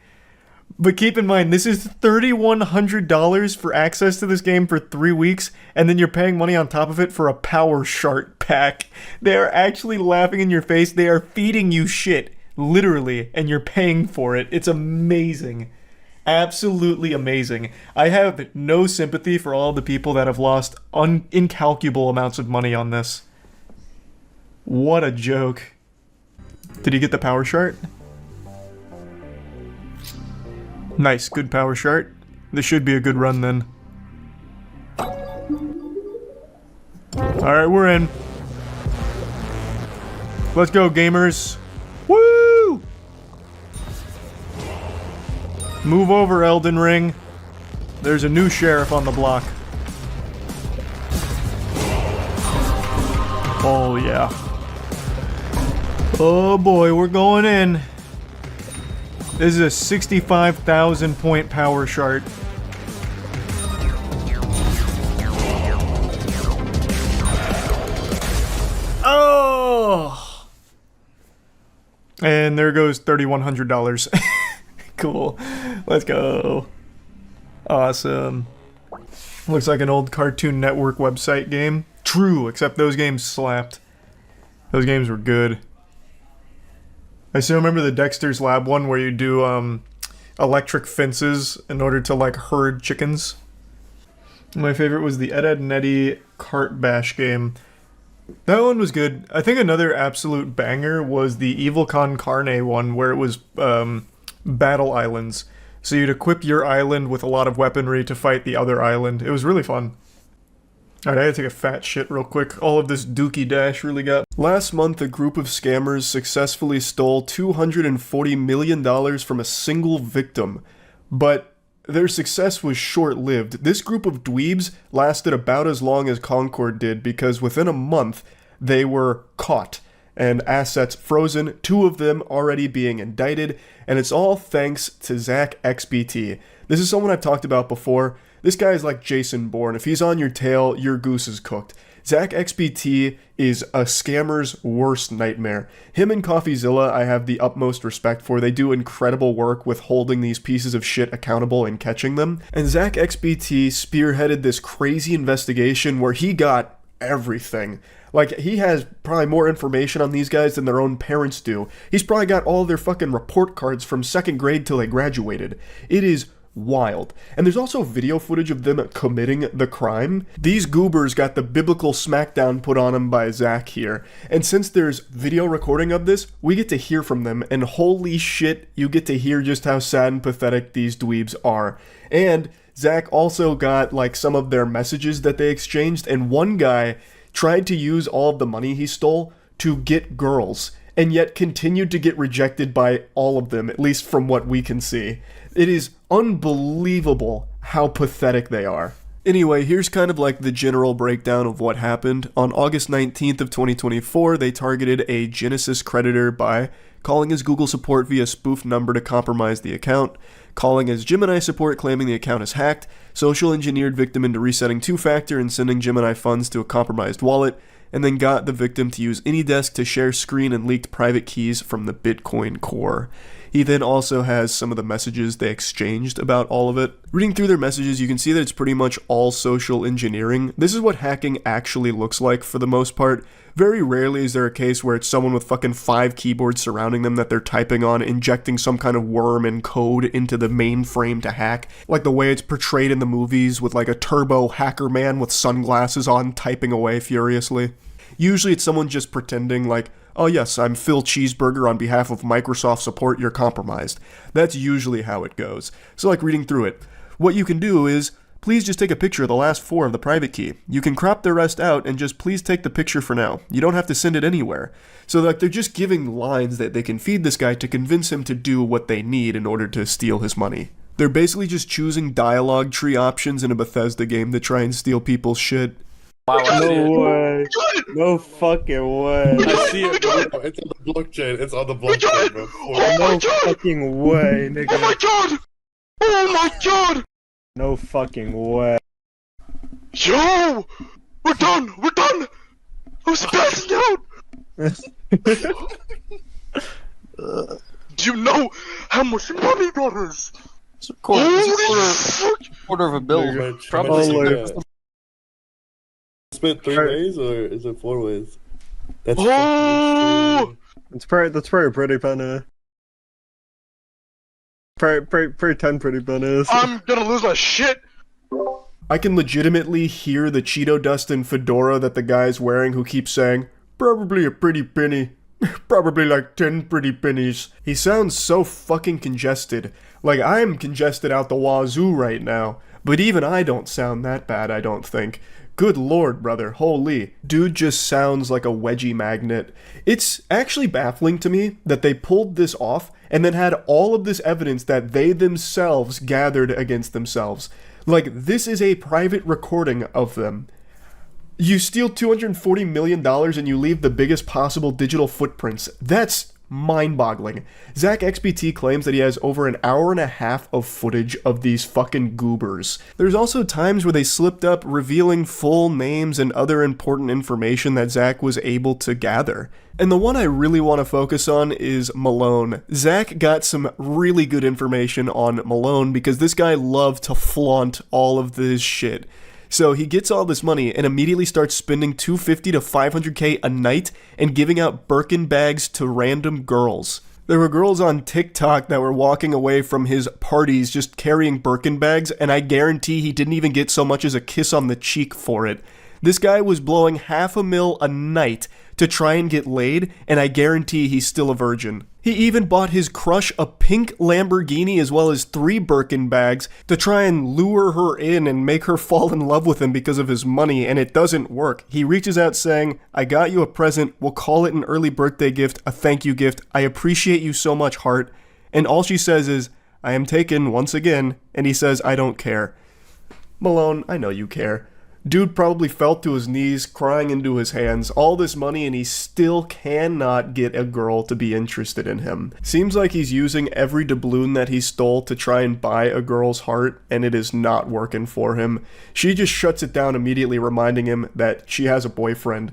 But keep in mind, this is $3,100 for access to this game for 3 weeks, and then you're paying money on top of it for a Power Shart pack. They are actually laughing in your face. They are feeding you shit, literally, and you're paying for it. It's amazing. Absolutely amazing. I have no sympathy for all the people that have lost incalculable amounts of money on this. What a joke. Did he get the Power Shart? Nice, good Power Shart. This should be a good run then. Alright, we're in. Let's go, gamers. Woo! Move over, Elden Ring. There's a new sheriff on the block. Oh, yeah. Oh boy, we're going in. This is a 65,000 point Power Shart. And there goes $3,100. Cool. Let's go. Awesome. Looks like an old Cartoon Network website game. True, except those games slapped. Those games were good. I still remember the Dexter's Lab one where you do electric fences in order to like herd chickens. My favorite was the Ed, Edd n Eddy Cart Bash game. That one was good. I think another absolute banger was the Evil Con Carne one where it was battle islands. So you'd equip your island with a lot of weaponry to fight the other island. It was really fun. Alright, I gotta take a fat shit real quick. All of this dookie dash really got... Last month, a group of scammers successfully stole $240 million from a single victim. But their success was short-lived. This group of dweebs lasted about as long as Concord did because within a month, they were caught and assets frozen, 2 of them already being indicted, and it's all thanks to Zach XBT. This is someone I've talked about before. This guy is like Jason Bourne. If he's on your tail, your goose is cooked. Zach XBT is a scammer's worst nightmare. Him and CoffeeZilla I have the utmost respect for. They do incredible work with holding these pieces of shit accountable and catching them. And Zach XBT spearheaded this crazy investigation where he got everything. Like, he has probably more information on these guys than their own parents do. He's probably got all their fucking report cards from 2nd grade till they graduated. It is wild. And there's also video footage of them committing the crime. These goobers got the biblical smackdown put on them by Zach here. And since there's video recording of this, we get to hear from them, and holy shit, you get to hear just how sad and pathetic these dweebs are. And Zach also got, like, some of their messages that they exchanged, and one guy tried to use all of the money he stole to get girls, and yet continued to get rejected by all of them, at least from what we can see. It is unbelievable how pathetic they are. Anyway, here's kind of like the general breakdown of what happened. On August 19th of 2024, they targeted a Genesis creditor by calling his Google support via spoof number to compromise the account, calling his Gemini support claiming the account is hacked, social engineered victim into resetting 2-factor and sending Gemini funds to a compromised wallet, and then got the victim to use AnyDesk to share screen and leaked private keys from the Bitcoin core. He then also has some of the messages they exchanged about all of it. Reading through their messages, you can see that it's pretty much all social engineering. This is what hacking actually looks like for the most part. Very rarely is there a case where it's someone with fucking 5 keyboards surrounding them that they're typing on, injecting some kind of worm and code into the mainframe to hack, like the way it's portrayed in the movies with like a turbo hacker man with sunglasses on typing away furiously. Usually it's someone just pretending like, oh yes, I'm Phil Cheeseburger on behalf of Microsoft support, you're compromised. That's usually how it goes. So like reading through it, what you can do is, please just take a picture of the last 4 of the private key. You can crop the rest out and just please take the picture for now. You don't have to send it anywhere. So like they're just giving lines that they can feed this guy to convince him to do what they need in order to steal his money. They're basically just choosing dialogue tree options in a Bethesda game to try and steal people's shit. No way. No fucking way. I see it, bro. It's on the blockchain. It's on the blockchain, bro. No fucking way, nigga. Oh my god! Oh my god! No fucking way. Yo! We're done! We're done! I'm spazzing out! Do you know how much money that is? It's a quarter of a bill. Probably. Spent 3 ways or is it 4 ways? That's that's pretty penny. Pretty 10 pretty pennies. I'm gonna lose my shit! I can legitimately hear the Cheeto dust and fedora that the guy's wearing who keeps saying, probably a pretty penny. Probably like 10 pretty pennies. He sounds so fucking congested. Like I'm congested out the wazoo right now. But even I don't sound that bad, I don't think. Good lord, brother, holy. Dude just sounds like a wedgie magnet. It's actually baffling to me that they pulled this off and then had all of this evidence that they themselves gathered against themselves. Like, this is a private recording of them. You steal $240 million and you leave the biggest possible digital footprints. That's mind-boggling. Zach XBT claims that he has over an hour and a half of footage of these fucking goobers. There's also times where they slipped up revealing full names and other important information that Zach was able to gather. And the one I really want to focus on is Malone. Zach got some really good information on Malone because this guy loved to flaunt all of this shit. So he gets all this money and immediately starts spending $250 to $500K a night and giving out Birkin bags to random girls. There were girls on TikTok that were walking away from his parties just carrying Birkin bags, and I guarantee he didn't even get so much as a kiss on the cheek for it. This guy was blowing $500,000 a night to try and get laid, and I guarantee he's still a virgin. He even bought his crush a pink Lamborghini as well as 3 Birkin bags to try and lure her in and make her fall in love with him because of his money, and it doesn't work. He reaches out saying, "I got you a present, we'll call it an early birthday gift, a thank you gift, I appreciate you so much, heart." And all she says is, "I am taken once again," and he says, "I don't care." Malone, I know you care. Dude probably fell to his knees, crying into his hands, all this money, and he still cannot get a girl to be interested in him. Seems like he's using every doubloon that he stole to try and buy a girl's heart, and it is not working for him. She just shuts it down immediately, reminding him that she has a boyfriend.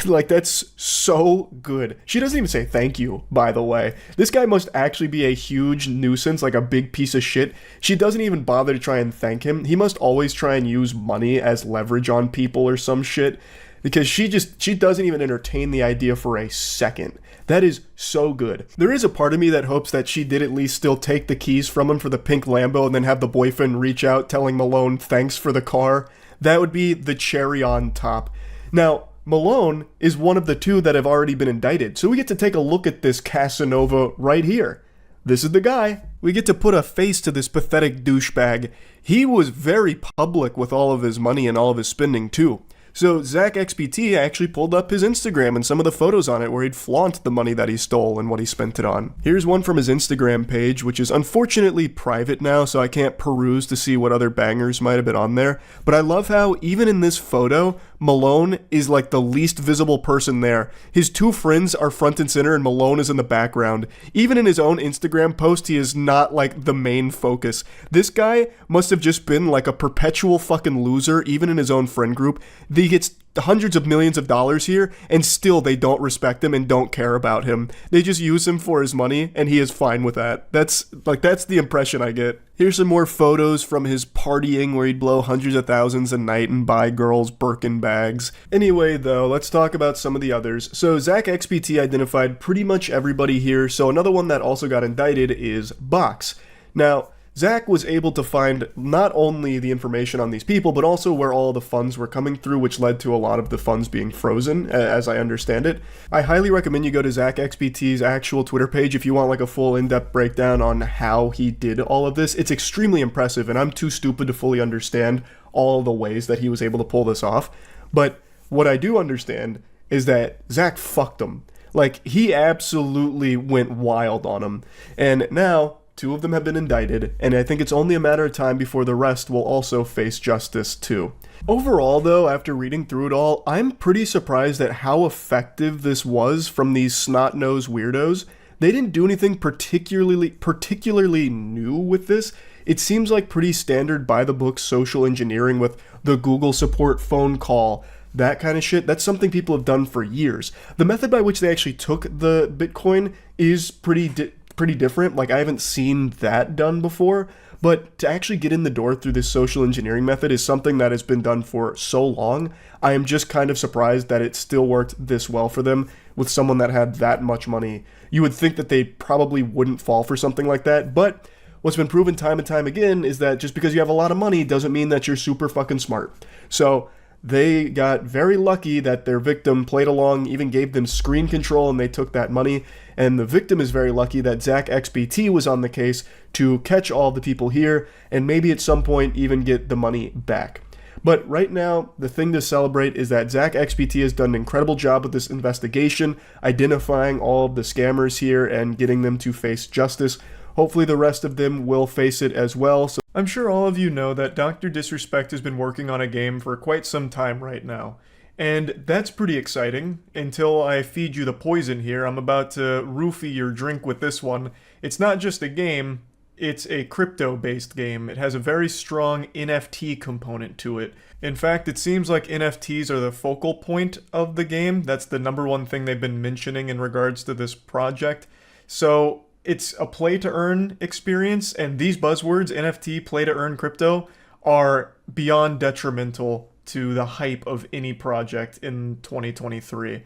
Like, that's so good. She doesn't even say thank you, by the way. This guy must actually be a huge nuisance, like a big piece of shit. She doesn't even bother to try and thank him. He must always try and use money as leverage on people or some shit, because she doesn't even entertain the idea for a second. That is so good. There is a part of me that hopes that she did at least still take the keys from him for the pink Lambo and then have the boyfriend reach out telling Malone thanks for the car. That would be the cherry on top. Now, Malone is one of the 2 that have already been indicted, so we get to take a look at this Casanova right here. This is the guy. We get to put a face to this pathetic douchebag. He was very public with all of his money and all of his spending too. So Zach XBT actually pulled up his Instagram and some of the photos on it where he'd flaunt the money that he stole and what he spent it on. Here's one from his Instagram page, which is unfortunately private now, so I can't peruse to see what other bangers might have been on there. But I love how even in this photo, Malone is like the least visible person there. His 2 friends are front and center and Malone is in the background. Even in his own Instagram post, he is not like the main focus. This guy must have just been like a perpetual fucking loser, even in his own friend group. He gets hundreds of millions of dollars here, and still they don't respect him and don't care about him. They just use him for his money, and he is fine with that. That's the impression I get. Here's some more photos from his partying where he'd blow hundreds of thousands a night and buy girls Birkin bags. Anyway, though, let's talk about some of the others. So Zach XBT identified pretty much everybody here, so another one that also got indicted is Box. Now, Zach was able to find not only the information on these people, but also where all the funds were coming through, which led to a lot of the funds being frozen, as I understand it. I highly recommend you go to Zach XBT's actual Twitter page if you want like a full in-depth breakdown on how he did all of this. It's extremely impressive, and I'm too stupid to fully understand all the ways that he was able to pull this off. But what I do understand is that Zach fucked him. Like, he absolutely went wild on him. And now 2 of them have been indicted, and I think it's only a matter of time before the rest will also face justice too. Overall, though, after reading through it all, I'm pretty surprised at how effective this was from these snot-nosed weirdos. They didn't do anything particularly new with this. It seems like pretty standard by-the-book social engineering with the Google support phone call, that kind of shit. That's something people have done for years. The method by which they actually took the Bitcoin is pretty different. Like, I haven't seen that done before, but to actually get in the door through this social engineering method is something that has been done for so long. I am just kind of surprised that it still worked this well for them with someone that had that much money. You would think that they probably wouldn't fall for something like that, but what's been proven time and time again is that just because you have a lot of money doesn't mean that you're super fucking smart. So they got very lucky that their victim played along, even gave them screen control, and they took that money. And the victim is very lucky that Zach XBT was on the case to catch all the people here and maybe at some point even get the money back. But right now, the thing to celebrate is that Zach XBT has done an incredible job with this investigation, identifying all of the scammers here and getting them to face justice. Hopefully the rest of them will face it as well. So I'm sure all of you know that Dr. Disrespect has been working on a game for quite some time right now. And that's pretty exciting until I feed you the poison here. I'm about to roofie your drink with this one. It's not just a game, it's a crypto-based game. It has a very strong NFT component to it. In fact, it seems like NFTs are the focal point of the game. That's the number one thing they've been mentioning in regards to this project. So it's a play-to-earn experience, and these buzzwords, NFT, play-to-earn, crypto, are beyond detrimental to the hype of any project in 2023.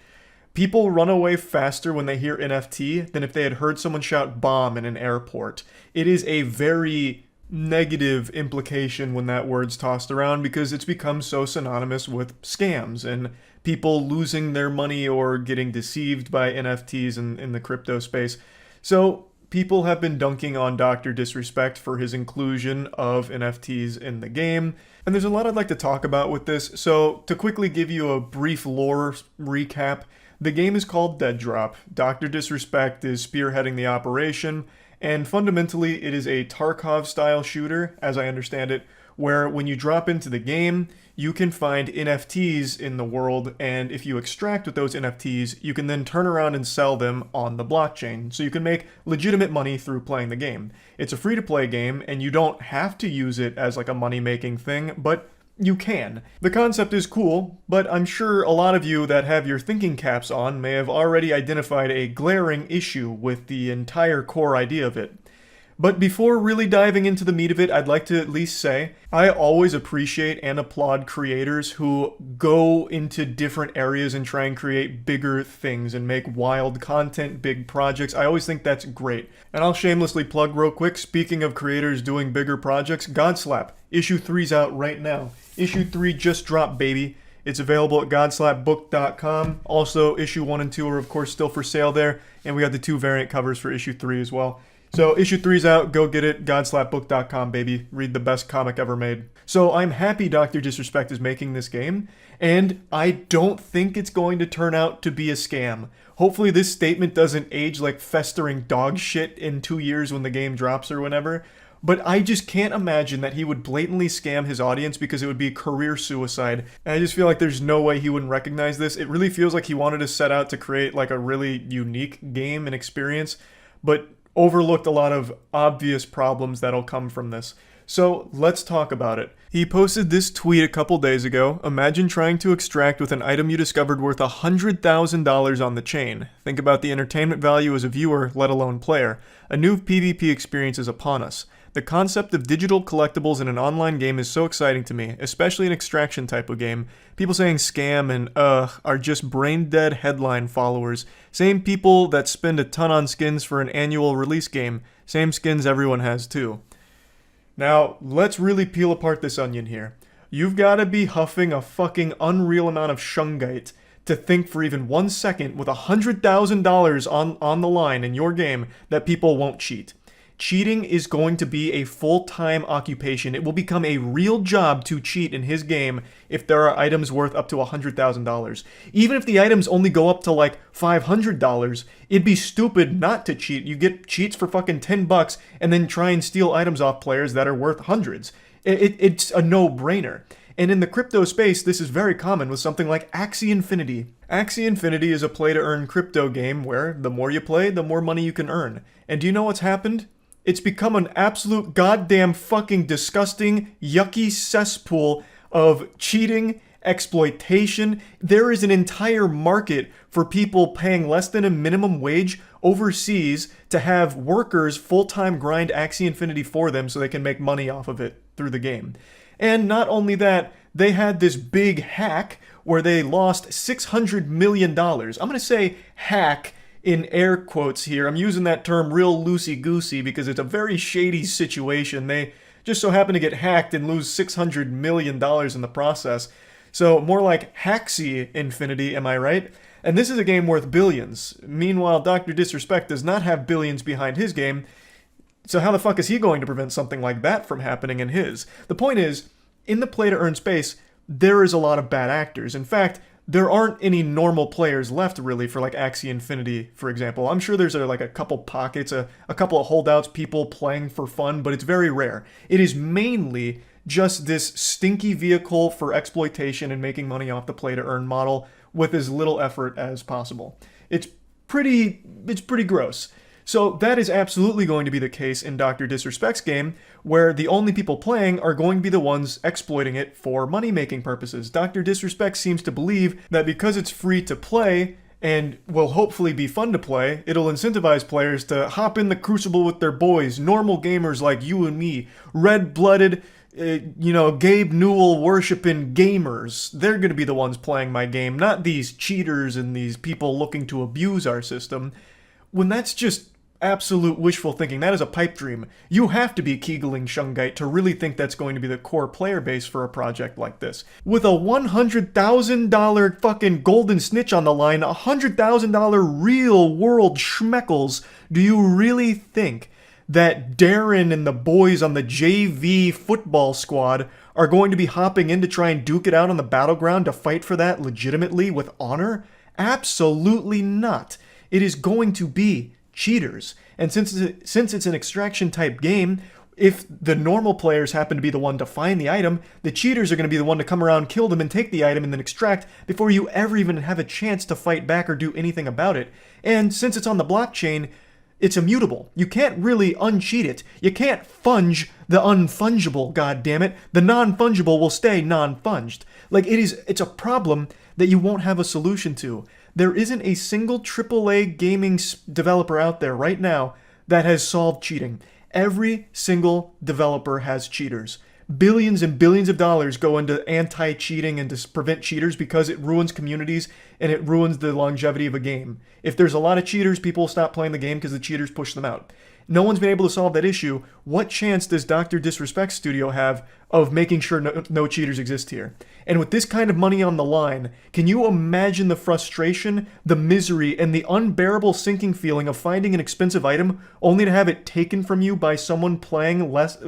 People run away faster when they hear NFT than if they had heard someone shout bomb in an airport. It is a very negative implication when that word's tossed around because it's become so synonymous with scams and people losing their money or getting deceived by NFTs in the crypto space. So people have been dunking on Dr. Disrespect for his inclusion of NFTs in the game. And there's a lot I'd like to talk about with this. So to quickly give you a brief lore recap, the game is called Dead Drop. Dr. Disrespect is spearheading the operation, and fundamentally it is a Tarkov-style shooter, as I understand it, where when you drop into the game, you can find NFTs in the world, and if you extract with those NFTs, you can then turn around and sell them on the blockchain, so you can make legitimate money through playing the game. It's a free-to-play game, and you don't have to use it as like a money-making thing, but you can. The concept is cool, but I'm sure a lot of you that have your thinking caps on may have already identified a glaring issue with the entire core idea of it. But before really diving into the meat of it, I'd like to at least say, I always appreciate and applaud creators who go into different areas and try and create bigger things and make wild content, big projects. I always think that's great. And I'll shamelessly plug real quick, speaking of creators doing bigger projects, Godslap, issue 3's out right now. Issue 3 just dropped, baby. It's available at godslapbook.com. Also, issue 1 and 2 are of course still for sale there, and we got the 2 variant covers for issue 3 as well. So issue 3's out, go get it, godslapbook.com, baby. Read the best comic ever made. So I'm happy Dr. Disrespect is making this game, and I don't think it's going to turn out to be a scam. Hopefully this statement doesn't age like festering dog shit in 2 years when the game drops or whenever, but I just can't imagine that he would blatantly scam his audience because it would be career suicide. And I just feel like there's no way he wouldn't recognize this. It really feels like he wanted to set out to create like a really unique game and experience, but overlooked a lot of obvious problems that'll come from this. So let's talk about it. He posted this tweet a couple days ago. Imagine trying to extract with an item you discovered worth $100,000 on the chain. Think about the entertainment value as a viewer, let alone player. A new PvP experience is upon us. The concept of digital collectibles in an online game is so exciting to me, especially an extraction type of game. People saying scam and are just brain-dead headline followers. Same people that spend a ton on skins for an annual release game. Same skins everyone has too. Now, let's really peel apart this onion here. You've got to be huffing a fucking unreal amount of shungite to think for even 1 second with $100,000 on the line in your game that people won't cheat. Cheating is going to be a full-time occupation. It will become a real job to cheat in his game if there are items worth up to $100,000. Even if the items only go up to like $500, it'd be stupid not to cheat. You get cheats for fucking $10 and then try and steal items off players that are worth hundreds. It's a no-brainer. And in the crypto space, this is very common with something like Axie Infinity. Axie Infinity is a play-to-earn crypto game where the more you play, the more money you can earn. And do you know what's happened? It's become an absolute goddamn fucking disgusting, yucky cesspool of cheating, exploitation. There is an entire market for people paying less than a minimum wage overseas to have workers full-time grind Axie Infinity for them so they can make money off of it through the game. And not only that, they had this big hack where they lost $600 million. I'm going to say hack in air quotes here. I'm using that term real loosey-goosey because it's a very shady situation. They just so happen to get hacked and lose $600 million in the process. So more like Haxie Infinity, am I right? And this is a game worth billions. Meanwhile, Dr. Disrespect does not have billions behind his game. So how the fuck is he going to prevent something like that from happening in his? The point is, in the play-to-earn space, there is a lot of bad actors. In fact, there aren't any normal players left really for like Axie Infinity, for example. I'm sure there's like a couple pockets, a couple of holdouts, people playing for fun, but it's very rare. It is mainly just this stinky vehicle for exploitation and making money off the play to earn model with as little effort as possible. It's pretty gross. So that is absolutely going to be the case in Dr. Disrespect's game, where the only people playing are going to be the ones exploiting it for money-making purposes. Dr. Disrespect seems to believe that because it's free to play, and will hopefully be fun to play, it'll incentivize players to hop in the crucible with their boys, normal gamers like you and me, red-blooded, Gabe Newell worshiping gamers. They're going to be the ones playing my game, not these cheaters and these people looking to abuse our system. When that's just absolute wishful thinking, that is a pipe dream. You have to be Kegeling Shungite to really think that's going to be the core player base for a project like this. With a $100,000 fucking golden snitch on the line, $100,000 real world schmeckles, do you really think that Darren and the boys on the JV football squad are going to be hopping in to try and duke it out on the battleground to fight for that legitimately with honor? Absolutely not. It is going to be cheaters. And since it's an extraction type game, if the normal players happen to be the one to find the item, the cheaters are going to be the one to come around, kill them, and take the item and then extract before you ever even have a chance to fight back or do anything about it. And since it's on the blockchain, it's immutable. You can't really uncheat it. You can't funge the unfungible, goddammit. The non-fungible will stay non-funged. Like, it's a problem that you won't have a solution to. There isn't a single AAA gaming developer out there right now that has solved cheating. Every single developer has cheaters. Billions and billions of dollars go into anti-cheating and to prevent cheaters because it ruins communities and it ruins the longevity of a game. If there's a lot of cheaters, people will stop playing the game because the cheaters push them out. No one's been able to solve that issue. What chance does Dr. Disrespect's studio have of making sure no cheaters exist here? And with this kind of money on the line, can you imagine the frustration, the misery, and the unbearable sinking feeling of finding an expensive item only to have it taken from you by someone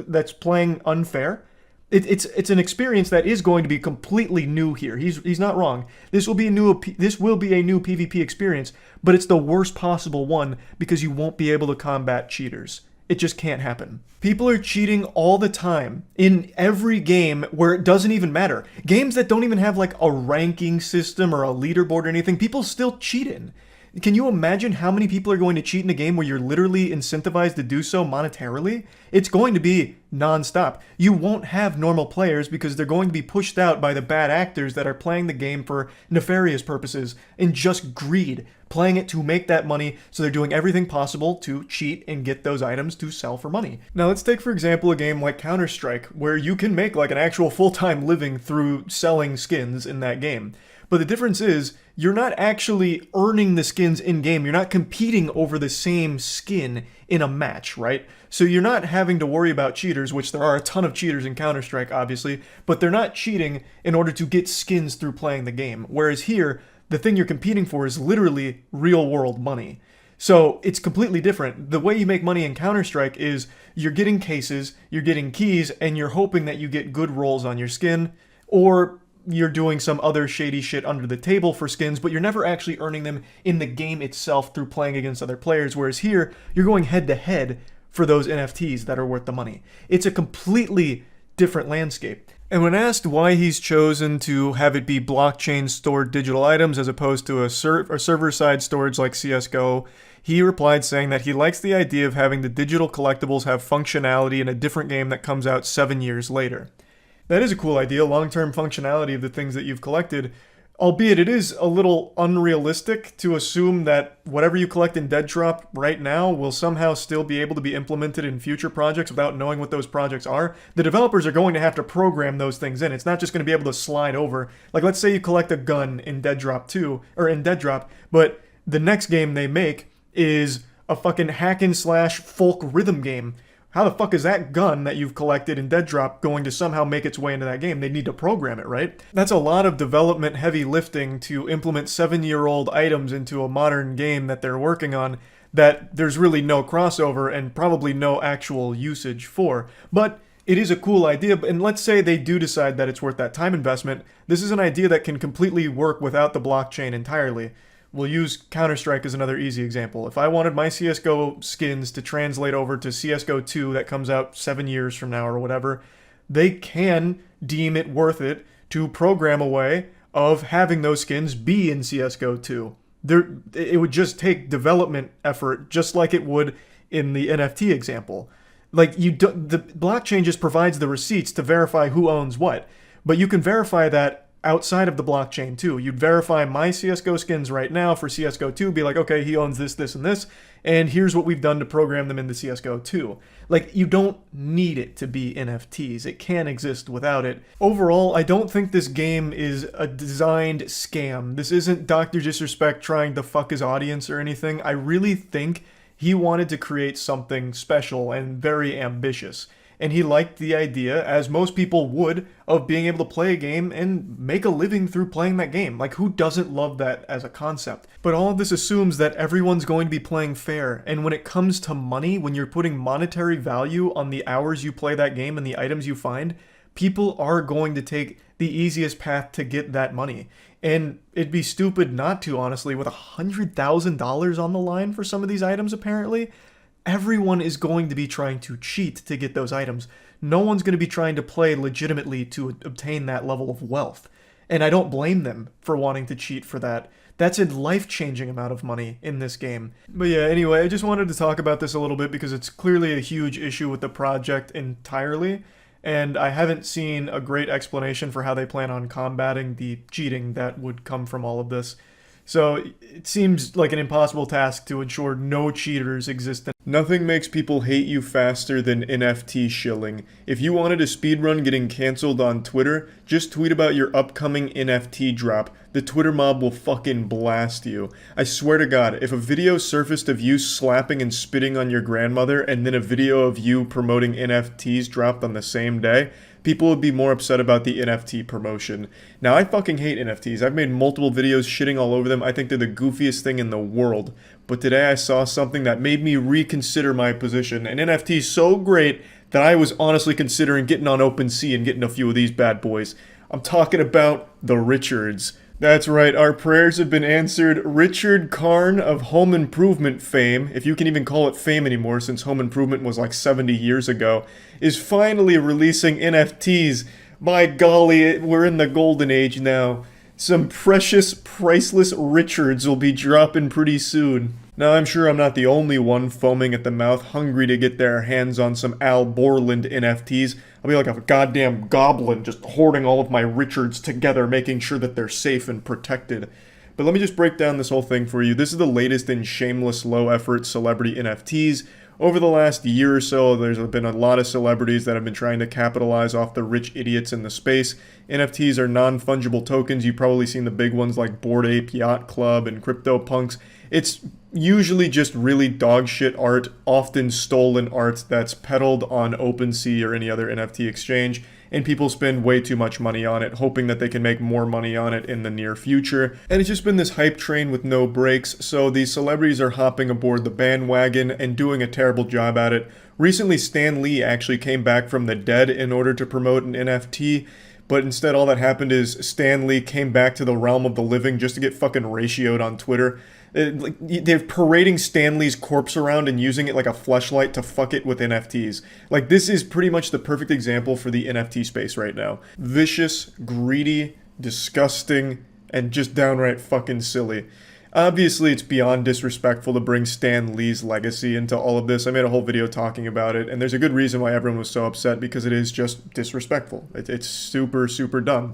that's playing unfair? It's an experience that is going to be completely new here. He's not wrong. This will be a new PvP experience, but it's the worst possible one because you won't be able to combat cheaters. It just can't happen. People are cheating all the time in every game where it doesn't even matter. Games that don't even have like a ranking system or a leaderboard or anything, people still cheat in. Can you imagine how many people are going to cheat in a game where you're literally incentivized to do so monetarily? It's going to be non-stop. You won't have normal players because they're going to be pushed out by the bad actors that are playing the game for nefarious purposes and just greed, playing it to make that money, so they're doing everything possible to cheat and get those items to sell for money. Now let's take for example a game like Counter-Strike, where you can make like an actual full-time living through selling skins in that game. But the difference is, you're not actually earning the skins in-game. You're not competing over the same skin in a match, right? So you're not having to worry about cheaters, which there are a ton of cheaters in Counter-Strike, obviously, but they're not cheating in order to get skins through playing the game. Whereas here, the thing you're competing for is literally real-world money. So it's completely different. The way you make money in Counter-Strike is you're getting cases, you're getting keys, and you're hoping that you get good rolls on your skin, or you're doing some other shady shit under the table for skins, but you're never actually earning them in the game itself through playing against other players, whereas here, you're going head-to-head for those NFTs that are worth the money. It's a completely different landscape. And when asked why he's chosen to have it be blockchain-stored digital items as opposed to a server-side storage like CSGO, he replied saying that he likes the idea of having the digital collectibles have functionality in a different game that comes out 7 years later. That is a cool idea, long-term functionality of the things that you've collected, albeit it is a little unrealistic to assume that whatever you collect in Dead Drop right now will somehow still be able to be implemented in future projects without knowing what those projects are. The developers are going to have to program those things in. It's not just going to be able to slide over. Like, let's say you collect a gun in Dead Drop 2, or in Dead Drop, but the next game they make is a fucking hack-and-slash folk rhythm game. How the fuck is that gun that you've collected in Dead Drop going to somehow make its way into that game? They need to program it, right? That's a lot of development heavy lifting to implement 7-year-old items into a modern game that they're working on that there's really no crossover and probably no actual usage for. But it is a cool idea, and let's say they do decide that it's worth that time investment. This is an idea that can completely work without the blockchain entirely. We'll use Counter-Strike as another easy example. If I wanted my CSGO skins to translate over to CSGO 2 that comes out 7 years from now or whatever, they can deem it worth it to program a way of having those skins be in CSGO 2. It would just take development effort, just like it would in the NFT example. Like, the blockchain just provides the receipts to verify who owns what, but you can verify that outside of the blockchain too. You'd verify my CSGO skins right now for CSGO 2, be like, okay, he owns this, this, and this, and here's what we've done to program them into CSGO 2. Like, you don't need it to be NFTs. It can exist without it. Overall, I don't think this game is a designed scam. This isn't Dr. Disrespect trying to fuck his audience or anything. I really think he wanted to create something special and very ambitious. And he liked the idea, as most people would, of being able to play a game and make a living through playing that game. Like, who doesn't love that as a concept? But all of this assumes that everyone's going to be playing fair. And when it comes to money, when you're putting monetary value on the hours you play that game and the items you find, people are going to take the easiest path to get that money. And it'd be stupid not to, honestly, with $100,000 on the line for some of these items, apparently. Everyone is going to be trying to cheat to get those items. No one's going to be trying to play legitimately to obtain that level of wealth. And I don't blame them for wanting to cheat for that. That's a life-changing amount of money in this game. But yeah, anyway, I just wanted to talk about this a little bit because it's clearly a huge issue with the project entirely. And I haven't seen a great explanation for how they plan on combating the cheating that would come from all of this. So it seems like an impossible task to ensure no cheaters exist. Nothing makes people hate you faster than NFT shilling. If you wanted a speedrun getting cancelled on Twitter, just tweet about your upcoming NFT drop. The Twitter mob will fucking blast you. I swear to God, if a video surfaced of you slapping and spitting on your grandmother and then a video of you promoting NFTs dropped on the same day, people would be more upset about the NFT promotion. Now, I fucking hate NFTs. I've made multiple videos shitting all over them. I think they're the goofiest thing in the world. But today I saw something that made me reconsider my position. An NFT is so great that I was honestly considering getting on OpenSea and getting a few of these bad boys. I'm talking about the Richards. That's right, our prayers have been answered. Richard Karn of Home Improvement fame, if you can even call it fame anymore since Home Improvement was like 70 years ago, is finally releasing NFTs. By golly, we're in the golden age now. Some precious, priceless Richards will be dropping pretty soon. Now, I'm sure I'm not the only one foaming at the mouth, hungry to get their hands on some Al Borland NFTs. I'll be like a goddamn goblin just hoarding all of my Richards together, making sure that they're safe and protected. But let me just break down this whole thing for you. This is the latest in shameless, low-effort celebrity NFTs. Over the last year or so, there's been a lot of celebrities that have been trying to capitalize off the rich idiots in the space. NFTs are non-fungible tokens. You've probably seen the big ones like Bored Ape, Yacht Club, and CryptoPunks. It's usually just really dog shit art, often stolen art that's peddled on OpenSea or any other NFT exchange, and people spend way too much money on it, hoping that they can make more money on it in the near future. And it's just been this hype train with no brakes, so these celebrities are hopping aboard the bandwagon and doing a terrible job at it. Recently, Stan Lee actually came back from the dead in order to promote an NFT, but instead all that happened is Stan Lee came back to the realm of the living just to get fucking ratioed on Twitter. They're parading Stan Lee's corpse around and using it like a fleshlight to fuck it with NFTs. Like, this is pretty much the perfect example for the NFT space right now. Vicious, greedy, disgusting, and just downright fucking silly. Obviously, it's beyond disrespectful to bring Stan Lee's legacy into all of this. I made a whole video talking about it, and there's a good reason why everyone was so upset, because it is just disrespectful. It's super, super dumb.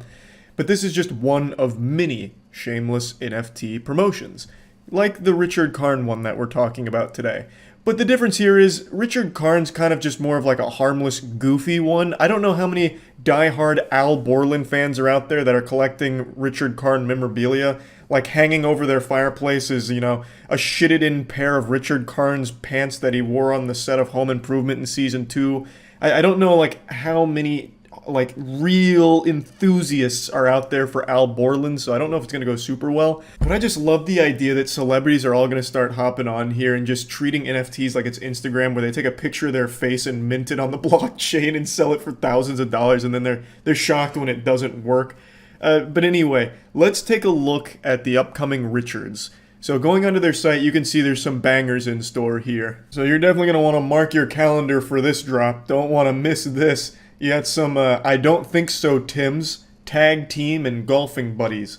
But this is just one of many shameless NFT promotions, like the Richard Karn one that we're talking about today. But the difference here is Richard Karn's kind of just more of like a harmless, goofy one. I don't know how many diehard Al Borland fans are out there that are collecting Richard Karn memorabilia, like hanging over their fireplaces, you know, a shitted-in pair of Richard Karn's pants that he wore on the set of Home Improvement in Season 2. I don't know, like, how many like real enthusiasts are out there for Al Borland, so I don't know if it's going to go super well. But I just love the idea that celebrities are all going to start hopping on here and just treating NFTs like it's Instagram, where they take a picture of their face and mint it on the blockchain and sell it for thousands of dollars, and then they're shocked when it doesn't work. But anyway, let's take a look at the upcoming Richards. So going onto their site, you can see there's some bangers in store here. So you're definitely going to want to mark your calendar for this drop. Don't want to miss this. You got some I Don't Think So Tims, Tag Team, and Golfing Buddies.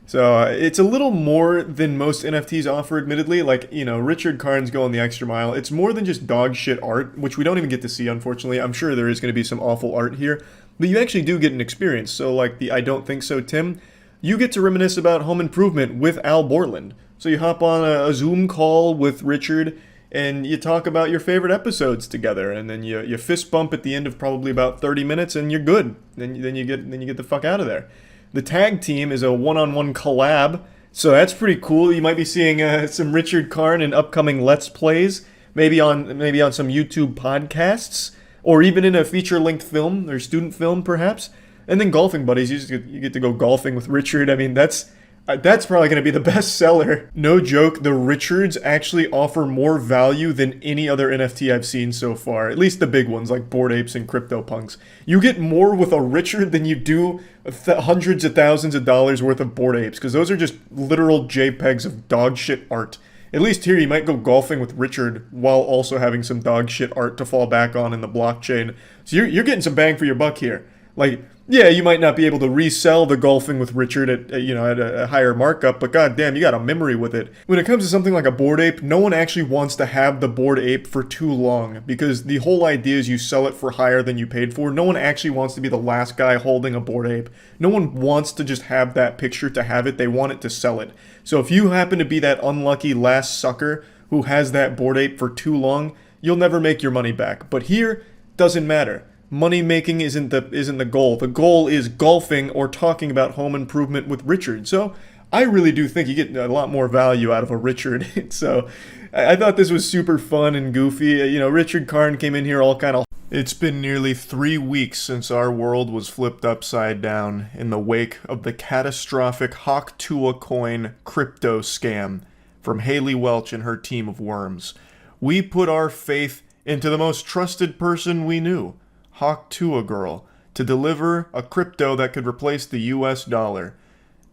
So it's a little more than most NFTs offer, admittedly. Like, you know, Richard Karn's going the extra mile. It's more than just dog shit art, which we don't even get to see, unfortunately. I'm sure there is going to be some awful art here. But you actually do get an experience. So like the I Don't Think So Tim, you get to reminisce about home improvement with Al Borland. So you hop on a Zoom call with Richard and you talk about your favorite episodes together, and then you fist bump at the end of probably about 30 minutes and you're good. Then you get the fuck out of there. The Tag Team is a one-on-one collab, so that's pretty cool. You might be seeing some Richard Karn in upcoming Let's Plays, maybe on some YouTube podcasts, or even in a feature-length film or student film perhaps. And then Golfing Buddies, you get to go golfing with Richard. I mean, that's probably going to be the best seller. No joke, the Richards actually offer more value than any other NFT I've seen so far. At least the big ones like Bored Apes and CryptoPunks. You get more with a Richard than you do hundreds of thousands of dollars worth of Bored Apes, because those are just literal JPEGs of dog shit art. At least here you might go golfing with Richard while also having some dog shit art to fall back on in the blockchain. So you're getting some bang for your buck here. Like, yeah, you might not be able to resell the Golfing with Richard at a higher markup, but goddamn, you got a memory with it. When it comes to something like a Bored Ape, no one actually wants to have the Bored Ape for too long, because the whole idea is you sell it for higher than you paid for. No one actually wants to be the last guy holding a Bored Ape. No one wants to just have that picture to have it. They want it to sell it. So if you happen to be that unlucky last sucker who has that Bored Ape for too long, you'll never make your money back. But here, doesn't matter. Money making isn't the goal. The goal is golfing or talking about home improvement with Richard. So I really do think you get a lot more value out of a Richard. So I thought this was super fun and goofy. Richard Karn came in here all kind of... It's been nearly 3 weeks since our world was flipped upside down in the wake of the catastrophic Tuah coin crypto scam from Haley Welch and her team of worms. We put our faith into the most trusted person we knew, Tuah Girl, to deliver a crypto that could replace the US dollar.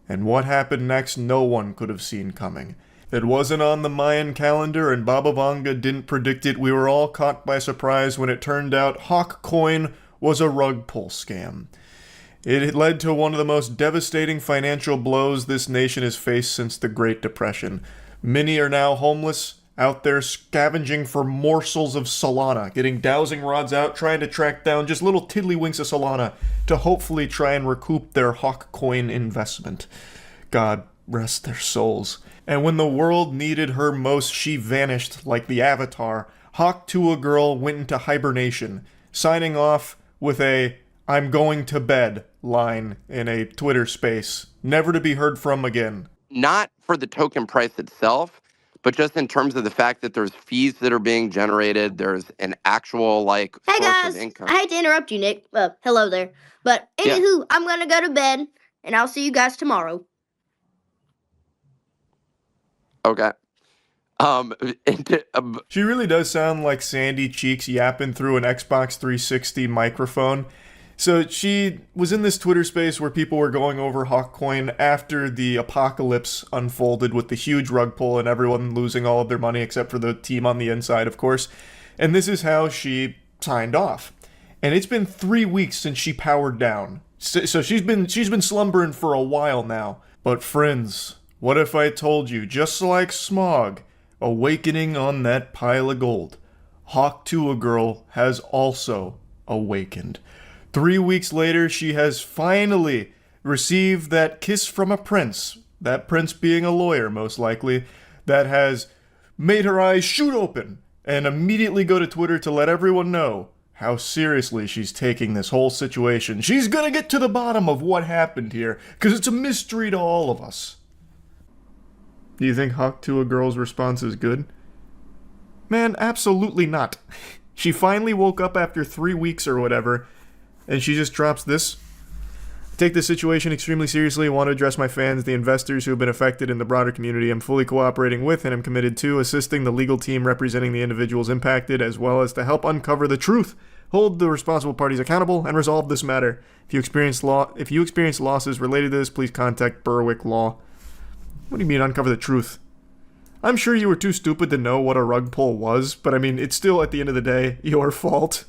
And what happened next, no one could have seen coming. It wasn't on the Mayan calendar, and Baba Vanga didn't predict it. We were all caught by surprise when it turned out Hawk Coin was a rug pull scam. It led to one of the most devastating financial blows this nation has faced since the Great Depression. Many are now homeless, out there scavenging for morsels of Solana, getting dowsing rods out, trying to track down just little tiddlywinks of Solana to hopefully try and recoup their Hawk Coin investment. God rest their souls. And when the world needed her most, she vanished like the Avatar. Tuah Girl went into hibernation, signing off with a "I'm going to bed" line in a Twitter space, never to be heard from again. Not for the token price itself, but just in terms of the fact that there's fees that are being generated, there's an actual, Hey source guys, of income. I hate to interrupt you, Nick. Well, hello there. But anywho, I'm gonna go to bed, and I'll see you guys tomorrow. Okay. She really does sound like Sandy Cheeks yapping through an Xbox 360 microphone. So she was in this Twitter space where people were going over Hawkcoin after the apocalypse unfolded with the huge rug pull and everyone losing all of their money except for the team on the inside, of course. And this is how she signed off. And it's been 3 weeks since she powered down. So she's been slumbering for a while now. But friends, what if I told you, just like Smog, awakening on that pile of gold, Tuah Girl has also awakened. 3 weeks later, she has finally received that kiss from a prince, that prince being a lawyer, most likely, that has made her eyes shoot open and immediately go to Twitter to let everyone know how seriously she's taking this whole situation. She's gonna get to the bottom of what happened here, because it's a mystery to all of us. Do you think Tuah Girl's response is good? Man, absolutely not. She finally woke up after 3 weeks or whatever, And she just drops this. I take this situation extremely seriously. I want to address my fans, the investors who have been affected in the broader community. I'm fully cooperating with and I'm committed to assisting the legal team representing the individuals impacted, as well as to help uncover the truth, hold the responsible parties accountable, and resolve this matter. If you experience losses related to this, please contact Berwick Law. What do you mean uncover the truth? I'm sure you were too stupid to know what a rug pull was, but I mean, it's still, at the end of the day, your fault.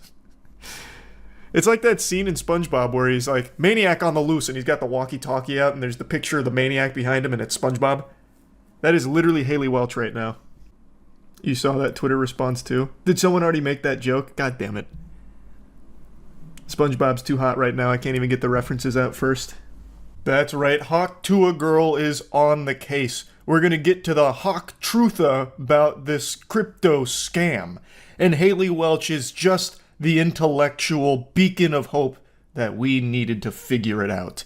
It's like that scene in SpongeBob where he's like, Maniac on the loose, and he's got the walkie-talkie out, and there's the picture of the Maniac behind him, and it's SpongeBob. That is literally Haley Welch right now. You saw that Twitter response too? Did someone already make that joke? God damn it. SpongeBob's too hot right now, I can't even get the references out first. That's right, Hawk Tuah Girl is on the case. We're gonna get to the Hawk Trutha about this crypto scam. And Haley Welch is just the intellectual beacon of hope that we needed to figure it out.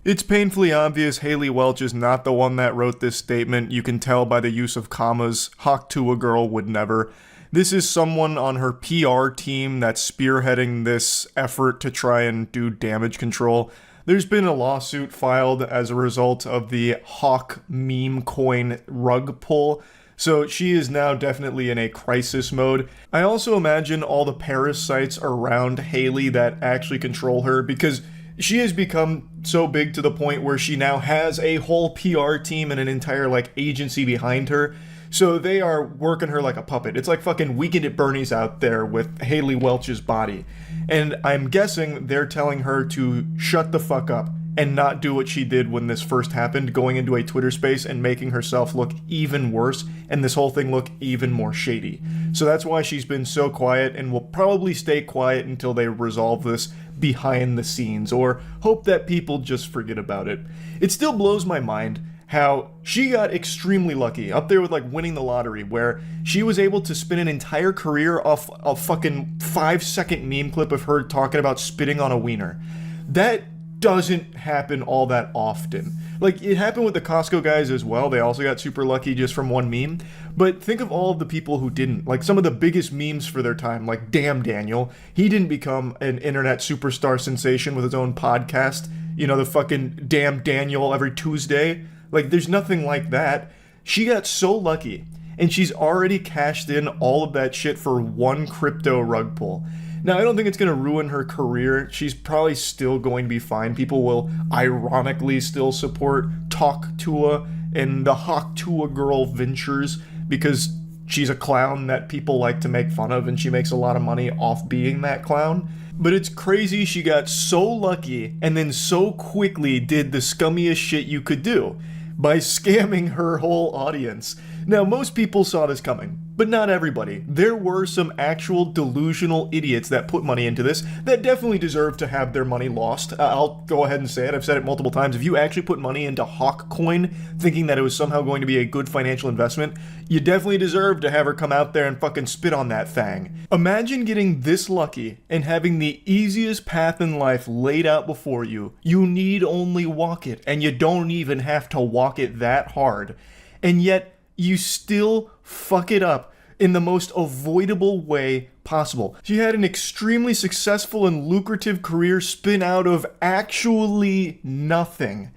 It's painfully obvious Haley Welch is not the one that wrote this statement. You can tell by the use of commas. Hawk Tuah Girl would never. This is someone on her PR team that's spearheading this effort to try and do damage control. There's been a lawsuit filed as a result of the Hawk meme coin rug pull. So she is now definitely in a crisis mode. I also imagine all the parasites around Haley that actually control her, because she has become so big to the point where she now has a whole PR team and an entire agency behind her. So they are working her like a puppet. It's like fucking Weekend at Bernie's out there with Haley Welch's body. And I'm guessing they're telling her to shut the fuck up and not do what she did when this first happened, going into a Twitter space and making herself look even worse and this whole thing look even more shady. So that's why she's been so quiet and will probably stay quiet until they resolve this behind the scenes, or hope that people just forget about it. It still blows my mind how she got extremely lucky, up there with winning the lottery, where she was able to spin an entire career off a fucking 5-second meme clip of her talking about spitting on a wiener. That doesn't happen all that often. It happened with the Costco guys as well. They also got super lucky just from one meme. But think of all of the people who didn't. Some of the biggest memes for their time, like Damn Daniel. He didn't become an internet superstar sensation with his own podcast. You know, the fucking Damn Daniel every Tuesday. There's nothing like that. She got so lucky, and she's already cashed in all of that shit for one crypto rug pull. Now, I don't think it's going to ruin her career. She's probably still going to be fine. People will ironically still support Talk Tuah and the Hawk Tuah Girl ventures because she's a clown that people like to make fun of, and she makes a lot of money off being that clown. But it's crazy she got so lucky and then so quickly did the scummiest shit you could do by scamming her whole audience. Now, most people saw this coming, but not everybody. There were some actual delusional idiots that put money into this that definitely deserve to have their money lost. I'll go ahead and say it. I've said it multiple times. If you actually put money into Hawk Coin thinking that it was somehow going to be a good financial investment, you definitely deserve to have her come out there and fucking spit on that thing. Imagine getting this lucky and having the easiest path in life laid out before you. You need only walk it, and you don't even have to walk it that hard. And yet, you still fuck it up in the most avoidable way possible. She had an extremely successful and lucrative career spin out of actually nothing,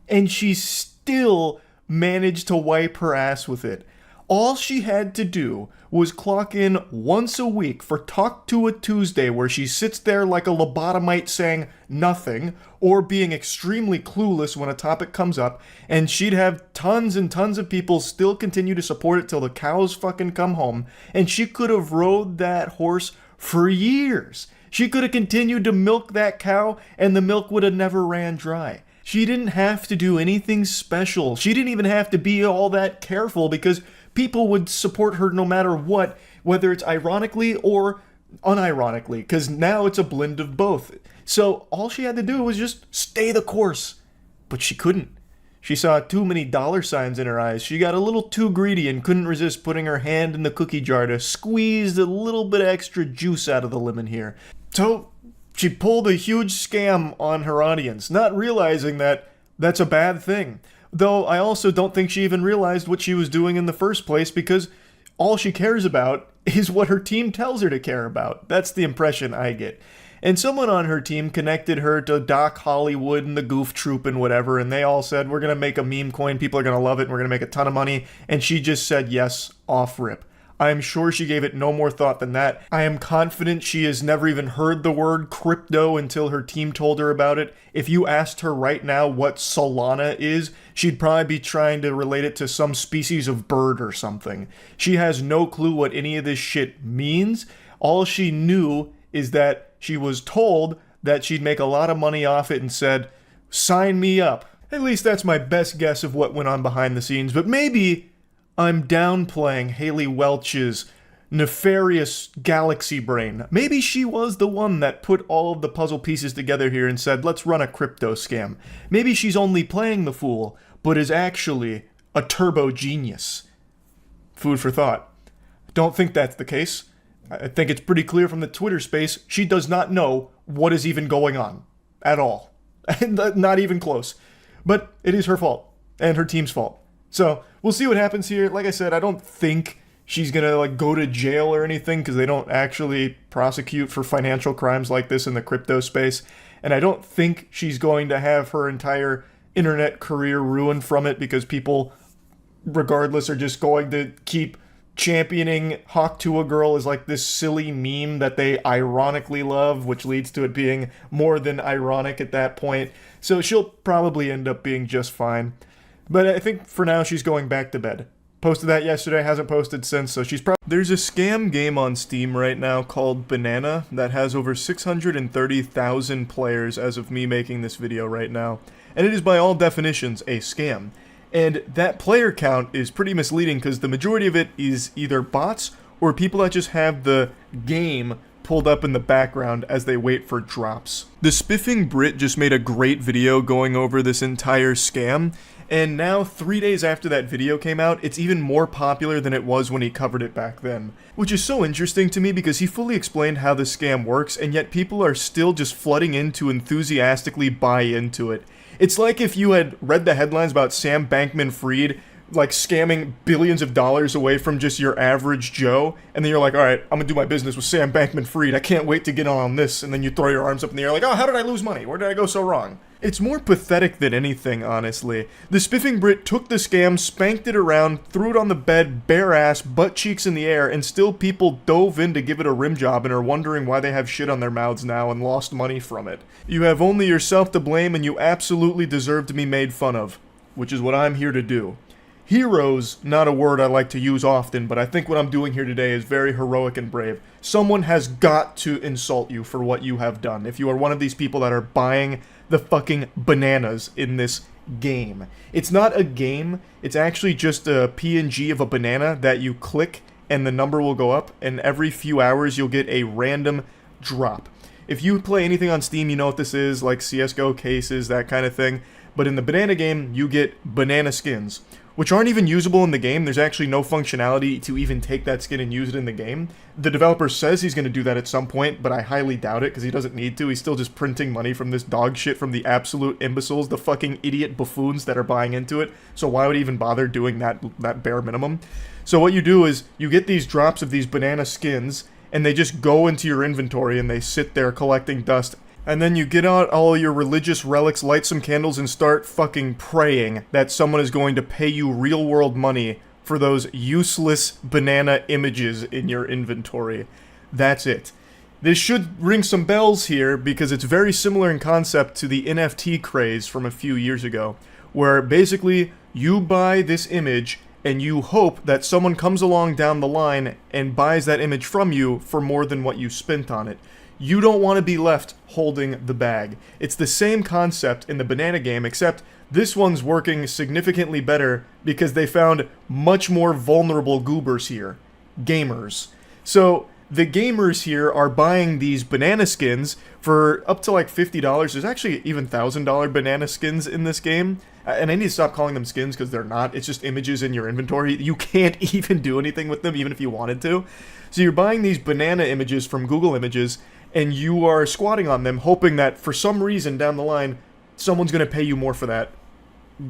and she still managed to wipe her ass with it. All she had to do was clock in once a week for Talk Tuah Tuesday, where she sits there like a lobotomite saying nothing or being extremely clueless when a topic comes up, and she'd have tons and tons of people still continue to support it till the cows fucking come home, and she could have rode that horse for years. She could have continued to milk that cow, and the milk would have never ran dry. She didn't have to do anything special. She didn't even have to be all that careful, because people would support her no matter what, whether it's ironically or unironically, because now it's a blend of both. So all she had to do was just stay the course. But she couldn't. She saw too many dollar signs in her eyes. She got a little too greedy and couldn't resist putting her hand in the cookie jar to squeeze a little bit extra juice out of the lemon here. So she pulled a huge scam on her audience, not realizing that that's a bad thing. Though I also don't think she even realized what she was doing in the first place, because all she cares about is what her team tells her to care about. That's the impression I get. And someone on her team connected her to Doc Hollywood and the Goof Troop and whatever, and they all said, we're going to make a meme coin, people are going to love it, and we're going to make a ton of money. And she just said yes, off rip. I am sure she gave it no more thought than that. I am confident she has never even heard the word crypto until her team told her about it. If you asked her right now what Solana is, she'd probably be trying to relate it to some species of bird or something. She has no clue what any of this shit means. All she knew is that she was told that she'd make a lot of money off it and said, sign me up. At least that's my best guess of what went on behind the scenes, but maybe I'm downplaying Haley Welch's nefarious galaxy brain. Maybe she was the one that put all of the puzzle pieces together here and said, let's run a crypto scam. Maybe she's only playing the fool, but is actually a turbo genius. Food for thought. Don't think that's the case. I think it's pretty clear from the Twitter space, she does not know what is even going on. At all. Not even close. But it is her fault. And her team's fault. So, we'll see what happens here. Like I said, I don't think she's gonna go to jail or anything, because they don't actually prosecute for financial crimes like this in the crypto space. And I don't think she's going to have her entire internet career ruined from it, because people, regardless, are just going to keep championing Hawk Tuah Girl as like this silly meme that they ironically love, which leads to it being more than ironic at that point. So she'll probably end up being just fine. But I think for now she's going back to bed. Posted that yesterday, hasn't posted since, so she's probably... There's a scam game on Steam right now called Banana that has over 630,000 players as of me making this video right now. And it is by all definitions a scam. And that player count is pretty misleading because the majority of it is either bots or people that just have the game pulled up in the background as they wait for drops. The Spiffing Brit just made a great video going over this entire scam, and now 3 days after that video came out, it's even more popular than it was when he covered it back then. Which is so interesting to me because he fully explained how the scam works, and yet people are still just flooding in to enthusiastically buy into it. It's like if you had read the headlines about Sam Bankman-Fried like scamming billions of dollars away from just your average Joe, and then you're like, alright, I'm gonna do my business with Sam Bankman-Fried, I can't wait to get on this, and then you throw your arms up in the air like, oh, how did I lose money? Where did I go so wrong? It's more pathetic than anything, honestly. The Spiffing Brit took the scam, spanked it around, threw it on the bed, bare ass, butt cheeks in the air, and still people dove in to give it a rim job and are wondering why they have shit on their mouths now and lost money from it. You have only yourself to blame, and you absolutely deserve to be made fun of, which is what I'm here to do. Heroes, not a word I like to use often, but I think what I'm doing here today is very heroic and brave. Someone has got to insult you for what you have done. If you are one of these people that are buying the fucking bananas in this game. It's not a game, it's actually just a PNG of a banana that you click and the number will go up, and every few hours you'll get a random drop. If you play anything on Steam, you know what this is, like CSGO cases, that kind of thing. But in the banana game, you get banana skins, which aren't even usable in the game. There's actually no functionality to even take that skin and use it in the game. The developer says he's going to do that at some point, but I highly doubt it because he doesn't need to. He's still just printing money from this dog shit from the absolute imbeciles, the fucking idiot buffoons that are buying into it. So why would he even bother doing that bare minimum? So what you do is you get these drops of these banana skins, and they just go into your inventory and they sit there collecting dust. And then you get out all your religious relics, light some candles, and start fucking praying that someone is going to pay you real-world money for those useless banana images in your inventory. That's it. This should ring some bells here because it's very similar in concept to the NFT craze from a few years ago, where basically you buy this image and you hope that someone comes along down the line and buys that image from you for more than what you spent on it. You don't want to be left holding the bag. It's the same concept in the banana game, except this one's working significantly better because they found much more vulnerable goobers here. Gamers. So the gamers here are buying these banana skins for up to like $50. There's actually even $1,000 banana skins in this game. And I need to stop calling them skins because they're not. It's just images in your inventory. You can't even do anything with them even if you wanted to. So you're buying these banana images from Google Images, and you are squatting on them, hoping that for some reason down the line, someone's going to pay you more for that,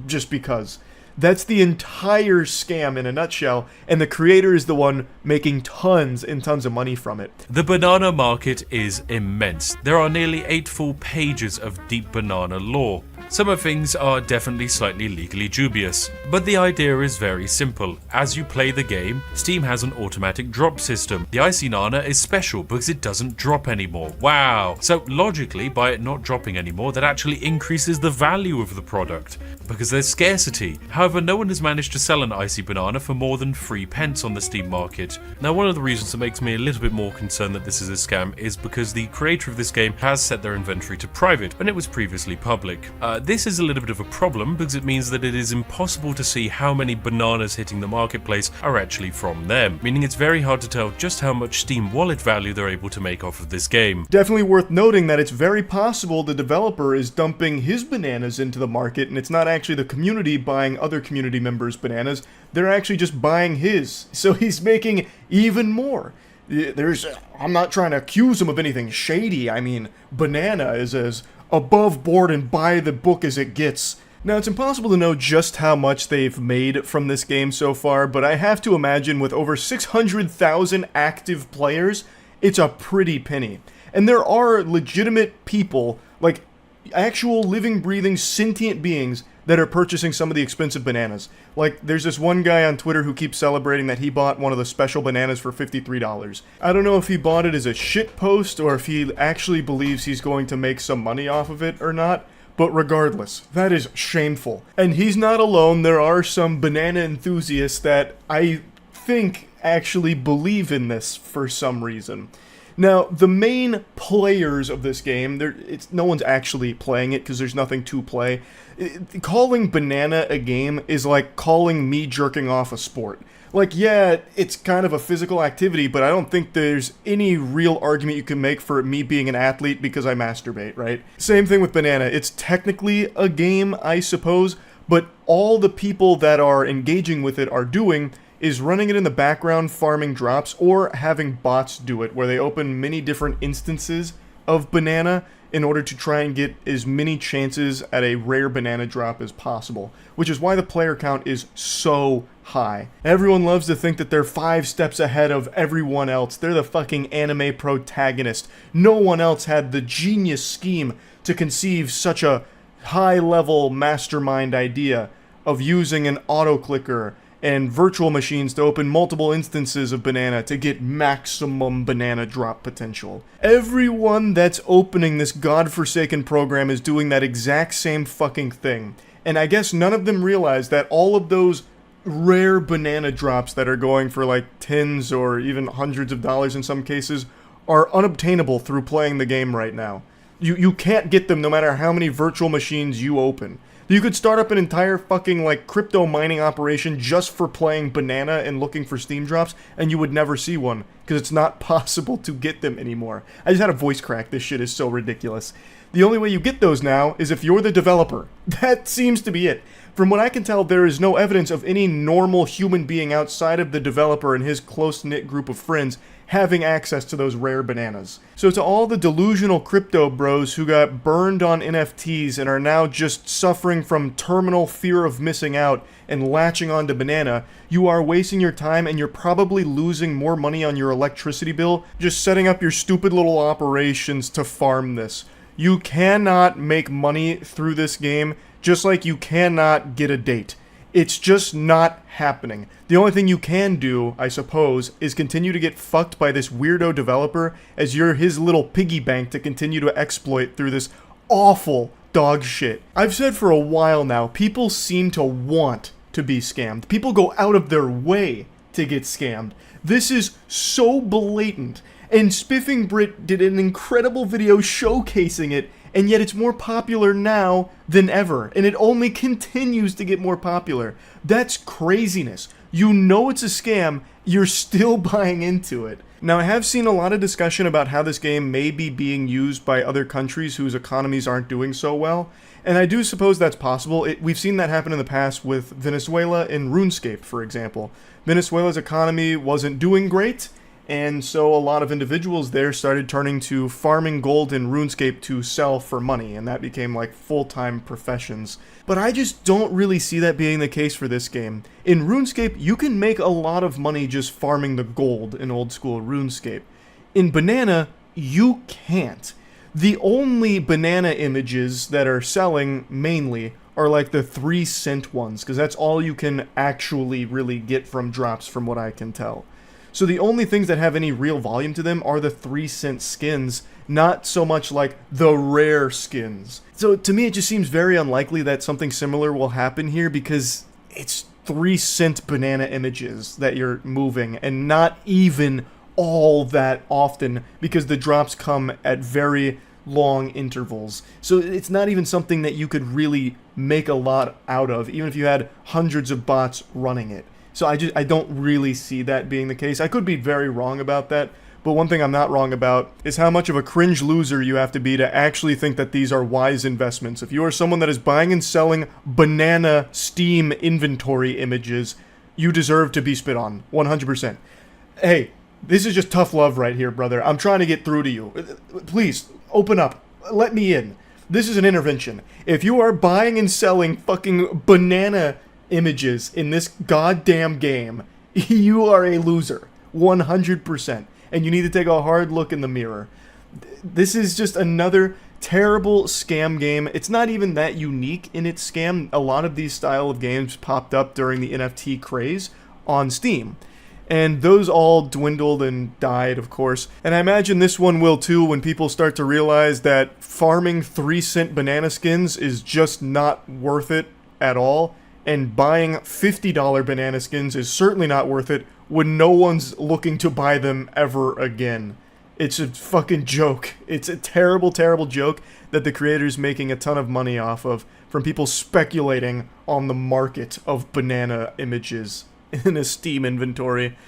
just because. That's the entire scam in a nutshell, and the creator is the one making tons and tons of money from it. The banana market is immense. There are nearly 8 full pages of deep banana lore. Some of things are definitely slightly legally dubious, but the idea is very simple. As you play the game, Steam has an automatic drop system. The Icy Nana is special because it doesn't drop anymore. Wow! So logically, by it not dropping anymore, that actually increases the value of the product, because there's scarcity. However, no one has managed to sell an Icy Banana for more than 3 pence on the Steam market. Now, one of the reasons that makes me a little bit more concerned that this is a scam is because the creator of this game has set their inventory to private when it was previously public. This is a little bit of a problem because it means that it is impossible to see how many bananas hitting the marketplace are actually from them, meaning it's very hard to tell just how much Steam wallet value they're able to make off of this game. Definitely worth noting that it's very possible the developer is dumping his bananas into the market, and it's not actually the community buying other community members' bananas, they're actually just buying his, so he's making even more. I'm not trying to accuse him of anything shady, I mean, banana is as above board and by the book as it gets. Now, it's impossible to know just how much they've made from this game so far, but I have to imagine with over 600,000 active players, it's a pretty penny. And there are legitimate people, like actual living, breathing, sentient beings that are purchasing some of the expensive bananas. Like, there's this one guy on Twitter who keeps celebrating that he bought one of the special bananas for $53. I don't know if he bought it as a shit post or if he actually believes he's going to make some money off of it or not, but regardless, that is shameful. And he's not alone. There are some banana enthusiasts that I think actually believe in this for some reason. Now, the main players of this game, no one's actually playing it because there's nothing to play. Calling banana a game is like calling me jerking off a sport. Like, yeah, it's kind of a physical activity, but I don't think there's any real argument you can make for me being an athlete because I masturbate, right? Same thing with banana. It's technically a game, I suppose, but all the people that are engaging with it are doing is running it in the background, farming drops, or having bots do it, where they open many different instances of banana in order to try and get as many chances at a rare banana drop as possible, which is why the player count is so high. Everyone loves to think that they're 5 steps ahead of everyone else. They're the fucking anime protagonist. No one else had the genius scheme to conceive such a high-level mastermind idea of using an auto-clicker and virtual machines to open multiple instances of banana to get maximum banana drop potential. Everyone that's opening this godforsaken program is doing that exact same fucking thing. And I guess none of them realize that all of those rare banana drops that are going for like tens or even hundreds of dollars in some cases are unobtainable through playing the game right now. You can't get them no matter how many virtual machines you open. You could start up an entire fucking, like, crypto mining operation just for playing banana and looking for Steam drops, and you would never see one, because it's not possible to get them anymore. I just had a voice crack. This shit is so ridiculous. The only way you get those now is if you're the developer. That seems to be it. From what I can tell, there is no evidence of any normal human being outside of the developer and his close-knit group of friends having access to those rare bananas. So to all the delusional crypto bros who got burned on NFTs and are now just suffering from terminal fear of missing out and latching onto banana, you are wasting your time and you're probably losing more money on your electricity bill just setting up your stupid little operations to farm this. You cannot make money through this game, just like you cannot get a date. It's just not happening. The only thing you can do, I suppose, is continue to get fucked by this weirdo developer as you're his little piggy bank to continue to exploit through this awful dog shit. I've said for a while now, people seem to want to be scammed. People go out of their way to get scammed. This is so blatant. And Spiffing Brit did an incredible video showcasing it, and yet it's more popular now than ever, and it only continues to get more popular. That's craziness. You know it's a scam, you're still buying into it. Now, I have seen a lot of discussion about how this game may be being used by other countries whose economies aren't doing so well, and I do suppose that's possible. We've seen that happen in the past with Venezuela and RuneScape, for example. Venezuela's economy wasn't doing great, And so a lot of individuals there started turning to farming gold in RuneScape to sell for money, and that became like full-time professions. But I just don't really see that being the case for this game. In RuneScape, you can make a lot of money just farming the gold in old school RuneScape. In Banana, you can't. The only banana images that are selling mainly are like the 3-cent ones, because that's all you can actually really get from drops from what I can tell. So the only things that have any real volume to them are the 3-cent skins, not so much like the rare skins. So to me it just seems very unlikely that something similar will happen here, because it's 3-cent banana images that you're moving, and not even all that often, because the drops come at very long intervals. So it's not even something that you could really make a lot out of, even if you had hundreds of bots running it. So I don't really see that being the case. I could be very wrong about that, but one thing I'm not wrong about is how much of a cringe loser you have to be to actually think that these are wise investments. If you are someone that is buying and selling banana Steam inventory images, you deserve to be spit on, 100%. Hey, this is just tough love right here, brother. I'm trying to get through to you. Please, open up. Let me in. This is an intervention. If you are buying and selling fucking banana images in this goddamn game, you are a loser, 100%, and you need to take a hard look in the mirror. This is just another terrible scam game. It's not even that unique in its scam. A lot of these style of games popped up during the NFT craze on Steam, and those all dwindled and died, of course. And I imagine this one will too, when people start to realize that farming 3-cent banana skins is just not worth it at all. And buying $50 banana skins is certainly not worth it when no one's looking to buy them ever again. It's a fucking joke. It's a terrible, terrible joke that the creator's making a ton of money off of, from people speculating on the market of banana images in a Steam inventory.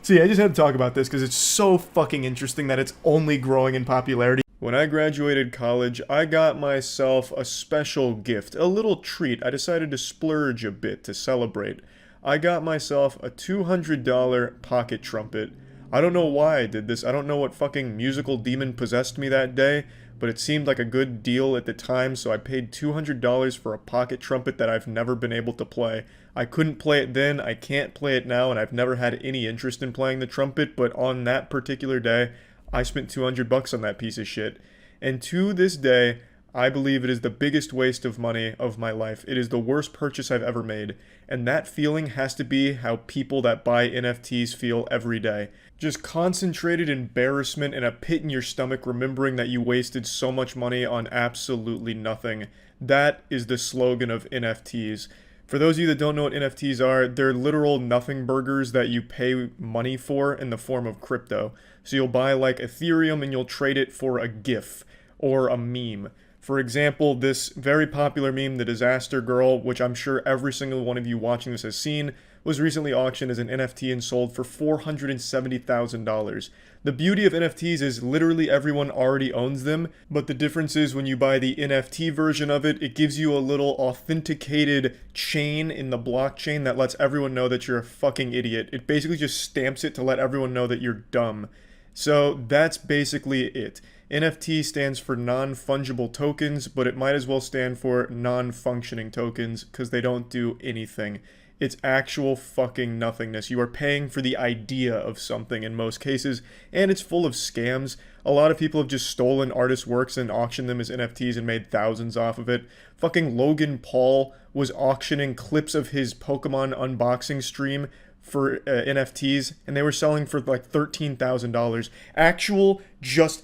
So yeah, I just had to talk about this because it's so fucking interesting that it's only growing in popularity. When I graduated college, I got myself a special gift, a little treat. I decided to splurge a bit to celebrate. I got myself a $200 pocket trumpet. I don't know why I did this. I don't know what fucking musical demon possessed me that day, but it seemed like a good deal at the time, so I paid $200 for a pocket trumpet that I've never been able to play. I couldn't play it then, I can't play it now, and I've never had any interest in playing the trumpet, but on that particular day, I spent $200 on that piece of shit. And to this day, I believe it is the biggest waste of money of my life. It is the worst purchase I've ever made. And that feeling has to be how people that buy NFTs feel every day. Just concentrated embarrassment and a pit in your stomach remembering that you wasted so much money on absolutely nothing. That is the slogan of NFTs. For those of you that don't know what NFTs are, they're literal nothing burgers that you pay money for in the form of crypto. So you'll buy like Ethereum and you'll trade it for a GIF or a meme. For example, this very popular meme, the Disaster Girl, which I'm sure every single one of you watching this has seen, was recently auctioned as an NFT and sold for $470,000. The beauty of NFTs is literally everyone already owns them, but the difference is when you buy the NFT version of it, it gives you a little authenticated chain in the blockchain that lets everyone know that you're a fucking idiot. It basically just stamps it to let everyone know that you're dumb. So that's basically it. NFT stands for non-fungible tokens, but it might as well stand for non-functioning tokens because they don't do anything. It's actual fucking nothingness. You are paying for the idea of something in most cases, and it's full of scams. A lot of people have just stolen artists' works and auctioned them as NFTs and made thousands off of it. Fucking Logan Paul was auctioning clips of his Pokemon unboxing stream for NFTs, and they were selling for like $13,000. Actual, just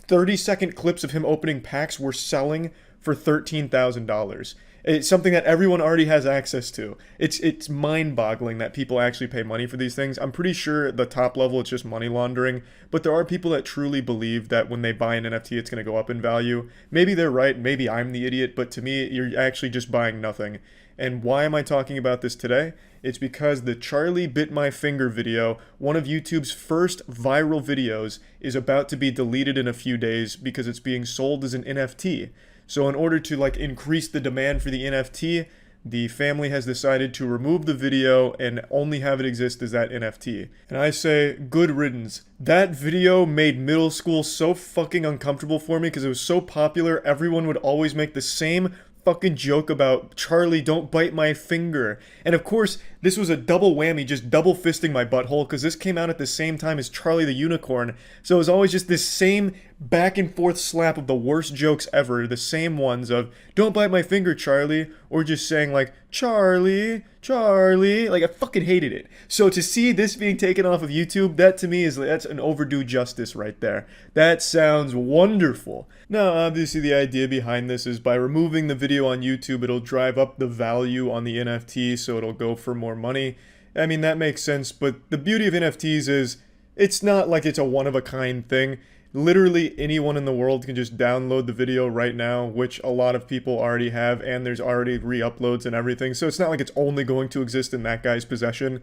30-second clips of him opening packs were selling for $13,000. It's something that everyone already has access to. It's mind-boggling that people actually pay money for these things. I'm pretty sure at the top level it's just money laundering, but there are people that truly believe that when they buy an NFT it's going to go up in value. Maybe they're right, maybe I'm the idiot, but to me you're actually just buying nothing. And why am I talking about this today? It's because the Charlie Bit My Finger video, one of YouTube's first viral videos, is about to be deleted in a few days because it's being sold as an NFT. So in order to like increase the demand for the NFT, the family has decided to remove the video and only have it exist as that NFT. And I say, good riddance. That video made middle school so fucking uncomfortable for me because it was so popular. Everyone would always make the same fucking joke about Charlie, don't bite my finger. And of course, this was a double whammy, just double fisting my butthole, because this came out at the same time as Charlie the Unicorn. So it was always just this same back and forth slap of the worst jokes ever, the same ones of, don't bite my finger, Charlie, or just saying like, Charlie, Charlie, like I fucking hated it. So to see this being taken off of YouTube, that to me is, that's an overdue justice right there. That sounds wonderful. Now, obviously the idea behind this is by removing the video on YouTube, it'll drive up the value on the NFT, so it'll go for more money. I mean, that makes sense, but the beauty of NFTs is, it's not like it's a one-of-a-kind thing. Literally anyone in the world can just download the video right now, which a lot of people already have, and there's already re-uploads and everything, so it's not like it's only going to exist in that guy's possession.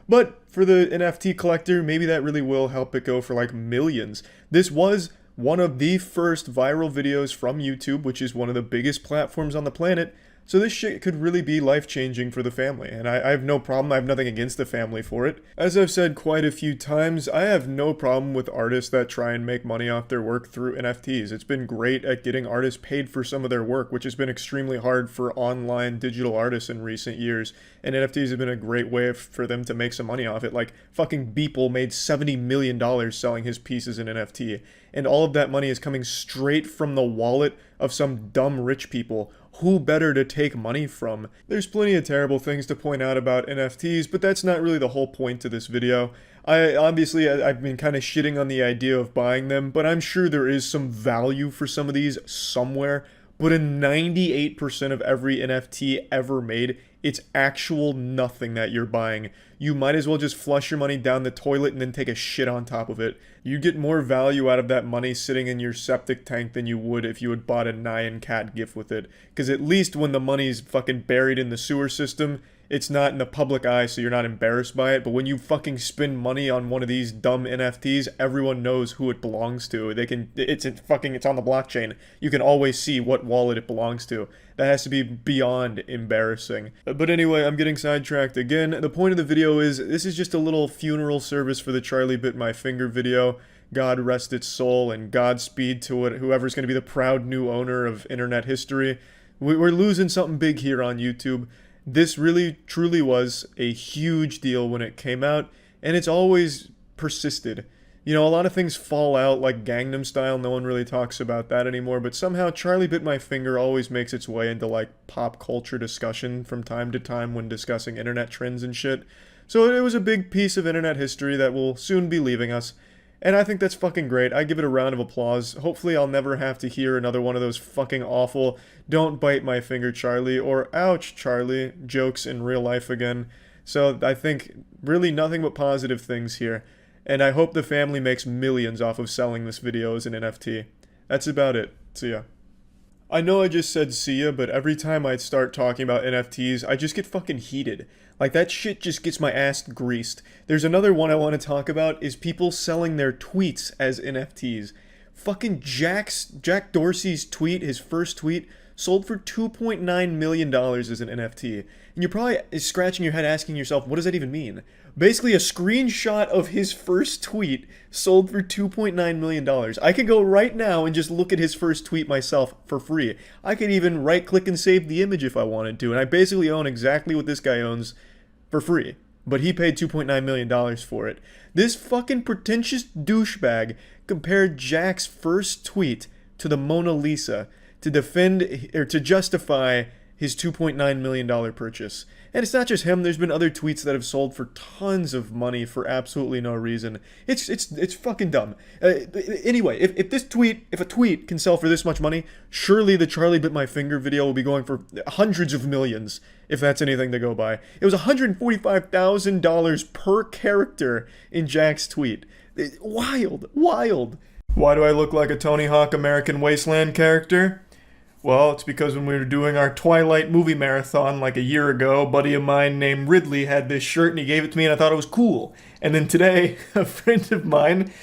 But for the NFT collector, maybe that really will help it go for like millions. This was one of the first viral videos from YouTube, which is one of the biggest platforms on the planet. So this shit could really be life-changing for the family, and I have no problem, I have nothing against the family for it. As I've said quite a few times, I have no problem with artists that try and make money off their work through NFTs. It's been great at getting artists paid for some of their work, which has been extremely hard for online digital artists in recent years, and NFTs have been a great way for them to make some money off it. Like, fucking Beeple made $70 million selling his pieces in NFT, and all of that money is coming straight from the wallet of some dumb rich people. Who better to take money from? There's plenty of terrible things to point out about NFTs, but that's not really the whole point to this video. I've been kind of shitting on the idea of buying them, but I'm sure there is some value for some of these somewhere. But in 98% of every NFT ever made, it's actual nothing that you're buying. You might as well just flush your money down the toilet and then take a shit on top of it. You get more value out of that money sitting in your septic tank than you would if you had bought a Nyan Cat GIF with it. Because at least when the money's fucking buried in the sewer system, it's not in the public eye, so you're not embarrassed by it. But when you fucking spend money on one of these dumb NFTs, everyone knows who it belongs to. It's on the blockchain. You can always see what wallet it belongs to. That has to be beyond embarrassing. But anyway, I'm getting sidetracked again. The point of the video is, this is just a little funeral service for the Charlie Bit My Finger video. God rest its soul, and Godspeed to it, whoever's going to be the proud new owner of internet history. We're losing something big here on YouTube. This really, truly was a huge deal when it came out, and it's always persisted. You know, a lot of things fall out, like Gangnam Style, no one really talks about that anymore, but somehow Charlie Bit My Finger always makes its way into, like, pop culture discussion from time to time when discussing internet trends and shit. So it was a big piece of internet history that will soon be leaving us. And I think that's fucking great. I give it a round of applause. Hopefully I'll never have to hear another one of those fucking awful "don't bite my finger, Charlie" or "ouch, Charlie" jokes in real life again. So I think really nothing but positive things here. And I hope the family makes millions off of selling this video as an NFT. That's about it. See ya. I know I just said see ya, but every time I start talking about NFTs, I just get fucking heated. Like, that shit just gets my ass greased. There's another one I want to talk about, is people selling their tweets as NFTs. Fucking Jack Dorsey's tweet, his first tweet, sold for $2.9 million as an NFT. And you're probably scratching your head asking yourself, what does that even mean? Basically, a screenshot of his first tweet sold for $2.9 million. I could go right now and just look at his first tweet myself for free. I could even right-click and save the image if I wanted to, and I basically own exactly what this guy owns for free. But he paid $2.9 million for it. This fucking pretentious douchebag compared Jack's first tweet to the Mona Lisa to defend, or to justify, his $2.9 million purchase. And it's not just him, there's been other tweets that have sold for tons of money for absolutely no reason. It's fucking dumb. Anyway, if a tweet can sell for this much money, surely the Charlie Bit My Finger video will be going for hundreds of millions, if that's anything to go by. It was $145,000 per character in Jack's tweet. Wild. Why do I look like a Tony Hawk American Wasteland character? Well, it's because when we were doing our Twilight movie marathon like a year ago, a buddy of mine named Ridley had this shirt and he gave it to me and I thought it was cool. And then today, a friend of mine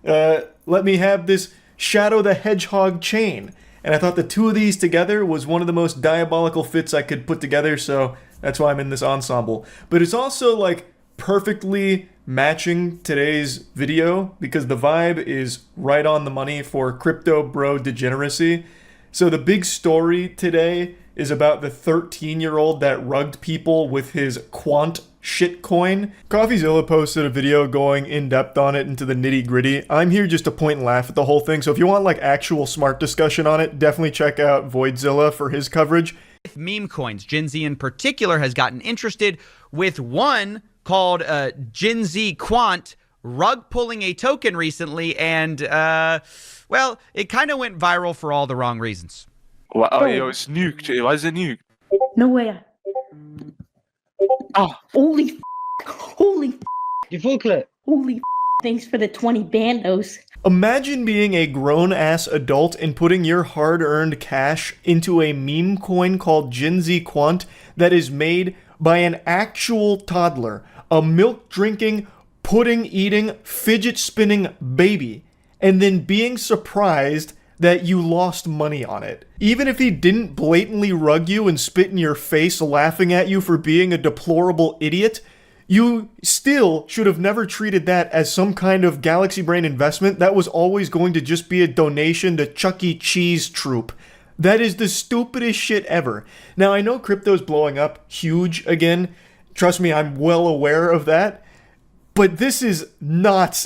let me have this Shadow the Hedgehog chain. And I thought the two of these together was one of the most diabolical fits I could put together, so that's why I'm in this ensemble. But it's also like perfectly matching today's video because the vibe is right on the money for crypto bro degeneracy. So the big story today is about the 13-year-old that rugged people with his quant shitcoin. CoffeeZilla posted a video going in depth on it into the nitty gritty. I'm here just to point and laugh at the whole thing. So if you want like actual smart discussion on it, definitely check out Voidzilla for his coverage. Meme coins, Gen Z in particular has gotten interested with one called Gen Z Quant rug pulling a token recently, and well, it kind of went viral for all the wrong reasons. Wow, yo, it's nuked. Why is it nuked? No way. Oh. Holy holy You full clip. Holy thanks for the 20 bandos. Imagine being a grown-ass adult and putting your hard-earned cash into a meme coin called Gen Z Quant that is made by an actual toddler, a milk-drinking, pudding-eating, fidget-spinning baby, and then being surprised that you lost money on it. Even if he didn't blatantly rug you and spit in your face laughing at you for being a deplorable idiot, you still should have never treated that as some kind of Galaxy Brain investment. That was always going to just be a donation to Chuck E. Cheese troop. That is the stupidest shit ever. Now, I know crypto's blowing up huge again. Trust me, I'm well aware of that. But this is not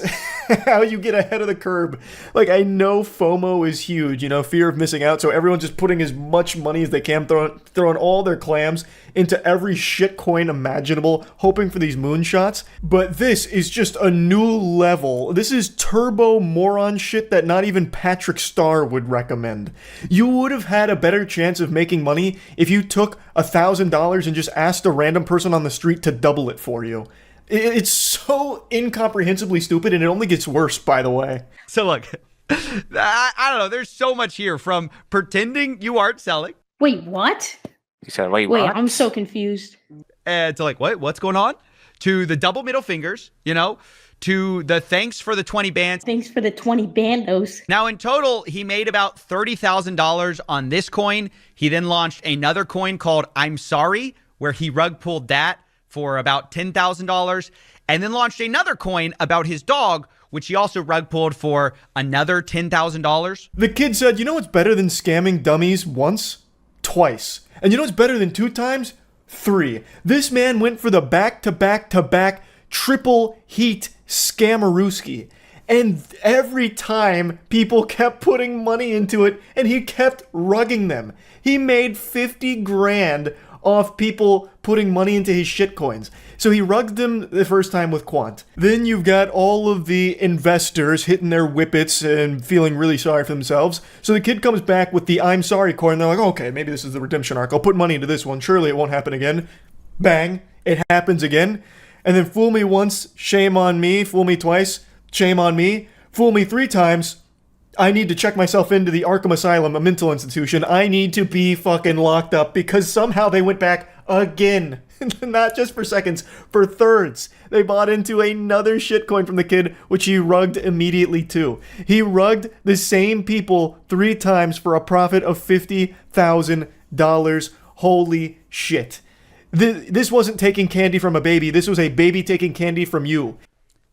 how you get ahead of the curve. Like, I know FOMO is huge, you know, fear of missing out. So everyone's just putting as much money as they can, throwing all their clams into every shitcoin imaginable, hoping for these moonshots. But this is just a new level. This is turbo moron shit that not even Patrick Starr would recommend. You would have had a better chance of making money if you took $1,000 and just asked a random person on the street to double it for you. It's so incomprehensibly stupid, and it only gets worse, by the way. So look, I don't know, there's so much here from pretending you aren't selling. Wait, what? He said, wait, Wait, what? I'm so confused. To like, what's going on? To the double middle fingers, you know, to the thanks for the 20 bands. Thanks for the 20 bandos. Now, in total, he made about $30,000 on this coin. He then launched another coin called I'm Sorry, where he rug pulled that for about $10,000, and then launched another coin about his dog, which he also rug pulled for another $10,000. The kid said, you know what's better than scamming dummies once? Twice. And you know what's better than 2 times? 3. This man went for the back-to-back-to-back triple heat scammerooski. And every time people kept putting money into it, and he kept rugging them. He made 50 grand off people putting money into his shitcoins. So he rugged them the first time with Quant. Then you've got all of the investors hitting their whippets and feeling really sorry for themselves. So the kid comes back with the I'm Sorry coin. They're like, okay, maybe this is the redemption arc. I'll put money into this one. Surely it won't happen again. Bang. It happens again. And then fool me once, shame on me. Fool me twice, shame on me. Fool me 3 times, I need to check myself into the Arkham Asylum, a mental institution. I need to be fucking locked up because somehow they went back again. Not just for seconds, for thirds. They bought into another shitcoin from the kid, which he rugged immediately too. He rugged the same people 3 times for a profit of $50,000. Holy shit. This wasn't taking candy from a baby. This was a baby taking candy from you.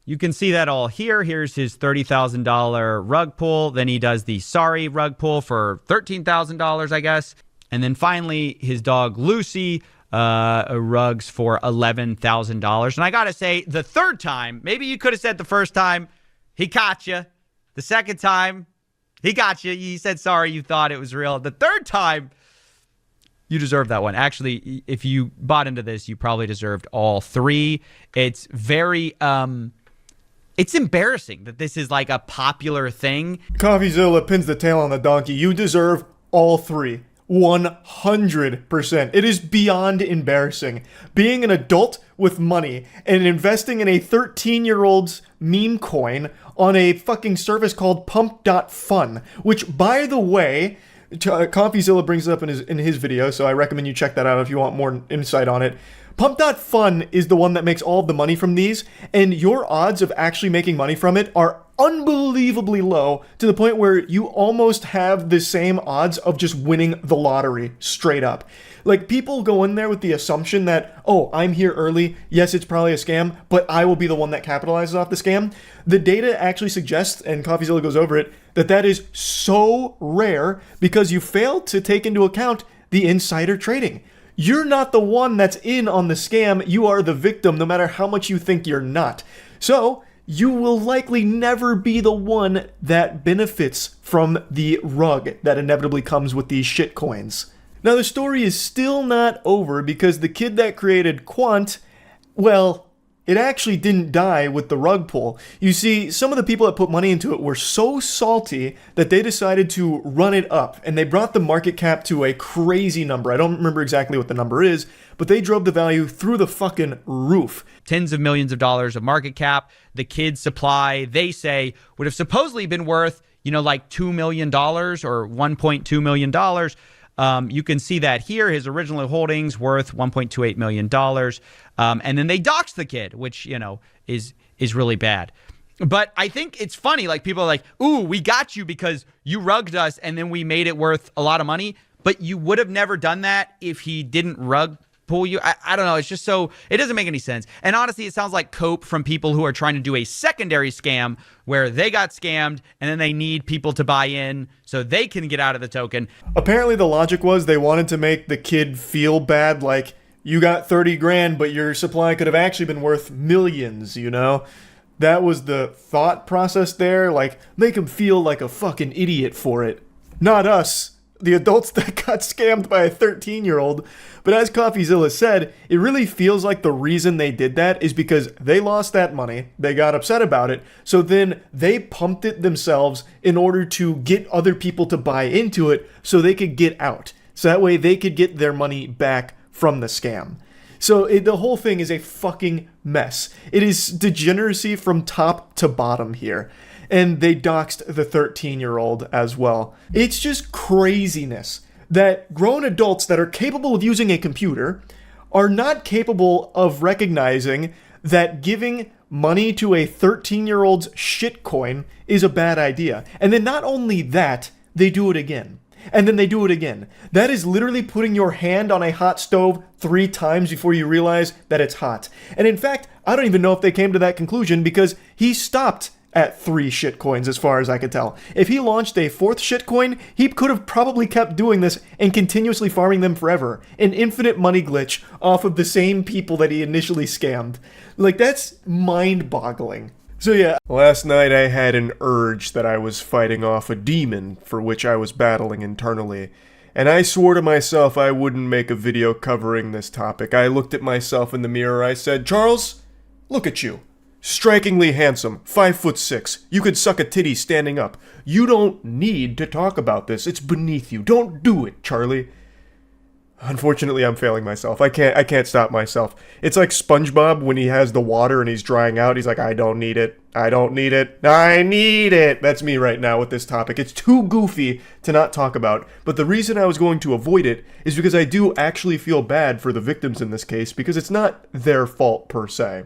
You can see that all here. Here's his $30,000 rug pull. Then he does the sorry rug pull for $13,000, I guess. And then finally, his dog Lucy rugs for $11,000. And I got to say, the third time, maybe you could have said the first time, he caught you. The second time, he got you. He said sorry, you thought it was real. The third time, you deserve that one. Actually, if you bought into this, you probably deserved all 3. It's very... it's embarrassing that this is like a popular thing. CoffeeZilla pins the tail on the donkey. You deserve all 3. 100%. It is beyond embarrassing. Being an adult with money and investing in a 13-year-old's meme coin on a fucking service called Pump.Fun, which, by the way, CoffeeZilla brings it up in his video, so I recommend you check that out if you want more insight on it. Pump.fun is the one that makes all of the money from these, and your odds of actually making money from it are unbelievably low, to the point where you almost have the same odds of just winning the lottery straight up. Like, people go in there with the assumption that, oh, I'm here early, yes, it's probably a scam, but I will be the one that capitalizes off the scam. The data actually suggests, and CoffeeZilla goes over it, that is so rare because you fail to take into account the insider trading. You're not the one that's in on the scam, you are the victim, no matter how much you think you're not. So, you will likely never be the one that benefits from the rug that inevitably comes with these shitcoins. Now, the story is still not over because the kid that created Quant, well, it actually didn't die with the rug pull. You see, some of the people that put money into it were so salty that they decided to run it up, and they brought the market cap to a crazy number. I don't remember exactly what the number is, but they drove the value through the fucking roof. Tens of millions of dollars of market cap. The kid's supply, they say, would have supposedly been worth, like $2 million or $1.2 million. You can see that here. His original holdings worth $1.28 million. And then they doxed the kid, which, is really bad. But I think it's funny. Like, people are like, ooh, we got you because you rugged us and then we made it worth a lot of money. But you would have never done that if he didn't rug pull you. I don't know. It's just so, it doesn't make any sense. And honestly, it sounds like cope from people who are trying to do a secondary scam where they got scammed and then they need people to buy in so they can get out of the token. Apparently the logic was they wanted to make the kid feel bad, like, you got 30 grand, but your supply could have actually been worth millions, That was the thought process there, like, make him feel like a fucking idiot for it. Not us, the adults that got scammed by a 13-year-old. But as CoffeeZilla said, it really feels like the reason they did that is because they lost that money, they got upset about it, so then they pumped it themselves in order to get other people to buy into it so they could get out. So that way they could get their money back from the scam. So the whole thing is a fucking mess. It is degeneracy from top to bottom here. And they doxed the 13-year-old as well. It's just craziness that grown adults that are capable of using a computer are not capable of recognizing that giving money to a 13-year-old's shitcoin is a bad idea. And then not only that, they do it again. And then they do it again. That is literally putting your hand on a hot stove 3 times before you realize that it's hot. And in fact, I don't even know if they came to that conclusion because he stopped at 3 shitcoins as far as I could tell. If he launched a 4th shitcoin, he could have probably kept doing this and continuously farming them forever. An infinite money glitch off of the same people that he initially scammed. Like, that's mind-boggling. So yeah, last night I had an urge that I was fighting off a demon for which I was battling internally. And I swore to myself I wouldn't make a video covering this topic. I looked at myself in the mirror, I said, Charles, look at you. Strikingly handsome, 5'6". You could suck a titty standing up. You don't need to talk about this. It's beneath you. Don't do it, Charlie. Unfortunately, I'm failing myself. I can't stop myself. It's like SpongeBob when he has the water and he's drying out. He's like, I don't need it. I don't need it. I need it. That's me right now with this topic. It's too goofy to not talk about. But the reason I was going to avoid it is because I do actually feel bad for the victims in this case because it's not their fault per se.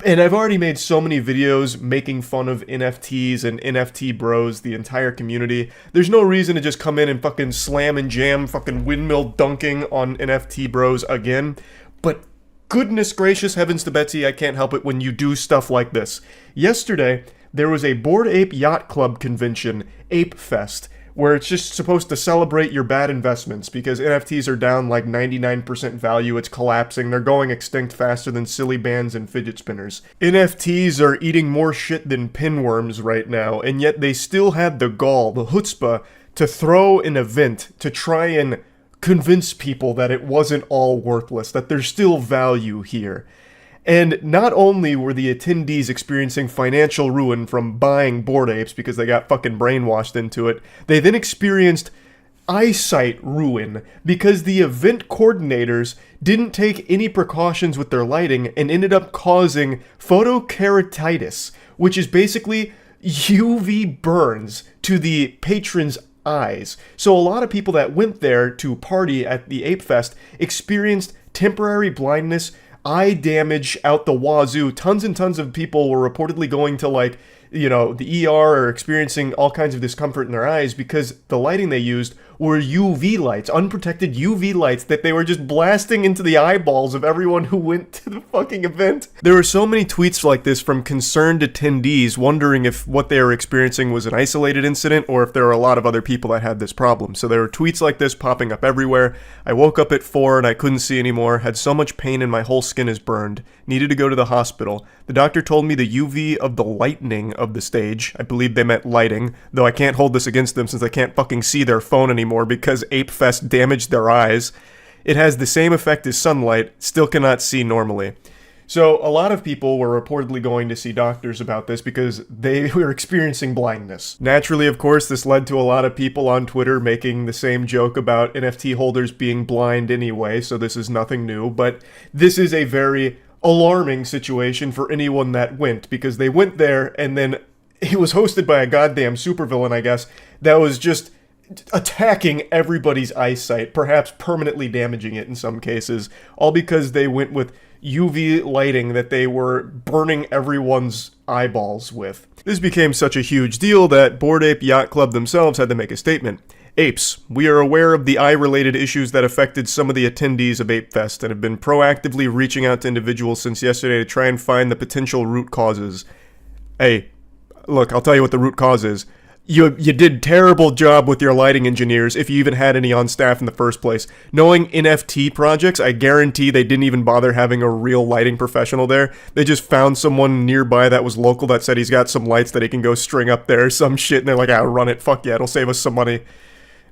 And I've already made so many videos making fun of NFTs and NFT bros, the entire community. There's no reason to just come in and fucking slam and jam fucking windmill dunking on NFT bros again. But goodness gracious, heavens to Betsy, I can't help it when you do stuff like this. Yesterday, there was a Bored Ape Yacht Club convention, Ape Fest, where it's just supposed to celebrate your bad investments because NFTs are down like 99% value, it's collapsing, they're going extinct faster than silly bands and fidget spinners. NFTs are eating more shit than pinworms right now, and yet they still had the gall, the chutzpah, to throw an event to try and convince people that it wasn't all worthless, that there's still value here. And not only were the attendees experiencing financial ruin from buying Bored Apes because they got fucking brainwashed into it, they then experienced eyesight ruin because the event coordinators didn't take any precautions with their lighting and ended up causing photokeratitis, which is basically UV burns to the patrons' eyes. So a lot of people that went there to party at the Ape Fest experienced temporary blindness, eye damage out the wazoo. Tons and tons of people were reportedly going to like, you know, the ER or experiencing all kinds of discomfort in their eyes because the lighting they used were UV lights, unprotected UV lights that they were just blasting into the eyeballs of everyone who went to the fucking event. There were so many tweets like this from concerned attendees wondering if what they were experiencing was an isolated incident or if there were a lot of other people that had this problem. So there were tweets like this popping up everywhere. I woke up at 4 and I couldn't see anymore, had so much pain and my whole skin is burned, needed to go to the hospital. The doctor told me the UV of the lightning of the stage, I believe they meant lighting, though I can't hold this against them since I can't fucking see their phone anymore because Ape Fest damaged their eyes. It has the same effect as sunlight, still cannot see normally. So a lot of people were reportedly going to see doctors about this because they were experiencing blindness. Naturally, of course, this led to a lot of people on Twitter making the same joke about NFT holders being blind anyway, so this is nothing new, but this is a very alarming situation for anyone that went, because they went there and then it was hosted by a goddamn supervillain, I guess, that was just attacking everybody's eyesight, perhaps permanently damaging it in some cases, all because they went with UV lighting that they were burning everyone's eyeballs with. This became such a huge deal that Bored Ape Yacht Club themselves had to make a statement. Apes, we are aware of the eye-related issues that affected some of the attendees of Ape Fest and have been proactively reaching out to individuals since yesterday to try and find the potential root causes. Hey, look, I'll tell you what the root cause is. You did terrible job with your lighting engineers, if you even had any on staff in the first place. Knowing NFT projects, I guarantee they didn't even bother having a real lighting professional there. They just found someone nearby that was local that said he's got some lights that he can go string up there or some shit, and they're like, run it, fuck yeah, it'll save us some money.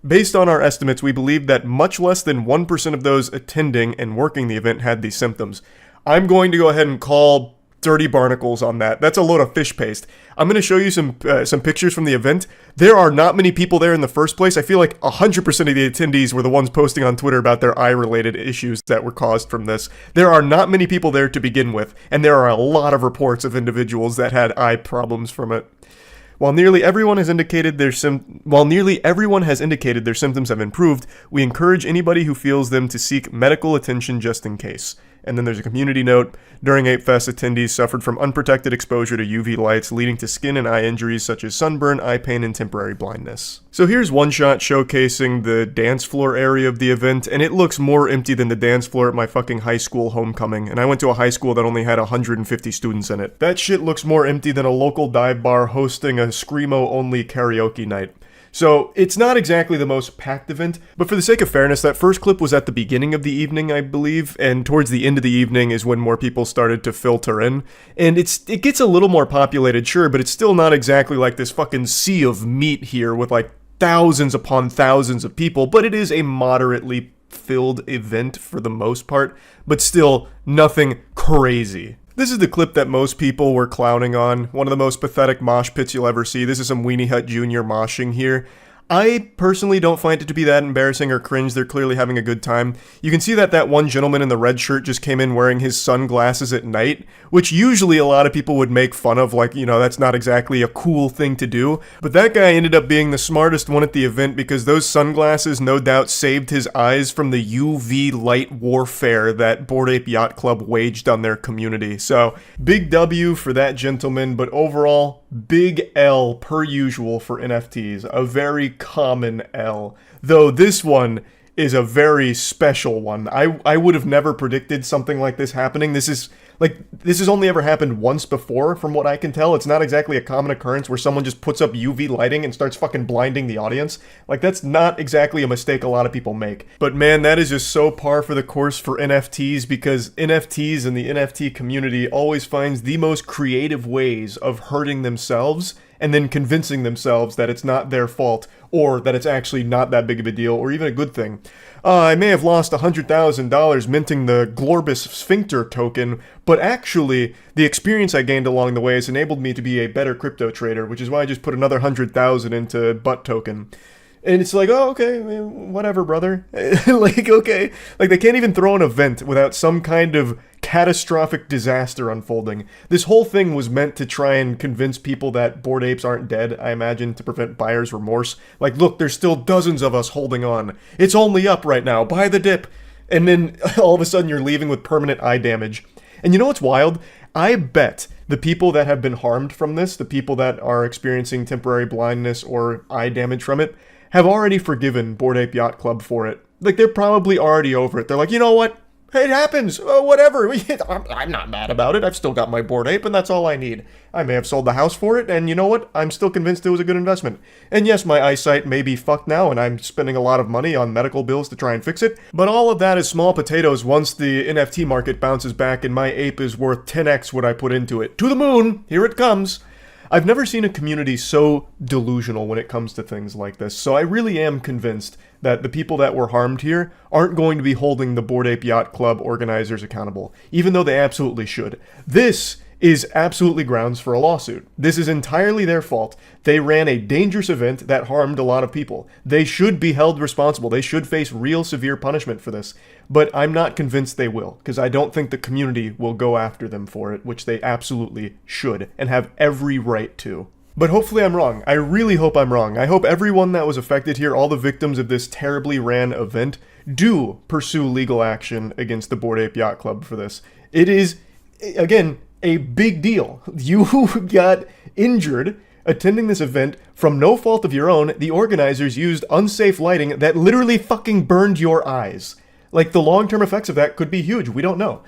Based on our estimates, we believe that much less than 1% of those attending and working the event had these symptoms. I'm going to go ahead and call dirty barnacles on that. That's a load of fish paste. I'm going to show you some pictures from the event. There are not many people there in the first place. I feel like 100% of the attendees were the ones posting on Twitter about their eye-related issues that were caused from this. There are not many people there to begin with, and there are a lot of reports of individuals that had eye problems from it. While nearly everyone has indicated their symptoms have improved, we encourage anybody who feels them to seek medical attention just in case. And then there's a community note. During Ape Fest, attendees suffered from unprotected exposure to UV lights, leading to skin and eye injuries such as sunburn, eye pain, and temporary blindness. So here's one shot showcasing the dance floor area of the event, and it looks more empty than the dance floor at my fucking high school homecoming, and I went to a high school that only had 150 students in it. That shit looks more empty than a local dive bar hosting a Screamo-only karaoke night. So, it's not exactly the most packed event, but for the sake of fairness, that first clip was at the beginning of the evening, I believe, and towards the end of the evening is when more people started to filter in. And it gets a little more populated, sure, but it's still not exactly like this fucking sea of meat here with like thousands upon thousands of people, but it is a moderately filled event for the most part, but still nothing crazy. This is the clip that most people were clowning on. One of the most pathetic mosh pits you'll ever see. This is some Weenie Hut Jr. moshing here. I personally don't find it to be that embarrassing or cringe. They're clearly having a good time. You can see that one gentleman in the red shirt just came in wearing his sunglasses at night, which usually a lot of people would make fun of, like, you know, that's not exactly a cool thing to do. But that guy ended up being the smartest one at the event because those sunglasses no doubt saved his eyes from the UV light warfare that Bored Ape Yacht Club waged on their community. So, big W for that gentleman, but overall, big L per usual for NFTs. A very common L. Though this one is a very special one. I would have never predicted something like this happening. This has only ever happened once before, from what I can tell. It's not exactly a common occurrence where someone just puts up UV lighting and starts fucking blinding the audience. Like, that's not exactly a mistake a lot of people make. But man, that is just so par for the course for NFTs, because NFTs and the NFT community always finds the most creative ways of hurting themselves and then convincing themselves that it's not their fault, or that it's actually not that big of a deal, or even a good thing. I may have lost $100,000 minting the Glorbus Sphincter token, but actually, the experience I gained along the way has enabled me to be a better crypto trader, which is why I just put another $100,000 into Butt token. And it's like, oh, okay, whatever, brother. Like, okay. Like, they can't even throw an event without some kind of catastrophic disaster unfolding. This whole thing was meant to try and convince people that Bored Apes aren't dead, I imagine, to prevent buyer's remorse. Like, look, there's still dozens of us holding on. It's only up right now. Buy the dip. and then all of a sudden you're leaving with permanent eye damage. And you know what's wild? I bet the people that have been harmed from this, the people that are experiencing temporary blindness or eye damage from it, have already forgiven Bored Ape Yacht Club for it. Like, they're probably already over it. They're like, you know what? It happens. Whatever. I'm not mad about it. I've still got my Bored Ape, and that's all I need. I may have sold the house for it, and you know what? I'm still convinced it was a good investment. And yes, my eyesight may be fucked now, and I'm spending a lot of money on medical bills to try and fix it. But all of that is small potatoes once the NFT market bounces back, and my ape is worth 10x what I put into it. To the moon! Here it comes! I've never seen a community so delusional when it comes to things like this, so I really am convinced that the people that were harmed here aren't going to be holding the Bored Ape Yacht Club organizers accountable, even though they absolutely should. This is absolutely grounds for a lawsuit. This is entirely their fault. They ran a dangerous event that harmed a lot of people. They should be held responsible. They should face real severe punishment for this. But I'm not convinced they will, because I don't think the community will go after them for it, which they absolutely should, and have every right to. But hopefully I'm wrong. I really hope I'm wrong. I hope everyone that was affected here, all the victims of this terribly ran event, do pursue legal action against the Bored Ape Yacht Club for this. It is, again, a big deal. You got injured attending this event from no fault of your own. The organizers used unsafe lighting that literally fucking burned your eyes. Like, the long-term effects of that could be huge. We don't know.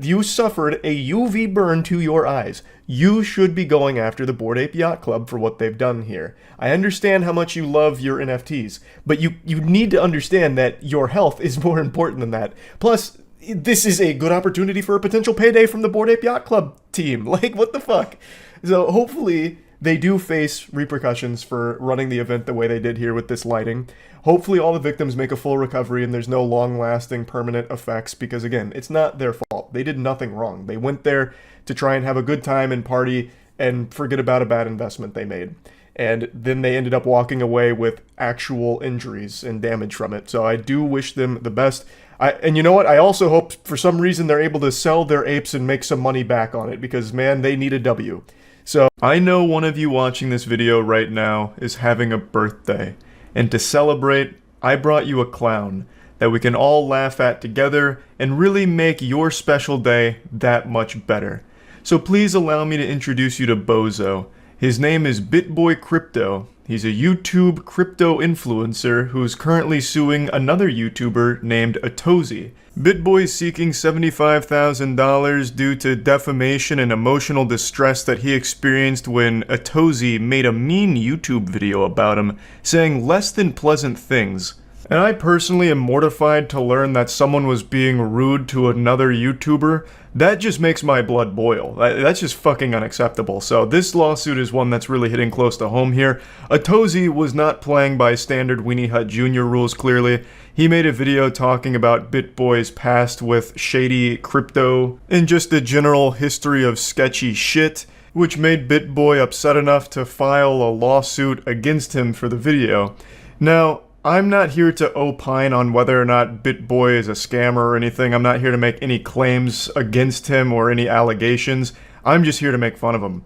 You suffered a UV burn to your eyes. You should be going after the Bored Ape Yacht Club for what they've done here. I understand how much you love your NFTs, but you need to understand that your health is more important than that. Plus, this is a good opportunity for a potential payday from the Bored Ape Yacht Club team. Like, what the fuck? So hopefully they do face repercussions for running the event the way they did here with this lighting. Hopefully all the victims make a full recovery and there's no long-lasting permanent effects, because again, it's not their fault. They did nothing wrong. They went there to try and have a good time and party and forget about a bad investment they made. And then they ended up walking away with actual injuries and damage from it. So I do wish them the best. And you know what? I also hope for some reason they're able to sell their apes and make some money back on it, because man, they need a W. So I know one of you watching this video right now is having a birthday. And to celebrate, I brought you a clown that we can all laugh at together and really make your special day that much better. So please allow me to introduce you to Bozo. His name is BitBoy Crypto. He's a YouTube crypto influencer who's currently suing another YouTuber named Atozy. BitBoy is seeking $75,000 due to defamation and emotional distress that he experienced when Atozy made a mean YouTube video about him, saying less than pleasant things. And I personally am mortified to learn that someone was being rude to another YouTuber. That just makes my blood boil. That's just fucking unacceptable. So this lawsuit is one that's really hitting close to home here. Atozy was not playing by standard Weenie Hut Jr. rules, clearly. He made a video talking about BitBoy's past with shady crypto and just the general history of sketchy shit, which made BitBoy upset enough to file a lawsuit against him for the video. Now, I'm not here to opine on whether or not BitBoy is a scammer or anything. I'm not here to make any claims against him or any allegations. I'm just here to make fun of him.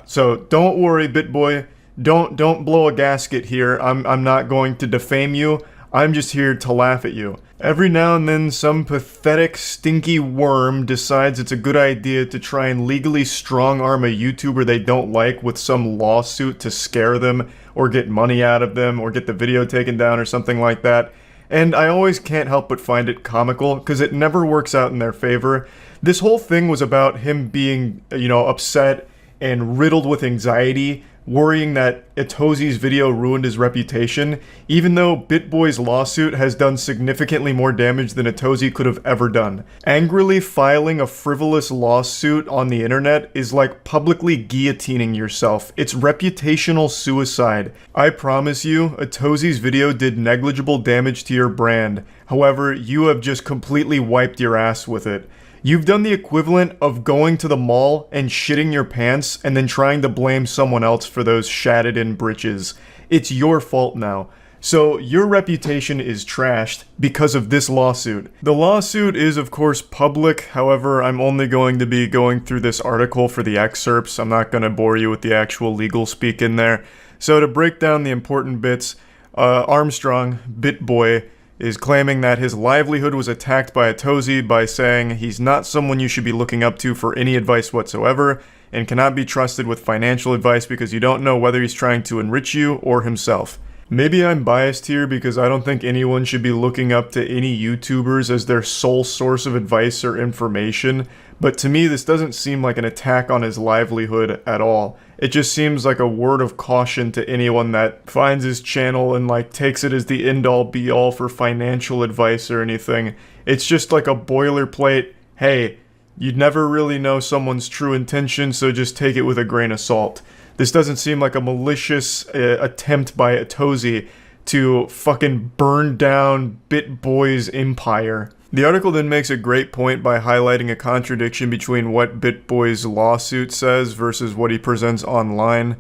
So don't worry, BitBoy. Don't blow a gasket here. I'm not going to defame you. I'm just here to laugh at you. Every now and then, some pathetic, stinky worm decides it's a good idea to try and legally strong-arm a YouTuber they don't like with some lawsuit to scare them, or get money out of them, or get the video taken down, or something like that. And I always can't help but find it comical, because it never works out in their favor. This whole thing was about him being, upset and riddled with anxiety, worrying that Atozy's video ruined his reputation, even though BitBoy's lawsuit has done significantly more damage than Atozy could have ever done. Angrily filing a frivolous lawsuit on the internet is like publicly guillotining yourself. It's reputational suicide. I promise you, Atozy's video did negligible damage to your brand. However, you have just completely wiped your ass with it. You've done the equivalent of going to the mall and shitting your pants and then trying to blame someone else for those shattered-in britches. It's your fault now. So your reputation is trashed because of this lawsuit. The lawsuit is of course public, however I'm only going to be going through this article for the excerpts. I'm not going to bore you with the actual legal speak in there. So to break down the important bits, Armstrong, BitBoy, is claiming that his livelihood was attacked by Atozy by saying he's not someone you should be looking up to for any advice whatsoever and cannot be trusted with financial advice because you don't know whether he's trying to enrich you or himself. Maybe I'm biased here because I don't think anyone should be looking up to any YouTubers as their sole source of advice or information, but to me this doesn't seem like an attack on his livelihood at all. It just seems like a word of caution to anyone that finds his channel and like takes it as the end-all be-all for financial advice or anything. It's just like a boilerplate, hey, you'd never really know someone's true intention, so just take it with a grain of salt. This doesn't seem like a malicious attempt by Atozy to fucking burn down BitBoy's empire. The article then makes a great point by highlighting a contradiction between what BitBoy's lawsuit says versus what he presents online.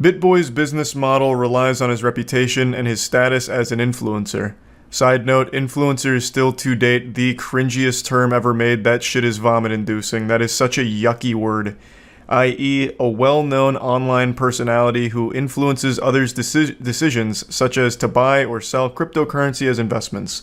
BitBoy's business model relies on his reputation and his status as an influencer. Side note, influencer is still to date the cringiest term ever made. That shit is vomit-inducing. That is such a yucky word. I.e., a well-known online personality who influences others' decisions, such as to buy or sell cryptocurrency as investments.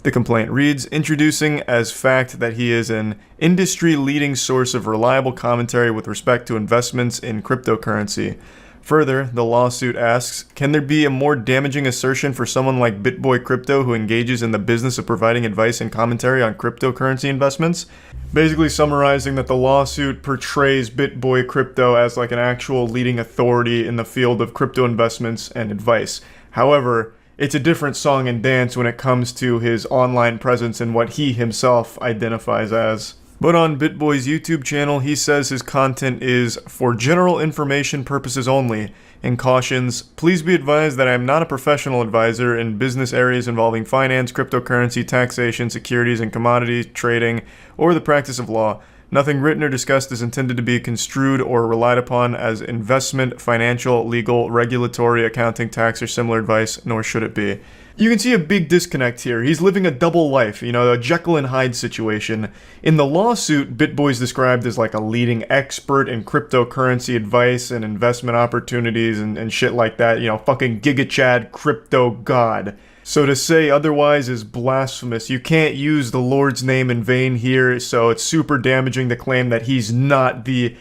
The complaint reads, introducing as fact that he is an industry-leading source of reliable commentary with respect to investments in cryptocurrency. Further, the lawsuit asks, can there be a more damaging assertion for someone like BitBoy Crypto who engages in the business of providing advice and commentary on cryptocurrency investments? Basically summarizing that the lawsuit portrays BitBoy Crypto as like an actual leading authority in the field of crypto investments and advice. However, it's a different song and dance when it comes to his online presence and what he himself identifies as. But on BitBoy's YouTube channel, he says his content is for general information purposes only, and cautions, please be advised that I am not a professional advisor in business areas involving finance, cryptocurrency, taxation, securities and commodities, trading, or the practice of law. Nothing written or discussed is intended to be construed or relied upon as investment, financial, legal, regulatory, accounting, tax, or similar advice, nor should it be. You can see a big disconnect here. He's living a double life, a Jekyll and Hyde situation. In the lawsuit, BitBoy's described as like a leading expert in cryptocurrency advice and investment opportunities and shit like that. Fucking Giga Chad crypto god. So to say otherwise is blasphemous. You can't use the Lord's name in vain here, so it's super damaging to claim that he's not the,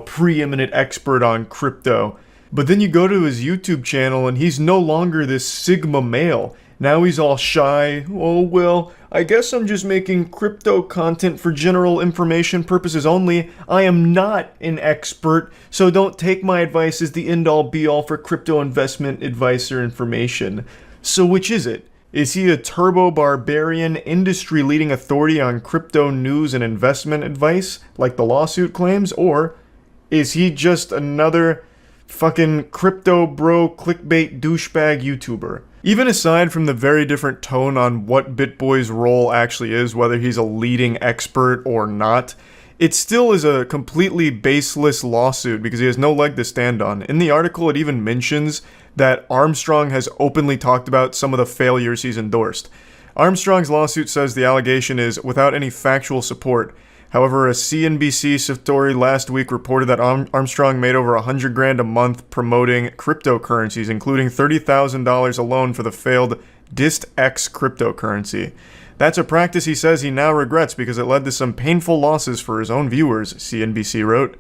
preeminent expert on crypto. But then you go to his YouTube channel and he's no longer this Sigma male. Now he's all shy. Oh, well, I guess I'm just making crypto content for general information purposes only. I am not an expert, so don't take my advice as the end-all be-all for crypto investment advice or information. So which is it? Is he a turbo barbarian, industry-leading authority on crypto news and investment advice, like the lawsuit claims? Or is he just another fucking crypto bro clickbait douchebag YouTuber? Even aside from the very different tone on what BitBoy's role actually is, whether he's a leading expert or not, it still is a completely baseless lawsuit because he has no leg to stand on. In the article, it even mentions that Armstrong has openly talked about some of the failures he's endorsed. Armstrong's lawsuit says the allegation is without any factual support. However, a CNBC story last week reported that Armstrong made over $100,000 a month promoting cryptocurrencies, including $30,000 alone for the failed DistX cryptocurrency. That's a practice he says he now regrets because it led to some painful losses for his own viewers, CNBC wrote.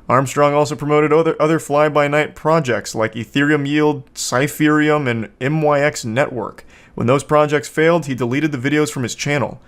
Armstrong also promoted other fly-by-night projects like Ethereum Yield, Cypherium, and MYX Network. When those projects failed, he deleted the videos from his channel.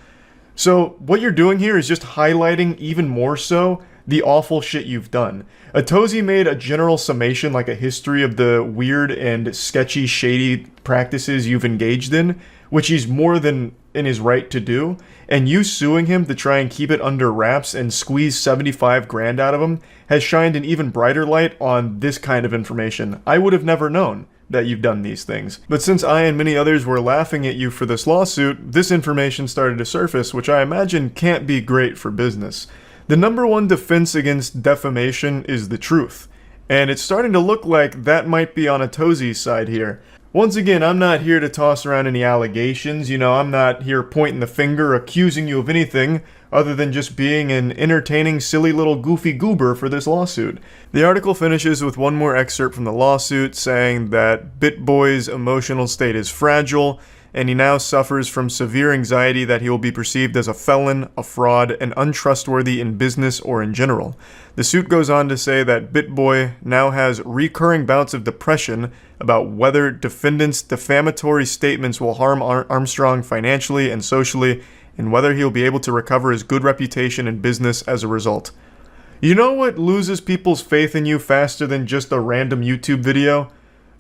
So what you're doing here is just highlighting even more so the awful shit you've done. Atozy made a general summation, like a history of the weird and sketchy, shady practices you've engaged in, which he's more than in his right to do, and you suing him to try and keep it under wraps and squeeze $75,000 out of him has shined an even brighter light on this kind of information. I would have never known that you've done these things. But since I and many others were laughing at you for this lawsuit, this information started to surface, which I imagine can't be great for business. The number one defense against defamation is the truth, and it's starting to look like that might be on Atozy's side here. Once again, I'm not here to toss around any allegations, I'm not here pointing the finger, accusing you of anything, other than just being an entertaining, silly little goofy goober for this lawsuit. The article finishes with one more excerpt from the lawsuit saying that BitBoy's emotional state is fragile, and he now suffers from severe anxiety that he will be perceived as a felon, a fraud, and untrustworthy in business or in general. The suit goes on to say that BitBoy now has recurring bouts of depression about whether defendants' defamatory statements will harm Armstrong financially and socially, and whether he'll be able to recover his good reputation in business as a result. You know what loses people's faith in you faster than just a random YouTube video?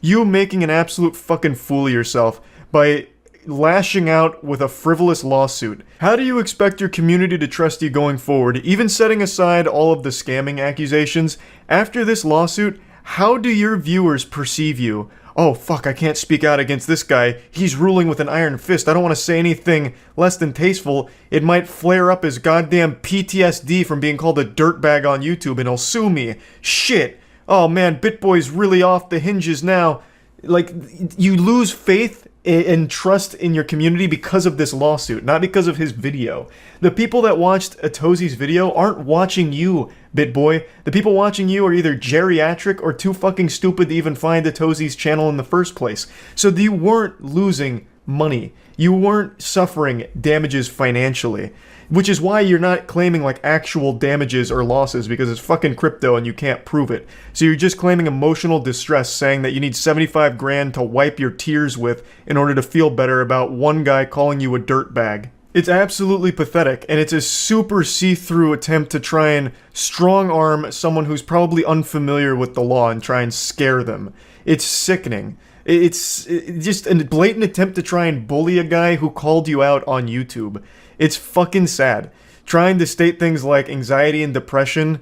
You making an absolute fucking fool of yourself by lashing out with a frivolous lawsuit. How do you expect your community to trust you going forward, even setting aside all of the scamming accusations? After this lawsuit, how do your viewers perceive you? Oh fuck, I can't speak out against this guy. He's ruling with an iron fist. I don't want to say anything less than tasteful. It might flare up his goddamn PTSD from being called a dirtbag on YouTube and he'll sue me. Shit. Oh man, BitBoy's really off the hinges now. Like, you lose faith and trust in your community because of this lawsuit, not because of his video. The people that watched Atozi's video aren't watching you, BitBoy. The people watching you are either geriatric or too fucking stupid to even find Atozi's channel in the first place. So you weren't losing money. You weren't suffering damages financially. Which is why you're not claiming like actual damages or losses, because it's fucking crypto and you can't prove it. So you're just claiming emotional distress, saying that you need 75 grand to wipe your tears with in order to feel better about one guy calling you a dirtbag. It's absolutely pathetic, and it's a super see-through attempt to try and strong-arm someone who's probably unfamiliar with the law and try and scare them. It's sickening. It's just a blatant attempt to try and bully a guy who called you out on YouTube. It's fucking sad. Trying to state things like anxiety and depression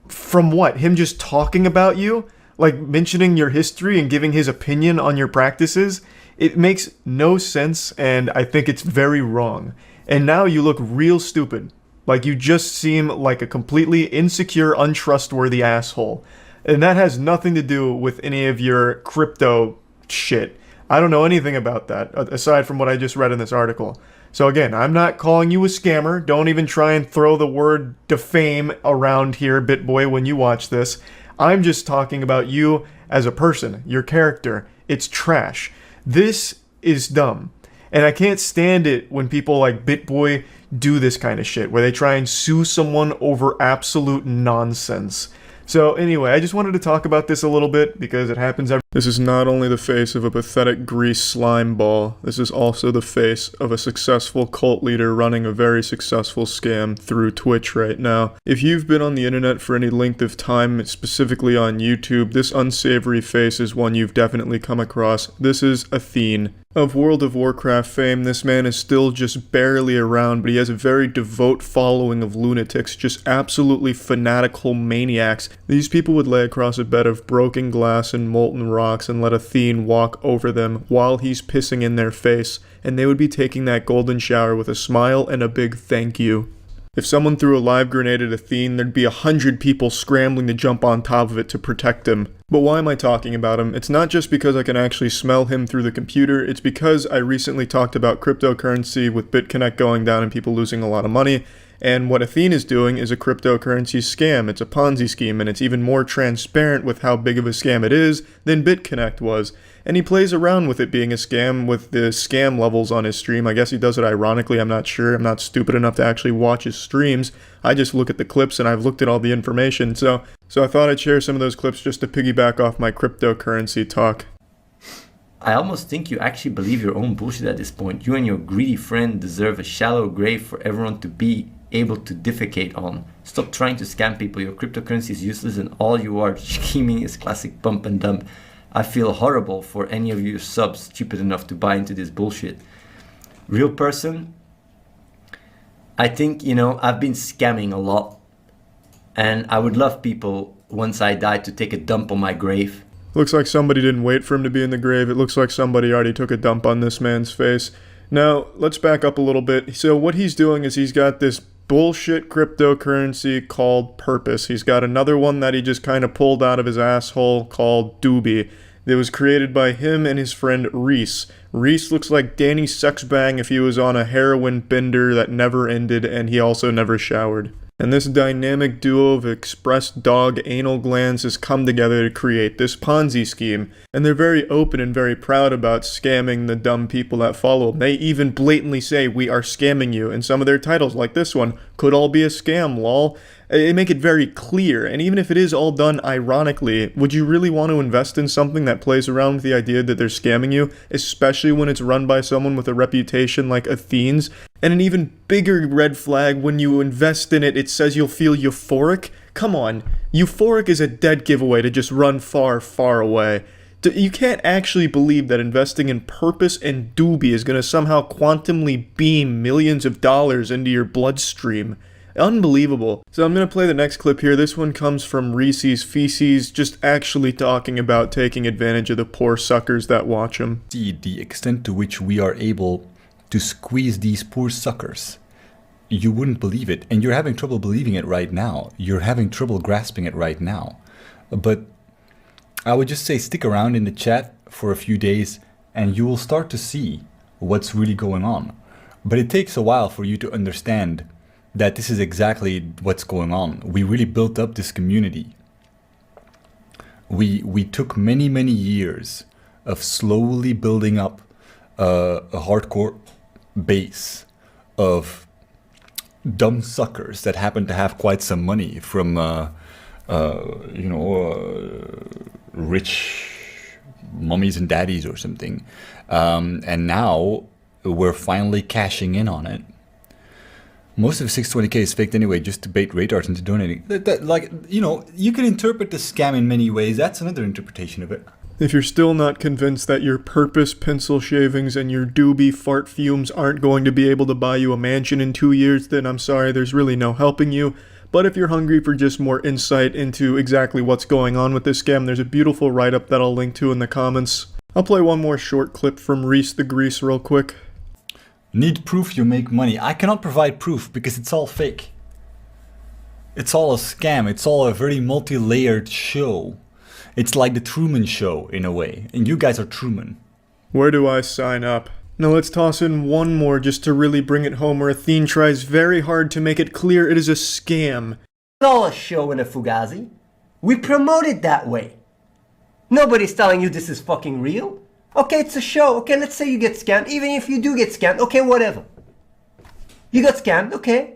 from what? Him just talking about you? Like mentioning your history and giving his opinion on your practices? It makes no sense, and I think it's very wrong. And now you look real stupid. Like you just seem like a completely insecure, untrustworthy asshole. And that has nothing to do with any of your crypto shit. I don't know anything about that, aside from what I just read in this article. So again, I'm not calling you a scammer. Don't even try and throw the word defame around here, BitBoy, when you watch this. I'm just talking about you as a person, your character. It's trash. This is dumb. And I can't stand it when people like BitBoy do this kind of shit, where they try and sue someone over absolute nonsense. So anyway, I just wanted to talk about this a little bit because it happens every— This is not only the face of a pathetic grease slime ball, this is also the face of a successful cult leader running a very successful scam through Twitch right now. If you've been on the internet for any length of time, specifically on YouTube, this unsavory face is one you've definitely come across. This is Athene. Of World of Warcraft fame, this man is still just barely around, but he has a very devout following of lunatics, just absolutely fanatical maniacs. These people would lay across a bed of broken glass and molten rocks and let Athene walk over them while he's pissing in their face, and they would be taking that golden shower with a smile and a big thank you. If someone threw a live grenade at Athene, there'd be 100 people scrambling to jump on top of it to protect him. But why am I talking about him? It's not just because I can actually smell him through the computer, it's because I recently talked about cryptocurrency with BitConnect going down and people losing a lot of money, and what Athene is doing is a cryptocurrency scam. It's a Ponzi scheme, and it's even more transparent with how big of a scam it is than BitConnect was. And he plays around with it being a scam with the scam levels on his stream. I guess he does it ironically, I'm not sure. I'm not stupid enough to actually watch his streams. I just look at the clips and I've looked at all the information. So I thought I'd share some of those clips just to piggyback off my cryptocurrency talk. I almost think you actually believe your own bullshit at this point. You and your greedy friend deserve a shallow grave for everyone to be able to defecate on. Stop trying to scam people. Your cryptocurrency is useless and all you are scheming is classic pump and dump. I feel horrible for any of you subs stupid enough to buy into this bullshit. Real person, I think, I've been scamming a lot. And I would love people, once I die, to take a dump on my grave. Looks like somebody didn't wait for him to be in the grave. It looks like somebody already took a dump on this man's face. Now, let's back up a little bit. So what he's doing is he's got this bullshit cryptocurrency called Purpose. He's got another one that he just kind of pulled out of his asshole called Doobie. It was created by him and his friend Reese. Reese looks like Danny Sexbang if he was on a heroin bender that never ended and he also never showered. And this dynamic duo of expressed dog anal glands has come together to create this Ponzi scheme. And they're very open and very proud about scamming the dumb people that follow them. They even blatantly say, "We are scamming you," in some of their titles, like this one, "Could all be a scam, lol." They make it very clear, and even if it is all done ironically, would you really want to invest in something that plays around with the idea that they're scamming you, especially when it's run by someone with a reputation like Athene's? And an even bigger red flag, when you invest in it, it says you'll feel euphoric? Come on, euphoric is a dead giveaway to just run far, far away. You can't actually believe that investing in Purpose and Doobie is going to somehow quantumly beam millions of dollars into your bloodstream. Unbelievable. So I'm going to play the next clip here. This one comes from Reese's Feces, just actually talking about taking advantage of the poor suckers that watch him. See the extent to which we are able to squeeze these poor suckers. You wouldn't believe it, and you're having trouble believing it right now. You're having trouble grasping it right now. But I would just say stick around in the chat for a few days and you will start to see what's really going on. But it takes a while for you to understand that this is exactly what's going on. We really built up this community. We took many years of slowly building up a hardcore base of dumb suckers that happen to have quite some money from rich mummies and daddies or something, and now we're finally cashing in on it. Most of 620k is faked anyway, just to bait radards into donating. You can interpret the scam in many ways. That's another interpretation of it. If you're still not convinced that your Purpose pencil shavings and your Doobie fart fumes aren't going to be able to buy you a mansion in 2 years, then I'm sorry, there's really no helping you. But if you're hungry for just more insight into exactly what's going on with this scam, there's a beautiful write-up that I'll link to in the comments. I'll play one more short clip from Reese the Grease real quick. Need proof you make money. I cannot provide proof because it's all fake. It's all a scam. It's all a very multi-layered show. It's like the Truman Show in a way. And you guys are Truman. Where do I sign up? Now let's toss in one more just to really bring it home, where Athene tries very hard to make it clear it is a scam. It's all a show in a Fugazi. We promote it that way. Nobody's telling you this is fucking real. Okay, it's a show. Okay, let's say you get scammed. Even if you do get scammed, okay, whatever. You got scammed, okay.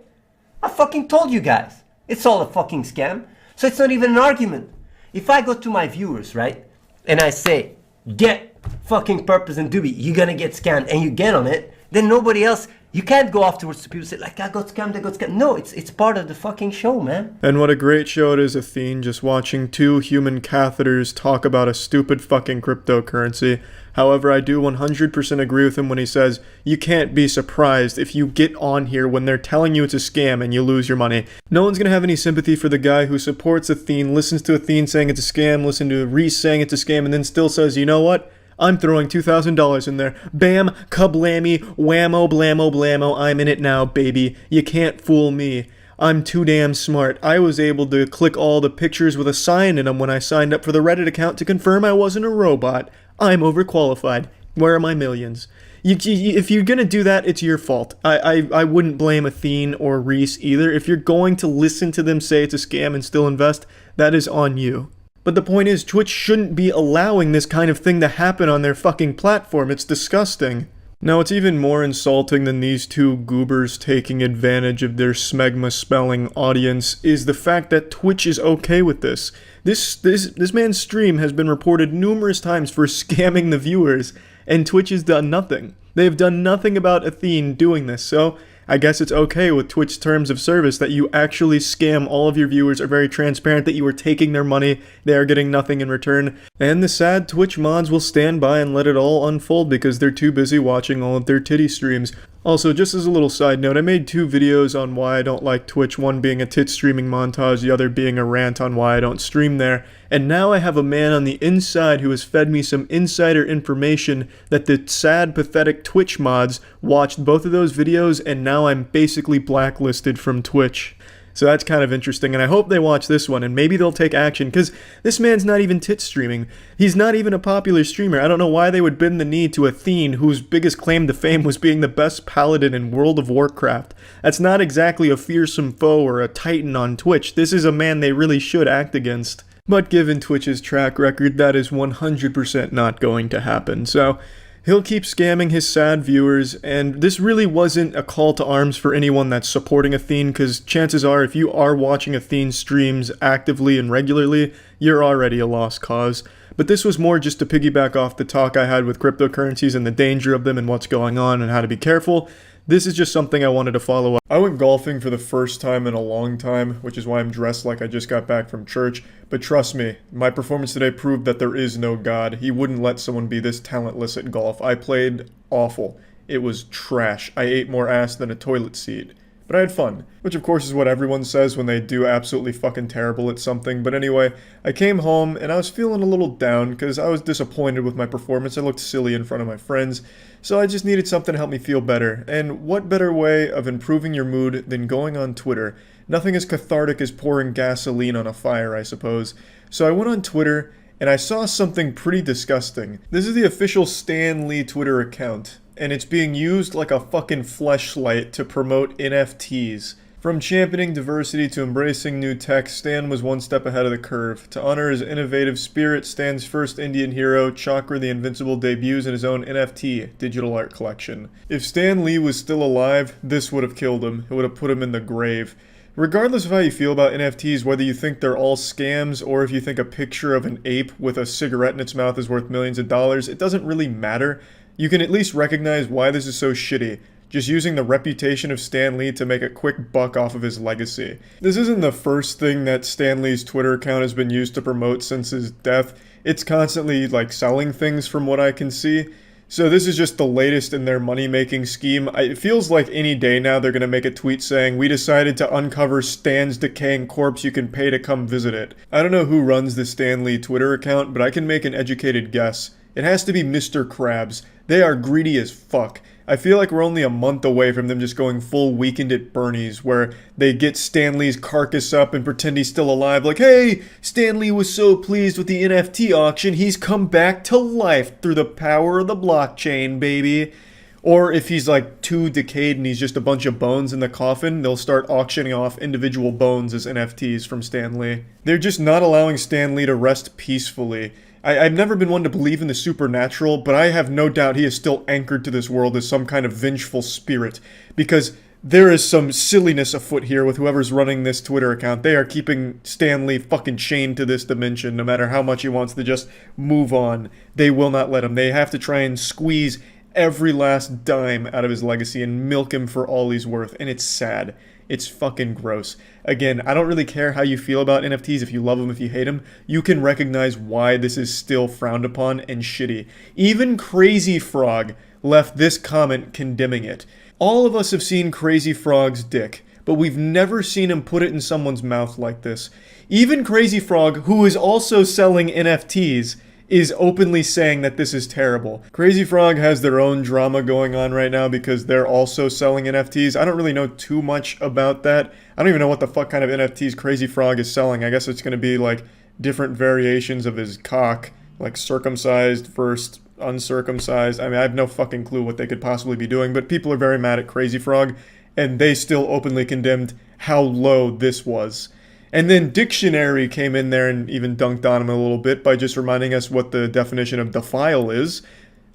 I fucking told you guys. It's all a fucking scam. So it's not even an argument. If I go to my viewers, right, and I say, get fucking Purpose and Doobie, you're gonna get scammed, and you get on it, then nobody else, you can't go afterwards to people and say, like, I got scammed. No, it's part of the fucking show, man. And what a great show it is, Athene, just watching two human catheters talk about a stupid fucking cryptocurrency. However, I do 100% agree with him when he says, you can't be surprised if you get on here when they're telling you it's a scam and you lose your money. No one's gonna have any sympathy for the guy who supports Athene, listens to Athene saying it's a scam, listen to Reese saying it's a scam, and then still says, you know what? I'm throwing $2,000 in there. Bam, kablammy, whammo, blammo, blammo, I'm in it now, baby. You can't fool me. I'm too damn smart. I was able to click all the pictures with a sign in them when I signed up for the Reddit account to confirm I wasn't a robot. I'm overqualified. Where are my millions? If you're gonna do that, it's your fault. I wouldn't blame Athene or Reese either. If you're going to listen to them say it's a scam and still invest, that is on you. But the point is, Twitch shouldn't be allowing this kind of thing to happen on their fucking platform. It's disgusting. Now, what's even more insulting than these two goobers taking advantage of their smegma spelling audience is the fact that Twitch is okay with this. This man's stream has been reported numerous times for scamming the viewers, and Twitch has done nothing. They have done nothing about Athene doing this, so I guess it's okay with Twitch terms of service that you actually scam all of your viewers, are very transparent that you are taking their money, they are getting nothing in return, and the sad Twitch mods will stand by and let it all unfold because they're too busy watching all of their titty streams. Also, just as a little side note, I made 2 videos on why I don't like Twitch, one being a tit streaming montage, the other being a rant on why I don't stream there, and now I have a man on the inside who has fed me some insider information that the sad, pathetic Twitch mods watched both of those videos, and now I'm basically blacklisted from Twitch. So that's kind of interesting, and I hope they watch this one, and maybe they'll take action, because this man's not even tit streaming. He's not even a popular streamer. I don't know why they would bend the knee to Athene, whose biggest claim to fame was being the best paladin in World of Warcraft. That's not exactly a fearsome foe or a titan on Twitch. This is a man they really should act against. But given Twitch's track record, that is 100% not going to happen. So he'll keep scamming his sad viewers, and this really wasn't a call to arms for anyone that's supporting Athene, because chances are if you are watching Athene streams actively and regularly, you're already a lost cause. But this was more just to piggyback off the talk I had with cryptocurrencies and the danger of them and what's going on and how to be careful. This is just something I wanted to follow up. I went golfing for the first time in a long time, which is why I'm dressed like I just got back from church. But trust me, my performance today proved that there is no God. He wouldn't let someone be this talentless at golf. I played awful. It was trash. I ate more ass than a toilet seat. But I had fun, which of course is what everyone says when they do absolutely fucking terrible at something. But anyway, I came home and I was feeling a little down because I was disappointed with my performance. I looked silly in front of my friends, so I just needed something to help me feel better. And what better way of improving your mood than going on Twitter? Nothing as cathartic as pouring gasoline on a fire, I suppose. So I went on Twitter and I saw something pretty disgusting. This is the official Stan Lee Twitter account, and it's being used like a fucking fleshlight to promote NFTs. From championing diversity to embracing new tech, Stan was one step ahead of the curve. To honor his innovative spirit, Stan's first Indian hero, Chakra the Invincible, debuts in his own NFT, digital art collection. If Stan Lee was still alive, this would have killed him. It would have put him in the grave. Regardless of how you feel about NFTs, whether you think they're all scams or if you think a picture of an ape with a cigarette in its mouth is worth millions of dollars, it doesn't really matter. You can at least recognize why this is so shitty. Just using the reputation of Stan Lee to make a quick buck off of his legacy. This isn't the first thing that Stan Lee's Twitter account has been used to promote since his death. It's constantly like selling things from what I can see. So this is just the latest in their money-making scheme. It feels like any day now they're going to make a tweet saying, "We decided to uncover Stan's decaying corpse, you can pay to come visit it." I don't know who runs the Stan Lee Twitter account, but I can make an educated guess. It has to be Mr. Krabs. They are greedy as fuck. I feel like we're only a month away from them just going full Weekend at Bernie's, where they get Stan Lee's carcass up and pretend he's still alive, like, "Hey, Stan Lee was so pleased with the NFT auction, he's come back to life through the power of the blockchain, baby." Or if he's like too decayed and he's just a bunch of bones in the coffin, they'll start auctioning off individual bones as NFTs from Stan Lee. They're just not allowing Stan Lee to rest peacefully. I've never been one to believe in the supernatural, but I have no doubt he is still anchored to this world as some kind of vengeful spirit, because there is some silliness afoot here with whoever's running this Twitter account. They are keeping Stan Lee fucking chained to this dimension, no matter how much he wants to just move on. They will not let him. They have to try and squeeze every last dime out of his legacy and milk him for all he's worth, and it's sad. It's fucking gross. Again, I don't really care how you feel about NFTs, if you love them, if you hate them. You can recognize why this is still frowned upon and shitty. Even Crazy Frog left this comment condemning it. All of us have seen Crazy Frog's dick, but we've never seen him put it in someone's mouth like this. Even Crazy Frog, who is also selling NFTs, is openly saying that this is terrible. Crazy Frog has their own drama going on right now because they're also selling NFTs. I don't really know too much about that. I don't even know what the fuck kind of NFTs Crazy Frog is selling. I guess it's going to be like different variations of his cock, like circumcised versus uncircumcised. I mean, I have no fucking clue what they could possibly be doing, but people are very mad at Crazy Frog, and they still openly condemned how low this was. And then Dictionary came in there and even dunked on him a little bit by just reminding us what the definition of defile is.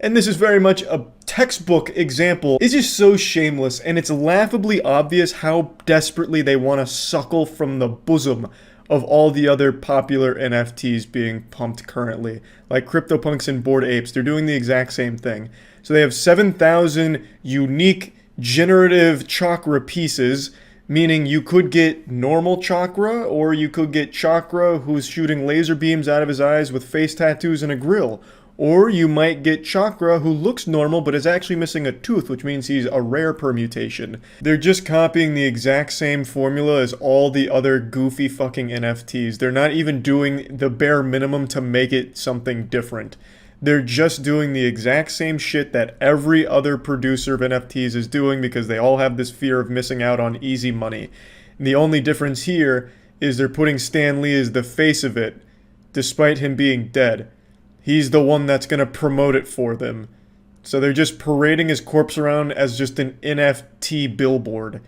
And this is very much a textbook example. It's just so shameless, and it's laughably obvious how desperately they want to suckle from the bosom of all the other popular NFTs being pumped currently. Like CryptoPunks and Bored Apes, they're doing the exact same thing. So they have 7,000 unique generative chakra pieces, meaning you could get normal Chakra, or you could get Chakra who's shooting laser beams out of his eyes with face tattoos and a grill. Or you might get Chakra who looks normal but is actually missing a tooth, which means he's a rare permutation. They're just copying the exact same formula as all the other goofy fucking NFTs. They're not even doing the bare minimum to make it something different. They're just doing the exact same shit that every other producer of NFTs is doing because they all have this fear of missing out on easy money. And the only difference here is they're putting Stan Lee as the face of it, despite him being dead. He's the one that's going to promote it for them. So they're just parading his corpse around as just an NFT billboard.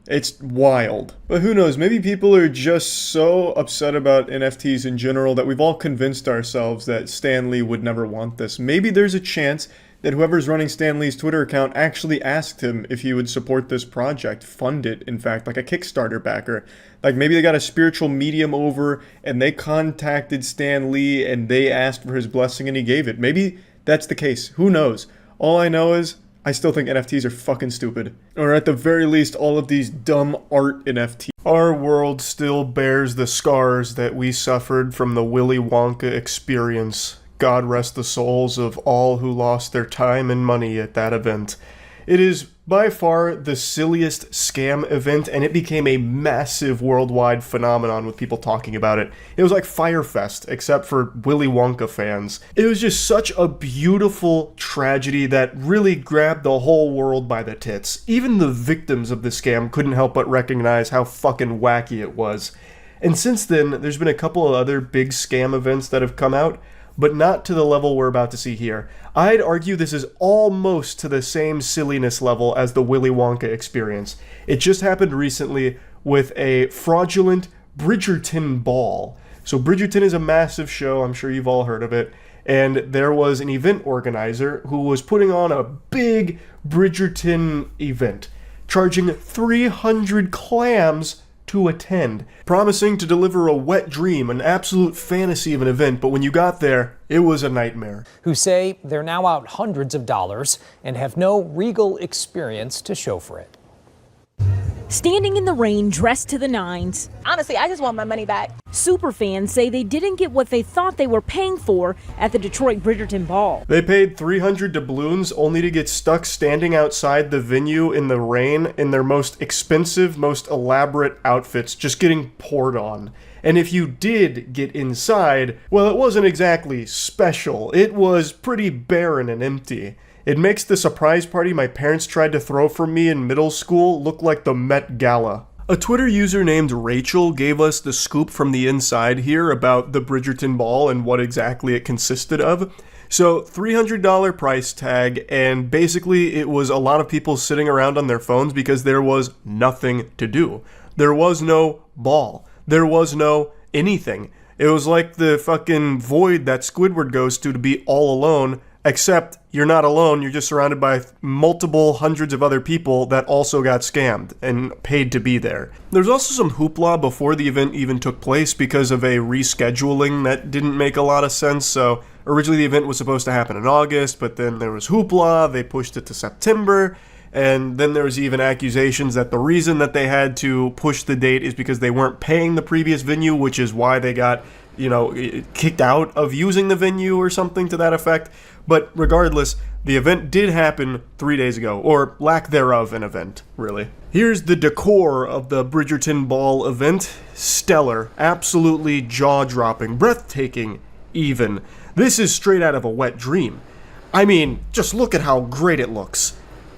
It's wild. But who knows, maybe people are just so upset about NFTs in general that we've all convinced ourselves that Stan Lee would never want this. Maybe there's a chance that whoever's running Stan Lee's Twitter account actually asked him if he would support this project, fund it, in fact, like a Kickstarter backer. Like maybe they got a spiritual medium over and they contacted Stan Lee and they asked for his blessing and he gave it. Maybe that's the case. Who knows? All I know is I still think NFTs are fucking stupid. Or at the very least, all of these dumb art NFTs. Our world still bears the scars that we suffered from the Willy Wonka experience. God rest the souls of all who lost their time and money at that event. It is by far the silliest scam event, and it became a massive worldwide phenomenon with people talking about it. It was like Fyre Fest, except for Willy Wonka fans. It was just such a beautiful tragedy that really grabbed the whole world by the tits. Even the victims of the scam couldn't help but recognize how fucking wacky it was. And since then, there's been a couple of other big scam events that have come out, but not to the level we're about to see here. I'd argue this is almost to the same silliness level as the Willy Wonka experience. It just happened recently with a fraudulent Bridgerton ball. So Bridgerton is a massive show, I'm sure you've all heard of it, and there was an event organizer who was putting on a big Bridgerton event, charging 300 clams to attend, promising to deliver a wet dream, an absolute fantasy of an event, but when you got there, it was a nightmare. Who say they're now out hundreds of dollars and have no regal experience to show for it. Standing in the rain, dressed to the nines. Honestly, I just want my money back. Superfans say they didn't get what they thought they were paying for at the Detroit Bridgerton Ball. They paid 300 doubloons only to get stuck standing outside the venue in the rain in their most expensive, most elaborate outfits, just getting poured on. And if you did get inside, well, it wasn't exactly special. It was pretty barren and empty. It makes the surprise party my parents tried to throw for me in middle school look like the Met Gala. A Twitter user named Rachel gave us the scoop from the inside here about the Bridgerton Ball and what exactly it consisted of. So, $300 price tag, and basically it was a lot of people sitting around on their phones because there was nothing to do. There was no ball. There was no anything. It was like the fucking void that Squidward goes to be all alone, except you're not alone, you're just surrounded by multiple hundreds of other people that also got scammed and paid to be there. There's also some hoopla before the event even took place because of a rescheduling that didn't make a lot of sense. So originally the event was supposed to happen in August, but then there was hoopla, they pushed it to September, and then there was even accusations that the reason that they had to push the date is because they weren't paying the previous venue, which is why they got, kicked out of using the venue or something to that effect. But regardless, the event did happen 3 days ago, or lack thereof an event, really. Here's the decor of the Bridgerton Ball event. Stellar, absolutely jaw-dropping, breathtaking even. This is straight out of a wet dream. I mean, just look at how great it looks.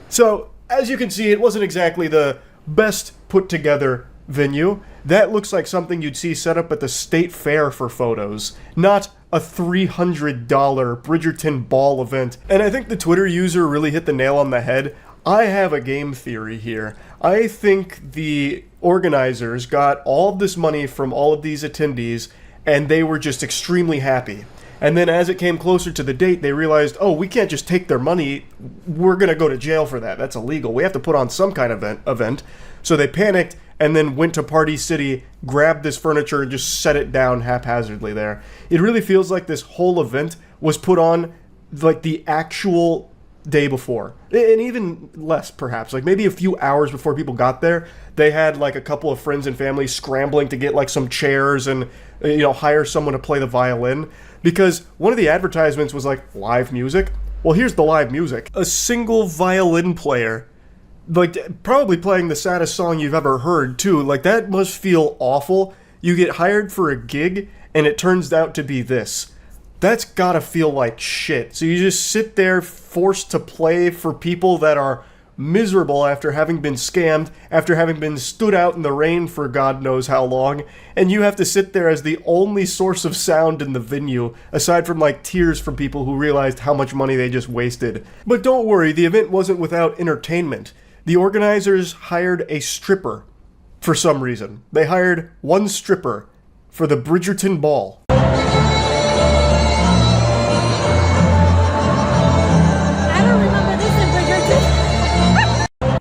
So, as you can see, it wasn't exactly the best put-together venue. That looks like something you'd see set up at the state fair for photos, not a $300 Bridgerton Ball event. And I think the Twitter user really hit the nail on the head. I have a game theory here. I think the organizers got all of this money from all of these attendees, and they were just extremely happy. And then as it came closer to the date, they realized, oh, we can't just take their money. We're going to go to jail for that. That's illegal. We have to put on some kind of event. So they panicked and then went to Party City, grabbed this furniture, and just set it down haphazardly there. It really feels like this whole event was put on like the actual day before. And even less, perhaps. Like maybe a few hours before people got there, they had like a couple of friends and family scrambling to get like some chairs and, hire someone to play the violin. Because one of the advertisements was like live music. Well, here's the live music. A single violin player, like probably playing the saddest song you've ever heard too. Like that must feel awful. You get hired for a gig and it turns out to be this. That's gotta feel like shit. So you just sit there forced to play for people that are miserable after having been scammed, after having been stood out in the rain for God knows how long, and you have to sit there as the only source of sound in the venue, aside from like tears from people who realized how much money they just wasted. But don't worry, the event wasn't without entertainment. The organizers hired a stripper for some reason. They hired one stripper for the Bridgerton Ball.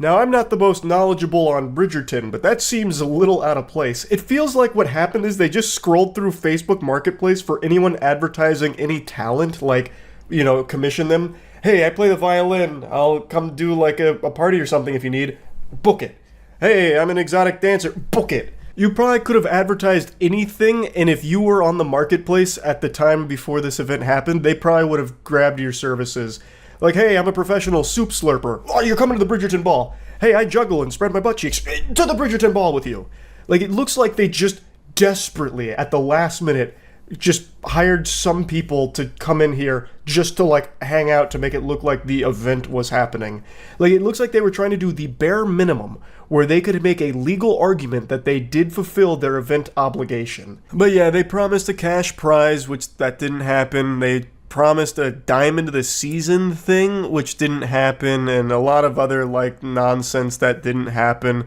Now, I'm not the most knowledgeable on Bridgerton, but that seems a little out of place. It feels like what happened is they just scrolled through Facebook Marketplace for anyone advertising any talent, like, you know, commission them. Hey, I play the violin. I'll come do like a party or something if you need. Book it. Hey, I'm an exotic dancer. Book it. You probably could have advertised anything, and if you were on the marketplace at the time before this event happened, they probably would have grabbed your services. Like, hey, I'm a professional soup slurper. Oh, you're coming to the Bridgerton Ball. Hey, I juggle and spread my butt cheeks. To the Bridgerton Ball with you. Like, it looks like they just desperately, at the last minute, just hired some people to come in here just to, like, hang out to make it look like the event was happening. Like, it looks like they were trying to do the bare minimum where they could make a legal argument that they did fulfill their event obligation. But yeah, they promised a cash prize, which that didn't happen. They promised a diamond of the season thing, which didn't happen, and a lot of other like nonsense that didn't happen.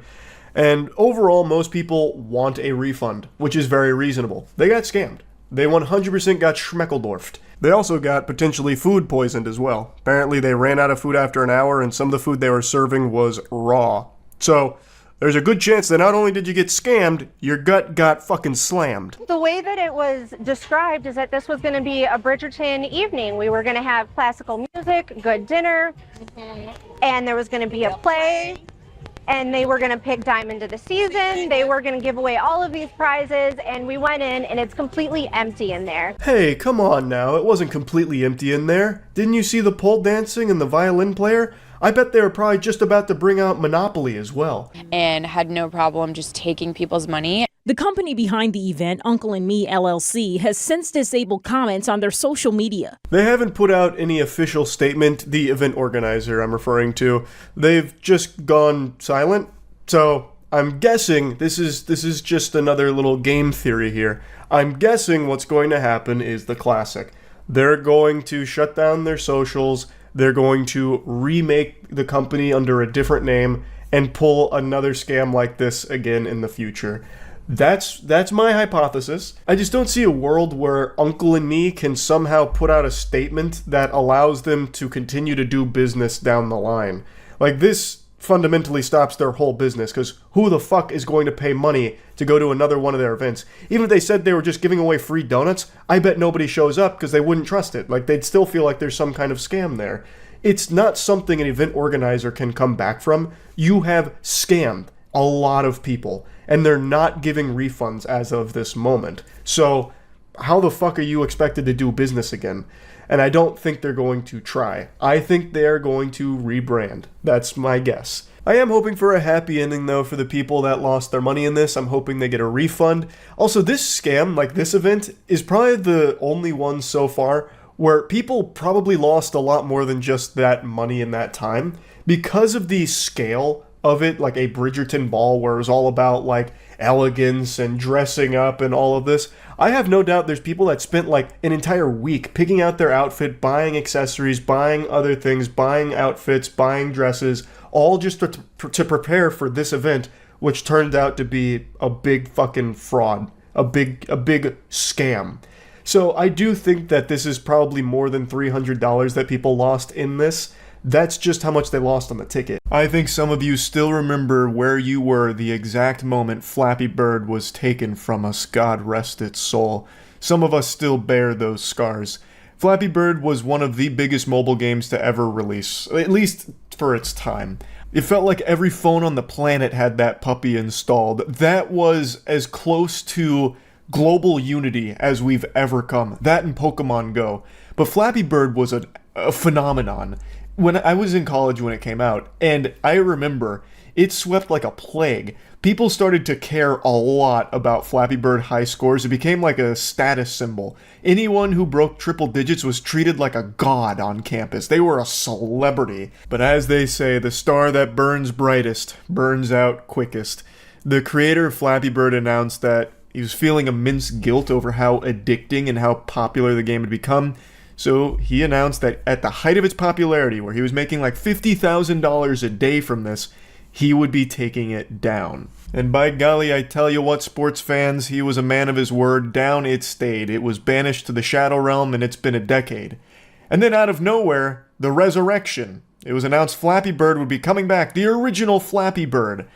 And overall, most people want a refund, which is very reasonable. They got scammed. They 100% got schmeckeldorfed. They also got potentially food poisoned as well. Apparently they ran out of food after an hour, and some of the food they were serving was raw. So there's a good chance that not only did you get scammed, your gut got fucking slammed. The way that it was described is that this was going to be a Bridgerton evening. We were going to have classical music, good dinner, and there was going to be a play, and they were going to pick Diamond of the Season. They were going to give away all of these prizes, and we went in, and it's completely empty in there. Hey, come on now. It wasn't completely empty in there. Didn't you see the pole dancing and the violin player? I bet they were probably just about to bring out Monopoly as well. And had no problem just taking people's money. The company behind the event, Uncle and Me LLC, has since disabled comments on their social media. They haven't put out any official statement, the event organizer I'm referring to. They've just gone silent. So I'm guessing this is just another little game theory here. I'm guessing what's going to happen is the classic. They're going to shut down their socials. They're going to remake the company under a different name and pull another scam like this again in the future. That's my hypothesis. I just don't see a world where Uncle and Me can somehow put out a statement that allows them to continue to do business down the line. Like, this fundamentally stops their whole business, because who the fuck is going to pay money to go to another one of their events? Even if they said they were just giving away free donuts, I bet nobody shows up because they wouldn't trust it. Like, they'd still feel like there's some kind of scam there. It's not something an event organizer can come back from. You have scammed a lot of people, and they're not giving refunds as of this moment. So how the fuck are you expected to do business again? And I don't think they're going to try. I think they're going to rebrand. That's my guess. I am hoping for a happy ending, though, for the people that lost their money in this. I'm hoping they get a refund. Also, this scam, like this event, is probably the only one so far where people probably lost a lot more than just that money in that time. Because of the scale of it, like a Bridgerton ball where it was all about like elegance and dressing up and all of this, I have no doubt there's people that spent like an entire week picking out their outfit, buying accessories, buying other things, buying outfits, buying dresses, all just to prepare for this event, which turned out to be a big fucking fraud, a big scam. So I do think that this is probably more than $300 that people lost in this. That's just how much they lost on the ticket. I think some of you still remember where you were the exact moment Flappy Bird was taken from us, God rest its soul. Some of us still bear those scars. Flappy Bird was one of the biggest mobile games to ever release, at least for its time. It felt like every phone on the planet had that puppy installed. That was as close to global unity as we've ever come. That and Pokemon Go. But Flappy Bird was a phenomenon. when I was in college when it came out, and I remember it swept like a plague. People started to care a lot about Flappy Bird high scores. It became like a status symbol. Anyone who broke triple digits was treated like a god on campus. They were a celebrity. But as they say, the star that burns brightest burns out quickest. The creator of Flappy Bird announced that he was feeling immense guilt over how addicting and how popular the game had become. So he announced that at the height of its popularity, where he was making like $50,000 a day from this, he would be taking it down. And by golly, I tell you what, sports fans, he was a man of his word. Down it stayed. It was banished to the Shadow Realm, and it's been a decade. And then out of nowhere, the resurrection. It was announced Flappy Bird would be coming back, the original Flappy Bird.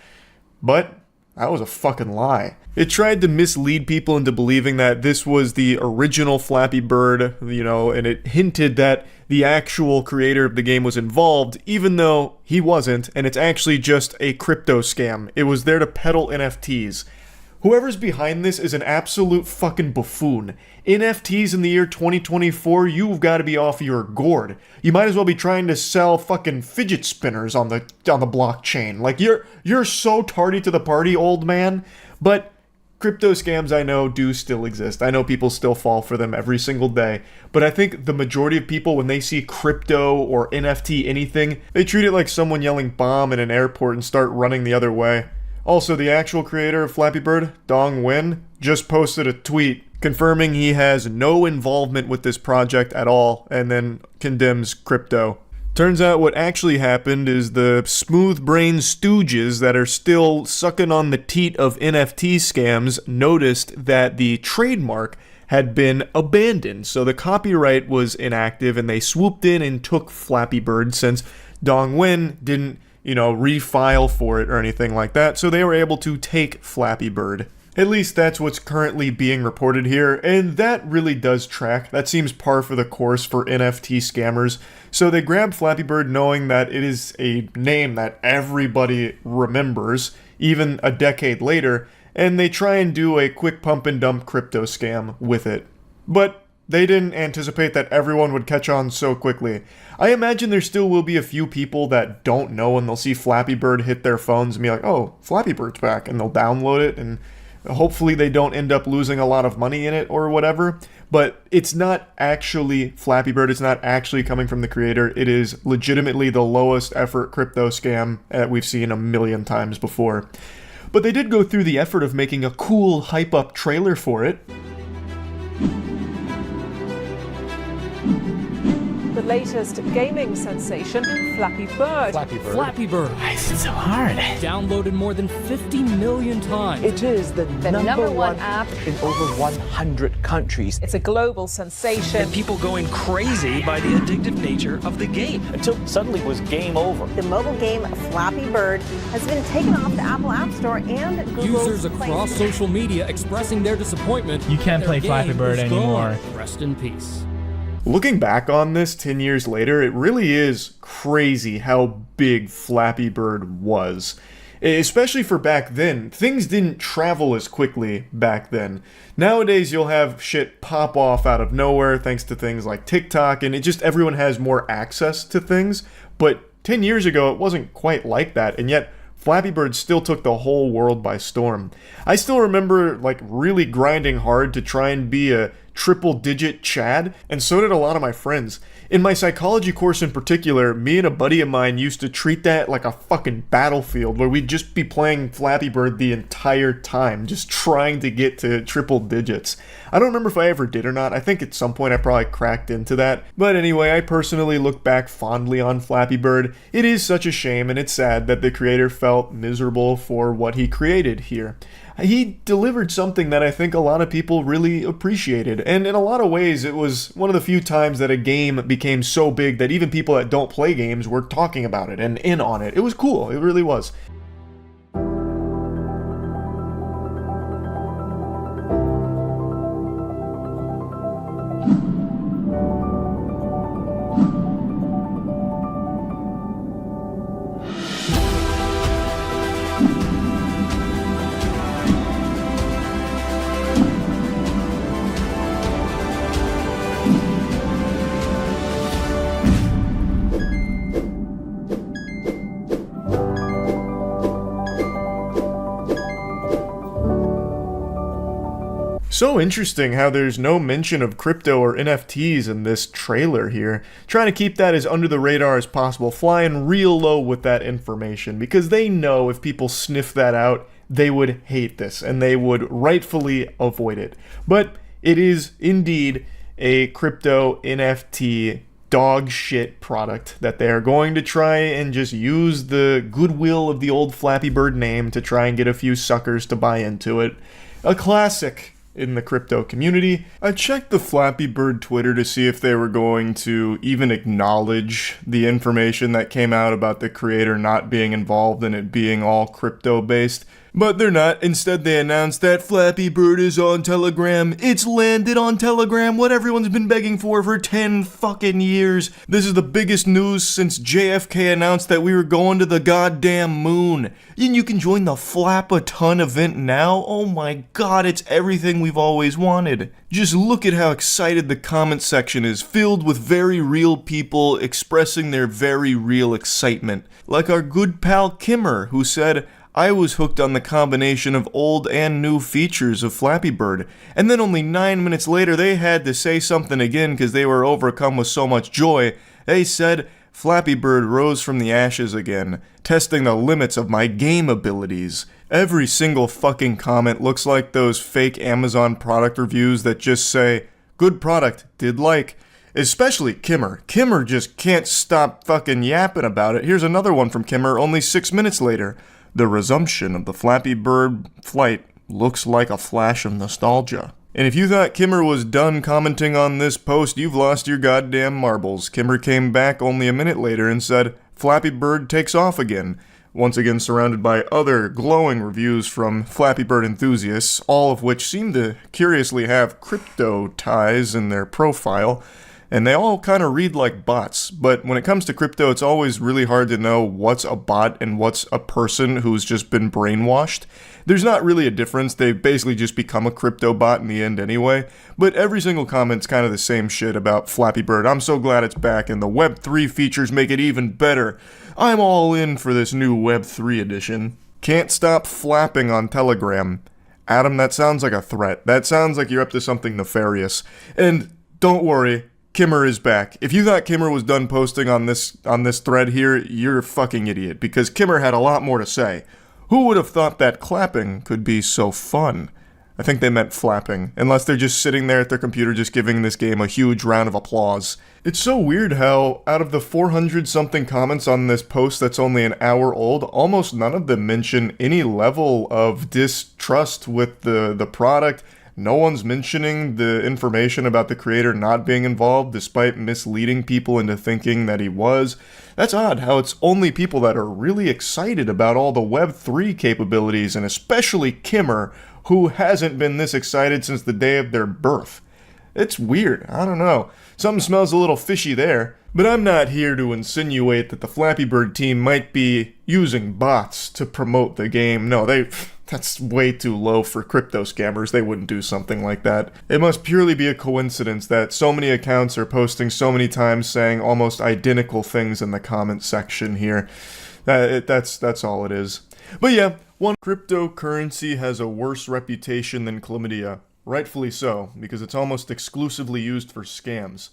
But that was a fucking lie. It tried to mislead people into believing that this was the original Flappy Bird, and it hinted that the actual creator of the game was involved, even though he wasn't, and it's actually just a crypto scam. It was there to peddle NFTs. Whoever's behind this is an absolute fucking buffoon. NFTs in the year 2024, you've got to be off your gourd. You might as well be trying to sell fucking fidget spinners on the blockchain. Like, you're so tardy to the party, old man. But crypto scams, I know, do still exist. I know people still fall for them every single day. But I think the majority of people, when they see crypto or NFT anything, they treat it like someone yelling bomb in an airport and start running the other way. Also, the actual creator of Flappy Bird, Dong Nguyen, just posted a tweet confirming he has no involvement with this project at all, and then condemns crypto. Turns out what actually happened is the smooth-brained stooges that are still sucking on the teat of NFT scams noticed that the trademark had been abandoned, so the copyright was inactive, and they swooped in and took Flappy Bird since Dong Nguyen didn't refile for it or anything like that, so they were able to take Flappy Bird. At least that's what's currently being reported here, and that really does track. That seems par for the course for NFT scammers. So they grab Flappy Bird knowing that it is a name that everybody remembers, even a decade later, and they try and do a quick pump and dump crypto scam with it. But they didn't anticipate that everyone would catch on so quickly. I imagine there still will be a few people that don't know, and they'll see Flappy Bird hit their phones and be like, oh, Flappy Bird's back, and they'll download it, and hopefully they don't end up losing a lot of money in it or whatever. But it's not actually Flappy Bird. It's not actually coming from the creator. It is legitimately the lowest effort crypto scam that we've seen a million times before. But they did go through the effort of making a cool hype up trailer for it. The latest gaming sensation, Flappy Bird. Flappy Bird. Flappy Bird. Why is it so hard? Downloaded more than 50 million times. It is the number one app in over 100 countries. It's a global sensation. And people going crazy by the addictive nature of the game. Until suddenly it was game over. The mobile game Flappy Bird has been taken off the Apple App Store and Google Users across social media expressing their disappointment. You can't play Flappy Bird anymore. Rest in peace. Looking back on this 10 years later, it really is crazy how big Flappy Bird was. Especially for back then. Things didn't travel as quickly back then. Nowadays, you'll have shit pop off out of nowhere thanks to things like TikTok, and everyone has more access to things. But 10 years ago, it wasn't quite like that, and yet Flappy Bird still took the whole world by storm. I still remember, really grinding hard to try and be a triple-digit Chad, and so did a lot of my friends. In my psychology course in particular, me and a buddy of mine used to treat that like a fucking battlefield, where we'd just be playing Flappy Bird the entire time, just trying to get to triple digits. I don't remember if I ever did or not. I think at some point I probably cracked into that. But anyway, I personally look back fondly on Flappy Bird. It is such a shame, and it's sad that the creator felt miserable for what he created here. He delivered something that I think a lot of people really appreciated, and in a lot of ways it was one of the few times that a game became so big that even people that don't play games were talking about it and in on it. It was cool, it really was. So interesting how there's no mention of crypto or NFTs in this trailer here. Trying to keep that as under the radar as possible, flying real low with that information, because they know if people sniff that out, they would hate this, and they would rightfully avoid it. But it is indeed a crypto NFT dog shit product that they are going to try and just use the goodwill of the old Flappy Bird name to try and get a few suckers to buy into it. A classic in the crypto community. I checked the Flappy Bird Twitter to see if they were going to even acknowledge the information that came out about the creator not being involved and it being all crypto based. But they're not. Instead, they announced that Flappy Bird is on Telegram. It's landed on Telegram, what everyone's been begging for 10 fucking years. This is the biggest news since JFK announced that we were going to the goddamn moon. And you can join the Flap-a-ton event now? Oh my god, it's everything we've always wanted. Just look at how excited the comment section is, filled with very real people expressing their very real excitement. Like our good pal Kimmer, who said, I was hooked on the combination of old and new features of Flappy Bird, and then only 9 minutes later they had to say something again because they were overcome with so much joy. They said, Flappy Bird rose from the ashes again, testing the limits of my game abilities. Every single fucking comment looks like those fake Amazon product reviews that just say, good product, did like. Especially Kimmer. Kimmer just can't stop fucking yapping about it. Here's another one from Kimmer only 6 minutes later. The resumption of the Flappy Bird flight looks like a flash of nostalgia. And if you thought Kimmer was done commenting on this post, you've lost your goddamn marbles. Kimmer came back only a minute later and said, Flappy Bird takes off again. Once again surrounded by other glowing reviews from Flappy Bird enthusiasts, all of which seem to curiously have crypto ties in their profile. And they all kind of read like bots, but when it comes to crypto, it's always really hard to know what's a bot and what's a person who's just been brainwashed. There's not really a difference, they basically just become a crypto bot in the end anyway, but every single comment's kind of the same shit about Flappy Bird. I'm so glad it's back, and the Web3 features make it even better. I'm all in for this new Web3 edition. Can't stop flapping on Telegram. Adam, that sounds like a threat. That sounds like you're up to something nefarious. And don't worry, Kimmer is back. If you thought Kimmer was done posting on this thread here, you're a fucking idiot, because Kimmer had a lot more to say. Who would have thought that clapping could be so fun? I think they meant flapping, unless they're just sitting there at their computer just giving this game a huge round of applause. It's so weird how, out of the 400-something comments on this post that's only an hour old, almost none of them mention any level of distrust with the product. No one's mentioning the information about the creator not being involved, despite misleading people into thinking that he was. That's odd how it's only people that are really excited about all the Web3 capabilities, and especially Kimmer, who hasn't been this excited since the day of their birth. It's weird, I don't know. Something smells a little fishy there. But I'm not here to insinuate that the Flappy Bird team might be using bots to promote the game. No, that's way too low for crypto scammers. They wouldn't do something like that. It must purely be a coincidence that so many accounts are posting so many times saying almost identical things in the comment section here. That's all it is. But yeah, one cryptocurrency has a worse reputation than chlamydia. Rightfully so, because it's almost exclusively used for scams.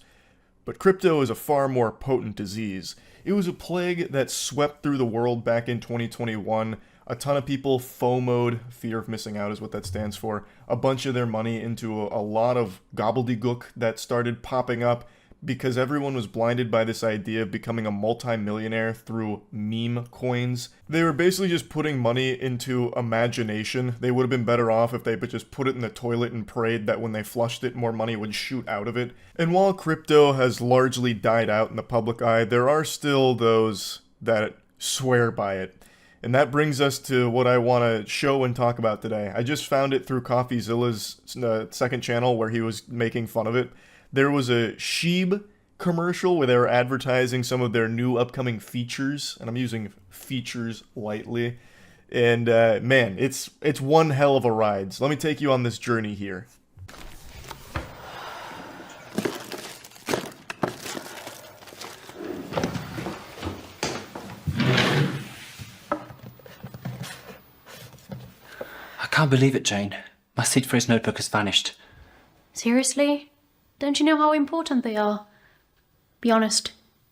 But crypto is a far more potent disease. It was a plague that swept through the world back in 2021. A ton of people FOMO'd, fear of missing out is what that stands for, a bunch of their money into a lot of gobbledygook that started popping up because everyone was blinded by this idea of becoming a multi-millionaire through meme coins. They were basically just putting money into imagination. They would have been better off if they just put it in the toilet and prayed that when they flushed it, more money would shoot out of it. And while crypto has largely died out in the public eye, there are still those that swear by it. And that brings us to what I want to show and talk about today. I just found it through CoffeeZilla's second channel where he was making fun of it. There was a Sheeb commercial where they were advertising some of their new upcoming features, and I'm using features lightly. And man, it's one hell of a ride. So let me take you on this journey here. I can't believe it, Jane. My seed phrase notebook has vanished. Seriously? Don't you know how important they are? Be honest.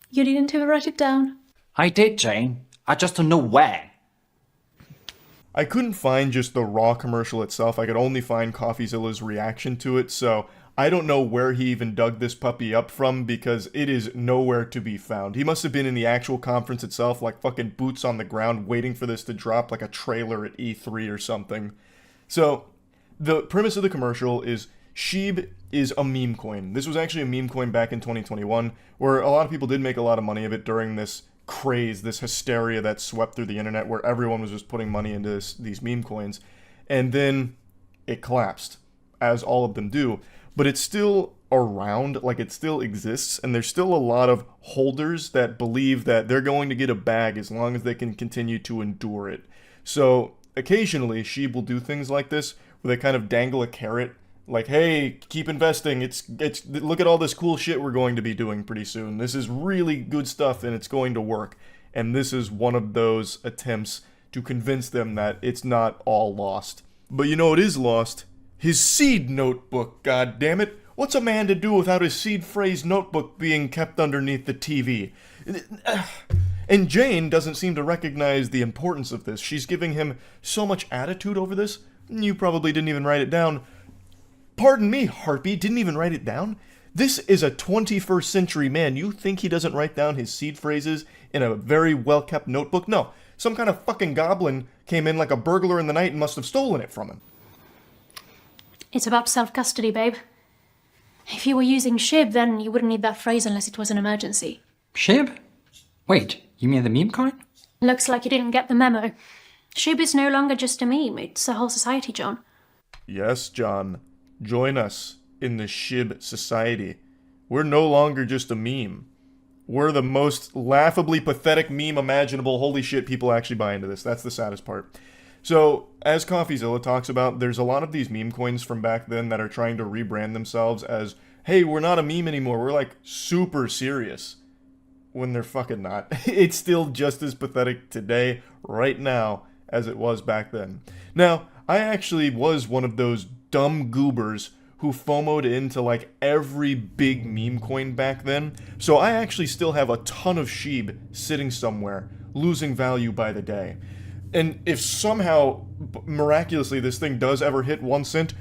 You didn't even write it down. I did, Jane. I just don't know where. I couldn't find just the raw commercial itself. I could only find CoffeeZilla's reaction to it, so I don't know where he even dug this puppy up from because it is nowhere to be found. He must have been in the actual conference itself, like fucking boots on the ground, waiting for this to drop like a trailer at E3 or something. So, the premise of the commercial is SHIB is a meme coin. This was actually a meme coin back in 2021, where a lot of people did make a lot of money of it during this craze, this hysteria that swept through the internet where everyone was just putting money into these meme coins. And then it collapsed, as all of them do. But it's still around, like it still exists, and there's still a lot of holders that believe that they're going to get a bag as long as they can continue to endure it. So occasionally, SHIB will do things like this, where they kind of dangle a carrot, like, hey, keep investing, it's look at all this cool shit we're going to be doing pretty soon. This is really good stuff, and it's going to work. And this is one of those attempts to convince them that it's not all lost. But you know what is lost? His seed notebook, goddammit. What's a man to do without his seed phrase notebook being kept underneath the TV? And Jane doesn't seem to recognize the importance of this. She's giving him so much attitude over this. You probably didn't even write it down. Pardon me, Harpy, didn't even write it down? This is a 21st century man. You think he doesn't write down his seed phrases in a very well-kept notebook? No. Some kind of fucking goblin came in like a burglar in the night and must have stolen it from him. It's about self-custody, babe. If you were using SHIB, then you wouldn't need that phrase unless it was an emergency. SHIB? Wait, you mean the meme coin? Looks like you didn't get the memo. SHIB is no longer just a meme, it's a whole society, John. Yes, John. Join us in the SHIB society. We're no longer just a meme. We're the most laughably pathetic meme imaginable. Holy shit, people actually buy into this. That's the saddest part. So, as CoffeeZilla talks about, there's a lot of these meme coins from back then that are trying to rebrand themselves as, hey, we're not a meme anymore, we're like super serious. When they're fucking not. It's still just as pathetic today, right now, as it was back then. Now, I actually was one of those dumb goobers who FOMO'd into like every big meme coin back then, so I actually still have a ton of SHIB sitting somewhere, losing value by the day. And if somehow, miraculously, this thing does ever hit 1 cent,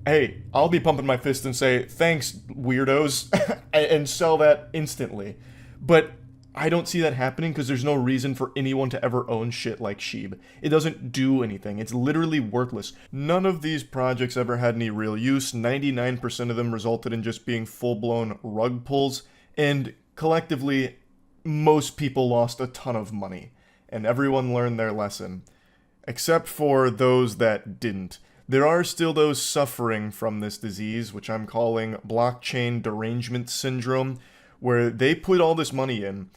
hey, I'll be pumping my fist and say, thanks, weirdos, and sell that instantly. But I don't see that happening because there's no reason for anyone to ever own shit like SHIB. It doesn't do anything. It's literally worthless. None of these projects ever had any real use. 99% of them resulted in just being full-blown rug pulls. And collectively, most people lost a ton of money. And everyone learned their lesson. Except for those that didn't. There are still those suffering from this disease, which I'm calling blockchain derangement syndrome, where they put all this money in,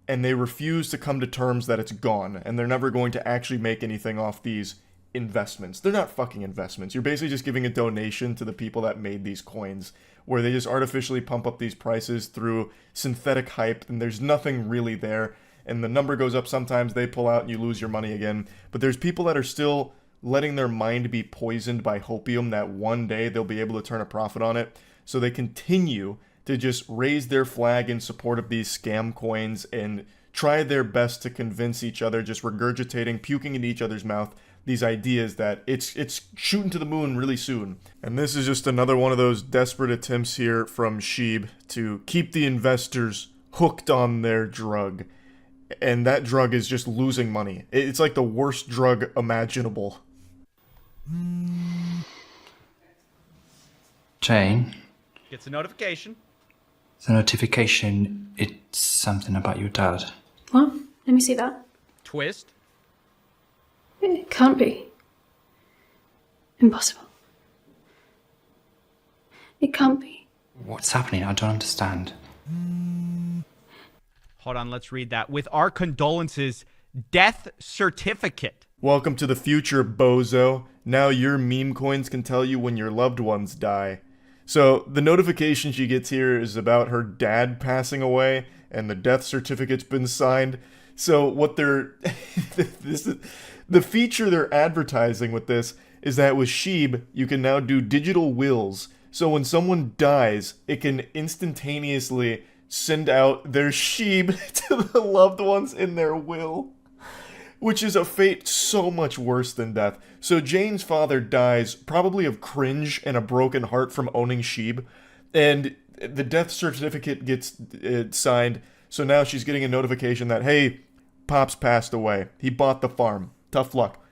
and they refuse to come to terms that it's gone, and they're never going to actually make anything off these investments. They're not fucking investments. You're basically just giving a donation to the people that made these coins, where they just artificially pump up these prices through synthetic hype, and there's nothing really there, and the number goes up sometimes, they pull out, and you lose your money again. But there's people that are still letting their mind be poisoned by hopium that one day they'll be able to turn a profit on it, so they continue to just raise their flag in support of these scam coins and try their best to convince each other, just regurgitating, puking into each other's mouth, these ideas that it's shooting to the moon really soon. And this is just another one of those desperate attempts here from SHIB to keep the investors hooked on their drug. And that drug is just losing money. It's like the worst drug imaginable. Jane? Gets a notification. The notification, it's something about your dad. What? Let me see that. Twist. It can't be. Impossible. It can't be. What's happening? I don't understand. Hold on, let's read that. With our condolences, death certificate. Welcome to the future, bozo. Now your meme coins can tell you when your loved ones die. So, the notification she gets here is about her dad passing away, and the death certificate's been signed. So, what they're... the feature they're advertising with this is that with Sheeb, you can now do digital wills. So when someone dies, it can instantaneously send out their Sheeb to the loved ones in their will, which is a fate so much worse than death. So Jane's father dies probably of cringe and a broken heart from owning Sheeb, and the death certificate gets signed, so now she's getting a notification that, hey, Pop's passed away. He bought the farm. Tough luck.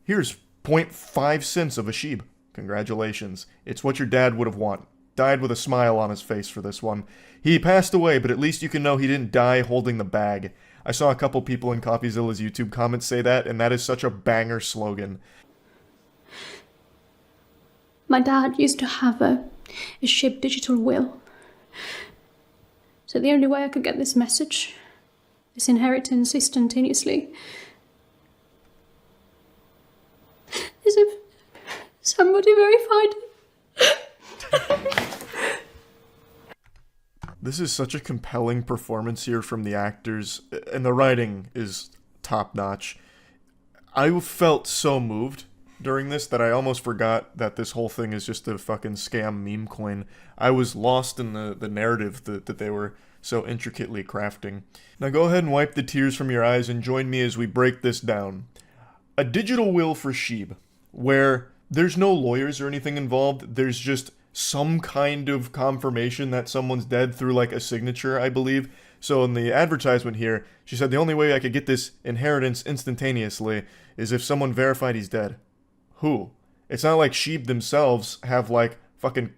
Here's 0.5 cents of a Sheeb. Congratulations. It's what your dad would have wanted. Died with a smile on his face for this one. He passed away, but at least you can know he didn't die holding the bag. I saw a couple people in CoffeeZilla's YouTube comments say that, and that is such a banger slogan. My dad used to have a Sheeb digital will. So the only way I could get this message, this inheritance instantaneously, is if somebody verified it. This is such a compelling performance here from the actors, and the writing is top-notch. I felt so moved during this that I almost forgot that this whole thing is just a fucking scam meme coin. I was lost in the narrative that they were so intricately crafting. Now go ahead and wipe the tears from your eyes and join me as we break this down. A digital will for Sheeb, where there's no lawyers or anything involved, there's just some kind of confirmation that someone's dead through like a signature, I believe. So in the advertisement here, she said the only way I could get this inheritance instantaneously is if someone verified he's dead. Who? It's not like Sheeb themselves have like fucking,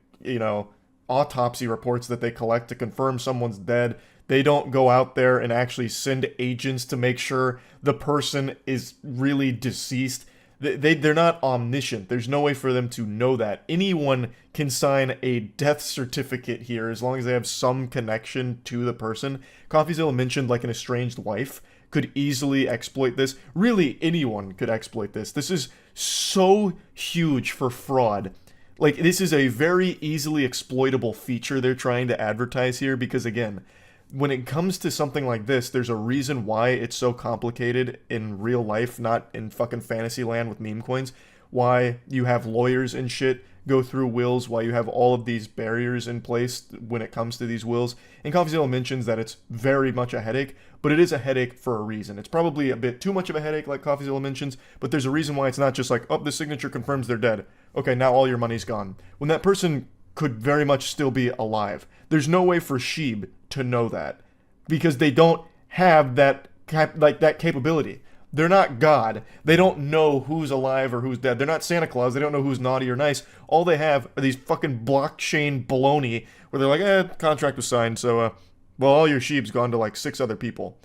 autopsy reports that they collect to confirm someone's dead. They don't go out there and actually send agents to make sure the person is really deceased. They're not omniscient. There's no way for them to know that. Anyone can sign a death certificate here as long as they have some connection to the person. CoffeeZilla mentioned like an estranged wife could easily exploit this. Really, anyone could exploit this. This is so huge for fraud. Like, this is a very easily exploitable feature they're trying to advertise here because, again, when it comes to something like this, there's a reason why it's so complicated in real life, not in fucking fantasy land with meme coins. Why you have lawyers and shit go through wills, why you have all of these barriers in place when it comes to these wills. And CoffeeZilla mentions that it's very much a headache, but it is a headache for a reason. It's probably a bit too much of a headache, like CoffeeZilla mentions, but there's a reason why it's not just like, oh, the signature confirms they're dead. Okay, now all your money's gone. When that person could very much still be alive. There's no way for Sheeb to know that because they don't have that capability. They're not God. They don't know who's alive or who's dead. They're not Santa Claus. They don't know who's naughty or nice. All they have are these fucking blockchain baloney where they're like, contract was signed, so, well, all your Sheeb's gone to like 6 other people.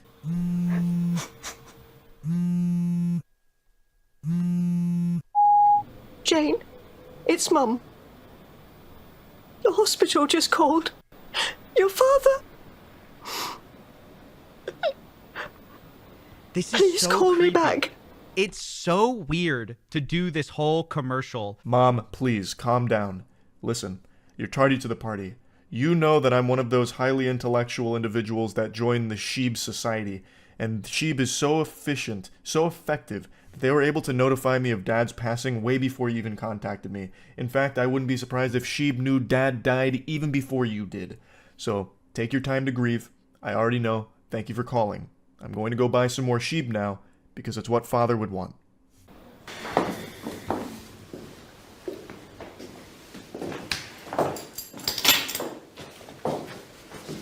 Jane, it's Mum. The hospital just called. Your father. This is Please so call me creepy. back. It's so weird to do this whole commercial. Mom, please, calm down. Listen, you're tardy to the party. You know that I'm one of those highly intellectual individuals that join the Sheeb Society, and Sheeb is so efficient, so effective, that they were able to notify me of Dad's passing way before you even contacted me. In fact, I wouldn't be surprised if Sheeb knew Dad died even before you did. So, take your time to grieve. I already know. Thank you for calling. I'm going to go buy some more Sheeb now, because it's what Father would want.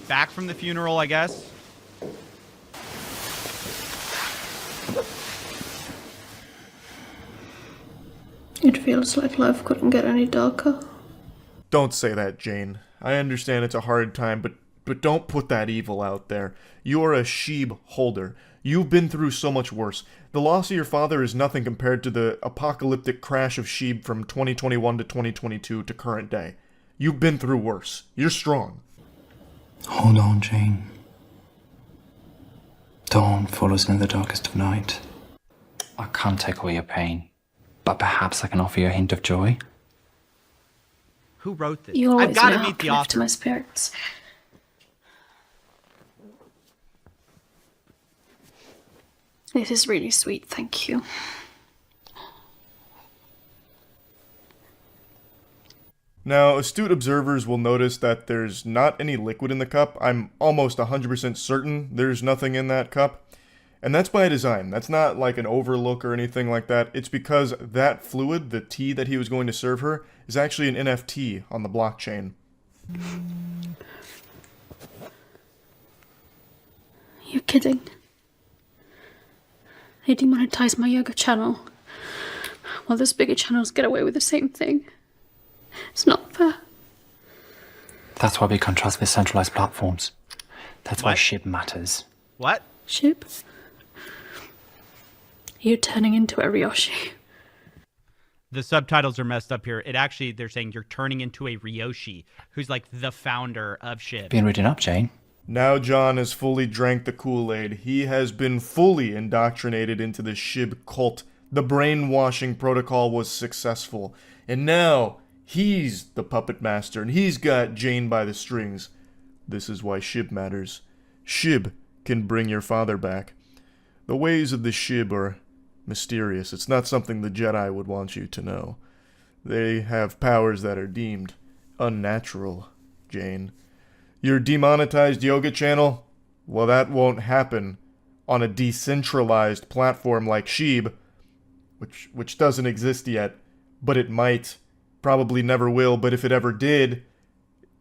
Back from the funeral, I guess. It feels like life couldn't get any darker. Don't say that, Jane. I understand it's a hard time, but don't put that evil out there. You are a Sheeb holder. You've been through so much worse. The loss of your father is nothing compared to the apocalyptic crash of Sheeb from 2021 to 2022 to current day. You've been through worse. You're strong. Hold on, Jane. Dawn follows in the darkest of night. I can't take away your pain, but perhaps I can offer you a hint of joy. Who wrote this? You always I've got to know meet the how to lift author. my spirits. This is really sweet, thank you. Now, astute observers will notice that there's not any liquid in the cup. I'm almost 100% certain there's nothing in that cup. And that's by design. That's not like an overlook or anything like that. It's because that fluid, the tea that he was going to serve her, is actually an NFT on the blockchain. You're kidding. They demonetize my yoga channel, while those bigger channels get away with the same thing. It's not fair. That's why we contrast with centralized platforms. That's why What? SHIB matters. What? Ship? You're turning into a Ryoshi. The subtitles are messed up here. They're saying you're turning into a Ryoshi, who's like the founder of SHIB. Being written up, Jane. Now John has fully drank the Kool-Aid. He has been fully indoctrinated into the SHIB cult. The brainwashing protocol was successful. And now he's the puppet master, and he's got Jane by the strings. This is why SHIB matters. SHIB can bring your father back. The ways of the SHIB are mysterious. It's not something the Jedi would want you to know. They have powers that are deemed unnatural, Jane. Your demonetized yoga channel? Well, that won't happen on a decentralized platform like SHIB, which doesn't exist yet, but it might. Probably never will, but if it ever did,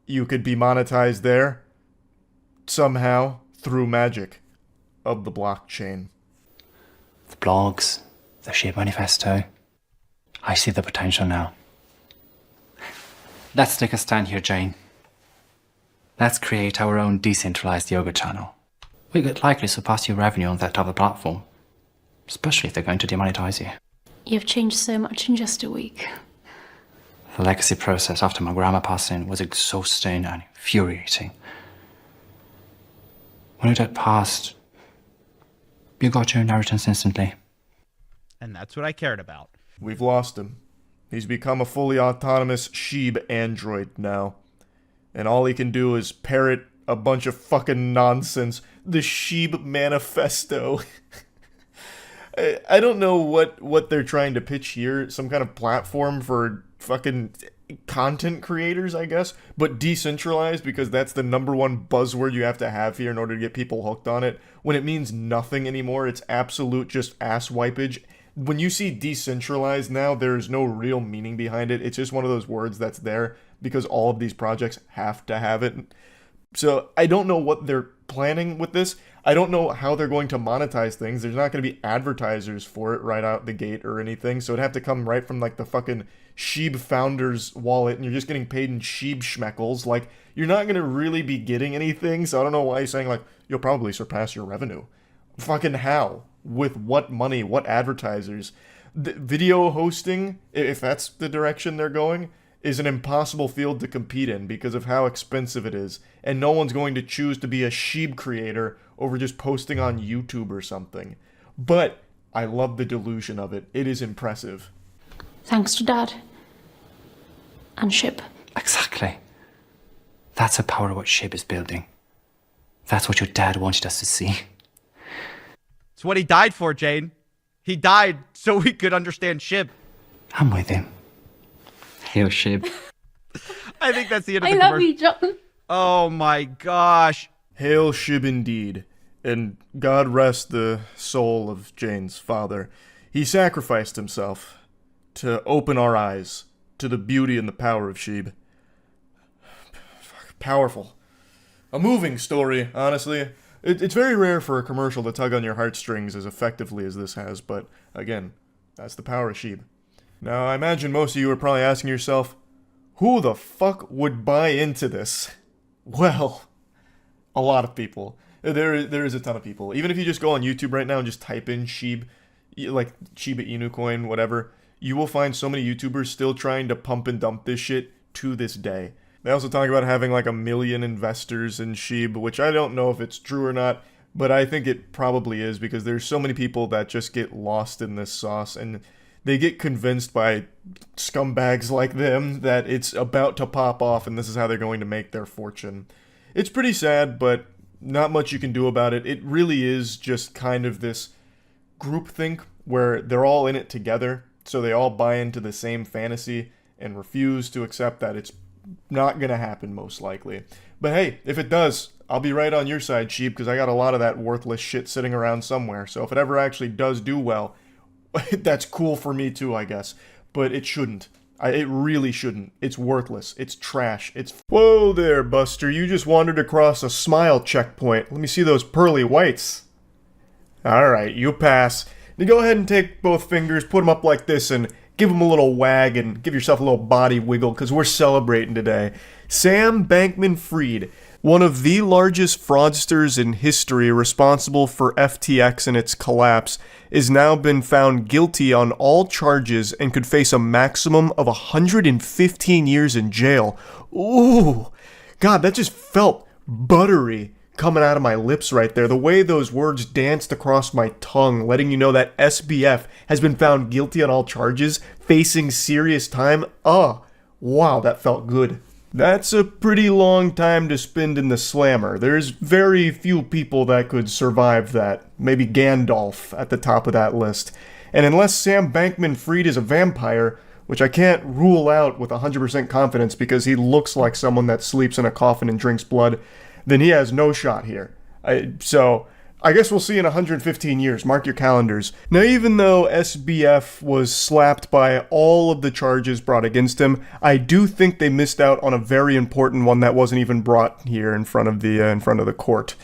you could be monetized there somehow through magic of the blockchain. The blogs, the SHIB manifesto. I see the potential now. Let's take a stand here, Jane. Let's create our own decentralized yoga channel. We could likely surpass your revenue on that other platform, especially if they're going to demonetize you. You've changed so much in just a week. The legacy process after my grandma passing was exhausting and infuriating. When it had passed, you got your inheritance instantly. And that's what I cared about. We've lost him. He's become a fully autonomous SHIB android now. And all he can do is parrot a bunch of fucking nonsense. The SHIB manifesto. I don't know what they're trying to pitch here. Some kind of platform for fucking content creators, I guess. But decentralized, because that's the number one buzzword you have to have here in order to get people hooked on it. When it means nothing anymore, it's absolute just ass wipage. When you see decentralized now, there's no real meaning behind it. It's just one of those words that's there because all of these projects have to have it. So I don't know what they're planning with this. I don't know how they're going to monetize things. There's not going to be advertisers for it right out the gate or anything. So it'd have to come right from like the fucking SHIB founder's wallet, and you're just getting paid in SHIB schmeckles. Like, you're not going to really be getting anything. So I don't know why you're saying like, you'll probably surpass your revenue. Fucking how? With what money? What advertisers? The video hosting, if that's the direction they're going, is an impossible field to compete in because of how expensive it is. And no one's going to choose to be a SHIB creator over just posting on YouTube or something. But I love the delusion of it. It is impressive. Thanks to Dad. And SHIB. Exactly. That's the power of what SHIB is building. That's what your dad wanted us to see. It's what he died for, Jane. He died so we could understand SHIB. I'm with him. Hail SHIB. I think that's the end of I the love commercial. you, John. Oh my gosh. Hail SHIB indeed. And God rest the soul of Jane's father. He sacrificed himself to open our eyes to the beauty and the power of SHIB. Powerful. A moving story, honestly. It's very rare for a commercial to tug on your heartstrings as effectively as this has, but again, that's the power of SHIB. Now, I imagine most of you are probably asking yourself, who the fuck would buy into this? Well, a lot of people. There is a ton of people. Even if you just go on YouTube right now and just type in SHIB, like Shiba Inu coin, whatever, you will find so many YouTubers still trying to pump and dump this shit to this day. They also talk about having like 1 million investors in SHIB, which I don't know if it's true or not, but I think it probably is because there's so many people that just get lost in this sauce and they get convinced by scumbags like them that it's about to pop off and this is how they're going to make their fortune. It's pretty sad, but not much you can do about it. It really is just kind of this groupthink where they're all in it together, so they all buy into the same fantasy, and refuse to accept that it's not going to happen most likely. But hey, if it does, I'll be right on your side, Sheep, because I got a lot of that worthless shit sitting around somewhere. So if it ever actually does do well, that's cool for me too, I guess. But it shouldn't. It really shouldn't. It's worthless. It's trash. Whoa there, Buster. You just wandered across a smile checkpoint. Let me see those pearly whites. Alright, you pass. Now go ahead and take both fingers, put them up like this, and give them a little wag and give yourself a little body wiggle, because we're celebrating today. Sam Bankman-Fried, one of the largest fraudsters in history responsible for FTX and its collapse, is now been found guilty on all charges and could face a maximum of 115 years in jail. Ooh, God, that just felt buttery coming out of my lips right there. The way those words danced across my tongue, letting you know that SBF has been found guilty on all charges, facing serious time. Oh, wow, that felt good. That's a pretty long time to spend in the slammer. There's very few people that could survive that. Maybe Gandalf at the top of that list. And unless Sam Bankman-Fried is a vampire, which I can't rule out with 100% confidence because he looks like someone that sleeps in a coffin and drinks blood, then he has no shot here. So I guess we'll see in 115 years. Mark your calendars. Now, even though SBF was slapped by all of the charges brought against him, I do think they missed out on a very important one that wasn't even brought here in front of the court.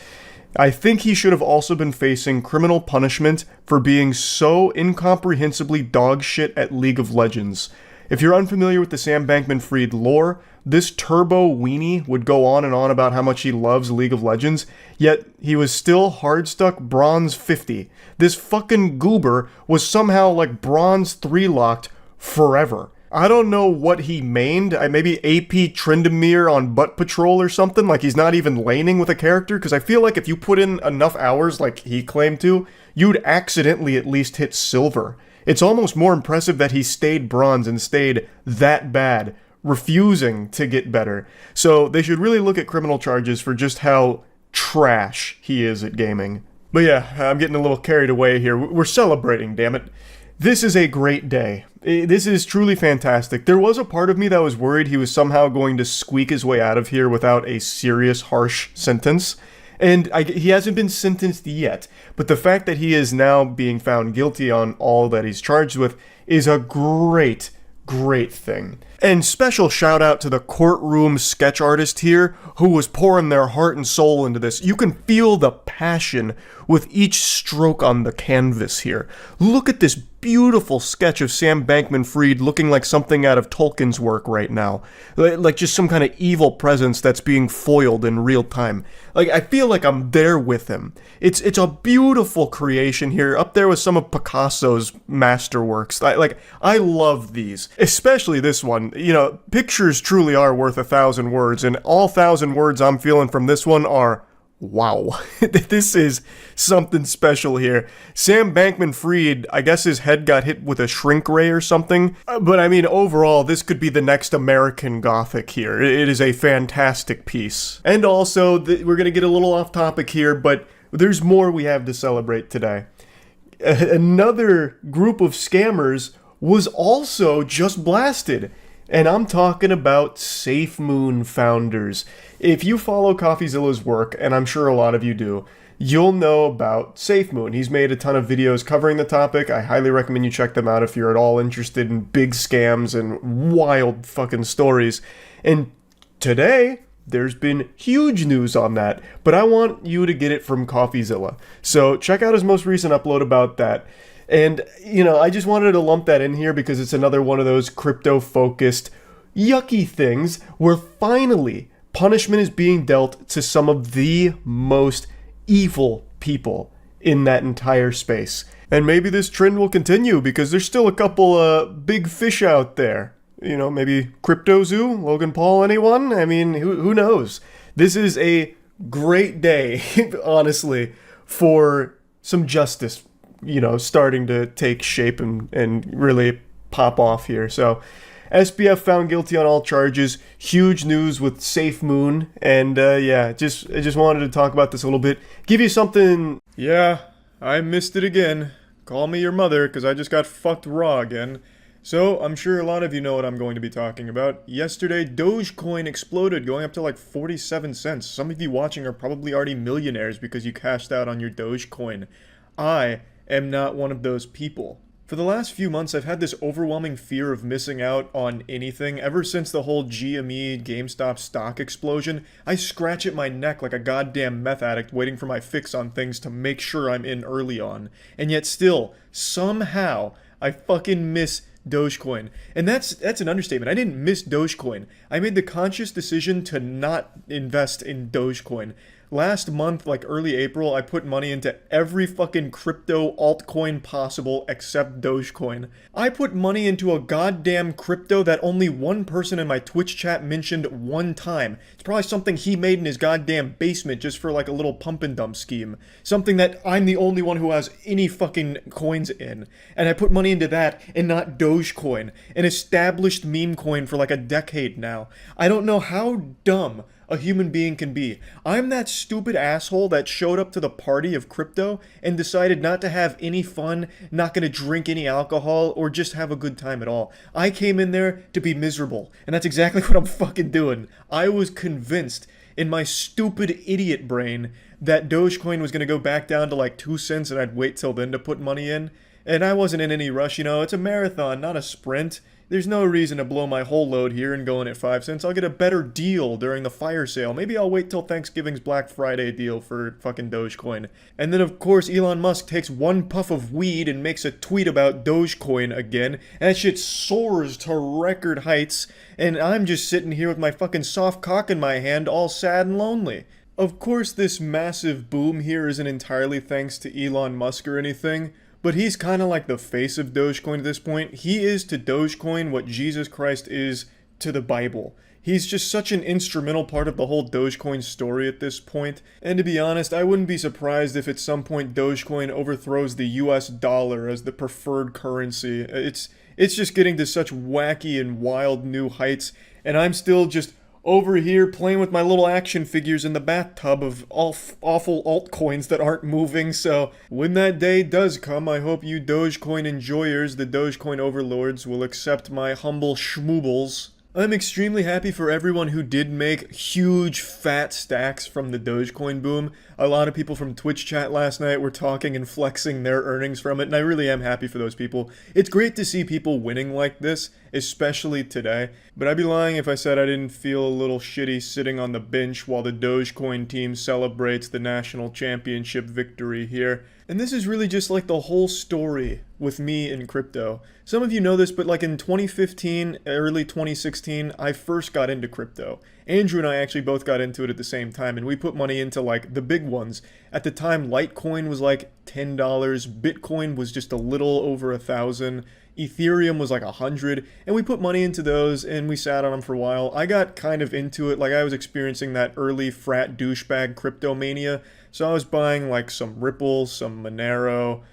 I think he should have also been facing criminal punishment for being so incomprehensibly dogshit at League of Legends. If you're unfamiliar with the Sam Bankman-Fried lore, this turbo weenie would go on and on about how much he loves League of Legends, yet he was still hard-stuck bronze 50. This fucking goober was somehow like bronze 3-locked forever. I don't know what he mained. Maybe AP Tryndamere on Butt Patrol or something, like he's not even laning with a character, because I feel like if you put in enough hours like he claimed to, you'd accidentally at least hit silver. It's almost more impressive that he stayed bronze and stayed that bad, refusing to get better. So they should really look at criminal charges for just how trash he is at gaming. But yeah, I'm getting a little carried away here. We're celebrating, damn it. This is a great day. This is truly fantastic. There was a part of me that was worried he was somehow going to squeak his way out of here without a serious, harsh sentence. And he hasn't been sentenced yet, but the fact that he is now being found guilty on all that he's charged with is a great thing. And special shout out to the courtroom sketch artist here who was pouring their heart and soul into this. You can feel the passion with each stroke on the canvas here. Look at this beautiful sketch of Sam Bankman-Fried looking like something out of Tolkien's work right now. Like just some kind of evil presence that's being foiled in real time. Like, I feel like I'm there with him. It's a beautiful creation here, up there with some of Picasso's masterworks. I love these, especially this one. You know, pictures truly are worth 1,000 words, and all 1,000 words I'm feeling from this one are, wow. This is something special here. Sam Bankman-Fried, I guess his head got hit with a shrink ray or something. But I mean, overall, this could be the next American Gothic here. It is a fantastic piece. And also, we're going to get a little off topic here, but there's more we have to celebrate today. Another group of scammers was also just blasted. And I'm talking about SafeMoon founders. If you follow CoffeeZilla's work, and I'm sure a lot of you do, you'll know about SafeMoon. He's made a ton of videos covering the topic. I highly recommend you check them out if you're at all interested in big scams and wild fucking stories. And today, there's been huge news on that, but I want you to get it from CoffeeZilla. So check out his most recent upload about that. And, you know, I just wanted to lump that in here because it's another one of those crypto-focused, yucky things where finally punishment is being dealt to some of the most evil people in that entire space. And maybe this trend will continue because there's still a couple big fish out there. You know, maybe Crypto0, Logan Paul, anyone? I mean, who knows? This is a great day, honestly, for some justice, you know, starting to take shape and really pop off here. So SBF found guilty on all charges. Huge news with SafeMoon. And yeah, I just wanted to talk about this a little bit. Give you something. Yeah, I missed it again. Call me your mother because I just got fucked raw again. So, I'm sure a lot of you know what I'm going to be talking about. Yesterday, Dogecoin exploded, going up to like 47 cents. Some of you watching are probably already millionaires because you cashed out on your Dogecoin. I am not one of those people. For the last few months, I've had this overwhelming fear of missing out on anything. Ever since the whole GME GameStop stock explosion, I scratch at my neck like a goddamn meth addict waiting for my fix on things to make sure I'm in early on. And yet still, somehow, I fucking miss Dogecoin. And that's an understatement. I didn't miss Dogecoin. I made the conscious decision to not invest in Dogecoin. Last month, like early April, I put money into every fucking crypto altcoin possible except Dogecoin. I put money into a goddamn crypto that only one person in my Twitch chat mentioned one time. It's probably something he made in his goddamn basement just for like a little pump and dump scheme. Something that I'm the only one who has any fucking coins in. And I put money into that and not Dogecoin, an established meme coin for like a decade now. I don't know how dumb a human being can be. I'm that stupid asshole that showed up to the party of crypto and decided not to have any fun, not gonna drink any alcohol, or just have a good time at all. I came in there to be miserable, and that's exactly what I'm fucking doing. I was convinced in my stupid idiot brain that Dogecoin was gonna go back down to like 2 cents and I'd wait till then to put money in. And I wasn't in any rush, you know, it's a marathon, not a sprint. There's no reason to blow my whole load here and go in at 5 cents. I'll get a better deal during the fire sale. Maybe I'll wait till Thanksgiving's Black Friday deal for fucking Dogecoin. And then of course Elon Musk takes one puff of weed and makes a tweet about Dogecoin again. And that shit soars to record heights. And I'm just sitting here with my fucking soft cock in my hand, all sad and lonely. Of course this massive boom here isn't entirely thanks to Elon Musk or anything. But he's kind of like the face of Dogecoin at this point. He is to Dogecoin what Jesus Christ is to the Bible. He's just such an instrumental part of the whole Dogecoin story at this point. And to be honest, I wouldn't be surprised if at some point Dogecoin overthrows the US dollar as the preferred currency. It's just getting to such wacky and wild new heights. And I'm still just over here playing with my little action figures in the bathtub of awful altcoins that aren't moving. So when that day does come, I hope you Dogecoin enjoyers, the Dogecoin overlords, will accept my humble schmoobles. I'm extremely happy for everyone who did make huge fat stacks from the Dogecoin boom. A lot of people from Twitch chat last night were talking and flexing their earnings from it, and I really am happy for those people. It's great to see people winning like this, especially today, but I'd be lying if I said I didn't feel a little shitty sitting on the bench while the Dogecoin team celebrates the national championship victory here. And this is really just like the whole story with me in crypto. Some of you know this, but like in 2015, early 2016, I first got into crypto. Andrew and I actually both got into it at the same time, and we put money into like the big ones. At the time, Litecoin was like $10, Bitcoin was just a little over 1,000, Ethereum was like 100, and we put money into those and we sat on them for a while. I got kind of into it, like I was experiencing that early frat douchebag crypto mania. So I was buying like some Ripple, some Monero,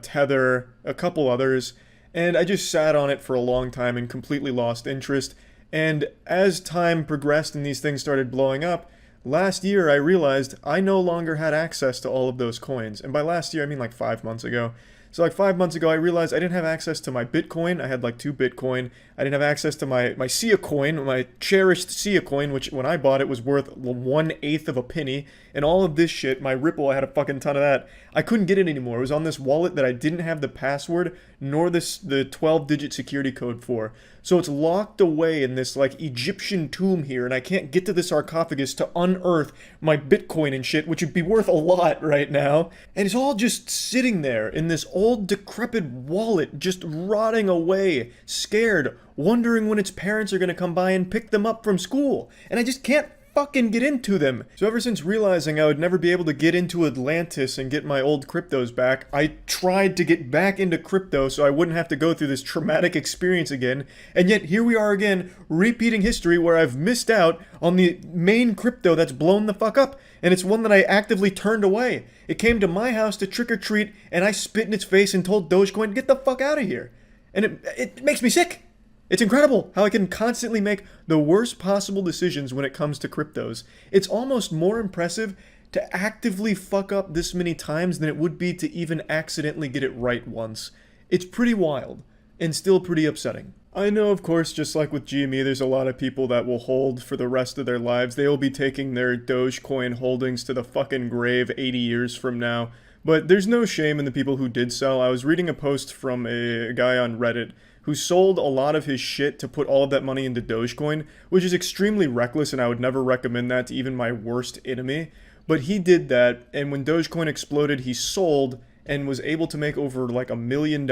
Tether, a couple others, and I just sat on it for a long time and completely lost interest. And as time progressed and these things started blowing up, last year I realized I no longer had access to all of those coins. And by last year I mean like 5 months ago. So like 5 months ago, I realized I didn't have access to my Bitcoin. I had like 2 Bitcoin. I didn't have access to my Sia coin, my cherished Sia coin, which when I bought it was worth 1/8 of a penny. And all of this shit, my Ripple, I had a fucking ton of that. I couldn't get it anymore. It was on this wallet that I didn't have the password nor the 12-digit security code for. So it's locked away in this like Egyptian tomb here, and I can't get to the sarcophagus to unearth my Bitcoin and shit, which would be worth a lot right now. And it's all just sitting there in this old decrepit wallet, just rotting away, scared, wondering when its parents are gonna come by and pick them up from school. And I just can't fucking get into them. So ever since realizing I would never be able to get into Atlantis and get my old cryptos back, I tried to get back into crypto so I wouldn't have to go through this traumatic experience again. And yet here we are again, repeating history where I've missed out on the main crypto that's blown the fuck up. And it's one that I actively turned away. It came to my house to trick or treat, and I spit in its face and told Dogecoin, get the fuck out of here. And it makes me sick. It's incredible how I can constantly make the worst possible decisions when it comes to cryptos. It's almost more impressive to actively fuck up this many times than it would be to even accidentally get it right once. It's pretty wild. and still pretty upsetting. I know, of course, just like with GME, there's a lot of people that will hold for the rest of their lives. They will be taking their Dogecoin holdings to the fucking grave 80 years from now. But there's no shame in the people who did sell. I was reading a post from a guy on Reddit who sold a lot of his shit to put all of that money into Dogecoin, which is extremely reckless, and I would never recommend that to even my worst enemy. But he did that, and when Dogecoin exploded, he sold and was able to make over like $1 million,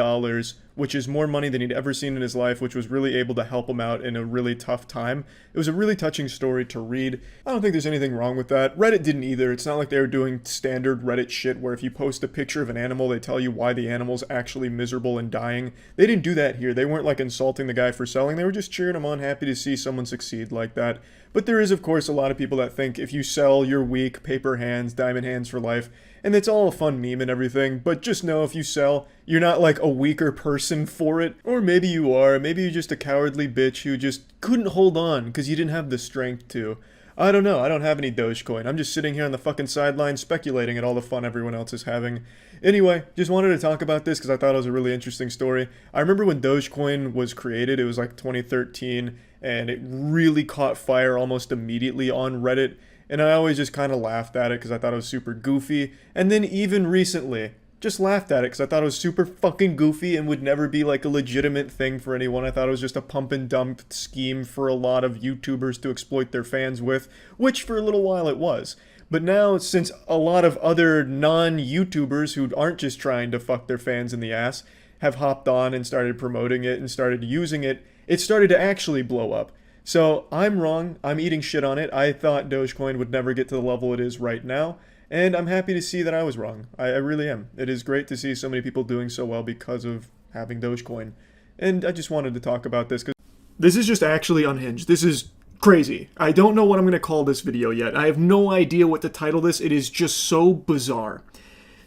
which is more money than he'd ever seen in his life, which was really able to help him out in a really tough time. It was a really touching story to read. I don't think there's anything wrong with that. Reddit didn't either. It's not like they were doing standard Reddit shit where if you post a picture of an animal, they tell you why the animal's actually miserable and dying. They didn't do that here. They weren't like insulting the guy for selling. They were just cheering him on, happy to see someone succeed like that. But there is, of course, a lot of people that think if you sell, you're weak, paper hands, diamond hands for life. And it's all a fun meme and everything, but just know if you sell, you're not like a weaker person for it. Or maybe you are, maybe you're just a cowardly bitch who just couldn't hold on because you didn't have the strength to. I don't know, I don't have any Dogecoin. I'm just sitting here on the fucking sideline speculating at all the fun everyone else is having. Anyway, just wanted to talk about this because I thought it was a really interesting story. I remember when Dogecoin was created, it was like 2013, and it really caught fire almost immediately on Reddit. And I always just kind of laughed at it because I thought it was super goofy. And then even recently, just laughed at it because I thought it was super fucking goofy and would never be like a legitimate thing for anyone. I thought it was just a pump and dump scheme for a lot of YouTubers to exploit their fans with, which for a little while it was. But now, since a lot of other non-YouTubers who aren't just trying to fuck their fans in the ass have hopped on and started promoting it and started using it, it started to actually blow up. So I'm wrong, I'm eating shit on it. I thought Dogecoin would never get to the level it is right now, and I'm happy to see that I was wrong. I really am. It is great to see so many people doing so well because of having Dogecoin. And I just wanted to talk about this because this is just actually unhinged. This is crazy. I don't know what I'm going to call this video yet. I have no idea what to title this. It is just so bizarre.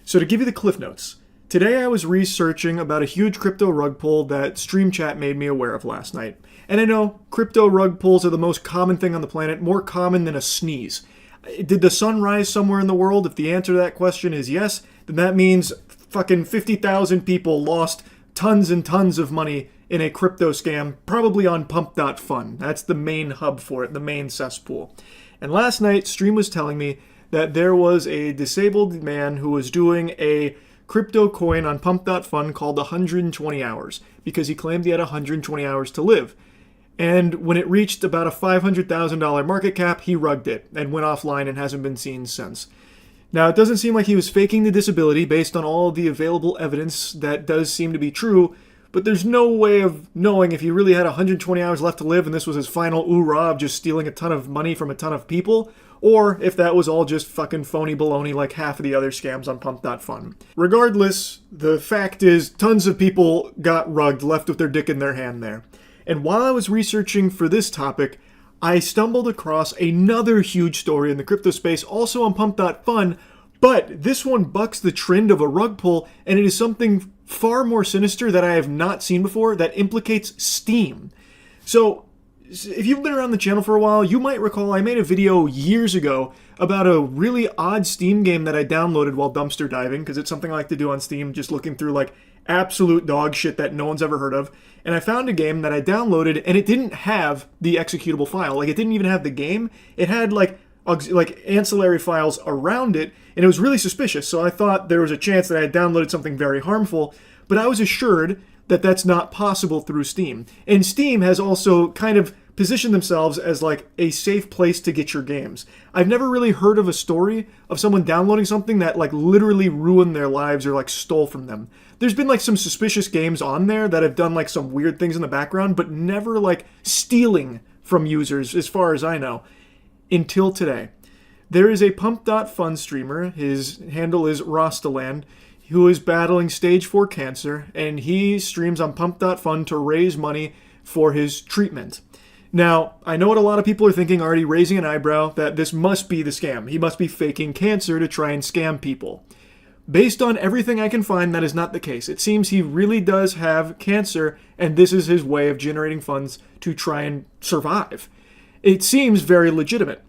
So to give you the cliff notes, today I was researching about a huge crypto rug pull that Stream Chat made me aware of last night. And I know crypto rug pulls are the most common thing on the planet, more common than a sneeze. Did the sun rise somewhere in the world? If the answer to that question is yes, then that means fucking 50,000 people lost tons and tons of money in a crypto scam, probably on pump.fun. That's the main hub for it, the main cesspool. And last night, Stream was telling me that there was a disabled man who was doing a crypto coin on pump.fun called 120 hours because he claimed he had 120 hours to live. And when it reached about a $500,000 market cap, he rugged it and went offline and hasn't been seen since. Now, it doesn't seem like he was faking the disability based on all of the available evidence that does seem to be true, but there's no way of knowing if he really had 120 hours left to live and this was his final oorah of just stealing a ton of money from a ton of people, or if that was all just fucking phony baloney like half of the other scams on pump.fun. Regardless, the fact is tons of people got rugged, left with their dick in their hand there. And while I was researching for this topic, I stumbled across another huge story in the crypto space, also on pump.fun, but this one bucks the trend of a rug pull, and it is something far more sinister that I have not seen before that implicates Steam. So, if you've been around the channel for a while, you might recall I made a video years ago about a really odd Steam game that I downloaded while dumpster diving, because it's something I like to do on Steam, just looking through like absolute dog shit that no one's ever heard of. And I found a game that I downloaded, and it didn't have the executable file. Like, it didn't even have the game. It had like ancillary files around it, and it was really suspicious. So I thought there was a chance that I had downloaded something very harmful, but I was assured that that's not possible through Steam. And Steam has also kind of positioned themselves as like a safe place to get your games. I've never really heard of a story of someone downloading something that like literally ruined their lives or like stole from them. There's been like some suspicious games on there that have done like some weird things in the background, but never like stealing from users as far as I know. Until today. There is a pump.fun streamer, his handle is Rostaland, who is battling stage 4 cancer, and he streams on pump.fun to raise money for his treatment. Now, I know what a lot of people are thinking, already raising an eyebrow, that this must be the scam. He must be faking cancer to try and scam people. Based on everything I can find, that is not the case. It seems he really does have cancer, and this is his way of generating funds to try and survive. It seems very legitimate.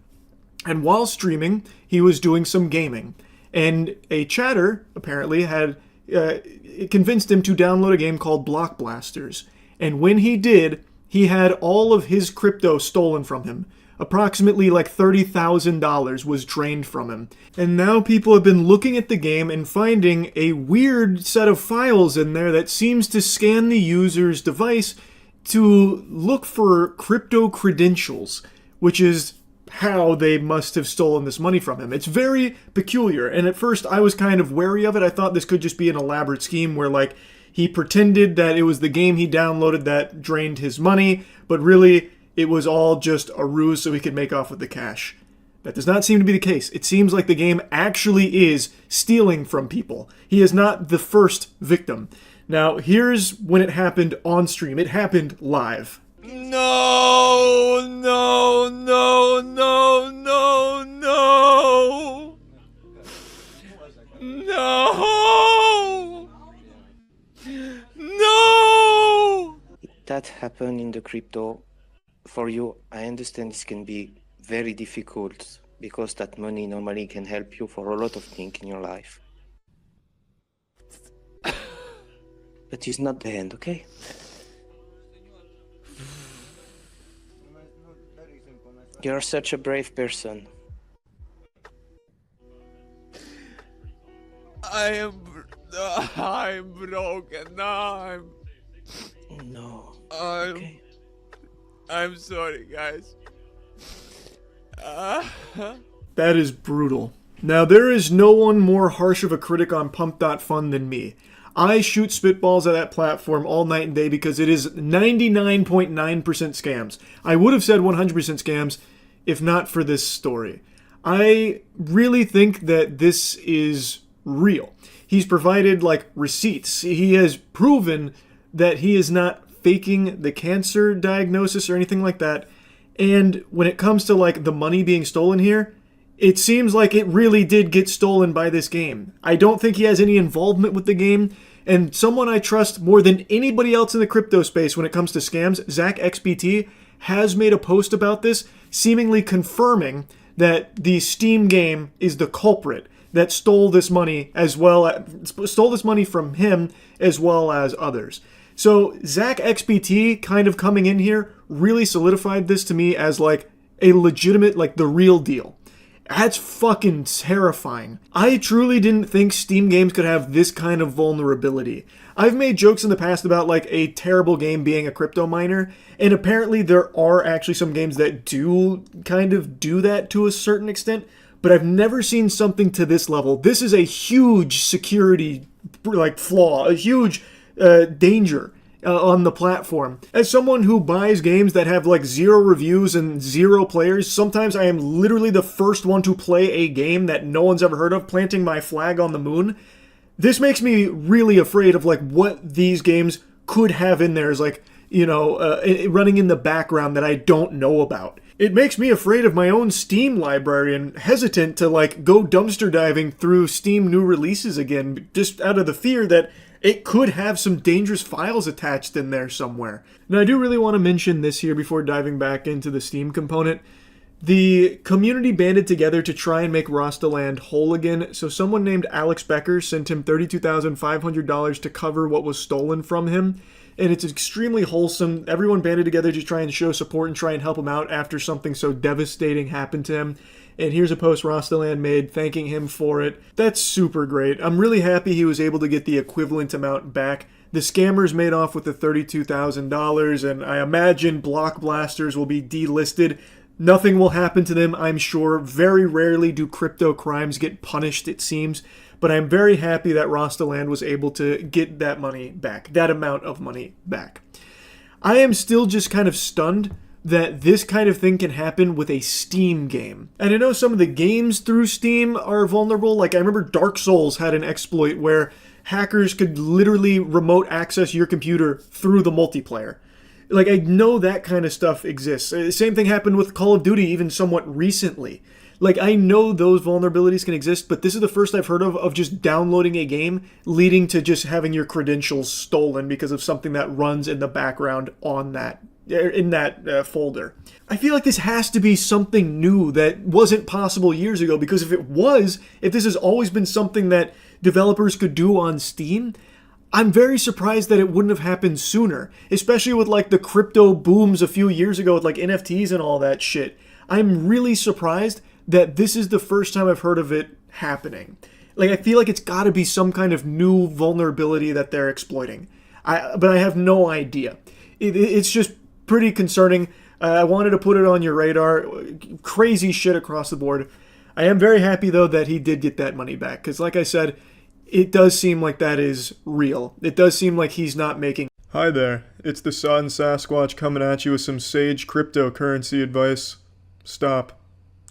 And while streaming, he was doing some gaming. And a chatter, apparently, had it convinced him to download a game called Block Blasters. And when he did, he had all of his crypto stolen from him. Approximately like $30,000 was drained from him. And now people have been looking at the game and finding a weird set of files in there that seems to scan the user's device to look for crypto credentials, which is how they must have stolen this money from him. It's very peculiar, and at first I was kind of wary of it. I thought this could just be an elaborate scheme where, like, he pretended that it was the game he downloaded that drained his money, but really it was all just a ruse so he could make off with the cash. That does not seem to be the case. It seems like the game actually is stealing from people. He is not the first victim. Now, here's when it happened on stream. It happened live. No, no, no, no, no, no. No. No. That happened in the crypto. For you, I understand this can be very difficult because that money normally can help you for a lot of things in your life. But it's not the end, okay? You're such a brave person. I'm broken. No, No. I'm sorry, guys. That is brutal. Now, there is no one more harsh of a critic on Pump.Fun than me. I shoot spitballs at that platform all night and day because it is 99.9% scams. I would have said 100% scams if not for this story. I really think that this is real. He's provided, like, receipts. He has proven that he is not faking the cancer diagnosis or anything like that. And when it comes to, like, the money being stolen here, it seems like it really did get stolen by this game. I don't think he has any involvement with the game. And someone I trust more than anybody else in the crypto space when it comes to scams, Zach XBT, has made a post about this, seemingly confirming that the Steam game is the culprit that stole this money from him as well as others. So Zach XBT kind of coming in here really solidified this to me as like a legitimate, like the real deal. That's fucking terrifying. I truly didn't think Steam games could have this kind of vulnerability. I've made jokes in the past about like a terrible game being a crypto miner, and apparently there are actually some games that do kind of do that to a certain extent, but I've never seen something to this level. This is a huge security like flaw, a huge danger on the platform. As someone who buys games that have like 0 reviews and 0 players, sometimes I am literally the first one to play a game that no one's ever heard of, planting my flag on the moon. This makes me really afraid of like what these games could have in there as like, running in the background that I don't know about. It makes me afraid of my own Steam library and hesitant to like go dumpster diving through Steam new releases again, just out of the fear that it could have some dangerous files attached in there somewhere. Now, I do really want to mention this here before diving back into the Steam component. The community banded together to try and make Rostaland whole again, so someone named Alex Becker sent him $32,500 to cover what was stolen from him, and it's extremely wholesome. Everyone banded together to try and show support and try and help him out after something so devastating happened to him. And here's a post Rostaland made thanking him for it. That's super great. I'm really happy he was able to get the equivalent amount back. The scammers made off with the $32,000, and I imagine Block Blasters will be delisted. Nothing will happen to them, I'm sure. Very rarely do crypto crimes get punished, it seems. But I'm very happy that Rostaland was able to get that money back, that amount of money back. I am still just kind of stunned that this kind of thing can happen with a Steam game. And I know some of the games through Steam are vulnerable. Like I remember Dark Souls had an exploit where hackers could literally remote access your computer through the multiplayer. Like I know that kind of stuff exists. Same thing happened with Call of Duty even somewhat recently. Like I know those vulnerabilities can exist, but this is the first I've heard of just downloading a game leading to just having your credentials stolen because of something that runs in the background on that in that folder. I feel like this has to be something new that wasn't possible years ago, because if this has always been something that developers could do on Steam, I'm very surprised that it wouldn't have happened sooner, especially with like the crypto booms a few years ago with like NFTs and all that shit. I'm really surprised that this is the first time I've heard of it happening. Like, I feel like it's got to be some kind of new vulnerability that they're exploiting. But I have no idea. It's just pretty concerning. I wanted to put it on your radar. Crazy shit across the board. I am very happy, though, that he did get that money back. Because, like I said, it does seem like that is real. It does seem like he's not making... Hi there. It's the Sun Sasquatch coming at you with some sage cryptocurrency advice. Stop.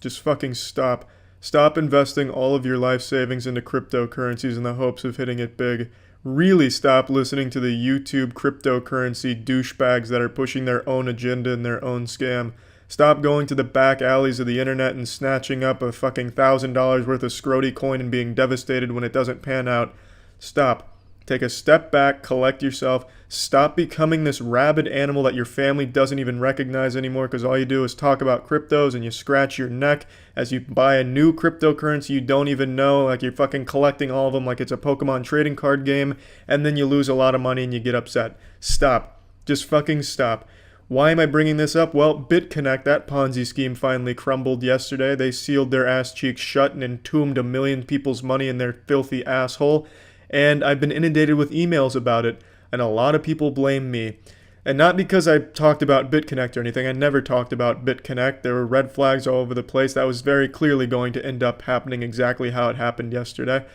Just fucking stop. Stop investing all of your life savings into cryptocurrencies in the hopes of hitting it big. Really stop listening to the YouTube cryptocurrency douchebags that are pushing their own agenda and their own scam. Stop going to the back alleys of the internet and snatching up a fucking $1,000 worth of Scrody coin and being devastated when it doesn't pan out. Stop. Take a step back, collect yourself, stop becoming this rabid animal that your family doesn't even recognize anymore because all you do is talk about cryptos and you scratch your neck as you buy a new cryptocurrency you don't even know, like you're fucking collecting all of them like it's a Pokemon trading card game, and then you lose a lot of money and you get upset. Stop. Just fucking stop. Why am I bringing this up? Well, BitConnect, that Ponzi scheme finally crumbled yesterday. They sealed their ass cheeks shut and entombed 1 million people's money in their filthy asshole. And I've been inundated with emails about it, and a lot of people blame me. And not because I talked about BitConnect or anything. I never talked about BitConnect. There were red flags all over the place. That was very clearly going to end up happening exactly how it happened yesterday.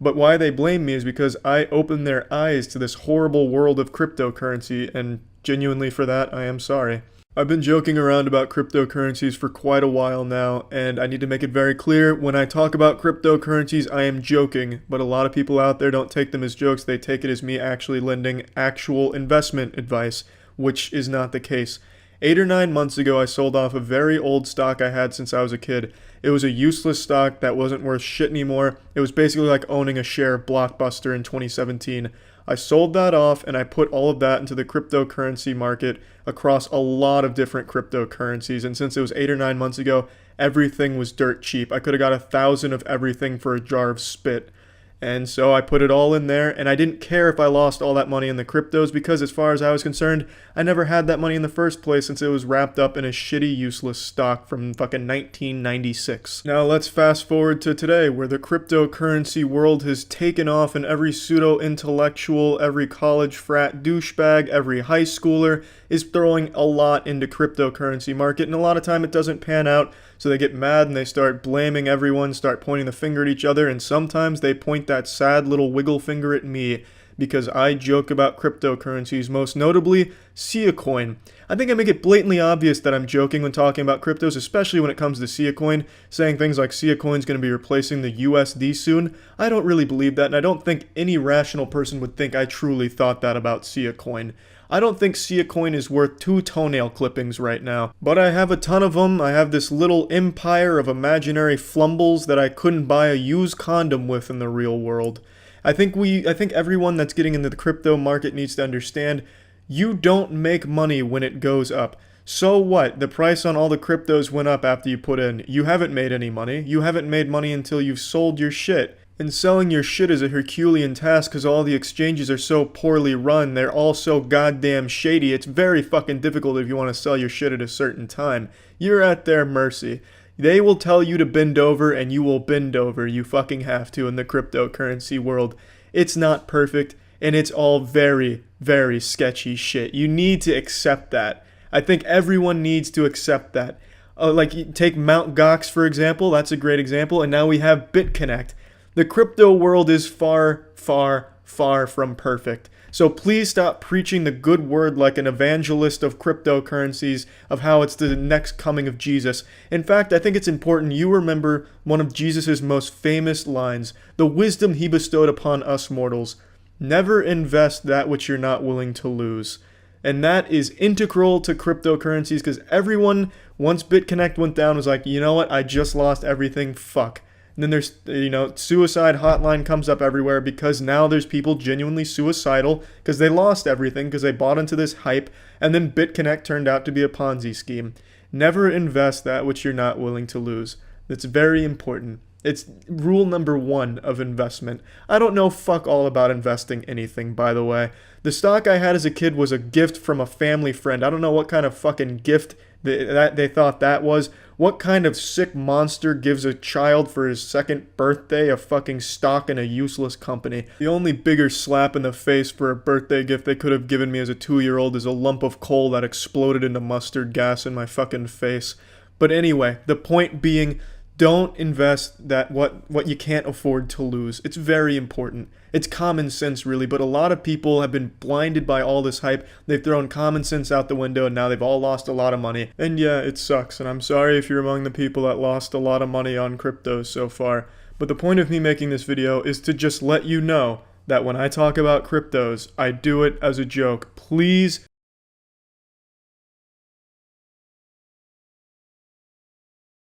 But why they blame me is because I opened their eyes to this horrible world of cryptocurrency, and genuinely for that, I am sorry. I've been joking around about cryptocurrencies for quite a while now, and I need to make it very clear, when I talk about cryptocurrencies, I am joking, but a lot of people out there don't take them as jokes, they take it as me actually lending actual investment advice, which is not the case. 8 or 9 months ago, I sold off a very old stock I had since I was a kid. It was a useless stock that wasn't worth shit anymore. It was basically like owning a share of Blockbuster in 2017. I sold that off and I put all of that into the cryptocurrency market across a lot of different cryptocurrencies. And since it was 8 or 9 months ago, everything was dirt cheap. I could have got 1,000 of everything for a jar of spit. And so I put it all in there, and I didn't care if I lost all that money in the cryptos because as far as I was concerned, I never had that money in the first place since it was wrapped up in a shitty, useless stock from fucking 1996. Now let's fast forward to today, where the cryptocurrency world has taken off and every pseudo-intellectual, every college frat douchebag, every high schooler is throwing a lot into cryptocurrency market, and a lot of time it doesn't pan out. So they get mad and they start blaming everyone, start pointing the finger at each other, and sometimes they point that sad little wiggle finger at me because I joke about cryptocurrencies, most notably Sia Coin. I think I make it blatantly obvious that I'm joking when talking about cryptos, especially when it comes to Sia Coin, saying things like Sia Coin's going to be replacing the USD soon. I don't really believe that, and I don't think any rational person would think I truly thought that about Sia Coin. I don't think Sia Coin is worth 2 toenail clippings right now, but I have a ton of them. I have this little empire of imaginary flumbles that I couldn't buy a used condom with in the real world. I think everyone that's getting into the crypto market needs to understand you don't make money when it goes up. So what? The price on all the cryptos went up after you put in. You haven't made any money. You haven't made money until you've sold your shit. And selling your shit is a Herculean task because all the exchanges are so poorly run. They're all so goddamn shady. It's very fucking difficult if you want to sell your shit at a certain time. You're at their mercy. They will tell you to bend over and you will bend over. You fucking have to in the cryptocurrency world. It's not perfect and it's all very, very sketchy shit. You need to accept that. I think everyone needs to accept that. Like take Mt. Gox for example. That's a great example. And now we have BitConnect. The crypto world is far, far, far from perfect. So please stop preaching the good word like an evangelist of cryptocurrencies, of how it's the next coming of Jesus. In fact, I think it's important you remember one of Jesus' most famous lines, the wisdom he bestowed upon us mortals. Never invest that which you're not willing to lose. And that is integral to cryptocurrencies because everyone, once BitConnect went down, was like, you know what, I just lost everything, fuck. And then there's, suicide hotline comes up everywhere because now there's people genuinely suicidal because they lost everything because they bought into this hype, and then BitConnect turned out to be a Ponzi scheme. Never invest that which you're not willing to lose. That's very important. It's rule number 1 of investment. I don't know fuck all about investing anything, by the way. The stock I had as a kid was a gift from a family friend. I don't know what kind of fucking gift they thought that was. What kind of sick monster gives a child for his 2nd birthday a fucking stock in a useless company? The only bigger slap in the face for a birthday gift they could have given me as a 2-year-old is a lump of coal that exploded into mustard gas in my fucking face. But anyway, the point being, don't invest what you can't afford to lose. It's very important. It's common sense, really, but a lot of people have been blinded by all this hype. They've thrown common sense out the window, and now they've all lost a lot of money. And yeah, it sucks, and I'm sorry if you're among the people that lost a lot of money on cryptos so far. But the point of me making this video is to just let you know that when I talk about cryptos, I do it as a joke. Please